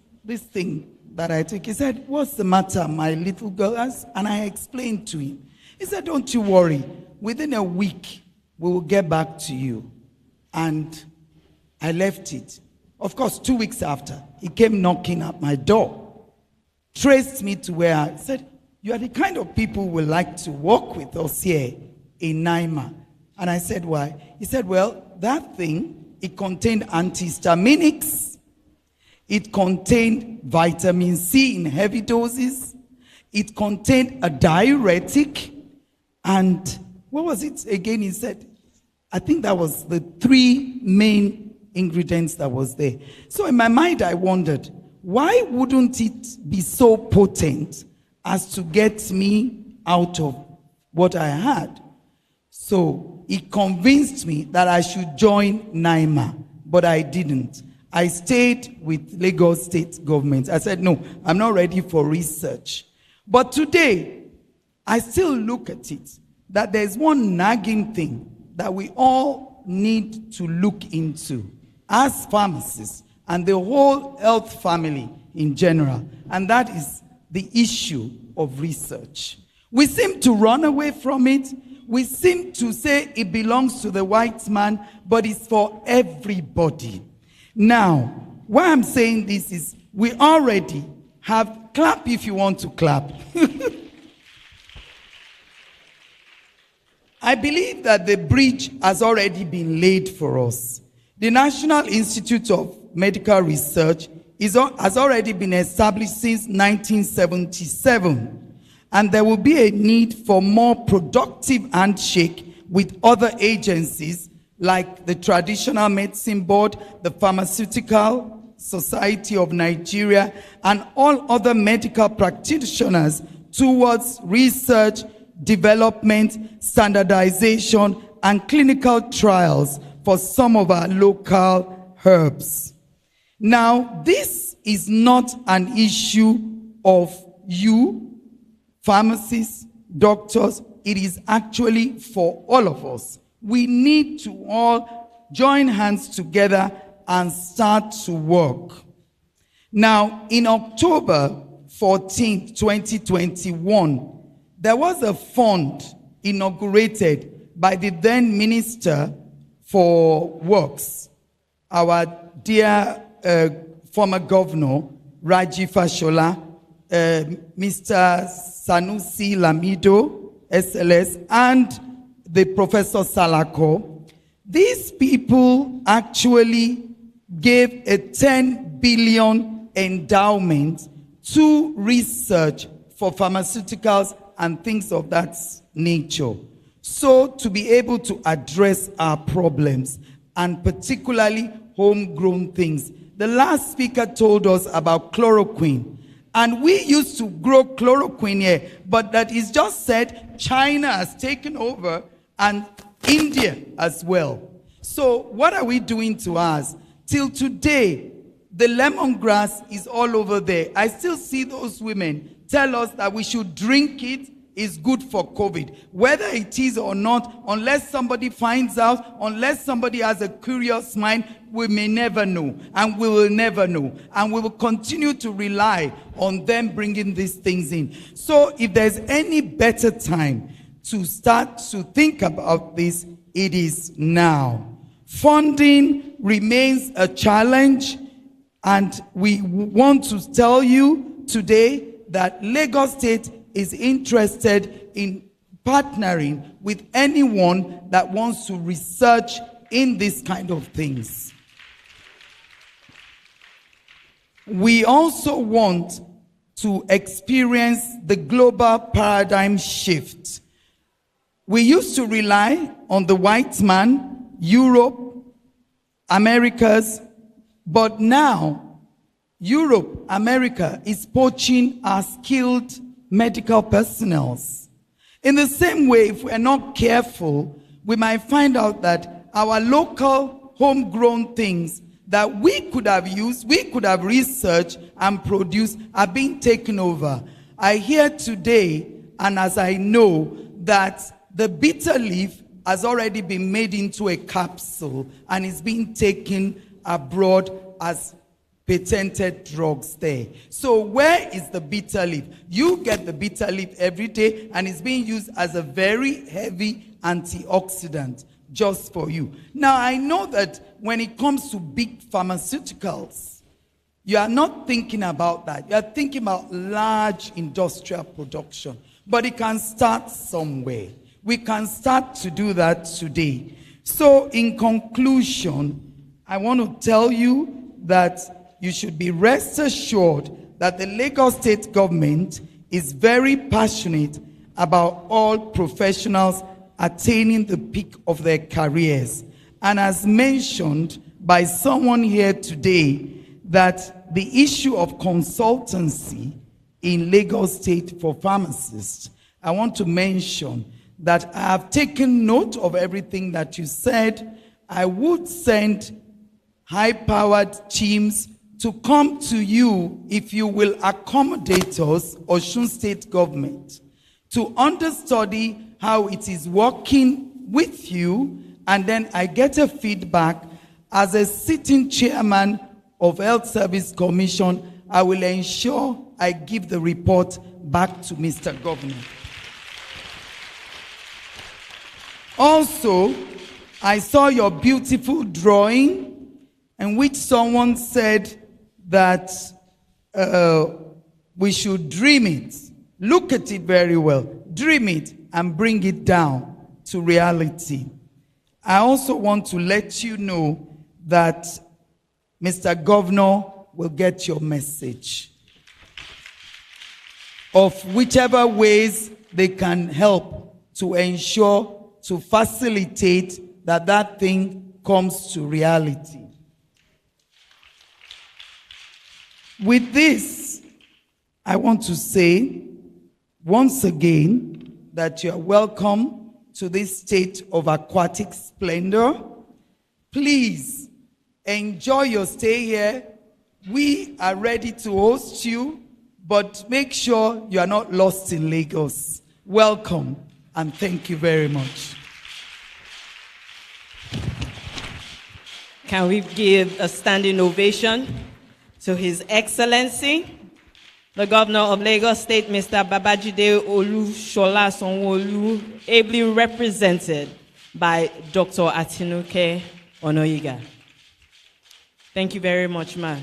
thing that I took. He said, "What's the matter, my little girl?" And I explained to him. He said, "Don't you worry. Within a week, we will get back to you." And I left it. Of course, 2 weeks after, he came knocking at my door, traced me to where I said, "You are the kind of people who would like to work with us here in NIMA." And I said, "Why?" He said, "Well, that thing, it contained antihistaminics. It contained vitamin C in heavy doses. It contained a diuretic. And what was it again?" He said, I think that was the 3 main ingredients that was there. So in my mind, I wondered, why wouldn't it be so potent as to get me out of what I had? So he convinced me that I should join NIMA, but I didn't. I stayed with Lagos State government. I said, "No, I'm not ready for research." But today, I still look at it, that there's one nagging thing that we all need to look into as pharmacists and the whole health family in general, and that is the issue of research. We seem to run away from it. We seem to say it belongs to the white man, but it's for everybody. Now, why I'm saying this is we already have, clap if you want to clap. I believe that the bridge has already been laid for us. The National Institute of Medical Research has already been established since 1977. And there will be a need for more productive handshake with other agencies like the Traditional Medicine Board, the Pharmaceutical Society of Nigeria, and all other medical practitioners towards research, development, standardization, and clinical trials for some of our local herbs. Now, this is not an issue of you, pharmacists, doctors, it is actually for all of us. We need to all join hands together and start to work. Now, in October 14, 2021, there was a fund inaugurated by the then Minister for Works, our dear former Governor, Raji Fashola, Mr. Sanusi Lamido, SLS, and the Professor Salako. These people actually gave a 10 billion endowment to research for pharmaceuticals and things of that nature. So to be able to address our problems, and particularly homegrown things. The last speaker told us about chloroquine. And we used to grow chloroquine here, but that is just said China has taken over and India as well. So what are we doing to us? Till today, the lemongrass is all over there. I still see those women tell us that we should drink it. Is good for COVID. Whether it is or not, unless somebody finds out, unless somebody has a curious mind, we may never know, and we will never know. And we will continue to rely on them bringing these things in. So if there's any better time to start to think about this, it is now. Funding remains a challenge, and we want to tell you today that Lagos State is interested in partnering with anyone that wants to research in this kind of things. We also want to experience the global paradigm shift. We used to rely on the white man, Europe, Americas, but now Europe, America is poaching our skilled medical personnel. In the same way, if we're not careful, we might find out that our local homegrown things that we could have used, we could have researched and produced are being taken over. I hear today, and as I know, that the bitter leaf has already been made into a capsule and is being taken abroad as patented drugs there. So where is the bitter leaf? You get the bitter leaf every day, and it's being used as a very heavy antioxidant just for you. Now, I know that when it comes to big pharmaceuticals, you are not thinking about that. You are thinking about large industrial production. But it can start somewhere. We can start to do that today. So in conclusion, I want to tell you that you should be rest assured that the Lagos State government is very passionate about all professionals attaining the peak of their careers. And as mentioned by someone here today, that the issue of consultancy in Lagos State for pharmacists, I want to mention that I have taken note of everything that you said. I would send high-powered teams to come to you if you will accommodate us, Osun State government, to understudy how it is working with you, and then I get a feedback. As a sitting chairman of Health Service Commission, I will ensure I give the report back to Mr. Governor. Also, I saw your beautiful drawing in which someone said that we should dream it. Look at it very well. Dream it and bring it down to reality. I also want to let you know that Mr. Governor will get your message of whichever ways they can help to ensure, to facilitate that that thing comes to reality. With this, I want to say once again that you are welcome to this state of aquatic splendor. Please enjoy your stay here. We are ready to host you, but make sure you are not lost in Lagos. Welcome. And thank you very much. Can we give a standing ovation to His Excellency, the Governor of Lagos State, Mr. Babajide Olushola Sanwo-Olu, ably represented by Dr. Atinuke Onoyiga. Thank you very much, ma'am.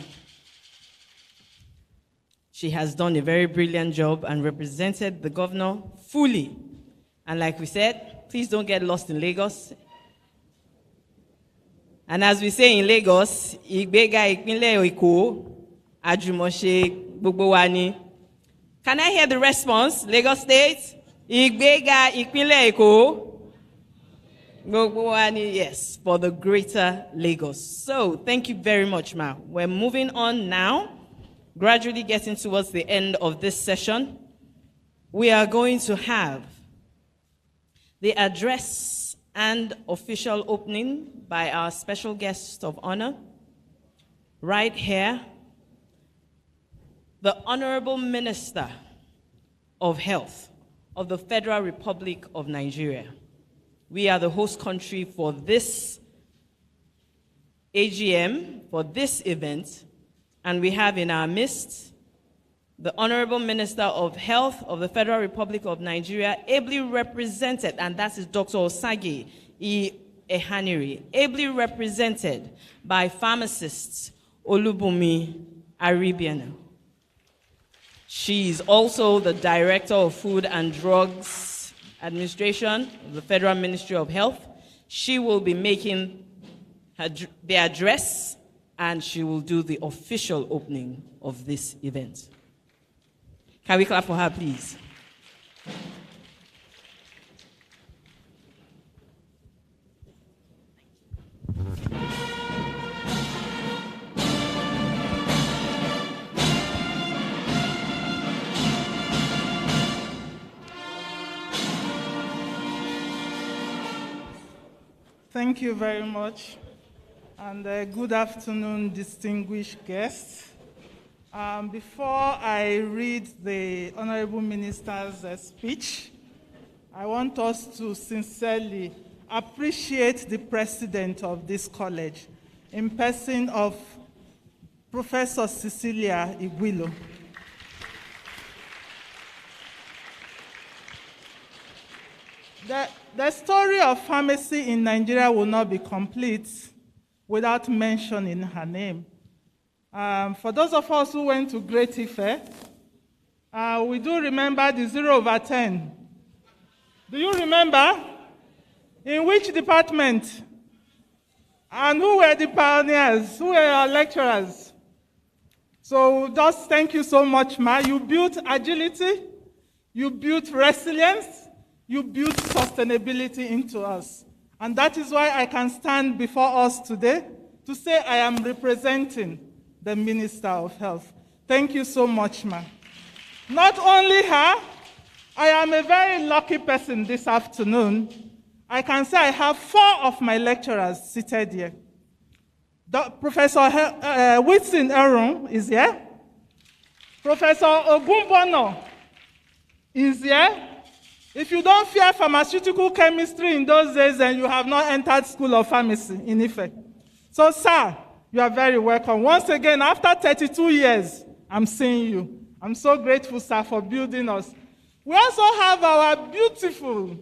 She has done a very brilliant job and represented the governor fully. And like we said, please don't get lost in Lagos. And as we say in Lagos, 𝐕𝐤𝐦𝐞 𝐬𝐢𝐸𝐾 àjùmọ̀ṣe gbogbo wa ni. Can I hear the response? Lagos State, 𝐕𝐤𝐦𝐸𝐸 gbogbo wa ni. Yes, for the greater Lagos. So thank you very much, ma'am. We're moving on now, gradually getting towards the end of this session. We are going to have the address and official opening by our special guest of honor. Right here, the Honorable Minister of Health of the Federal Republic of Nigeria. We are the host country for this AGM, for this event, and we have in our midst the Honorable Minister of Health of the Federal Republic of Nigeria, ably represented, and that is Dr. Osagie Ehanire, ably represented by Pharmacists Olubunmi Aribiana. She is also the Director of Food and Drugs Administration of the Federal Ministry of Health. She will be making the address, and she will do the official opening of this event. Can we clap for her, please? Thank you very much, and good afternoon, distinguished guests. Before I read the Honorable Minister's speech, I want us to sincerely appreciate the president of this college, in person of Professor Cecilia Igwilo. The story of pharmacy in Nigeria will not be complete without mentioning her name. For those of us who went to Great Ife, we do remember the 0/10. Do you remember? In which department? And who were the pioneers? Who were our lecturers? So just thank you so much, Ma. You built agility, you built resilience, you built sustainability into us. And that is why I can stand before us today to say I am representing the Minister of Health. Thank you so much, Ma. Not only her, I am a very lucky person this afternoon. I can say I have 4 of my lecturers seated here. Professor 𝐓𝐢𝐦𝐞 is here. Professor Ogunbono is here. If you don't fear pharmaceutical chemistry in those days, then you have not entered School of Pharmacy in Ife. So, sir, you are very welcome. Once again, after 32 years, I'm seeing you. I'm so grateful, sir, for building us. We also have our beautiful,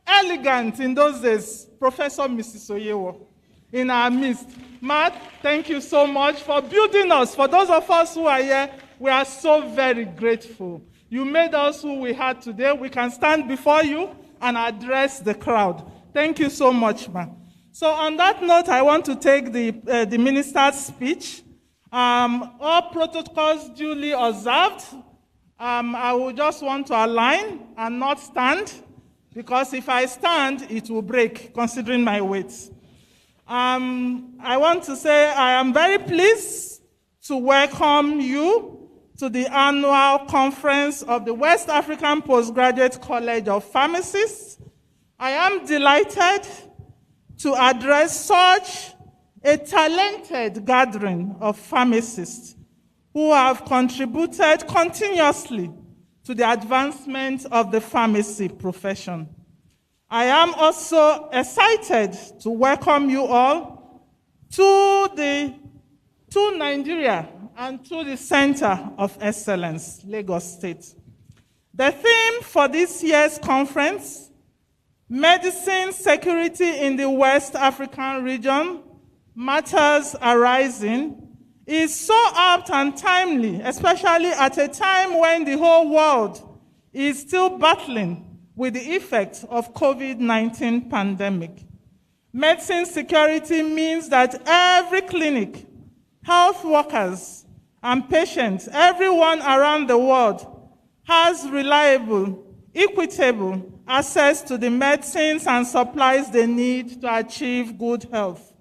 elegant in those days, Professor Mrs. Oyewo in our midst. Matt, thank you so much for building us. For those of us who are here, we are so very grateful. You made us who we are today. We can stand before you and address the crowd. Thank you so much, ma. So on that note, I want to take the minister's speech. All protocols duly observed. I will just want to align and not stand, because if I stand, it will break, considering my weight. I want to say I am very pleased to welcome you to the annual conference of the West African Postgraduate College of Pharmacists. I am delighted to address such a talented gathering of pharmacists who have contributed continuously to the advancement of the pharmacy profession. I am also excited to welcome you all to Nigeria and to the Center of Excellence, Lagos State. The theme for this year's conference, Medicine Security in the West African Region, Matters Arising, is so apt and timely, especially at a time when the whole world is still battling with the effects of COVID-19 pandemic. Medicine security means that every clinic, health workers, and patients, everyone around the world has reliable, equitable access to the medicines and supplies they need to achieve good health.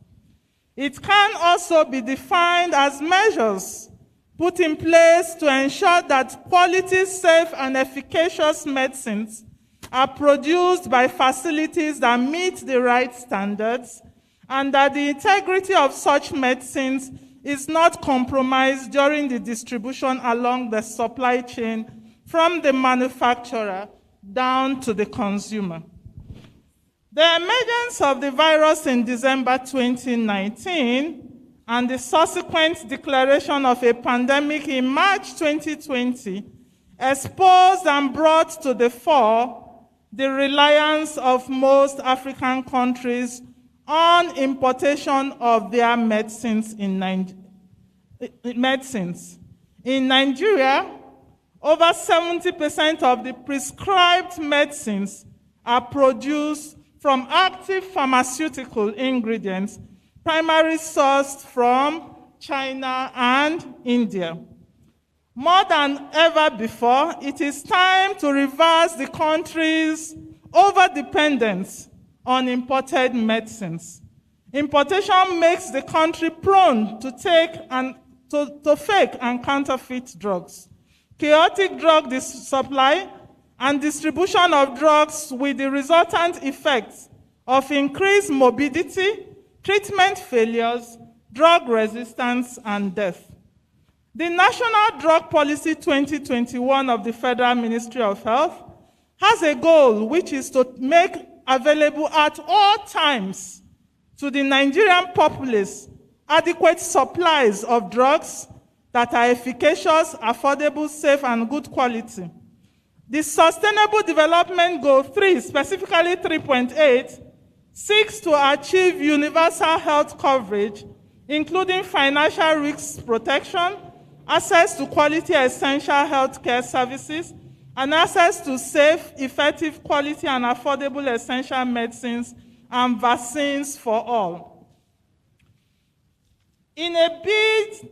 It can also be defined as measures put in place to ensure that quality, safe, and efficacious medicines are produced by facilities that meet the right standards, and that the integrity of such medicines is not compromised during the distribution along the supply chain from the manufacturer down to the consumer. The emergence of the virus in December 2019 and the subsequent declaration of a pandemic in March 2020 exposed and brought to the fore the reliance of most African countries on importation of their medicines in Nigeria, over 70% of the prescribed medicines are produced from active pharmaceutical ingredients, primarily sourced from China and India. More than ever before, it is time to reverse the country's overdependence on imported medicines. Importation makes the country prone to fake and counterfeit drugs, chaotic drug supply, and distribution of drugs with the resultant effects of increased morbidity, treatment failures, drug resistance, and death. The National Drug Policy 2021 of the Federal Ministry of Health has a goal, which is to make available at all times to the Nigerian populace adequate supplies of drugs that are efficacious, affordable, safe, and good quality. The Sustainable Development Goal 3, specifically 3.8, seeks to achieve universal health coverage, including financial risk protection, access to quality essential healthcare services, and access to safe, effective, quality, and affordable essential medicines and vaccines for all. In a bid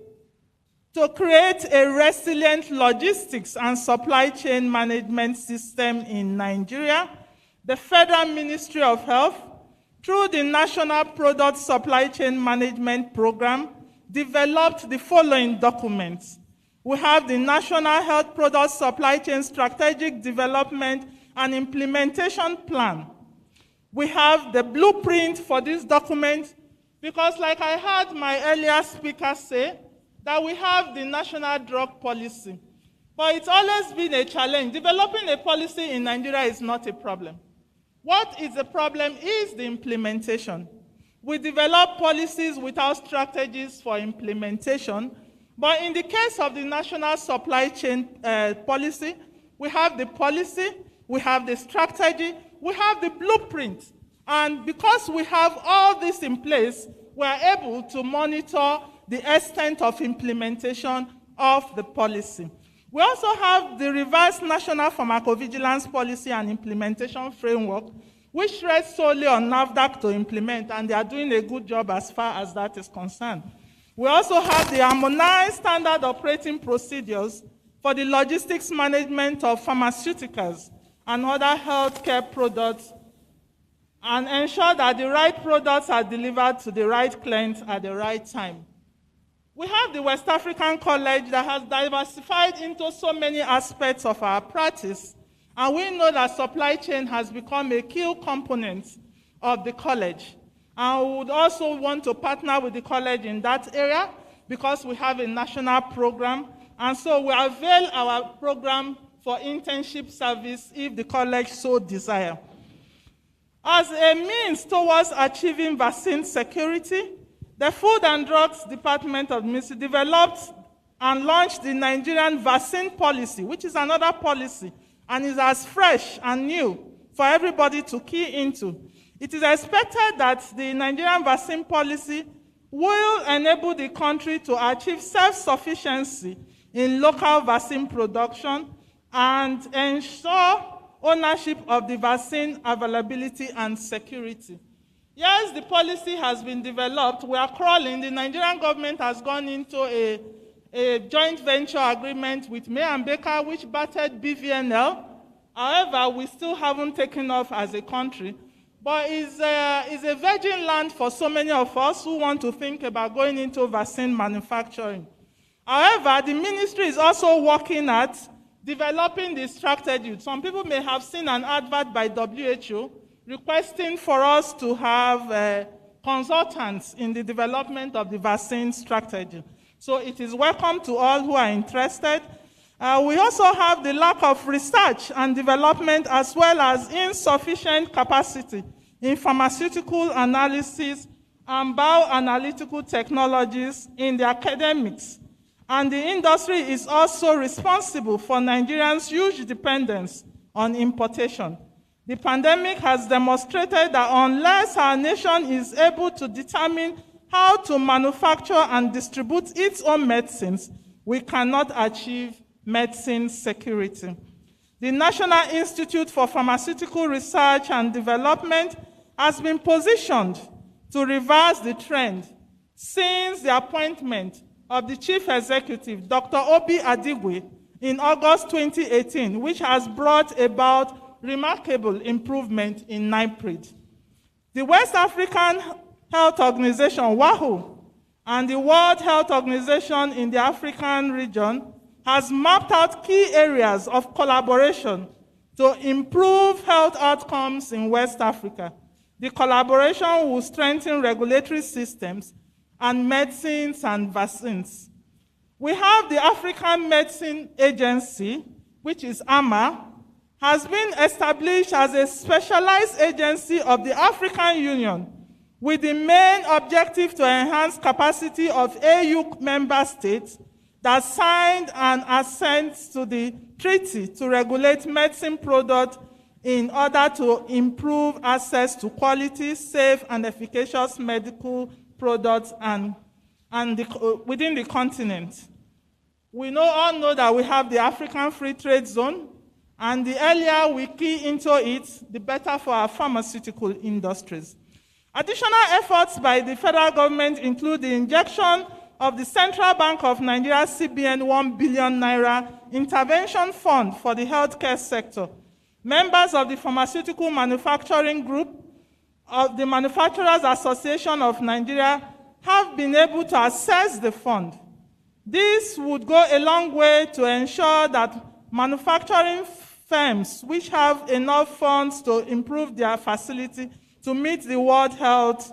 to create a resilient logistics and supply chain management system in Nigeria, the Federal Ministry of Health, through the National Product Supply Chain Management Program, developed the following documents. We have the National Health Product Supply Chain Strategic Development and Implementation Plan. We have the blueprint for this document because, like I heard my earlier speaker say, that we have the National Drug Policy. But it's always been a challenge. Developing a policy in Nigeria is not a problem. What is the problem is the implementation. We develop policies without strategies for implementation. But in the case of the National Supply Chain Policy, we have the policy, we have the strategy, we have the blueprint. And because we have all this in place, we are able to monitor the extent of implementation of the policy. We also have the revised National Pharmacovigilance Policy and Implementation Framework, which rests solely on NAFDAC to implement, and they are doing a good job as far as that is concerned. We also have the harmonized standard operating procedures for the logistics management of pharmaceuticals and other healthcare products, and ensure that the right products are delivered to the right clients at the right time. We have the West African College that has diversified into so many aspects of our practice, and we know that supply chain has become a key component of the college. And we would also want to partner with the college in that area because we have a national program, and so we avail our program for internship service if the college so desire. As a means towards achieving vaccine security, the Food and Drugs Department of the Ministry developed and launched the Nigerian Vaccine Policy, which is another policy and is as fresh and new for everybody to key into. It is expected that the Nigerian Vaccine Policy will enable the country to achieve self-sufficiency in local vaccine production and ensure ownership of the vaccine availability and security. Yes, the policy has been developed. We are crawling. The Nigerian government has gone into a joint venture agreement with May and Baker, which battered BVNL. However, we still haven't taken off as a country. But it's a virgin land for so many of us who want to think about going into vaccine manufacturing. However, the ministry is also working at developing the strategy. Some people may have seen an advert by WHO requesting for us to have consultants in the development of the vaccine strategy. So it is welcome to all who are interested. We also have the lack of research and development as well as insufficient capacity in pharmaceutical analysis and bioanalytical technologies in the academics. And the industry is also responsible for Nigerians' huge dependence on importation. The pandemic has demonstrated that unless our nation is able to determine how to manufacture and distribute its own medicines, we cannot achieve medicine security. The National Institute for Pharmaceutical Research and Development has been positioned to reverse the trend since the appointment of the Chief Executive, Dr. Obi Adigwe, in August 2018, which has brought about remarkable improvement in NIPRID. The West African Health Organization, WAHO, and the World Health Organization in the African region has mapped out key areas of collaboration to improve health outcomes in West Africa. The collaboration will strengthen regulatory systems and medicines and vaccines. We have the African Medicine Agency, which is AMA, has been established as a specialized agency of the African Union with the main objective to enhance capacity of AU member states that signed and assent to the treaty to regulate medicine products in order to improve access to quality, safe, and efficacious medical products within the continent. We all know that we have the African Free Trade Zone, and the earlier we key into it, the better for our pharmaceutical industries. Additional efforts by the federal government include the injection of the Central Bank of Nigeria CBN 1 billion naira intervention fund for the healthcare sector. Members of the Pharmaceutical Manufacturing Group of the Manufacturers Association of Nigeria have been able to access the fund. This would go a long way to ensure that manufacturing firms which have enough funds to improve their facility to meet the World Health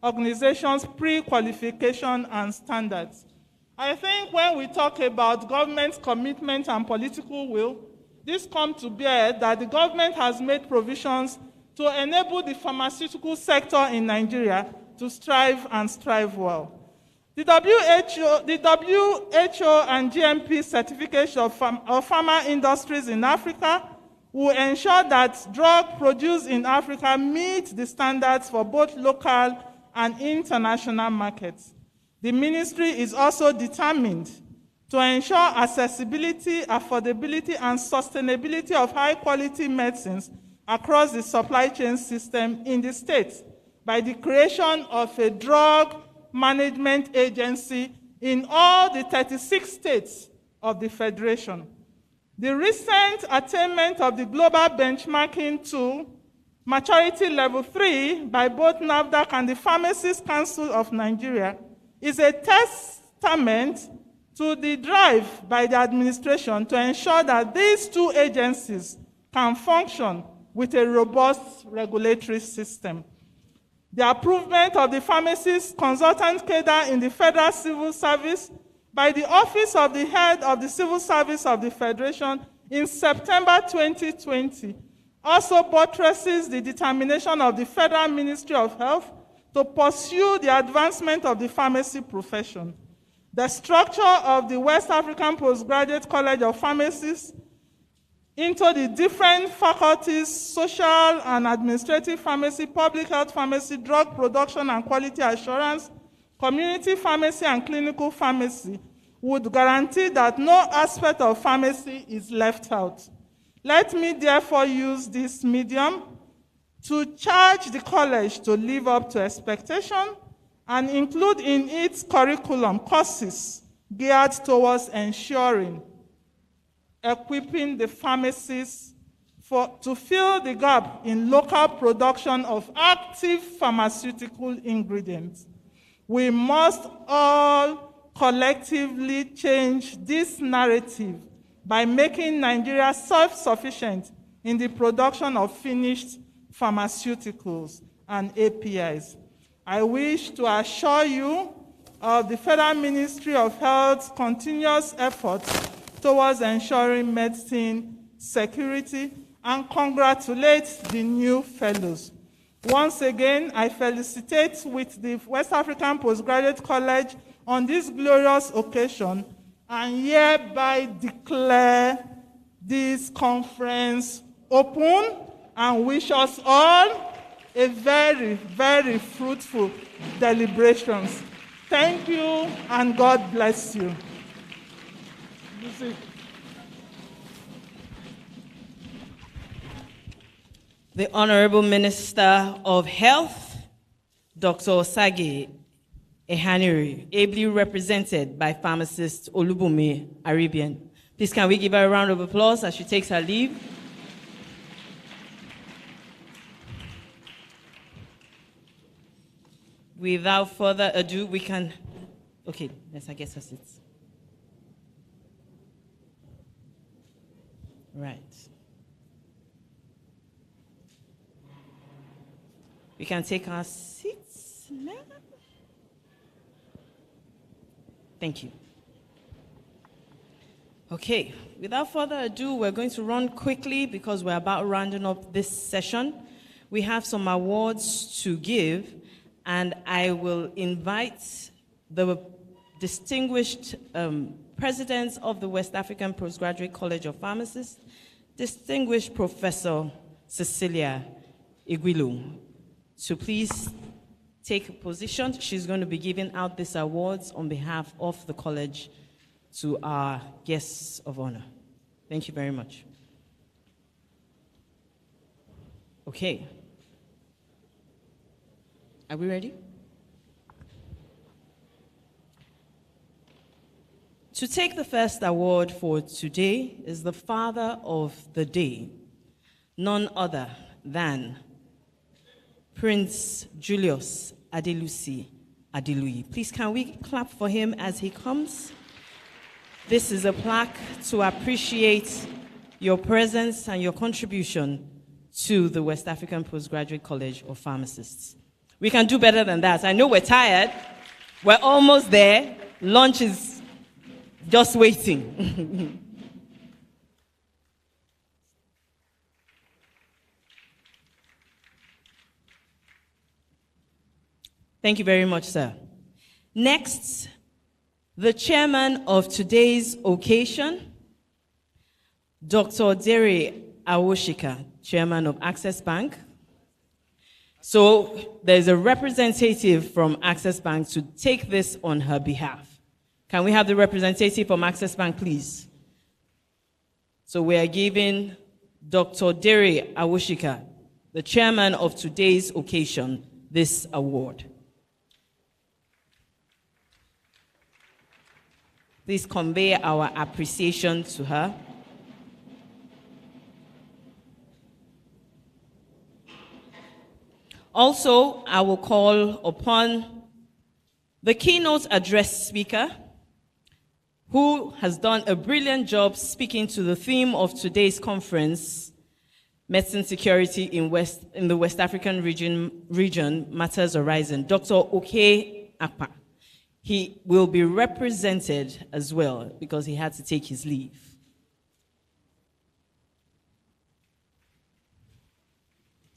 Organization's pre-qualification and standards. I think when we talk about government commitment and political will, this comes to bear that the government has made provisions to enable the pharmaceutical sector in Nigeria to strive and strive well. The WHO and GMP certification of pharma industries in Africa will ensure that drugs produced in Africa meet the standards for both local and international markets. The ministry is also determined to ensure accessibility, affordability, and sustainability of high-quality medicines across the supply chain system in the states by the creation of a drug management agency in all the 36 states of the Federation. The recent attainment of the global benchmarking tool, Maturity Level 3, by both NAFDAC and the Pharmacists Council of Nigeria, is a testament to the drive by the administration to ensure that these two agencies can function with a robust regulatory system. The improvement of the pharmacist consultant cadre in the Federal Civil Service by the Office of the Head of the Civil Service of the Federation in September 2020 also buttresses the determination of the Federal Ministry of Health to pursue the advancement of the pharmacy profession. The structure of the West African Postgraduate College of Pharmacists into the different faculties, social and administrative pharmacy, public health pharmacy, drug production and quality assurance, community pharmacy and clinical pharmacy would guarantee that no aspect of pharmacy is left out. Let me therefore use this medium to charge the college to live up to expectation and include in its curriculum courses geared towards ensuring equipping the pharmacists to fill the gap in local production of active pharmaceutical ingredients. We must all collectively change this narrative by making Nigeria self-sufficient in the production of finished pharmaceuticals and APIs. I wish to assure you of the Federal Ministry of Health's continuous efforts towards ensuring medicine security and congratulate the new fellows. Once again, I felicitate with the West African Postgraduate College on this glorious occasion and hereby declare this conference open and wish us all a very, very fruitful deliberations. Thank you and God bless you. The Honorable Minister of Health, Dr. 𝐓𝐢𝐦𝐞, ably represented by pharmacist Olubunmi Arabian. Please can we give her a round of applause as she takes her leave? Without further ado, we can, okay, let's I guess that's it. Right. We can take our seats now. Thank you. Okay, without further ado, we're going to run quickly because we're about rounding up this session. We have some awards to give, and I will invite the distinguished president of the West African Postgraduate College of Pharmacists, distinguished Professor Cecilia Igwilu, to please take a position. She's going to be giving out these awards on behalf of the college to our guests of honor. Thank you very much. Okay. Are we ready? To take the first award for today is the father of the day, none other than Prince Julius Adelusi Adeluyi. Please can we clap for him as he comes? This is a plaque to appreciate your presence and your contribution to the West African Postgraduate College of Pharmacists. We can do better than that. I know we're tired. We're almost there. Lunch is just waiting. Thank you very much, sir. Next, the chairman of today's occasion, Dr. Dere Awoshika, chairman of Access Bank. So there's a representative from Access Bank to take this on her behalf. Can we have the representative from Access Bank, please? So we are giving Dr. Dere Awoshika, the chairman of today's occasion, this award. Please convey our appreciation to her. Also, I will call upon the keynote address speaker, who has done a brilliant job speaking to the theme of today's conference, Medicine Security in the West African region Matters Arising, Dr. Oke Akpa. He will be represented as well because he had to take his leave.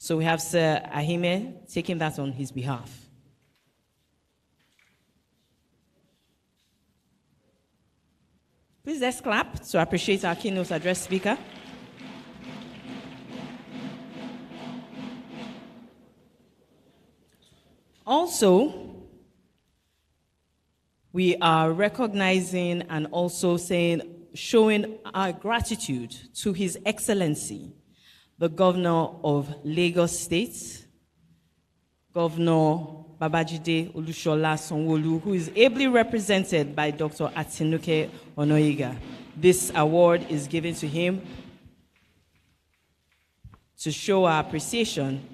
So we have Sir 𝐓𝐢𝐦𝐞 taking that on his behalf. Please let's clap to appreciate our keynote address speaker. Also, we are recognizing and also showing our gratitude to His Excellency, the Governor of Lagos State, Governor Babajide Olushola Sanwo-Olu, who is ably represented by Dr. Atinuke Onoyiga. This award is given to him to show our appreciation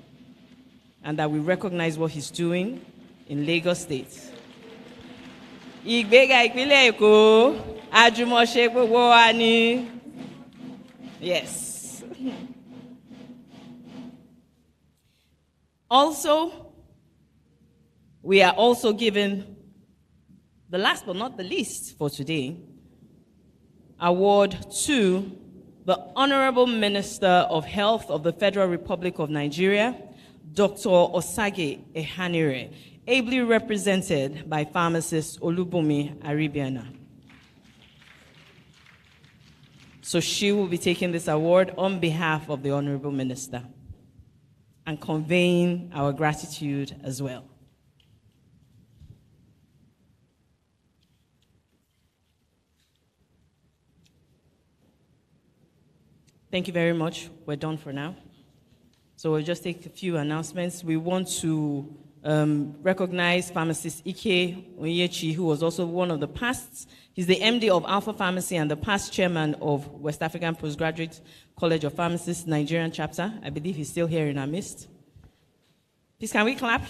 and that we recognize what he's doing in Lagos State. Ìgbéga ìpínlẹ̀ Èkó, àjùmọ̀ṣe gbogbo wa ni. Yes. Also, we are also given the last but not the least for today, award to the Honorable Minister of Health of the Federal Republic of Nigeria, Dr. Osage Ehanire, ably represented by Pharmacist Olubunmi Aribiana. So she will be taking this award on behalf of the Honorable Minister and conveying our gratitude as well. Thank you very much. We're done for now. So we'll just take a few announcements. We want to recognize Pharmacist 𝐕𝐞𝐧𝐮𝐞, who was also one of the past. He's the MD of Alpha Pharmacy and the past chairman of West African Postgraduate College of Pharmacists, Nigerian chapter. I believe he's still here in our midst. Please, can we clap?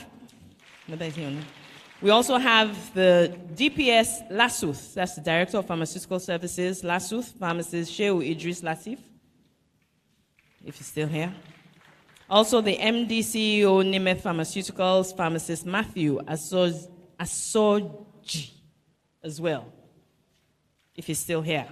We also have the DPS Lasuth, that's the Director of Pharmaceutical Services, Lasuth, Pharmacist Shehu Idris Latif, if he's still here. Also, the MD CEO, Nemeth Pharmaceuticals, Pharmacist Matthew Asoji as well, if he's still here.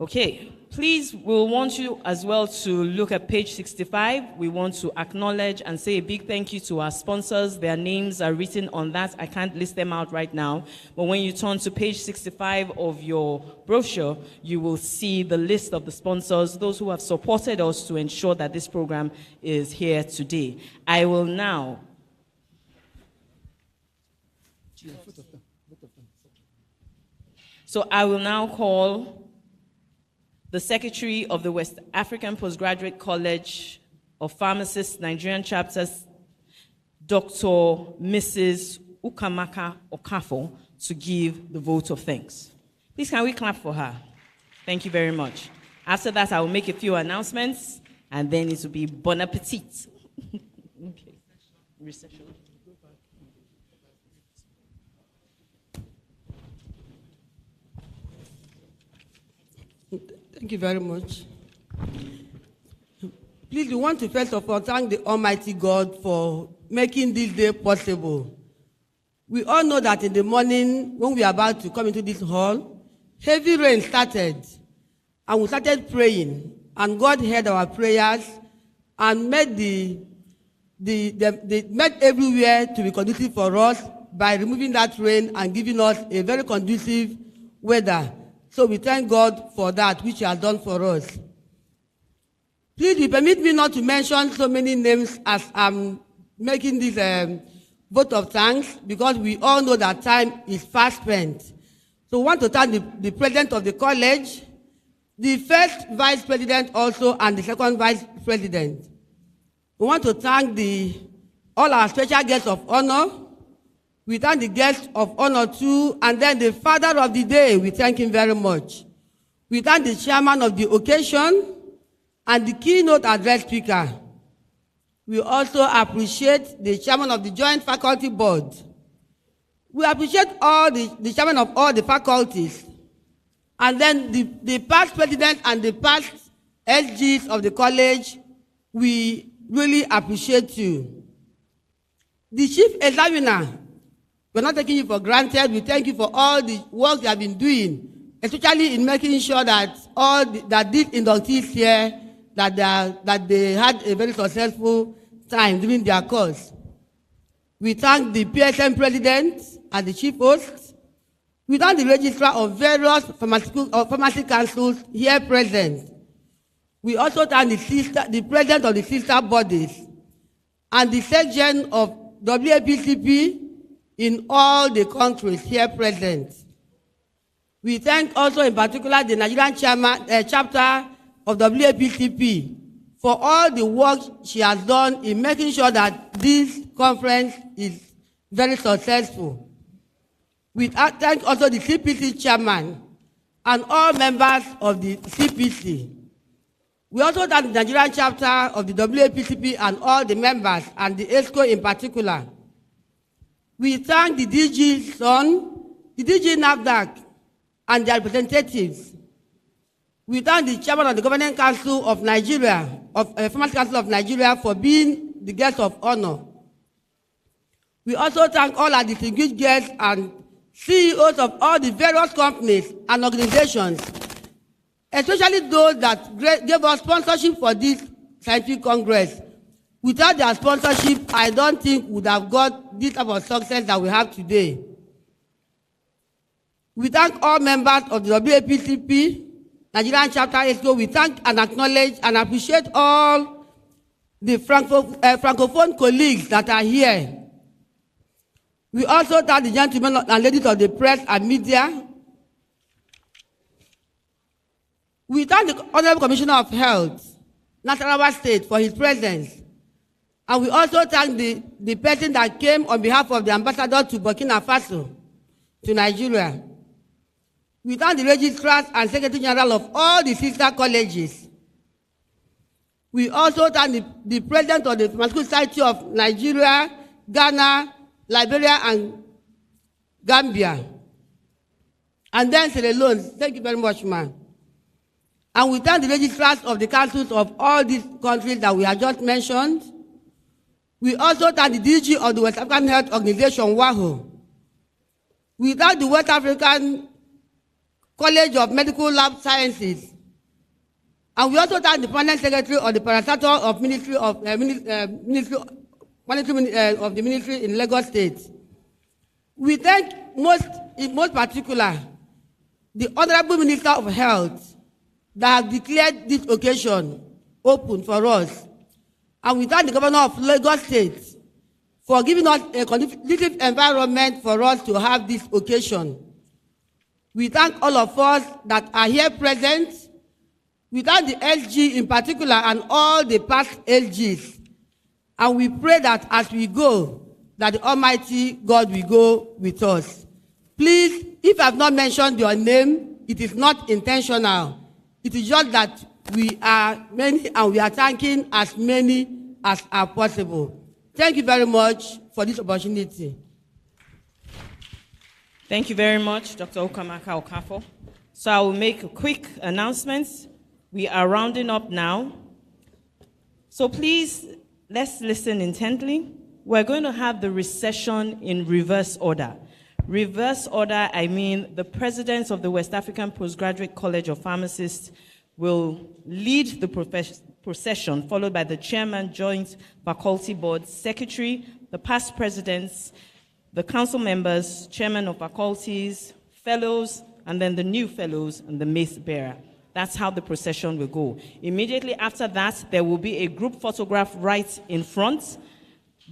Okay, please, we'll want you as well to look at page 65. We want to acknowledge and say a big thank you to our sponsors. Their names are written on that. I can't list them out right now. But when you turn to page 65 of your brochure, you will see the list of the sponsors, those who have supported us to ensure that this program is here today. I will now... So I will now call the Secretary of the West African Postgraduate College of Pharmacists, Nigerian chapters, Dr. Mrs. Ukamaka Okafo, to give the vote of thanks. Please, can we clap for her? Thank you very much. After that, I will make a few announcements, and then it will be bon appetit. Okay. Reception. Thank you very much. Please, we want to first of all thank the Almighty God for making this day possible. We all know that in the morning, when we are about to come into this hall, heavy rain started, and we started praying, and God heard our prayers and made made everywhere to be conducive for us by removing that rain and giving us a very conducive weather. So we thank God for that, which He has done for us. Please permit me not to mention so many names as I'm making this vote of thanks, because we all know that time is fast spent. So we want to thank the president of the college, the first vice president also, and the second vice president. We want to thank all our special guests of honor. We thank the guest of honor too, and then the father of the day, we thank him very much. We thank the chairman of the occasion and the keynote address speaker. We also appreciate the chairman of the Joint Faculty Board. We appreciate all the chairman of all the faculties, and then the past president and the past SGs of the college. We really appreciate you. The chief examiner, we're not taking you for granted. We thank you for all the work you have been doing, especially in making sure that all that these inductees here, that they had a very successful time during their course. We thank the PSM president and the chief host. We thank the registrar of various pharmacy councils here present. We also thank the president of the sister bodies and the section of WAPCP in all the countries here present. We thank also in particular the Nigerian chapter of WAPCP for all the work she has done in making sure that this conference is very successful. We thank also the CPC chairman and all members of the CPC. We also thank the Nigerian chapter of the WAPCP and all the members and the ESCO in particular. We thank the DG SON, the DG NAFDAC, and their representatives. We thank the chairman of the Governing Council of Nigeria, Pharmacy Council of Nigeria, for being the guest of honor. We also thank all our distinguished guests and CEOs of all the various companies and organizations, especially those that gave us sponsorship for this scientific congress. Without their sponsorship, I don't think we would have got this type of success that we have today. We thank all members of the WAPCP, Nigerian chapter ESCO. We thank and acknowledge and appreciate all the Francophone colleagues that are here. We also thank the gentlemen and ladies of the press and media. We thank the Honorable Commissioner of Health, Nasarawa State, for his presence. And we also thank the person that came on behalf of the ambassador to Burkina Faso, to Nigeria. We thank the registrars and secretary general of all the sister colleges. We also thank the president of the Pharmaceutical Society of Nigeria, Ghana, Liberia, and Gambia. And then Sierra Leone. Thank you very much, ma'am. And we thank the registrars of the councils of all these countries that we have just mentioned. We also thank the DG of the West African Health Organization, WAHO. We thank the West African College of Medical Lab Sciences. And we also thank the permanent secretary of the Parastatal of Ministry of the Ministry in Lagos State. We thank in most particular the Honorable Minister of Health that has declared this occasion open for us. And we thank the Governor of Lagos State for giving us a conducive environment for us to have this occasion. We thank all of us that are here present. We thank the SG in particular and all the past SGs. And we pray that as we go, that the Almighty God will go with us. Please, if I have not mentioned your name, it is not intentional. It is just that we are many and we are thanking as many as are possible. Thank you very much for this opportunity. Thank you very much, Dr. Ukamaka Okafo. So I will make a quick announcement. We are rounding up now. So please, let's listen intently. We're going to have the recession in reverse order. Reverse order, I mean the president of the West African Postgraduate College of Pharmacists will lead the procession, followed by the chairman, joint faculty board secretary, the past presidents, the council members, chairman of faculties, fellows, and then the new fellows and the mace bearer. That's how the procession will go. Immediately after that, there will be a group photograph right in front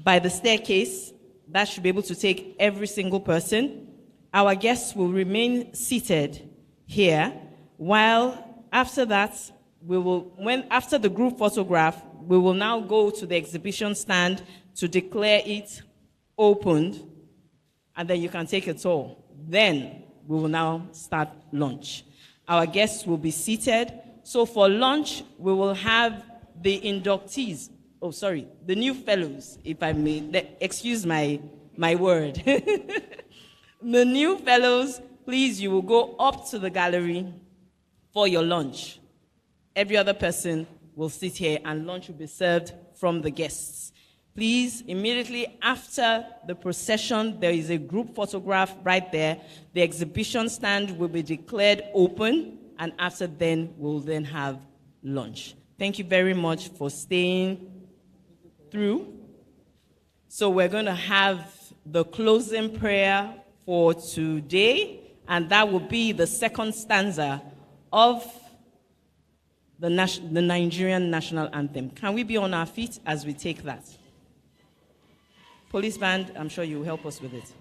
by the staircase. That should be able to take every single person. Our guests will remain seated here, while after that, after the group photograph, we will now go to the exhibition stand to declare it opened, and then you can take a tour. Then we will now start lunch. Our guests will be seated. So for lunch, we will have the inductees. Oh, sorry, the new fellows, if I may. Excuse my word. The new fellows, please, you will go up to the gallery for your lunch. Every other person will sit here and lunch will be served from the guests. Please, immediately after the procession, there is a group photograph right there. The exhibition stand will be declared open, and after then, we'll then have lunch. Thank you very much for staying through. So we're going to have the closing prayer for today, and that will be the second stanza of the Nigerian national anthem. Can we be on our feet as we take that? Police band, I'm sure you'll help us with it.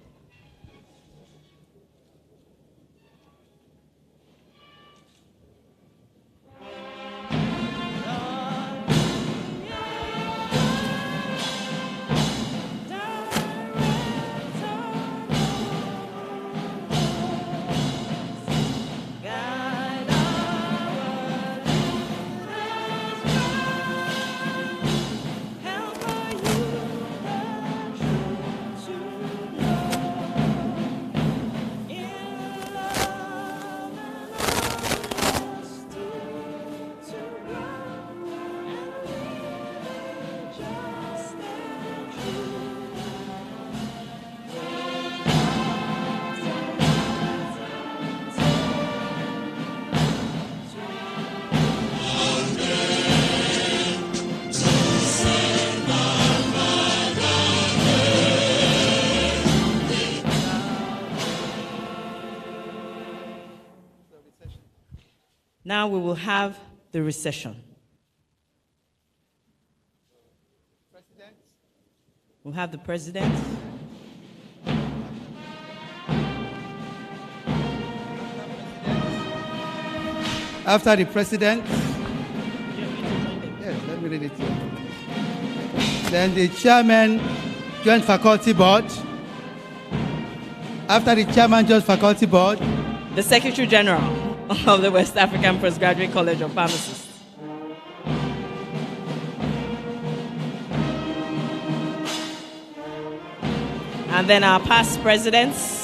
Now we will have the recession. We'll have the president. After the president, yes, let me read it here. Then the chairman, Joint Faculty Board. After the chairman, Joint Faculty Board, the Secretary General of the West African Postgraduate College of Pharmacists. And then our past presidents.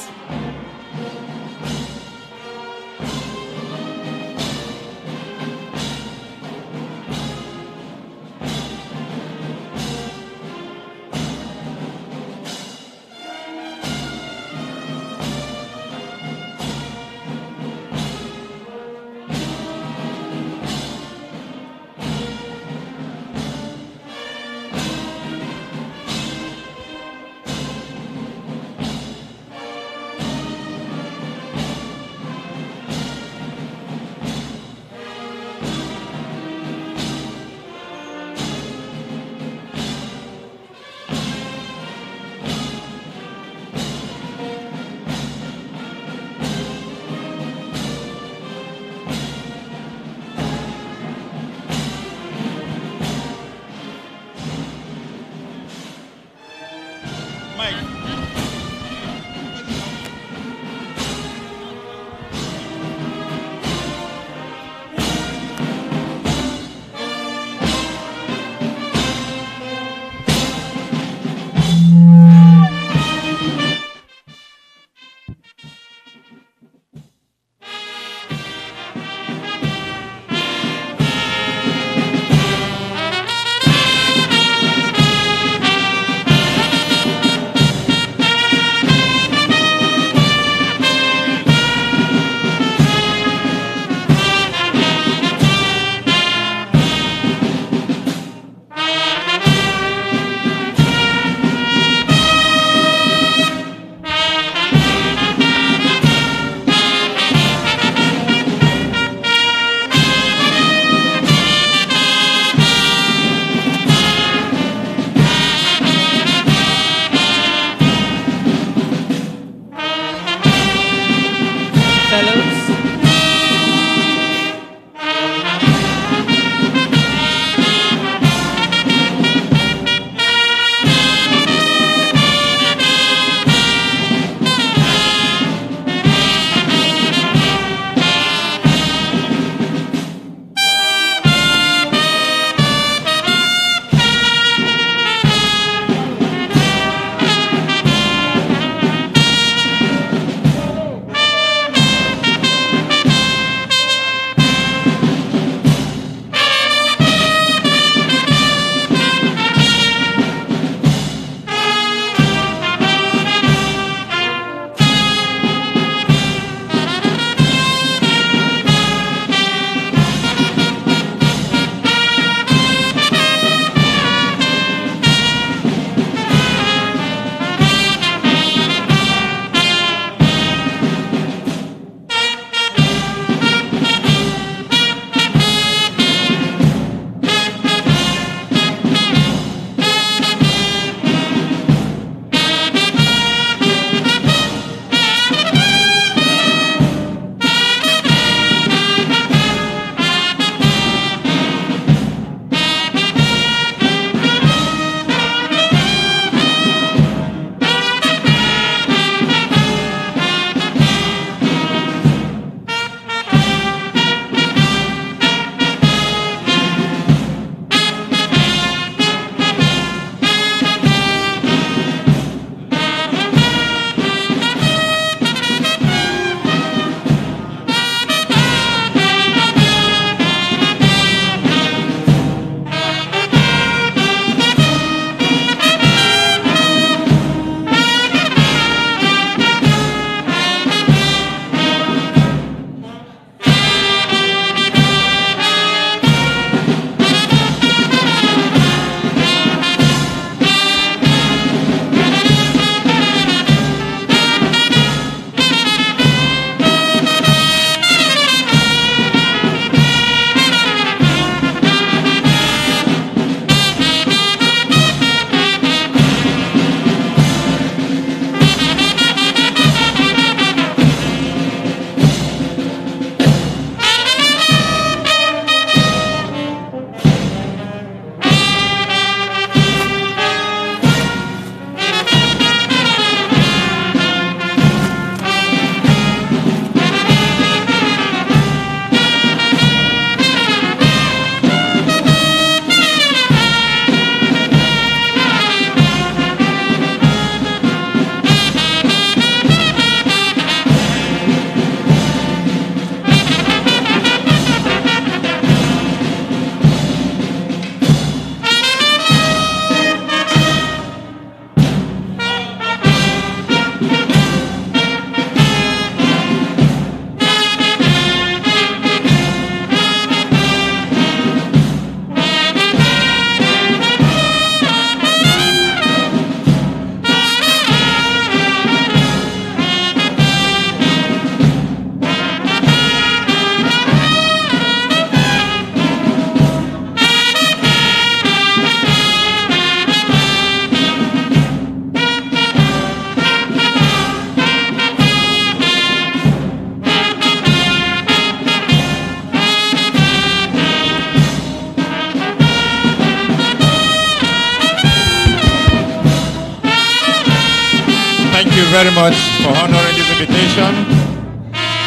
very much for honoring this invitation.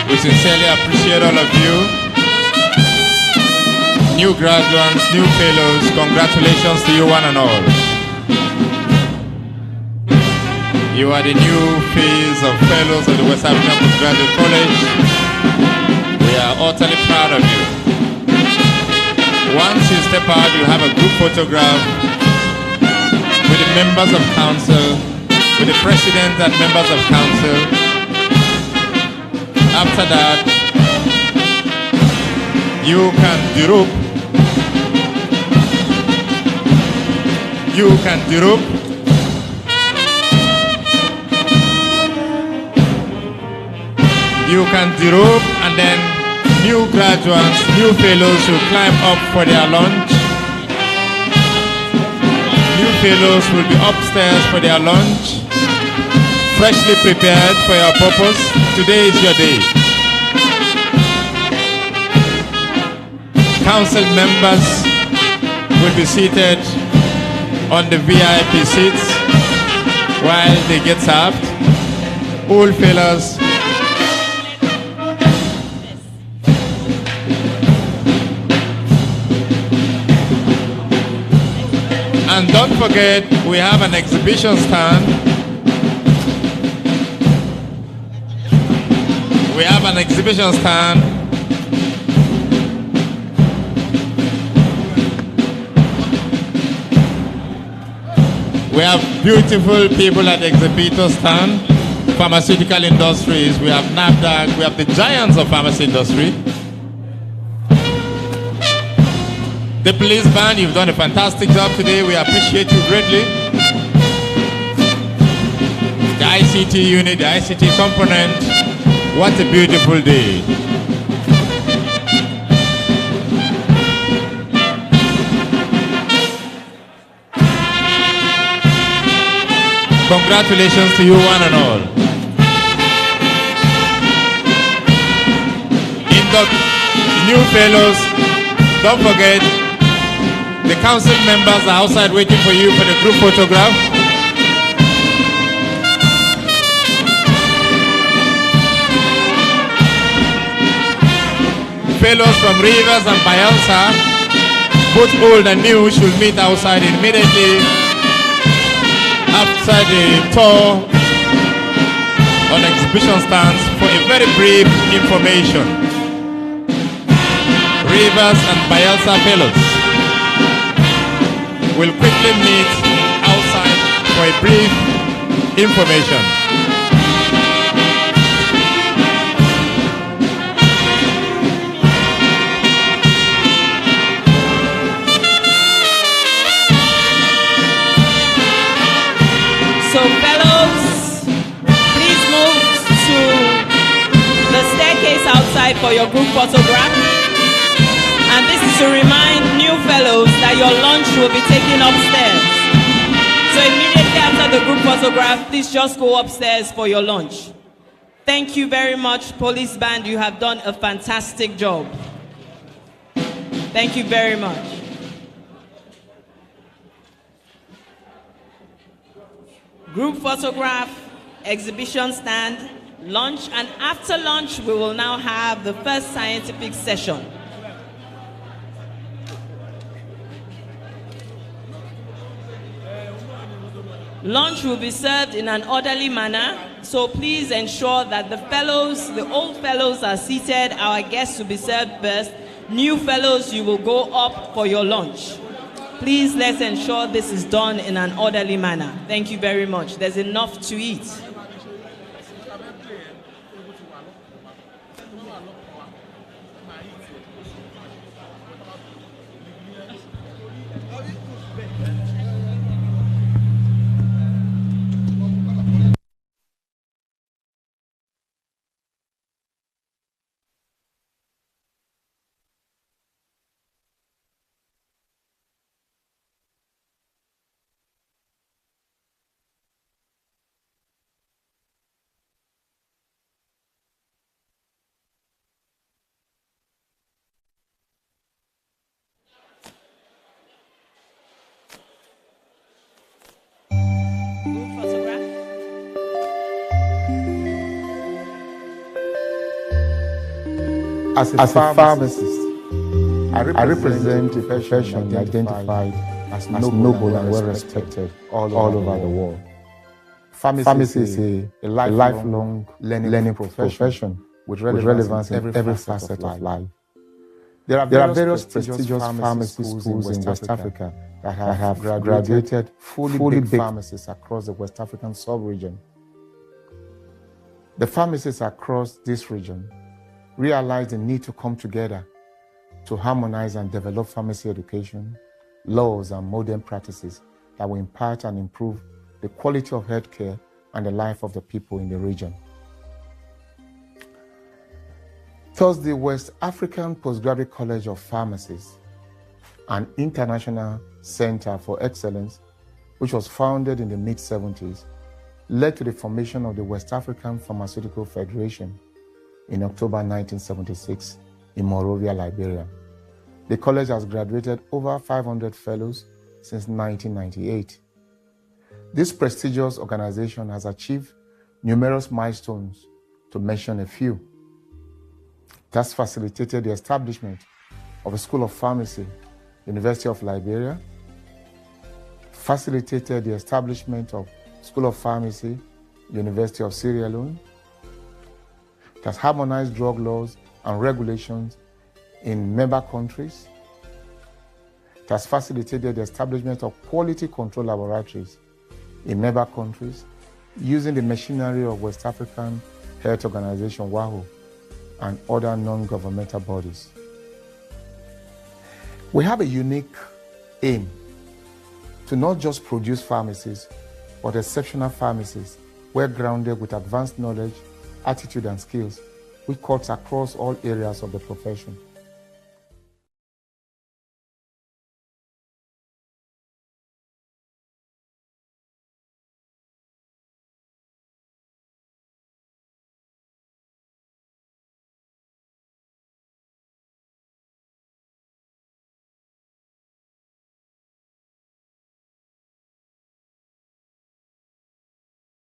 We sincerely appreciate all of you. New graduates, new fellows, congratulations to you one and all. You are the new phase of fellows of the West African Postgraduate College. We are utterly proud of you. Once you step out, you have a group photograph with the members of council, with the president and members of council. After that, you can droop. You can droop. You can droop, and then new graduates, new fellows will climb up for their lunch. New fellows will be upstairs for their lunch, freshly prepared for your purpose. Today is your day. Council members will be seated on the VIP seats while they get served. Old fellows, and don't forget, we have an exhibition stand. We have an exhibition stand. We have beautiful people at the exhibitor stand. Pharmaceutical industries. We have NAFDAC. We have the giants of pharmacy industry. The police band, you've done a fantastic job today. We appreciate you greatly. The ICT unit, the ICT component. What a beautiful day. Congratulations to you one and all. New fellows, don't forget, the council members are outside waiting for you for the group photograph. Fellows from Rivers and Bayelsa, both old and new, should meet outside immediately after the tour on exhibition stands for a very brief information. Rivers and Bayelsa fellows will quickly meet outside for a brief information. So fellows, please move to the staircase outside for your group photograph. And this is to remind new fellows that your lunch will be taken upstairs. So immediately after the group photograph, please just go upstairs for your lunch. Thank you very much, police band. You have done a fantastic job. Thank you very much. Group photograph, exhibition stand, lunch, and after lunch, we will now have the first scientific session. Lunch will be served in an orderly manner, so please ensure that the fellows, the old fellows are seated, our guests will be served first. New fellows, you will go up for your lunch. Please let's ensure this is done in an orderly manner. Thank you very much. There's enough to eat. As a pharmacist, I represent a profession identified as noble and well-respected all over the world. Pharmacy is a lifelong learning profession with relevance in every facet of life. There are various prestigious pharmacy schools in West Africa that have graduated fully baked pharmacists across the West African sub-region. The pharmacists across this region realize the need to come together to harmonize and develop pharmacy education, laws, and modern practices that will impart and improve the quality of healthcare and the life of the people in the region. Thus, the West African Postgraduate College of Pharmacists, an international center for excellence, which was founded in the mid-70s, led to the formation of the West African Pharmaceutical Federation in October 1976 in Monrovia, Liberia. The college has graduated over 500 fellows since 1998. This prestigious organization has achieved numerous milestones, to mention a few. It has facilitated the establishment of a School of Pharmacy, University of Liberia, facilitated the establishment of School of Pharmacy, University of Sierra Leone. It has harmonized drug laws and regulations in member countries. It has facilitated the establishment of quality control laboratories in member countries using the machinery of West African Health Organization, WAHO, and other non-governmental bodies. We have a unique aim to not just produce pharmacists, but exceptional pharmacists, well grounded with advanced knowledge, attitude, and skills, which cuts across all areas of the profession.